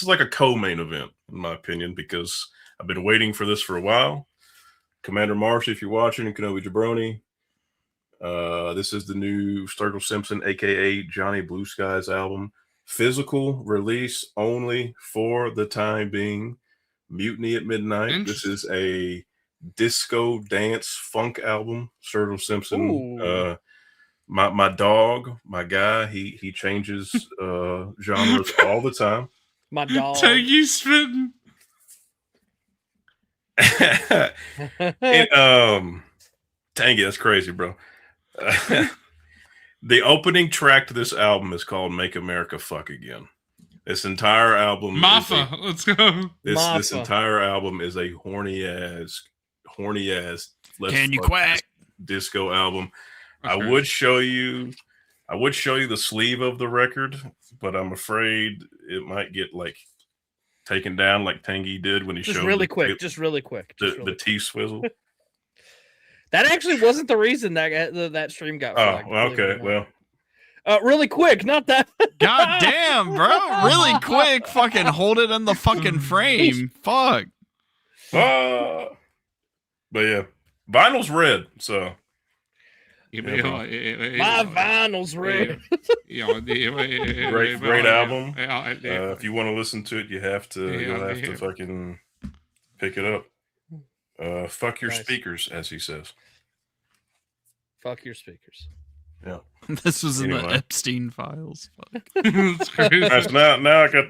like a co-main event in my opinion because I've been waiting for this for a while. Commander Marsh, if you're watching, and Kenobi Jabroni. This is the new Sturgill Simpson, aka Johnny Blue Sky's album. Physical release only for the time being. Mutiny at Midnight. This is a disco dance funk album. Sturgill Simpson. My dog, my guy, he changes genres all the time. My dog. Take you spitting. Dang it, that's crazy, bro. The opening track to this album is called "Make America Fuck Again." This entire album, Mafa, let's go. This entire album is a horny ass. Can you quack? Disco album. Okay. I would show you the sleeve of the record, but I'm afraid it might get like taken down like Tangy did when he just showed really quick. the T-swizzle. That actually wasn't the reason that stream got flagged. Okay. Well, really quick, not that. God damn, bro. Really quick. Fucking hold it in the fucking frame. Fuck. but yeah, vinyl's red, so. My vinyl's red. Great album. If you want to listen to it, you'll have to fucking pick it up. Fuck your speakers, as he says. Fuck your speakers. Yeah. This was in the Epstein files. Fuck. That's crazy. Right, so now I got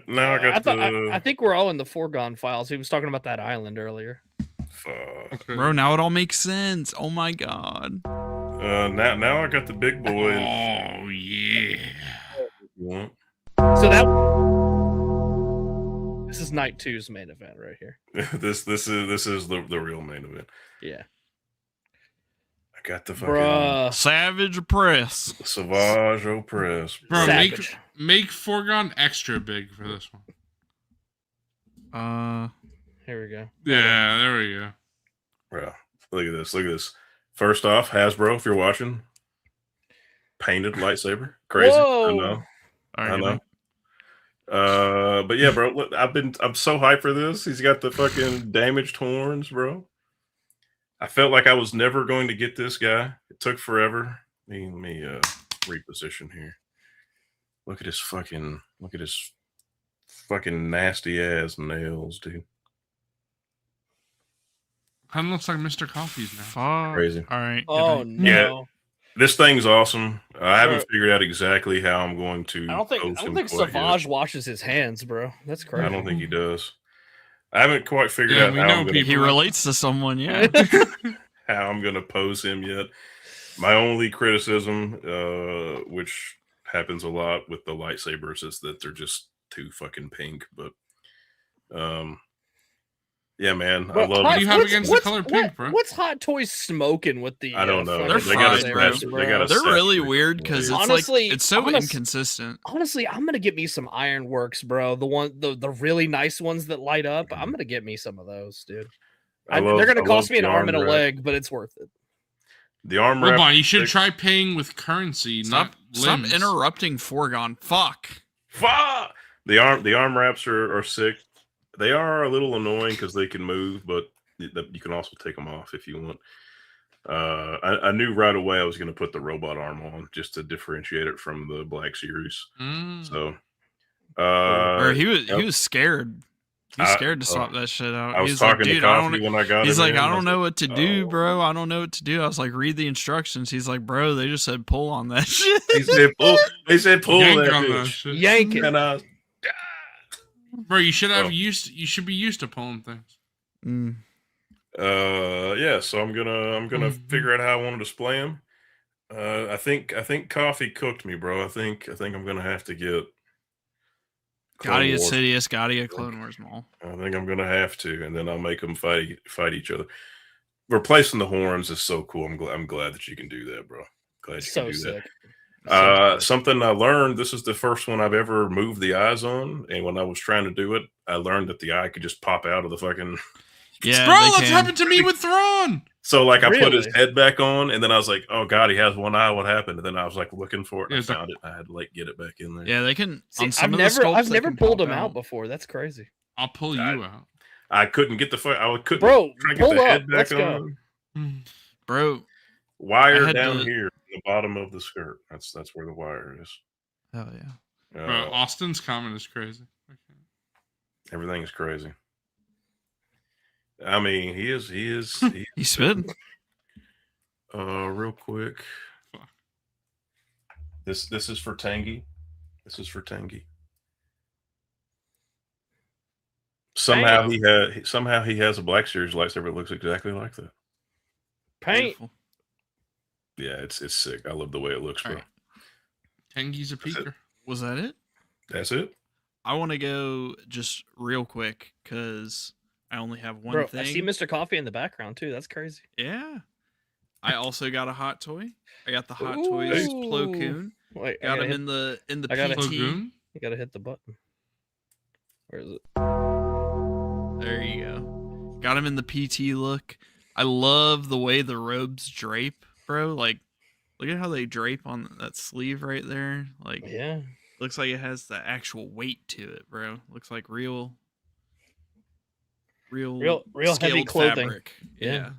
I think we're all in the foregone files. He was talking about that island earlier. Fuck. Bro, now it all makes sense. Oh my god. Now I got the big boy. Oh yeah. So this is night 2's main event right here. this is the real main event. Yeah. I got the fucking Bruh. Savage Press. Sauvage Opress. Bro, Savage. make Foregone extra big for this one. Here we go. Yeah, there we go. Bro, look at this. First off, Hasbro, if you're watching, painted lightsaber. Crazy. Whoa. I know. But yeah, bro, look, I'm so hyped for this. He's got the fucking damaged horns, bro. I felt like I was never going to get this guy. It took forever. Let me reposition here. Look at his fucking nasty ass nails, dude. Kind of looks like Mr. Coffee's now. Fuck. Crazy. All right. Oh no. Yeah. This thing's awesome. I haven't figured out exactly how I'm going to. I don't think Savage washes his hands, bro. That's crazy. I don't think he does. I haven't quite figured Yeah, out we how know I'm gonna, people- He relates to someone, yeah. how I'm going to pose him yet. My only criticism, which happens a lot with the lightsabers, is that they're just too fucking pink. But yeah, man, I love. What do you have against the color pink, bro? What's Hot Toys smoking with the? I don't know. They're They got a fine, stretch. bro. They got a They're really stretch. weird because it's Honestly, like it's so I'm gonna inconsistent. Honestly, I'm gonna get me some Ironworks, bro. The really nice ones that light up. I'm gonna get me some of those, dude. They're gonna cost me an arm and a leg, but it's worth it. The arm wrap. Come on, you should try paying with currency, Stop not limbs. interrupting Foregone. Fuck. Fuck! The arm wraps are sick. They are a little annoying because they can move, but you can also take them off if you want. I knew right away I was going to put the robot arm on just to differentiate it from the Black Series. So Or he was yep. scared. He was scared to swap that shit out. I was He's talking like, to dude, Coffee when I got He's him like, in. I don't know what to do, oh. bro. I don't know what to do. I was like, read the instructions. He's like, bro, they just said pull on that shit. He said pull. They said pull Yank that on that bitch. shit. Yank it. And I was, Bro, you should have used. You should be used to pulling things. Mm. yeah. So I'm gonna figure out how I want to display them. I think Coffee cooked me, bro. I think I'm gonna have to get Gotti Wars. Insidious, Gotti a Clone Wars Maul. I think I'm gonna have to, and then I'll make them fight each other. Replacing the horns is so cool. I'm glad that you can do that, bro. Glad you So can do sick. that. Something I learned. This is the first one I've ever moved the eyes on, and when I was trying to do it, I learned that the eye could just pop out of the fucking. Yeah, Bro, they that's can. happened to me with Thrawn. So like I put his Really? head back on, and then I was like, "Oh God, he has one eye. What happened?" And then I was like looking for it. And Yeah, I found it. I had to like get it back in there. Yeah, they can. See, on some I've of the sculpts, I've they never can pulled pop them out before. That's crazy. I'll pull you out. I couldn't get the I couldn't. Bro, try to pull get the up. head back Let's go. on. Bro. Wire had down to- here, in the bottom of the skirt. That's where the wire is. Hell yeah. Bro, Austin's comment is crazy. Everything is crazy. I mean, he is. He's spitting. Real quick. Fuck. This is for Tangy. This is for Tangy. Somehow he has a Black Series lightsaber that looks exactly like that. Paint. Beautiful. Yeah, it's sick. I love the way it looks, bro. Alright. Tengi's a peeker. Was that it? That's it. I want to go just real quick because I only have one Bro, thing. I see Mr. Coffee in the background too. That's crazy. Yeah. I also got a hot toy. I got the Hot Toys Plo Koon. Wait, I Got gotta him hit- in the I gotta- PT. Lagoon? You gotta hit the button. Where is it? There you go. Got him in the PT look. I love the way the robes drape, bro. Like, look at how they drape on that sleeve right there. Like, Yeah. looks like it has the actual weight to it, bro. Looks like real Real heavy scaled clothing. fabric. Yeah.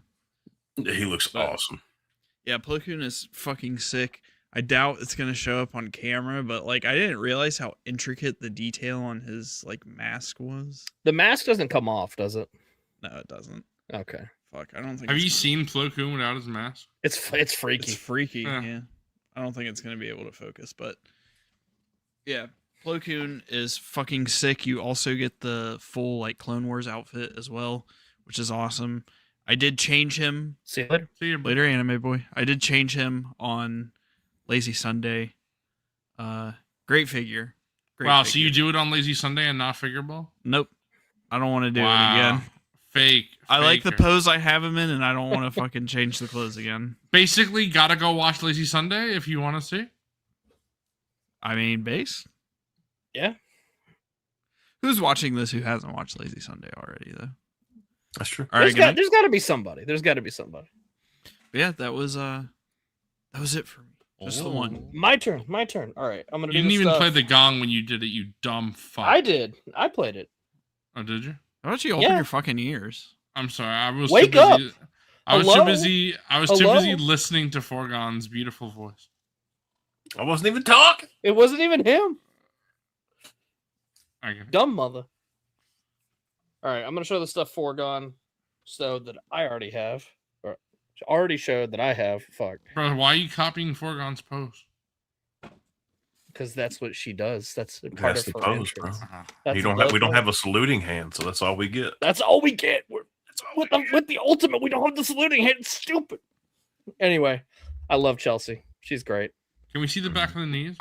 He looks awesome. Yeah, Plo Koon is fucking sick. I doubt it's gonna show up on camera, but like I didn't realize how intricate the detail on his like mask was. The mask doesn't come off, does it? No, it doesn't. Okay. Fuck, I don't think. Have it's you gonna- seen Plo Koon without his mask? It's freaky. It's freaky. Yeah. Yeah. I don't think it's gonna be able to focus, but yeah, Plo Koon is fucking sick. You also get the full like Clone Wars outfit as well, which is awesome. I did change him See you later. See you later, anime boy. I did change him on Lazy Sunday. Great figure. Great Wow, figure. so you do it on Lazy Sunday and not Figureball? Nope. I don't want to do Wow. it again. Fake. I like the faker. pose I have him in, and I don't want to fucking change the clothes again. Basically, gotta go watch Lazy Sunday if you want to see. I mean, base. Yeah. Who's watching this who hasn't watched Lazy Sunday already, though? That's true. All right, There's got to be somebody. There's got to be somebody. yeah, that was it for me. Just the one. My turn. My turn. All right. I'm gonna. You do didn't this even stuff. play the gong when you did it, you dumb fuck. I did. I played it. Oh, did you? How about you open Yeah. your fucking ears? I'm sorry. I was Wake too busy. up! I was Hello? too busy. I was too Hello? busy listening to Forgon's beautiful voice. I wasn't even talking. It wasn't even him. Okay. Dumb mother. All right. I'm gonna show the stuff foregone, so that I already have, or already showed that I have. Fuck. Bro, why are you copying Forgon's pose? Because that's what she does. That's part That's of the her pose, bro. entrance. Uh-huh. That's We the don't pose. have a saluting hand, so that's all we get. That's all we get. We're, That's all we with the ultimate, we don't have the saluting hand. It's stupid. Anyway, I love Chelsea. She's great. Can we see the back of the knees?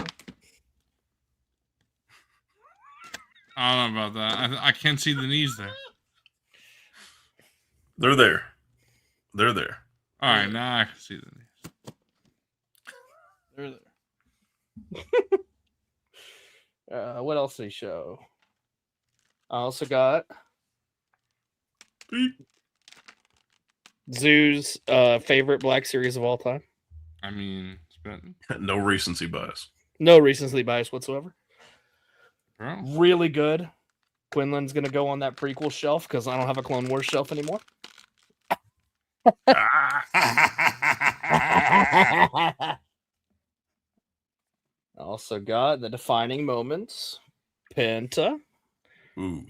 I don't know about that. I can't see the knees there. They're there. They're there. All right, now I can see the knees. They're there. What else did he show? I also got Zoo's favorite Black Series of all time. I mean, it's been, No recency bias. No recency bias whatsoever. bro. Really good. Quinlan's gonna go on that prequel shelf because I don't have a Clone Wars shelf anymore. I also got the defining moments. Penta, Ooh.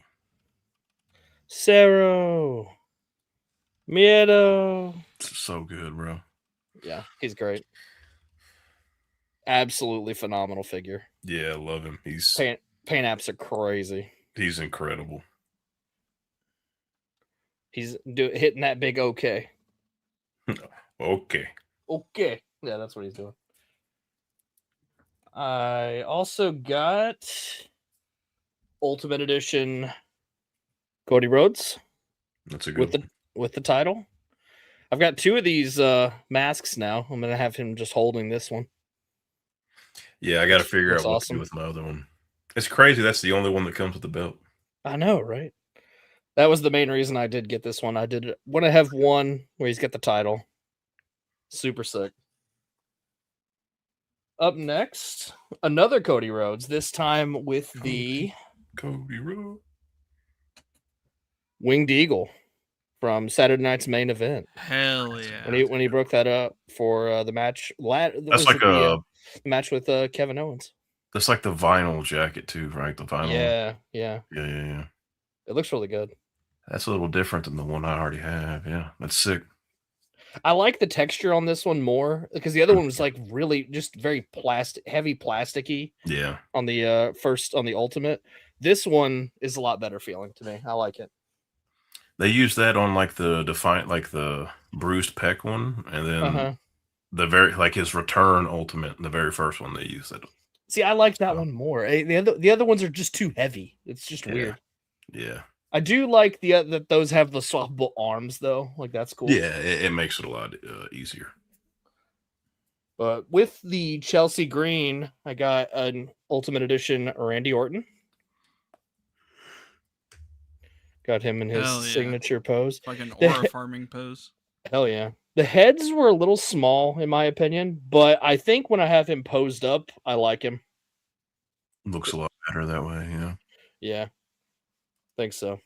Cero, Miedo. This is so good, bro. Yeah, he's great. Absolutely phenomenal figure. Yeah, I love him. He's Paint apps are crazy. he's incredible. He's hitting that big okay. Okay. Okay. Yeah, that's what he's doing. I also got Ultimate Edition Cody Rhodes That's a good with the title. I've got 2 of these masks now. I'm gonna have him just holding this one. Yeah, I got to figure out what awesome. to do with my other one. It's crazy. That's the only one that comes with the belt. I know, right? That was the main reason I did get this one. I did want to have one where he's got the title. Super sick. Up next, another Cody Rhodes, this time with the Cody Rhodes. Winged Eagle from Saturday night's main event. Hell yeah. When he broke that up for the match. That's like the match with Kevin Owens. That's like the vinyl jacket too, right? The vinyl. Yeah. It looks really good. That's a little different than the one I already have. Yeah, that's sick. I like the texture on this one more because the other one was like really just very heavy plasticky. Yeah. On the on the Ultimate. This one is a lot better feeling to me. I like it. They use that on like the bruised pec one, and then the his return Ultimate, the very first one they used it. See, I like that one more. The other ones are just too heavy. It's just weird. Yeah. I do like that those have the swappable arms though. Like that's cool. Yeah, it makes it a lot easier. But with the Chelsea Green, I got an Ultimate Edition Randy Orton. Got him in his signature pose. Like an aura farming pose. Hell yeah. The heads were a little small, in my opinion, but I think when I have him posed up, I like him. Looks a lot better that way, yeah. Yeah. I think so.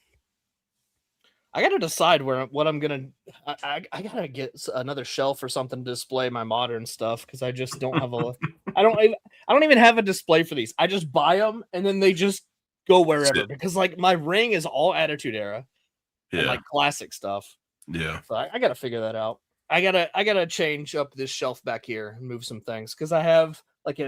I got to decide what I'm going to... I got to get another shelf or something to display my modern stuff, because I just don't have a... I don't even have a display for these. I just buy them, and then they just go wherever, because like my ring is all Attitude Era. Yeah. And, like classic stuff. Yeah. So I got to figure that out. I gotta change up this shelf back here and move some things, because I have like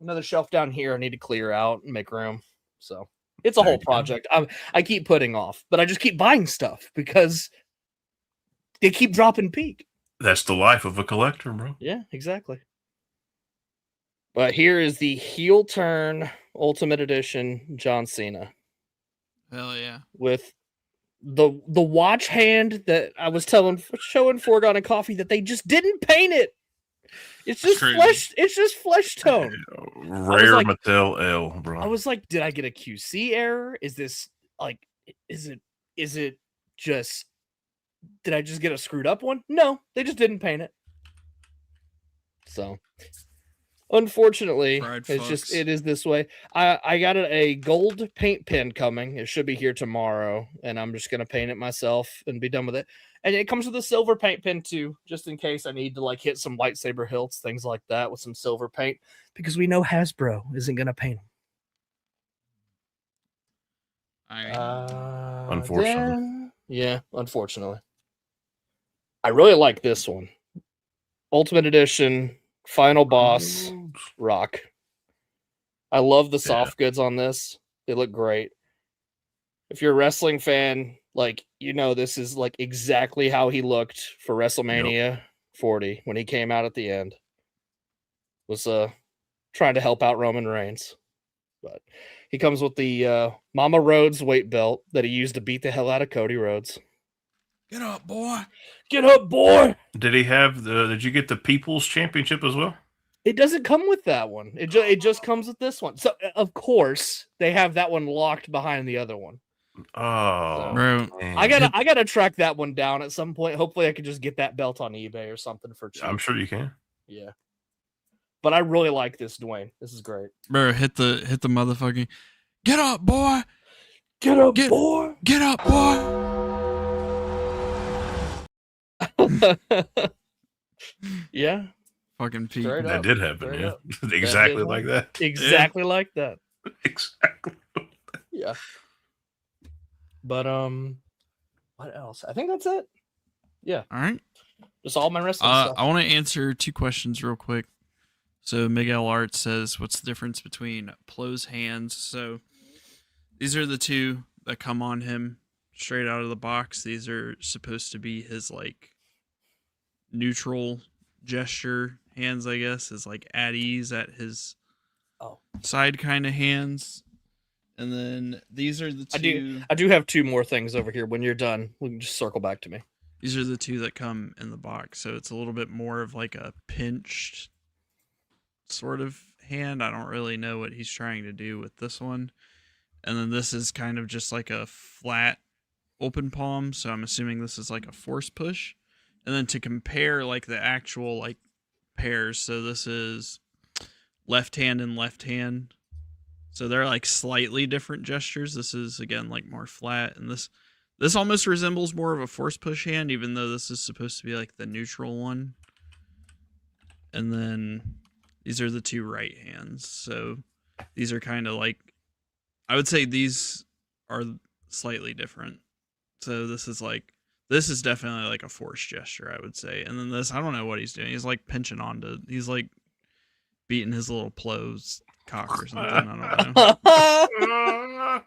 another shelf down here I need to clear out and make room. So it's a whole project. I keep putting off, but I just keep buying stuff because they keep dropping peak. That's the life of a collector, bro. Yeah, exactly. But here is the heel turn Ultimate Edition John Cena. Hell yeah. With the watch hand that I was showing Foregone and Coffee that they just didn't paint it. It's just flesh. It's just flesh tone. Rare Mattel L, bro. I was like, did I get a QC error? Is this like, is it just, did I just get a screwed up one? No, they just didn't paint it. So unfortunately, it is this way. I got a gold paint pen coming. It should be here tomorrow, and I'm just gonna paint it myself and be done with it. And it comes with a silver paint pen too, just in case I need to like hit some lightsaber hilts, things like that, with some silver paint, because we know Hasbro isn't gonna paint them. Unfortunately. Yeah, unfortunately. I really like this one. Ultimate Edition. Final Boss Rock. I love the soft goods on this. They look great. If you're a wrestling fan, like, you know, this is like exactly how he looked for WrestleMania 40 when he came out at the end. Was trying to help out Roman Reigns. But he comes with the Mama Rhodes weight belt that he used to beat the hell out of Cody Rhodes. Get up, boy. Get up, boy. Did he have did you get the People's Championship as well? It doesn't come with that one. It just comes with this one. So of course they have that one locked behind the other one. Oh, bro. I gotta track that one down at some point. Hopefully I can just get that belt on eBay or something for cheap. I'm sure you can. Yeah. But I really like this, Dwayne. This is great. Bro, hit the motherfucking get up, boy. Get up, boy. Get up, boy. Yeah. Fucking Pete. That did happen, yeah. Exactly like that. Exactly like that. Exactly. Yeah. But what else? I think that's it. Yeah. All right. Just all my wrestling stuff. I want to answer 2 questions real quick. So Miguel Art says, what's the difference between Plo's hands? So these are the 2 that come on him straight out of the box. These are supposed to be his like neutral gesture hands, I guess, his like at ease at his side kind of hands. And then these are the 2. I do have 2 more things over here. When you're done, we can just circle back to me. These are the 2 that come in the box. So it's a little bit more of like a pinched sort of hand. I don't really know what he's trying to do with this one. And then this is kind of just like a flat open palm. So I'm assuming this is like a force push. And then to compare like the actual like pairs. So this is left hand and left hand. So they're like slightly different gestures. This is again like more flat, and this almost resembles more of a force push hand, even though this is supposed to be like the neutral one. And then these are the 2 right hands. So these are kind of like, I would say these are slightly different. So this is definitely like a force gesture, I would say. And then this, I don't know what he's doing. He's like pinching onto, he's like beating his little Plo's cock or something. I don't know.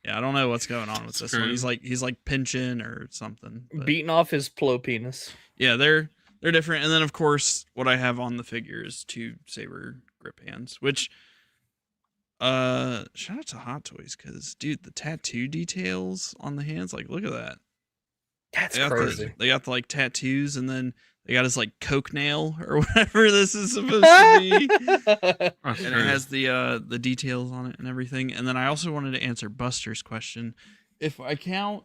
Yeah, I don't know what's going on with this one. He's like pinching or something. But Beating off his Plo penis. yeah, they're different. And then of course, what I have on the figure is 2 saber grip hands, which shout out to Hot Toys, because dude, the tattoo details on the hands, like look at that. That's crazy. They got the like tattoos, and then they got his like coke nail or whatever this is supposed to be. And it has the details on it and everything. And then I also wanted to answer Buster's question. If I count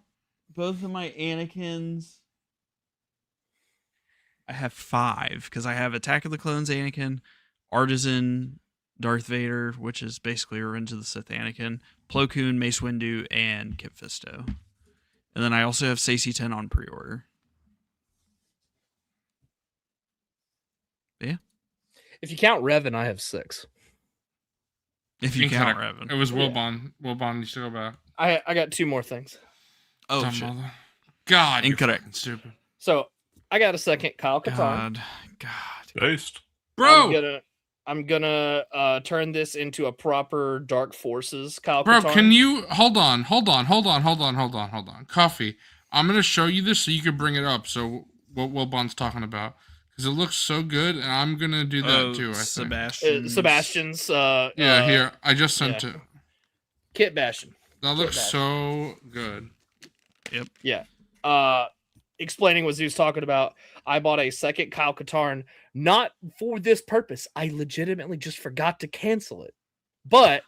both of my Anakins, I have 5, because I have Attack of the Clones Anakin, Artisan Darth Vader, which is basically Revenge of the Sith Anakin, Plo Koon, Mace Windu, and Kit Fisto. And then I also have Sacy 10 on pre-order. Yeah. If you count Revan, I have 6. If you count Revan. It was Wilbon. Wilbon needs to go back. I got 2 more things. Oh, Dumb shit. mother. God, you're Incorrect. fucking stupid. So I got a second Kyle Katarn. God. Based. Bro, I'm gonna turn this into a proper Dark Forces Kyle bro, Katarn. can you hold on. Coffee. I'm gonna show you this so you can bring it up. So what Wilbon's talking about, because it looks so good, and I'm gonna do that too. I think. Sebastian's. Yeah, here I just sent it. Kitbash. That looks Kitbash. so good. Yep. Yeah. Explaining what Zoo's talking about, I bought a second Kyle Katarn, not for this purpose. I legitimately just forgot to cancel it. But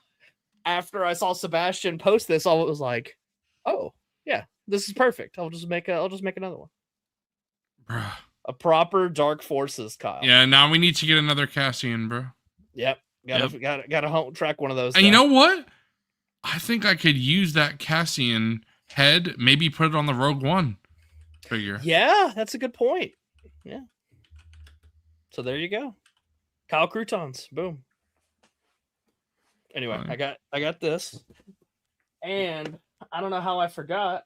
after I saw Sebastian post this, I was like, "Oh, yeah, this is perfect. I'll just make another one." Bruh. A proper Dark Forces Kyle. Yeah, now we need to get another Cassian, bro. Yep. Gotta home track one of those. And you know what? I think I could use that Cassian head, maybe put it on the Rogue One figure. Yeah, that's a good point. Yeah. So there you go. Kyle Croutons. Boom. Anyway, Fine. I got this. And I don't know how I forgot.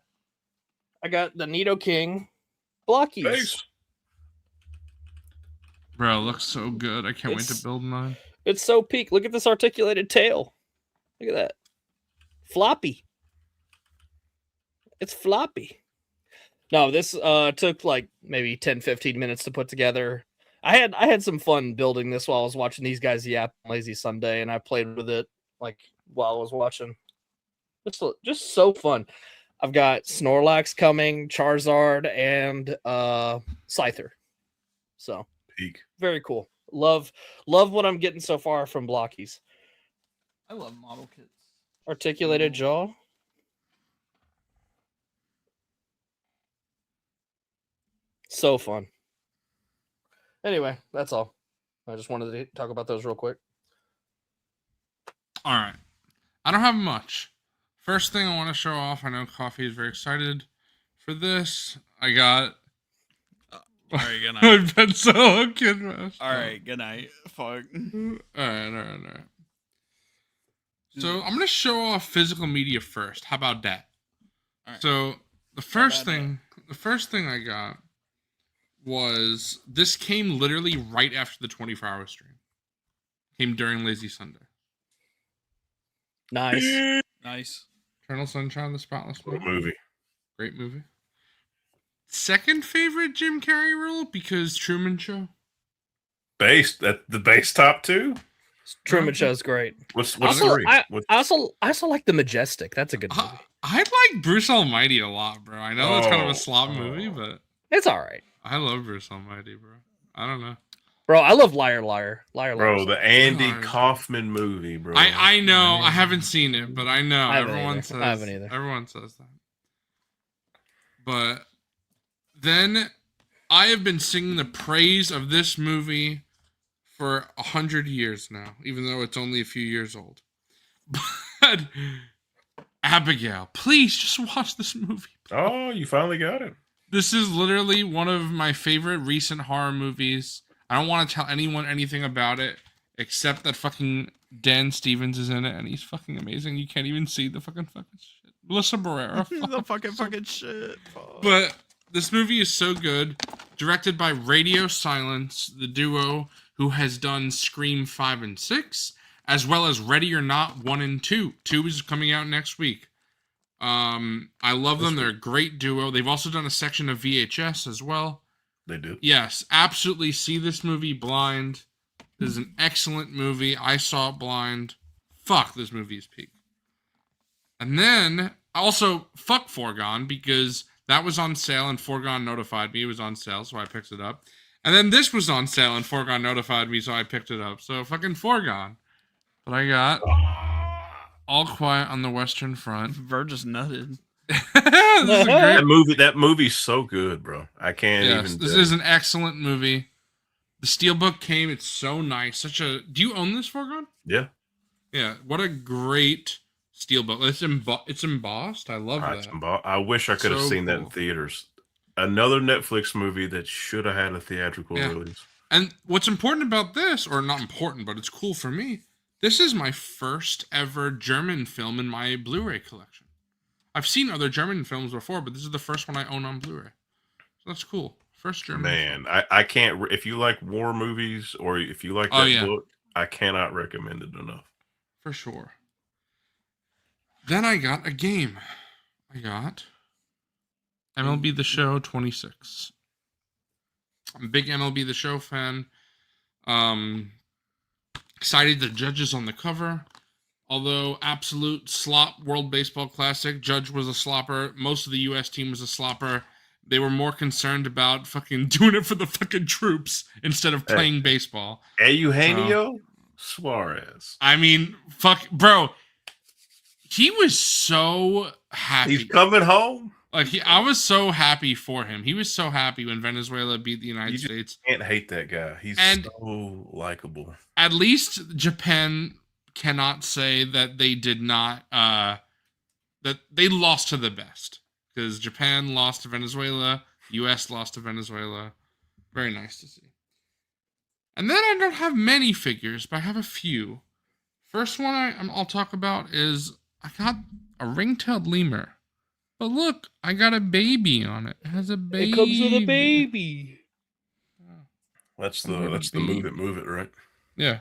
I got the Nido King blockies. Base. Bro, it looks so good. I can't wait to build mine. It's so peak. Look at this articulated tail. Look at that. Floppy. It's floppy. No, this took like maybe 10-15 minutes to put together. I had some fun building this while I was watching these guys yap on Lazy Sunday, and I played with it like while I was watching. Just so fun. I've got Snorlax coming, Charizard, and Scyther. So Peak. very cool. Love what I'm getting so far from blockies. I love model kits. Articulated jaw. So fun. Anyway, that's all. I just wanted to talk about those real quick. All right. I don't have much. First thing I want to show off, I know Coffee is very excited for this. I got... All right, good night. I've been so Kitbash. All right, good night. Fuck. All right. So I'm gonna show off physical media first. How about that? All right. So the first thing I got was this came literally right after the 24-hour stream. Came during Lazy Sunday. Nice. Nice. Eternal Sunshine of the Spotless What Mind. movie? Great movie. Second favorite Jim Carrey role because Truman Show. The base top two. Truman Show's great. What's Also, three? I What's- also like The Majestic. That's a good movie. I like Bruce Almighty a lot, bro. I know it's kind of a slop Oh. movie, but It's all right, I love Bruce Almighty, bro. I don't know. bro. I love Liar Liar. Liar Liar. Bro, the Andy Liar. Kaufman movie, bro. I know. I haven't seen it, but I know I haven't everyone either. says. I haven't either. Everyone says that. But then I have been singing the praise of this movie for 100 years now, even though it's only a few years old. But Abigail, please just watch this movie. Oh, you finally got it. This is literally one of my favorite recent horror movies. I don't want to tell anyone anything about it except that fucking Dan Stevens is in it and he's fucking amazing. You can't even see the fucking shit. Melissa Barrera. The fucking shit. Fuck. But this movie is so good. Directed by Radio Silence, the duo who has done Scream 5 and 6, as well as Ready or Not 1 and 2. 2 is coming out next week. I love them. They're a great duo. They've also done a section of VHS as well. They do. Yes, absolutely see this movie blind. This is an excellent movie. I saw it blind. Fuck, this movie is peak. And then, also, fuck Foregone, because that was on sale and Foregone notified me it was on sale, so I picked it up. And then this was on sale and Foregone notified me, so I picked it up. So fucking Foregone. But I got All Quiet on the Western Front. Verge is nutted. This is a great That movie's so good, bro. I can't Yes, even. this tell is you. an excellent movie. The Steelbook came. It's so nice. Do you own this, Foregone? Yeah. Yeah. What a great Steelbook. It's embossed. I love that. I wish I could have So seen that in cool. theaters. Another Netflix movie that should have had a theatrical Yeah. release. And what's important about this, or not important, but it's cool for me, this is my first ever German film in my Blu-ray collection. I've seen other German films before, but this is the first one I own on Blu-ray. So that's cool. First German Man, film. I can't. If you like war movies or if you like Oh, that yeah. book, I cannot recommend it enough. For sure. Then I got a game. I got MLB The Show 26. I'm a big MLB The Show fan. Excited the Judge is on the cover. Although absolute slop World Baseball Classic, Judge was a slopper. Most of the U.S. team was a slopper. They were more concerned about fucking doing it for the fucking troops instead of playing baseball. Eugenio Suarez. I mean, fuck, bro. He was so happy. He's coming home. Like I was so happy for him. He was so happy when Venezuela beat the United States. Can't hate that guy. He's And- so likable. At least Japan cannot say that they did not that they lost to the best, because Japan lost to Venezuela, US lost to Venezuela. Very nice to see. And then I don't have many figures, but I have a few. First one I'll talk about is I got a ring-tailed lemur. But look, I got a baby on it. It has a baby. It comes with a baby. That's I'm gonna the move it, right? Yeah.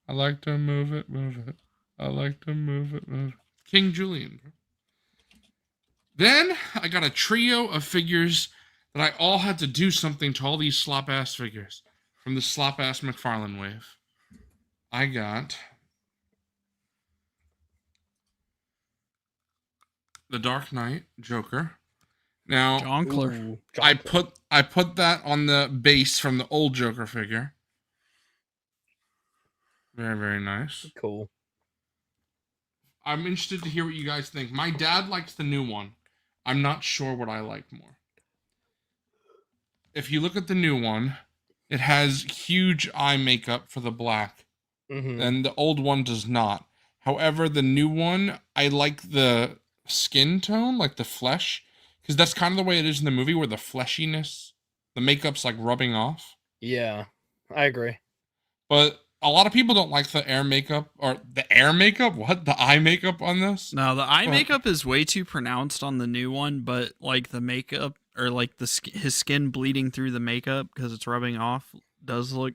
I like to move it, move it. I like to move it, move it. King Julian. Then I got a trio of figures that I all had to do something to all these slop-ass figures from the slop-ass McFarlane wave. I got the Dark Knight Joker. Now, John Clark. Ooh, I put that on the base from the old Joker figure. Very, very nice. Cool. I'm interested to hear what you guys think. My dad likes the new one. I'm not sure what I like more. If you look at the new one, it has huge eye makeup for the black, Mm-hmm. and the old one does not. However, the new one, I like the skin tone, like the flesh, because that's kind of the way it is in the movie, where the fleshiness, the makeup's like rubbing off. Yeah, I agree. But a lot of people don't like the air makeup or the air makeup. What, the eye makeup on this? No, the eye makeup is way too pronounced on the new one, but like the makeup or like his skin bleeding through the makeup because it's rubbing off does look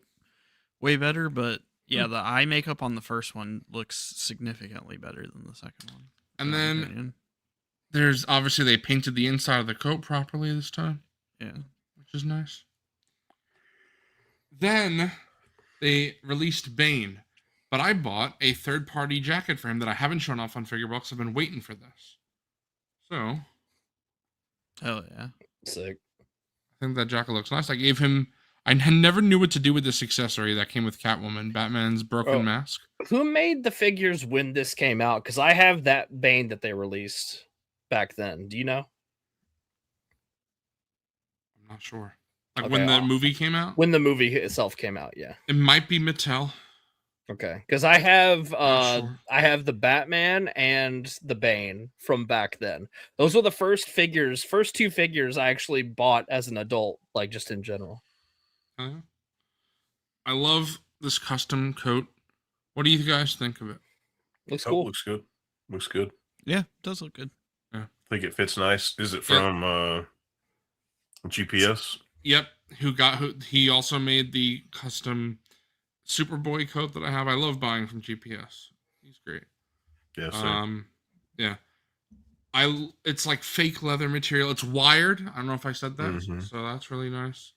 way better. But yeah, the eye makeup on the first one looks significantly better than the second one. And then there's obviously they painted the inside of the coat properly this time. Yeah, which is nice. Then they released Bane, but I bought a third-party jacket for him that I haven't shown off on Figureball because I've been waiting for this. So, hell yeah, sick. I think that jacket looks nice. I gave him. I never knew what to do with this accessory that came with Catwoman, Batman's broken mask. Who made the figures when this came out? Because I have that Bane that they released back then. Do you know? I'm not sure. Like when the movie came out? When the movie itself came out, yeah. It might be Mattel. Okay, because I have I have the Batman and the Bane from back then. Those were the first two figures I actually bought as an adult, like just in general. I love this custom coat. What do you guys think of it? Looks cool. Looks good. Looks good. Yeah, it does look good. Yeah. I think it fits nice. Is it from GPS? Yep. He also made the custom Superboy coat that I have. I love buying from GPS. He's great. Yes. Yeah. It's like fake leather material. It's wired. I don't know if I said that. Mm-hmm. So that's really nice.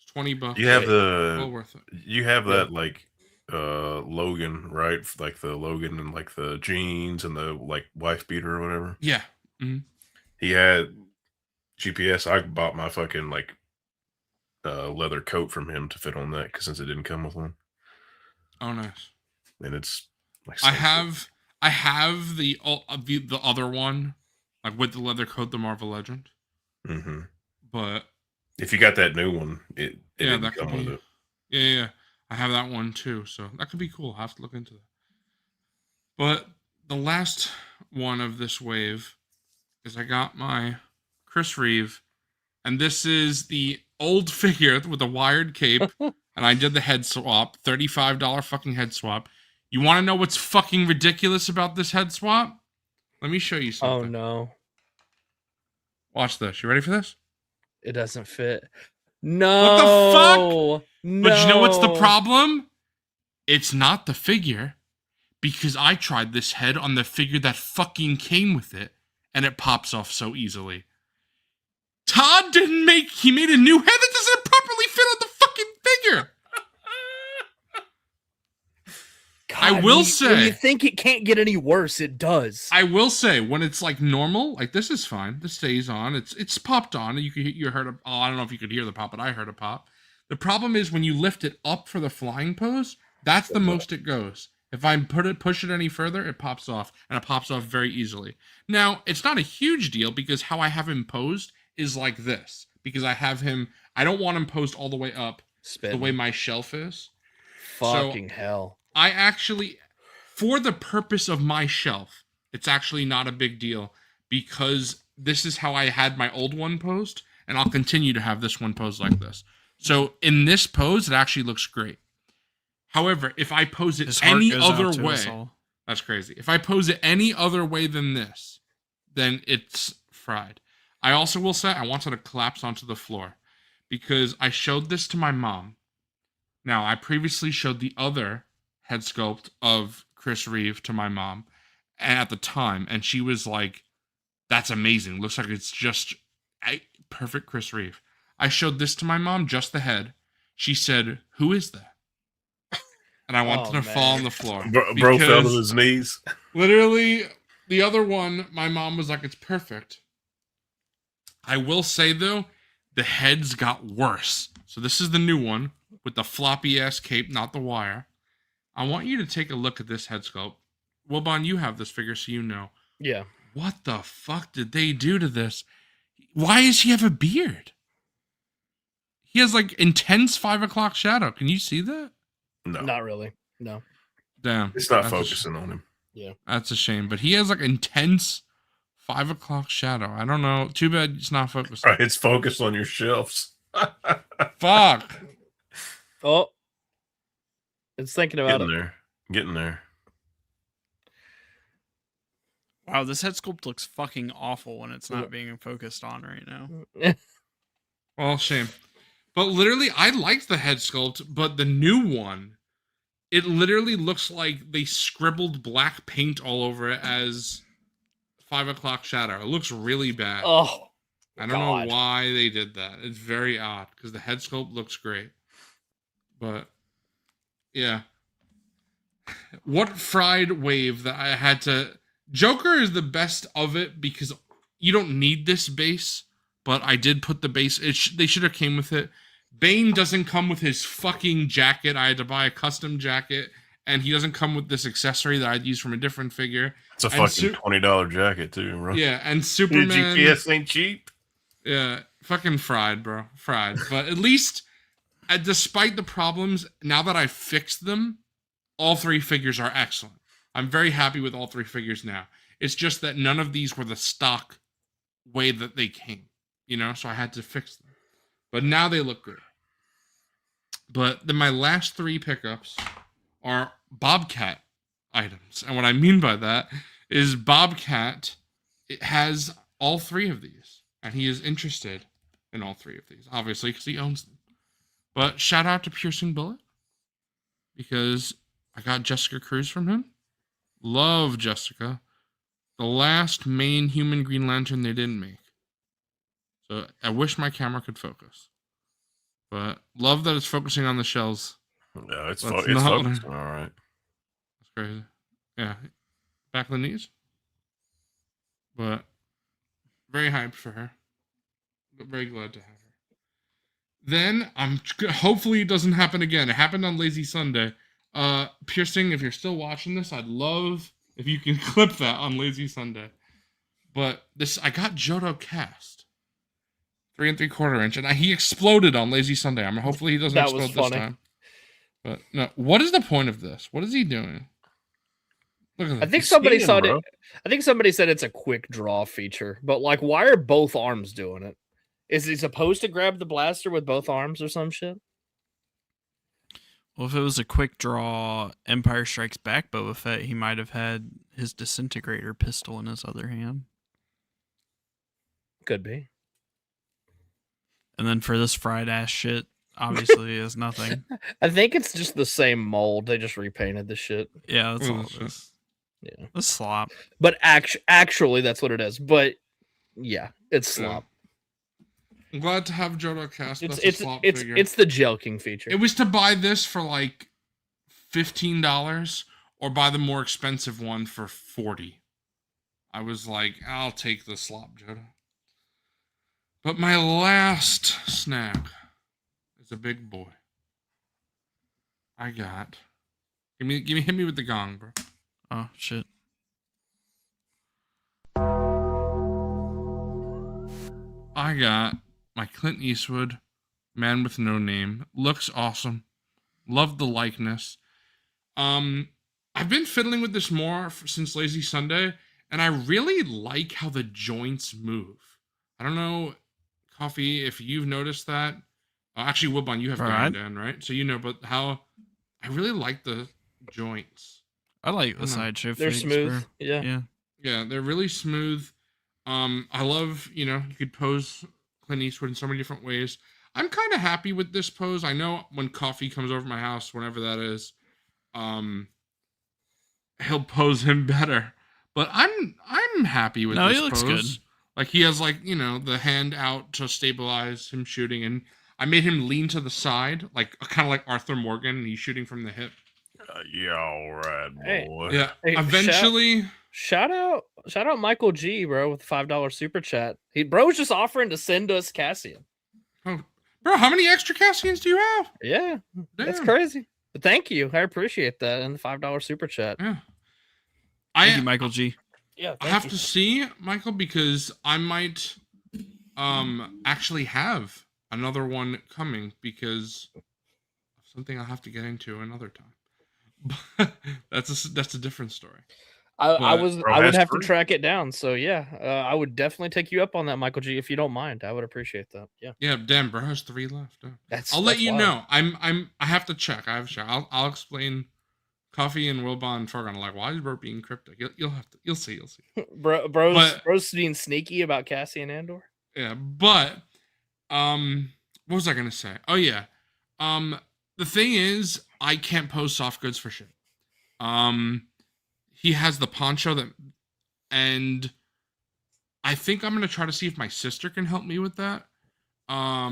It's $20. You have well worth it. You have that like Logan, right? Like the Logan and like the jeans and the like wife beater or whatever. Yeah. Mm-hmm. He had GPS. I bought my fucking like leather coat from him to fit on that because since it didn't come with one. Oh, nice. And it's like I have the other one, like with the leather coat, the Marvel Legend. Mm-hmm. But if you got that new one, it yeah, didn't that come could be. with it. Yeah, I have that one too, so that could be cool. I'll have to look into that. But the last one of this wave is I got my Chris Reeve, and this is the old figure with the wired cape, and I did the head swap, $35 fucking head swap. You want to know what's fucking ridiculous about this head swap? Let me show you something. Oh no. Watch this. You ready for this? It doesn't fit. No. What the fuck? No. But you know what's the problem? It's not the figure, because I tried this head on the figure that fucking came with it, and it pops off so easily. Todd he made a new head that doesn't properly fit on the fucking figure. God, I will say, when you think it can't get any worse, it does. I will say, when it's like normal, like this is fine. This stays on. It's popped on. You heard a, I don't know if you could hear the pop, but I heard a pop. The problem is when you lift it up for the flying pose, that's the most it goes. If I push it any further, it pops off, and it pops off very easily. Now, it's not a huge deal because how I have him posed is like this. Because I don't want him posed all the way up the way my shelf is. Fucking hell. I actually, for the purpose of my shelf, it's actually not a big deal because this is how I had my old one posed, and I'll continue to have this one posed like this. So in this pose, it actually looks great. However, if I pose it any other way, that's crazy. If I pose it any other way than this, then it's fried. I also will say I wanted to collapse onto the floor because I showed this to my mom. Now, I previously showed the other head sculpt of Chris Reeve to my mom at the time, and she was like, that's amazing. Looks like it's just perfect Chris Reeve. I showed this to my mom, just the head. She said, who is that? And I wanted to fall on the floor. Bro fell to his knees. Literally, the other one, my mom was like, it's perfect. I will say, though, the heads got worse. So this is the new one with the floppy-ass cape, not the wire. I want you to take a look at this head sculpt. Wilbon, you have this figure, so you know. Yeah. What the fuck did they do to this? Why does he have a beard? He has, like, intense 5 o'clock shadow. Can you see that? No. Not really. No. Damn. It's not focusing on him. Yeah. That's a shame. But he has, like, intense 5 o'clock shadow. I don't know. Too bad it's not focused. Right, it's focused on your shelves. Fuck. Oh. It's thinking about Getting it. there. Getting there. Wow, this head sculpt looks fucking awful when it's not being focused on right now. Well, shame. But literally, I liked the head sculpt, but the new one, it literally looks like they scribbled black paint all over it as 5 o'clock shadow. It looks really bad. Oh, I don't God. know why they did that. It's very odd because the head sculpt looks great. But yeah. What fried wave that I had to. Joker is the best of it because you don't need this base, but I did put the base. They should have came with it. Bane doesn't come with his fucking jacket. I had to buy a custom jacket, and he doesn't come with this accessory that I'd use from a different figure. It's a fucking $20 jacket too, bro. Yeah, and Superman. GPS ain't cheap. Yeah, fucking fried, bro. Fried. But at least, despite the problems, now that I've fixed them, all 3 figures are excellent. I'm very happy with all 3 figures now. It's just that none of these were the stock way that they came, so I had to fix them. But now they look good. But then my last 3 pickups are Bobcat items. And what I mean by that is Bobcat, it has all 3 of these. And he is interested in all 3 of these, obviously, because he owns them. But shout out to Piercing Bullet, because I got Jessica Cruz from him. Love Jessica. The last main human Green Lantern they didn't make. So I wish my camera could focus. But love that it's focusing on the shells. No, it's That's focused. All right. That's crazy. Yeah. Back on the knees. But very hyped for her. But very glad to have her. Then hopefully it doesn't happen again. It happened on Lazy Sunday. Piercing, if you're still watching this, I'd love if you can clip that on Lazy Sunday. But I got Johto cast 3 3/4 inch, and he exploded on Lazy Sunday. Hopefully he doesn't explode this time. But no, what is the point of this? What is he doing? Look at that. I think somebody said it. I think somebody said it's a quick draw feature, but why are both arms doing it? Is he supposed to grab the blaster with both arms or some shit? Well, if it was a quick draw Empire Strikes Back Boba Fett, he might have had his disintegrator pistol in his other hand. Could be. And then for this fried ass shit, obviously is nothing. I think it's just the same mold. They just repainted the shit. Yeah, that's all it is. Yeah. It's slop. But actually, that's what it is. But yeah, it's slop. I'm glad to have Johto cast. It's figure. It's the jelking feature. It was to buy this for like $15 or buy the more expensive one for $40. I was like, I'll take the slop Johto. But my last snag is a big boy. I got. Hit me with the gong, bro. Oh shit. I got my Clint Eastwood Man with No Name. Looks awesome. Love the likeness. I've been fiddling with this more since Lazy Sunday, and I really like how the joints move. I don't know, Coffee, if you've noticed that. Actually, Woodbine, you have Dan, right? So you know, but how I really like the joints. I like the sideshow. They're smooth. Yeah. Yeah, they're really smooth. I love, you could pose Clint Eastwood in so many different ways. I'm kind of happy with this pose. I know when Coffee comes over my house, whenever that is, he'll pose him better. But I'm happy with this pose. No, he looks good. Like he has the hand out to stabilize him shooting, and I made him lean to the side, kind of like Arthur Morgan, and he's shooting from the hip. Yeah, all right, boy. Yeah. Hey, eventually, shout out Michael G, bro, with the $5 super chat. Bro was just offering to send us Cassian. Oh, bro, how many extra Cassians do you have? Yeah, that's crazy. But thank you, I appreciate that, and the $5 super chat. Yeah, thank you, Michael G. Yeah, I have to see Michael because I might actually have another one coming because of something I'll have to get into another time. That's a different story. I Bro would has have to 3. track it down. So yeah, I would definitely take you up on that, Michael G. If you don't mind, I would appreciate that. Yeah, Yeah, damn, bro has 3 left. Oh. that's. I'll let that's you wild. know. I have to check. I have to check. I'll explain. Coffee and Wilbon and Fargon are like, why is bro being cryptic? You'll see. Bro's But- being sneaky about Cassian Andor. Yeah, but what was I gonna say? Oh yeah. The thing is, I can't post soft goods for shit. He has the poncho and I think I'm gonna try to see if my sister can help me with that. Or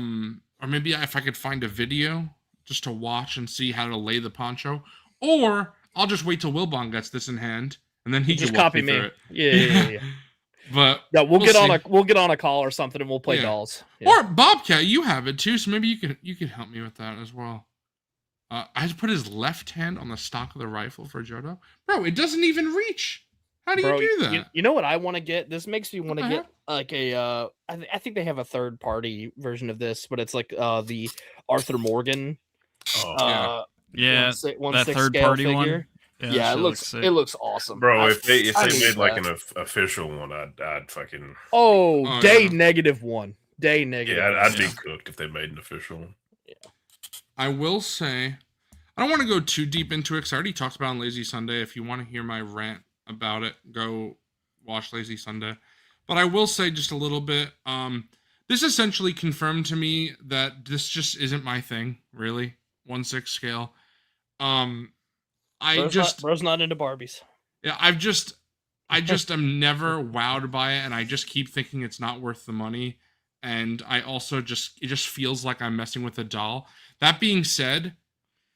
maybe if I could find a video just to watch and see how to lay the poncho. Or I'll just wait till Wilbon gets this in hand, and then he Just can walk copy me. through it. Yeah. But Yeah, we'll get see. on a call or something, and we'll play Yeah. dolls. Yeah. Or Bobcat, you have it too, so maybe you can help me with that as well. I had to put his left hand on the stock of the rifle for Jodo. Bro, it doesn't even reach. How do Bro, you do that? You know what I want to get? This makes me want to What the get like a. I think they have a third party version of this, but it's like the Arthur Morgan. Oh, Yeah, 1/6 that third scale party one. figure. Yeah, shit it looks awesome. bro, if they I made need like that. an official one, I'd fucking Oh, Oh, day yeah. -1. Day negative. yeah, I'd be Yeah. cooked if they made an official one. I will say, I don't want to go too deep into it because I already talked about it on Lazy Sunday. If you want to hear my rant about it, go watch Lazy Sunday. But I will say just a little bit. This essentially confirmed to me that this just isn't my thing, really. 1/6 scale. Bro's not into Barbies. Yeah, I just am never wowed by it, and I just keep thinking it's not worth the money. And I also it just feels like I'm messing with a doll. That being said,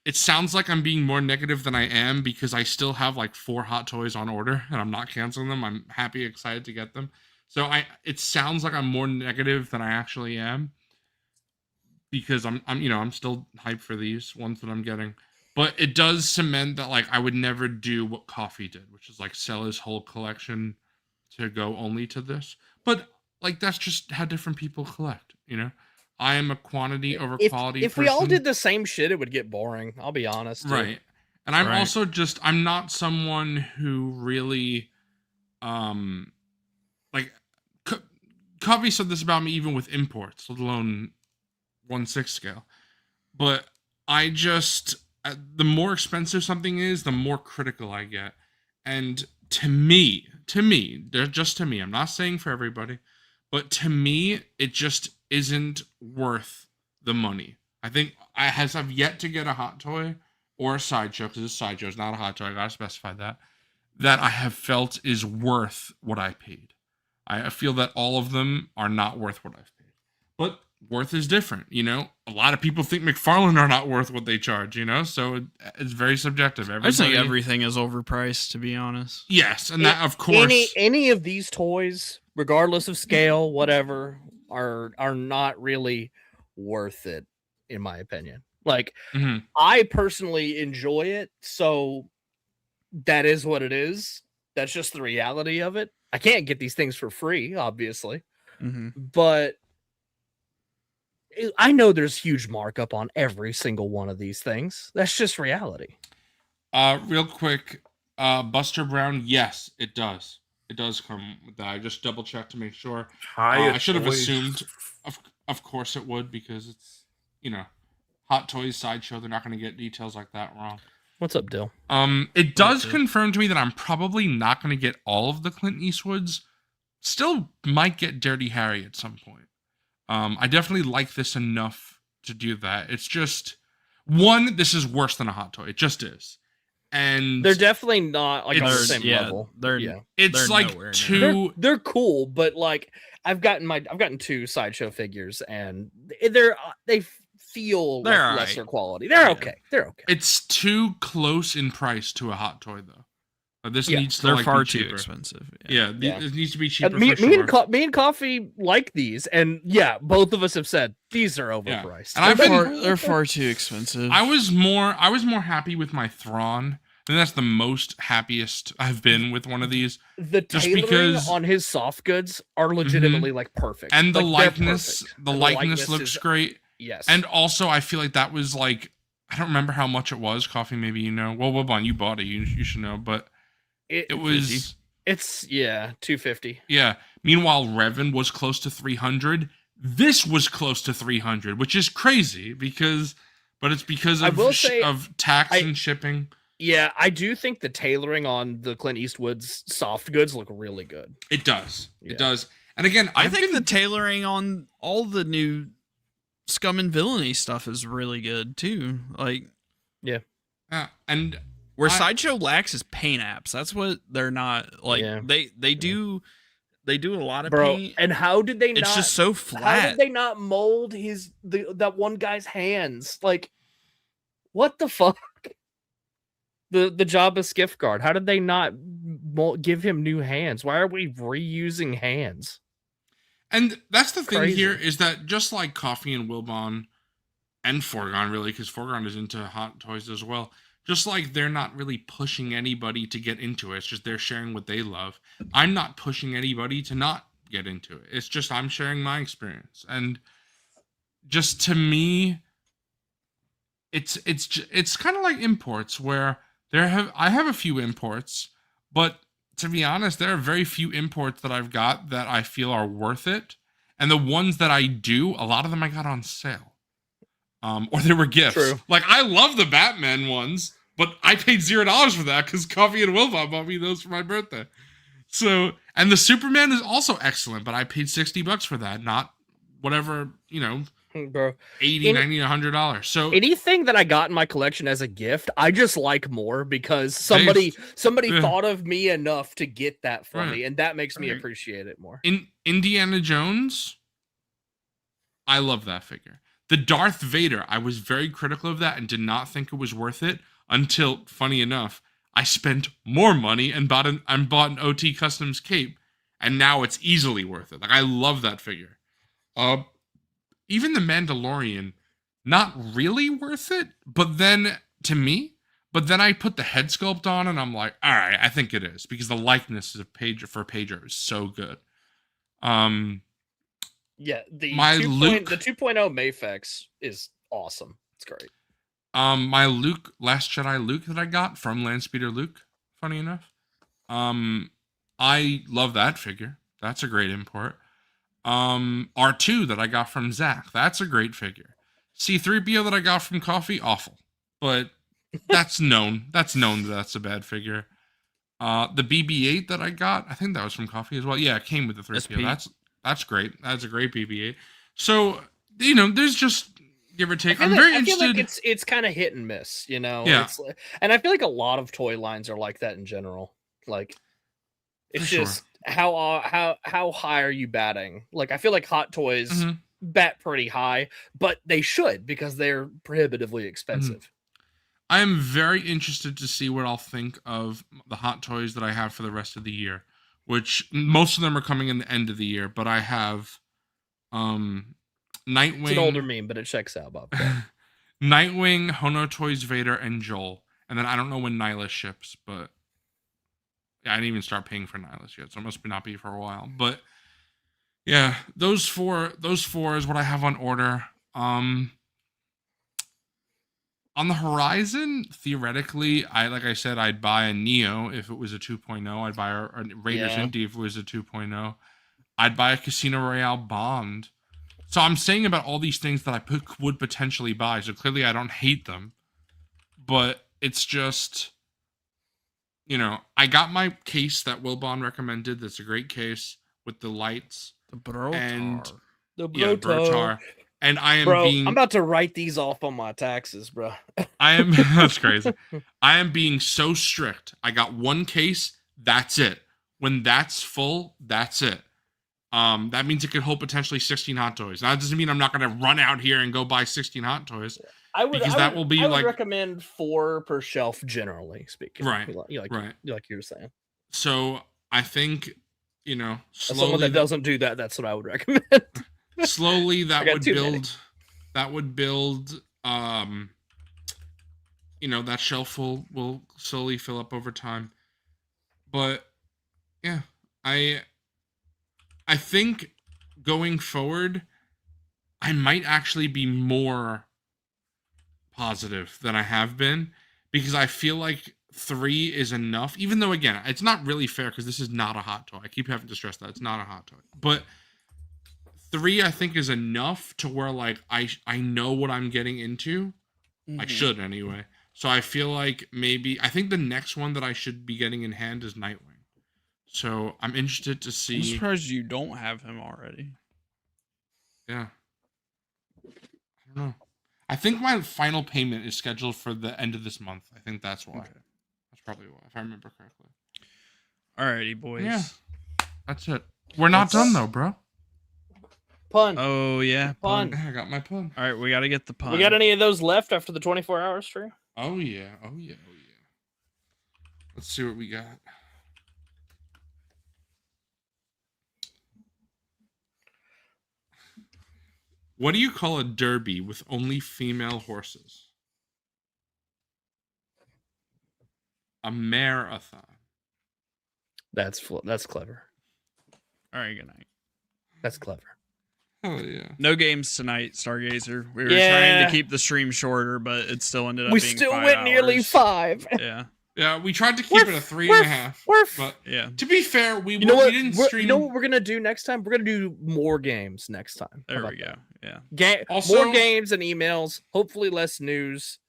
it sounds like I'm being more negative than I am because I still have like 4 Hot Toys on order, and I'm not canceling them. I'm happy, excited to get them. So it sounds like I'm more negative than I actually am because I'm still hyped for these ones that I'm getting. But it does cement that like I would never do what Coffee did, which is like sell his whole collection to go only to this. But like that's just how different people collect, you know? I am a quantity over quality If we all person. did the same shit, it would get boring. I'll be honest. dude. Right. And I'm Right. also I'm not someone who really like Covey said this about me even with imports, let alone 1/6 scale. But I just the more expensive something is, the more critical I get. And to me, they're just to me. I'm not saying for everybody, but to me, it just isn't worth the money. I think I've yet to get a Hot Toy or a Sideshow, because this Sideshow is not a Hot Toy. I gotta specify that I have felt is worth what I paid. I feel that all of them are not worth what I've paid. But worth is different, you know? A lot of people think McFarlane are not worth what they charge, you know? So it's very subjective. I just think Everybody- everything is overpriced, to be honest. Yes, and that, of course... Any of these toys, regardless of scale, whatever, are not really worth it, in my opinion. Like, Mhm. I personally enjoy it, so that is what it is. That's just the reality of it. I can't get these things for free, obviously, Mm-hmm. but I know there's huge markup on every single one of these things. That's just reality. Real quick, Buster Brown, yes, it does. It does come with that. I just double checked to make sure. I should have Toys. assumed, of course it would, because it's, you know, Hot Toys Sideshow. They're not going to get details like that wrong. What's up, Dill? It does Okay. confirm to me that I'm probably not going to get all of the Clint Eastwoods. Still might get Dirty Harry at some point. I definitely like this enough to do that. It's just, one, this is worse than a Hot Toy. It just is. And They're definitely not like on the It's- same level. They're Yeah. it's they're like nowhere near. two... They're cool, but like I've gotten 2 Sideshow figures, and they feel They're like all lesser right. quality. They're Yeah. okay. They're okay. It's too close in price to a Hot Toy, though. This Yeah, needs to they're like, far be too cheaper. expensive. Yeah, Yeah. it needs to be cheaper me, for sure. me and Coffee like these, and yeah, both of us have said these are overpriced. And I've been- They're far too expensive. I was more happy with my Thrawn. I think that's the most happiest I've been with one of these. the just tailoring because- on his soft goods are legitimately like perfect, And the Like, they're likeness, perfect. the And likeness looks is- great. Yes, And also, I feel like that was like, I don't remember how much it was. Coffee, maybe you know. Well, Wobon, you bought it. You should know. But It was. It's 250. Yeah. Meanwhile, Revan was close to 300. This was close to 300, which is crazy but it's because I of will say, of tax and shipping. Yeah, I do think the tailoring on the Clint Eastwood's soft goods look really good. It does. Yeah. It does. And again, I think the tailoring on all the new Scum and Villainy stuff is really good too. Like, and where Sideshow lacks is paint apps. That's what they're not like. Yeah. They do a lot of Bro, paint. and how did they It's not just so how flat. did they not mold that one guy's hands? Like, what the fuck? The Jabba skiff guard. How did they not give him new hands? Why are we reusing hands? And that's the thing Crazy. here is that just like Coffee and Wilbon and Forgon, really, because Forgon is into hot toys as well. Just like they're not really pushing anybody to get into it. It's just they're sharing what they love. I'm not pushing anybody to not get into it. It's just I'm sharing my experience. And just to me, it's kind of like imports where I have a few imports, but to be honest, there are very few imports that I've got that I feel are worth it. And the ones that I do, a lot of them I got on sale. Or they were gifts. True. Like I love the Batman ones, but I paid $0 for that because Coffee and Wilbon bought me those for my birthday. So, and the Superman is also excellent, but I paid $60 for that, not whatever, Bro, $80, $90, $100. So anything that I got in my collection as a gift, I just like more because somebody thought of me enough to get that for me, and that makes me appreciate it more. In Indiana Jones, I love that figure. The Darth Vader, I was very critical of that and did not think it was worth it until, funny enough, I spent more money and bought an OT Customs cape, and now it's easily worth it. Like I love that figure. Even the Mandalorian, not really worth it, but then to me, I put the head sculpt on and I'm like, all right, I think it is because the likeness of Pedro is so good. Yeah, the Luke, the 2.0 Mafex is awesome. It's great. My Last Jedi Luke that I got from Landspeeder Luke, funny enough. I love that figure. That's a great import. R2 that I got from Zach. That's a great figure. C-3PO that I got from Coffee, awful. But that's known. That's a bad figure. The BB-8 that I got, I think that was from Coffee as well. Yeah, it came with the 3PO. That's great. That's a great BB-8. So, there's just give or take. I'm very interested. I feel like it's kind of hit and miss, Yeah. And I feel like a lot of toy lines are like that in general. Like, it's For just how high are you batting? Like, I feel like Hot Toys bat pretty high, but they should because they're prohibitively expensive. I am very interested to see what I'll think of the Hot Toys that I have for the rest of the year, which most of them are coming in the end of the year, but I have Nightwing. It's an older meme, but it checks out, Bob. Nightwing, Hono Toys Vader, and Joel. And then I don't know when Nihilus ships, but yeah, I didn't even start paying for Nihilus yet, so it must not be for a while. But yeah, those four is what I have on order. On the horizon, theoretically, like I said, I'd buy a Neo if it was a 2.0. I'd buy a Raiders Indy if it was a 2.0. I'd buy a Casino Royale Bond. So I'm saying about all these things that I would potentially buy. So clearly I don't hate them. But it's just, I got my case that Wilbon recommended. That's a great case with the lights. The Brotar. And The Brotar. And I'm I'm about to write these off on my taxes, bro. that's crazy. I am being so strict. I got one case. That's it. When that's full, that's it. That means it could hold potentially 16 Hot Toys. Now, that doesn't mean I'm not going to run out here and go buy 16 Hot Toys. I would recommend 4 per shelf, generally speaking. Right. Like you were saying. So I think, slowly. As someone that doesn't do that, that's what I would recommend. Slowly that would build that shelf will slowly fill up over time. But yeah, I think going forward I might actually be more positive than I have been, because I feel like 3 is enough. Even though, again, it's not really fair because this is not a hot toy. I keep having to stress that it's not a hot toy. But 3, I think, is enough to where like I know what I'm getting into. I should anyway. So I feel like I think the next one that I should be getting in hand is Nightwing. So I'm interested to see. I'm surprised you don't have him already. Yeah. I don't know. I think my final payment is scheduled for the end of this month. I think that's why. Okay. That's probably why, if I remember correctly. Alrighty, boys. Yeah. That's it. We're not done though, bro. Pun. Oh yeah, Pun. I got my pun. All right, we got to get the pun. We got any of those left after the 24-hour stream? Oh yeah. Oh yeah. Oh yeah. Let's see what we got. What do you call a derby with only female horses? A marathon. That's clever. All right, good night. That's clever. Oh yeah. No games tonight, Stargazer. We were trying Yeah. to keep the stream shorter, but it still ended up We being still 5 went nearly hours. 5. Yeah, Yeah, we tried to keep it a 3.5. But yeah. to be fair, we You know what? didn't You stream. know what we're gonna do next time? We're gonna do more games next time. How There about we go. Yeah. Also- more games and emails. Hopefully less news,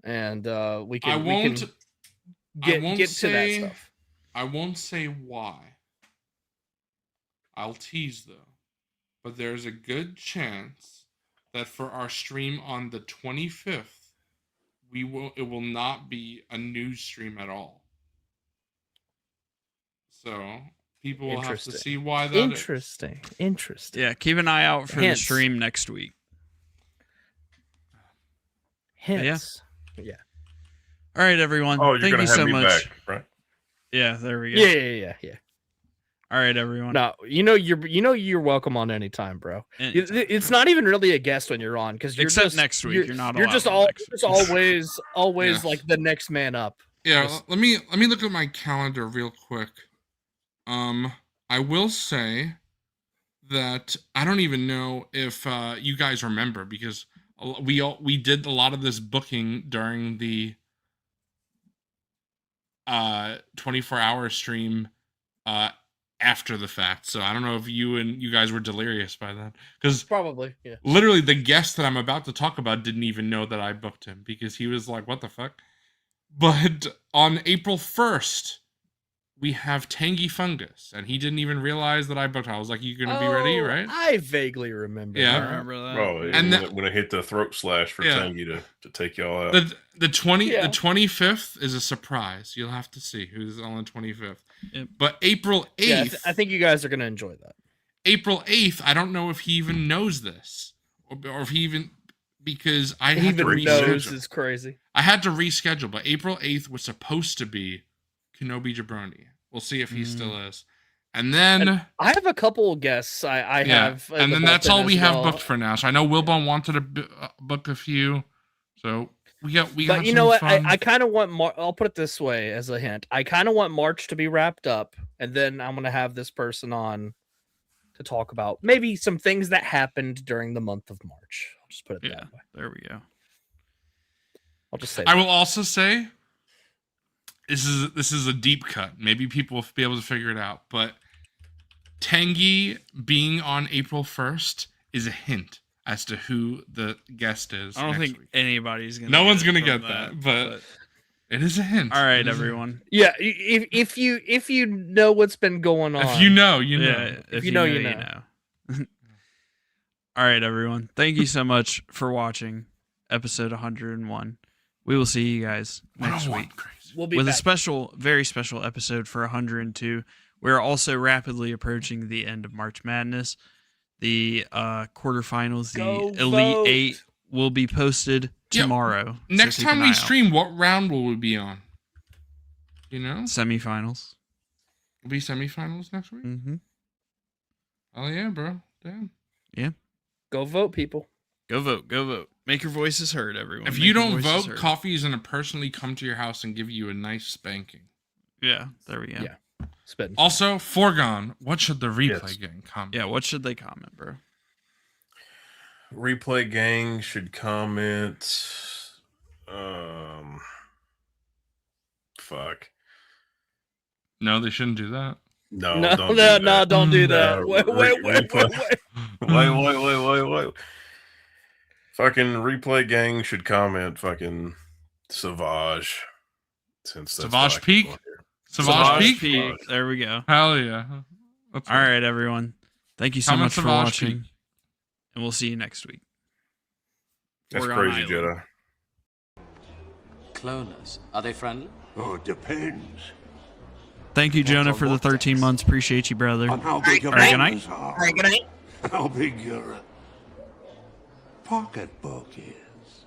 and we can get to that stuff. I won't say why. I'll tease though. But there's a good chance that for our stream on the 25th, it will not be a news stream at all. So people will have to see why that is. Interesting. Yeah, keep an eye out for the Hints. stream next week. Hints. Yeah. All right, everyone. Oh, you're Thank gonna you have so me much. back, right? Yeah, there we go. Yeah. All right, everyone. No, you're welcome on any time, bro. Anytime. It's not even really a guest when you're on because you're Except just next week. You're not. You're allowed just on all next just week. always Yes. like the next man up. Yeah, Just- let me look at my calendar real quick. I will say that I don't even know if you guys remember because we did a lot of this booking during the 24-hour stream after the fact. So I don't know if you guys were delirious by then because Probably, yeah. literally the guest that I'm about to talk about didn't even know that I booked him because he was like, what the fuck? But on April 1st, we have Tangy Fungus, and he didn't even realize that I booked him. I was like, you going to be ready, Oh, right? I vaguely remember. Yeah. I that. remember that. Bro, And when I hit the throat slash for Yeah. Tangy to take y'all out. The 25th is a surprise. You'll have to see who's on the 25th. Yep. But April 8th, Yeah, I think you guys are gonna enjoy that. April 8th, I don't know if he even knows this, or if he even because I He had to even knows reschedule. is crazy. I had to reschedule, but April 8th was supposed to be Kenobi Jabroni. We'll see if he still is. And then And I have a couple of guests. I have, and then that's all we have booked for now. So I know Wilbon wanted to book a few, so we got. But you some know what? fun. I kind of want. I'll put it this way as a hint. I kind of want March to be wrapped up, and then I'm gonna have this person on to talk about maybe some things that happened during the month of March. I'll just put it Yeah, that way. there we go. I'll just say. I will also say this is a deep cut. Maybe people will be able to figure it out, but Tangy being on April 1st is a hint as to who the guest is. I don't next think week. anybody's gonna. No one's it gonna from get that, but it is a hint. all right, It is a- everyone. Yeah, if you know what's been going on, If you know, you know. Yeah, if you know, you you know. know. All right, everyone. Thank you so much for watching episode 101. We will see you guys next 101, week crazy. we'll be with back. a special, very special episode for 102. We're also rapidly approaching the end of March Madness. The quarterfinals, the Go Elite vote. 8 will be posted Yeah, tomorrow. so Next keep time an we eye out. stream, what round will we be on? You know, Semifinals. will be semifinals next week. Mm-hmm. Oh yeah, bro. Damn. Go vote, people. Go vote. Go vote. Make your voices heard, everyone. If Make you your don't voices vote, heard. Coffee is gonna personally come to your house and give you a nice spanking. Yeah, there we go. Yeah. Spitting. Also, Foregone, what should the replay Yes. gang comment? Yeah, what should they comment, bro? Replay gang should comment. fuck. No, they shouldn't do that. No, No, don't no, do no, that. don't do that. No, Wait. Wait. Fucking replay gang should comment fucking Savage. Since that's Savage what I Peak? want here. Savage Peak? There we go. Hell yeah. All right, everyone. Thank you so Comment much for Savage watching, Peak. and we'll see you next week. That's We're on crazy, Island. Jedi. Cloners, are they friendly? Oh, it depends Thank you, Jonah, for the 13 months. Appreciate you, brother. on how big your All right, good night. buttons are. All right, good night. How big your pocketbook is.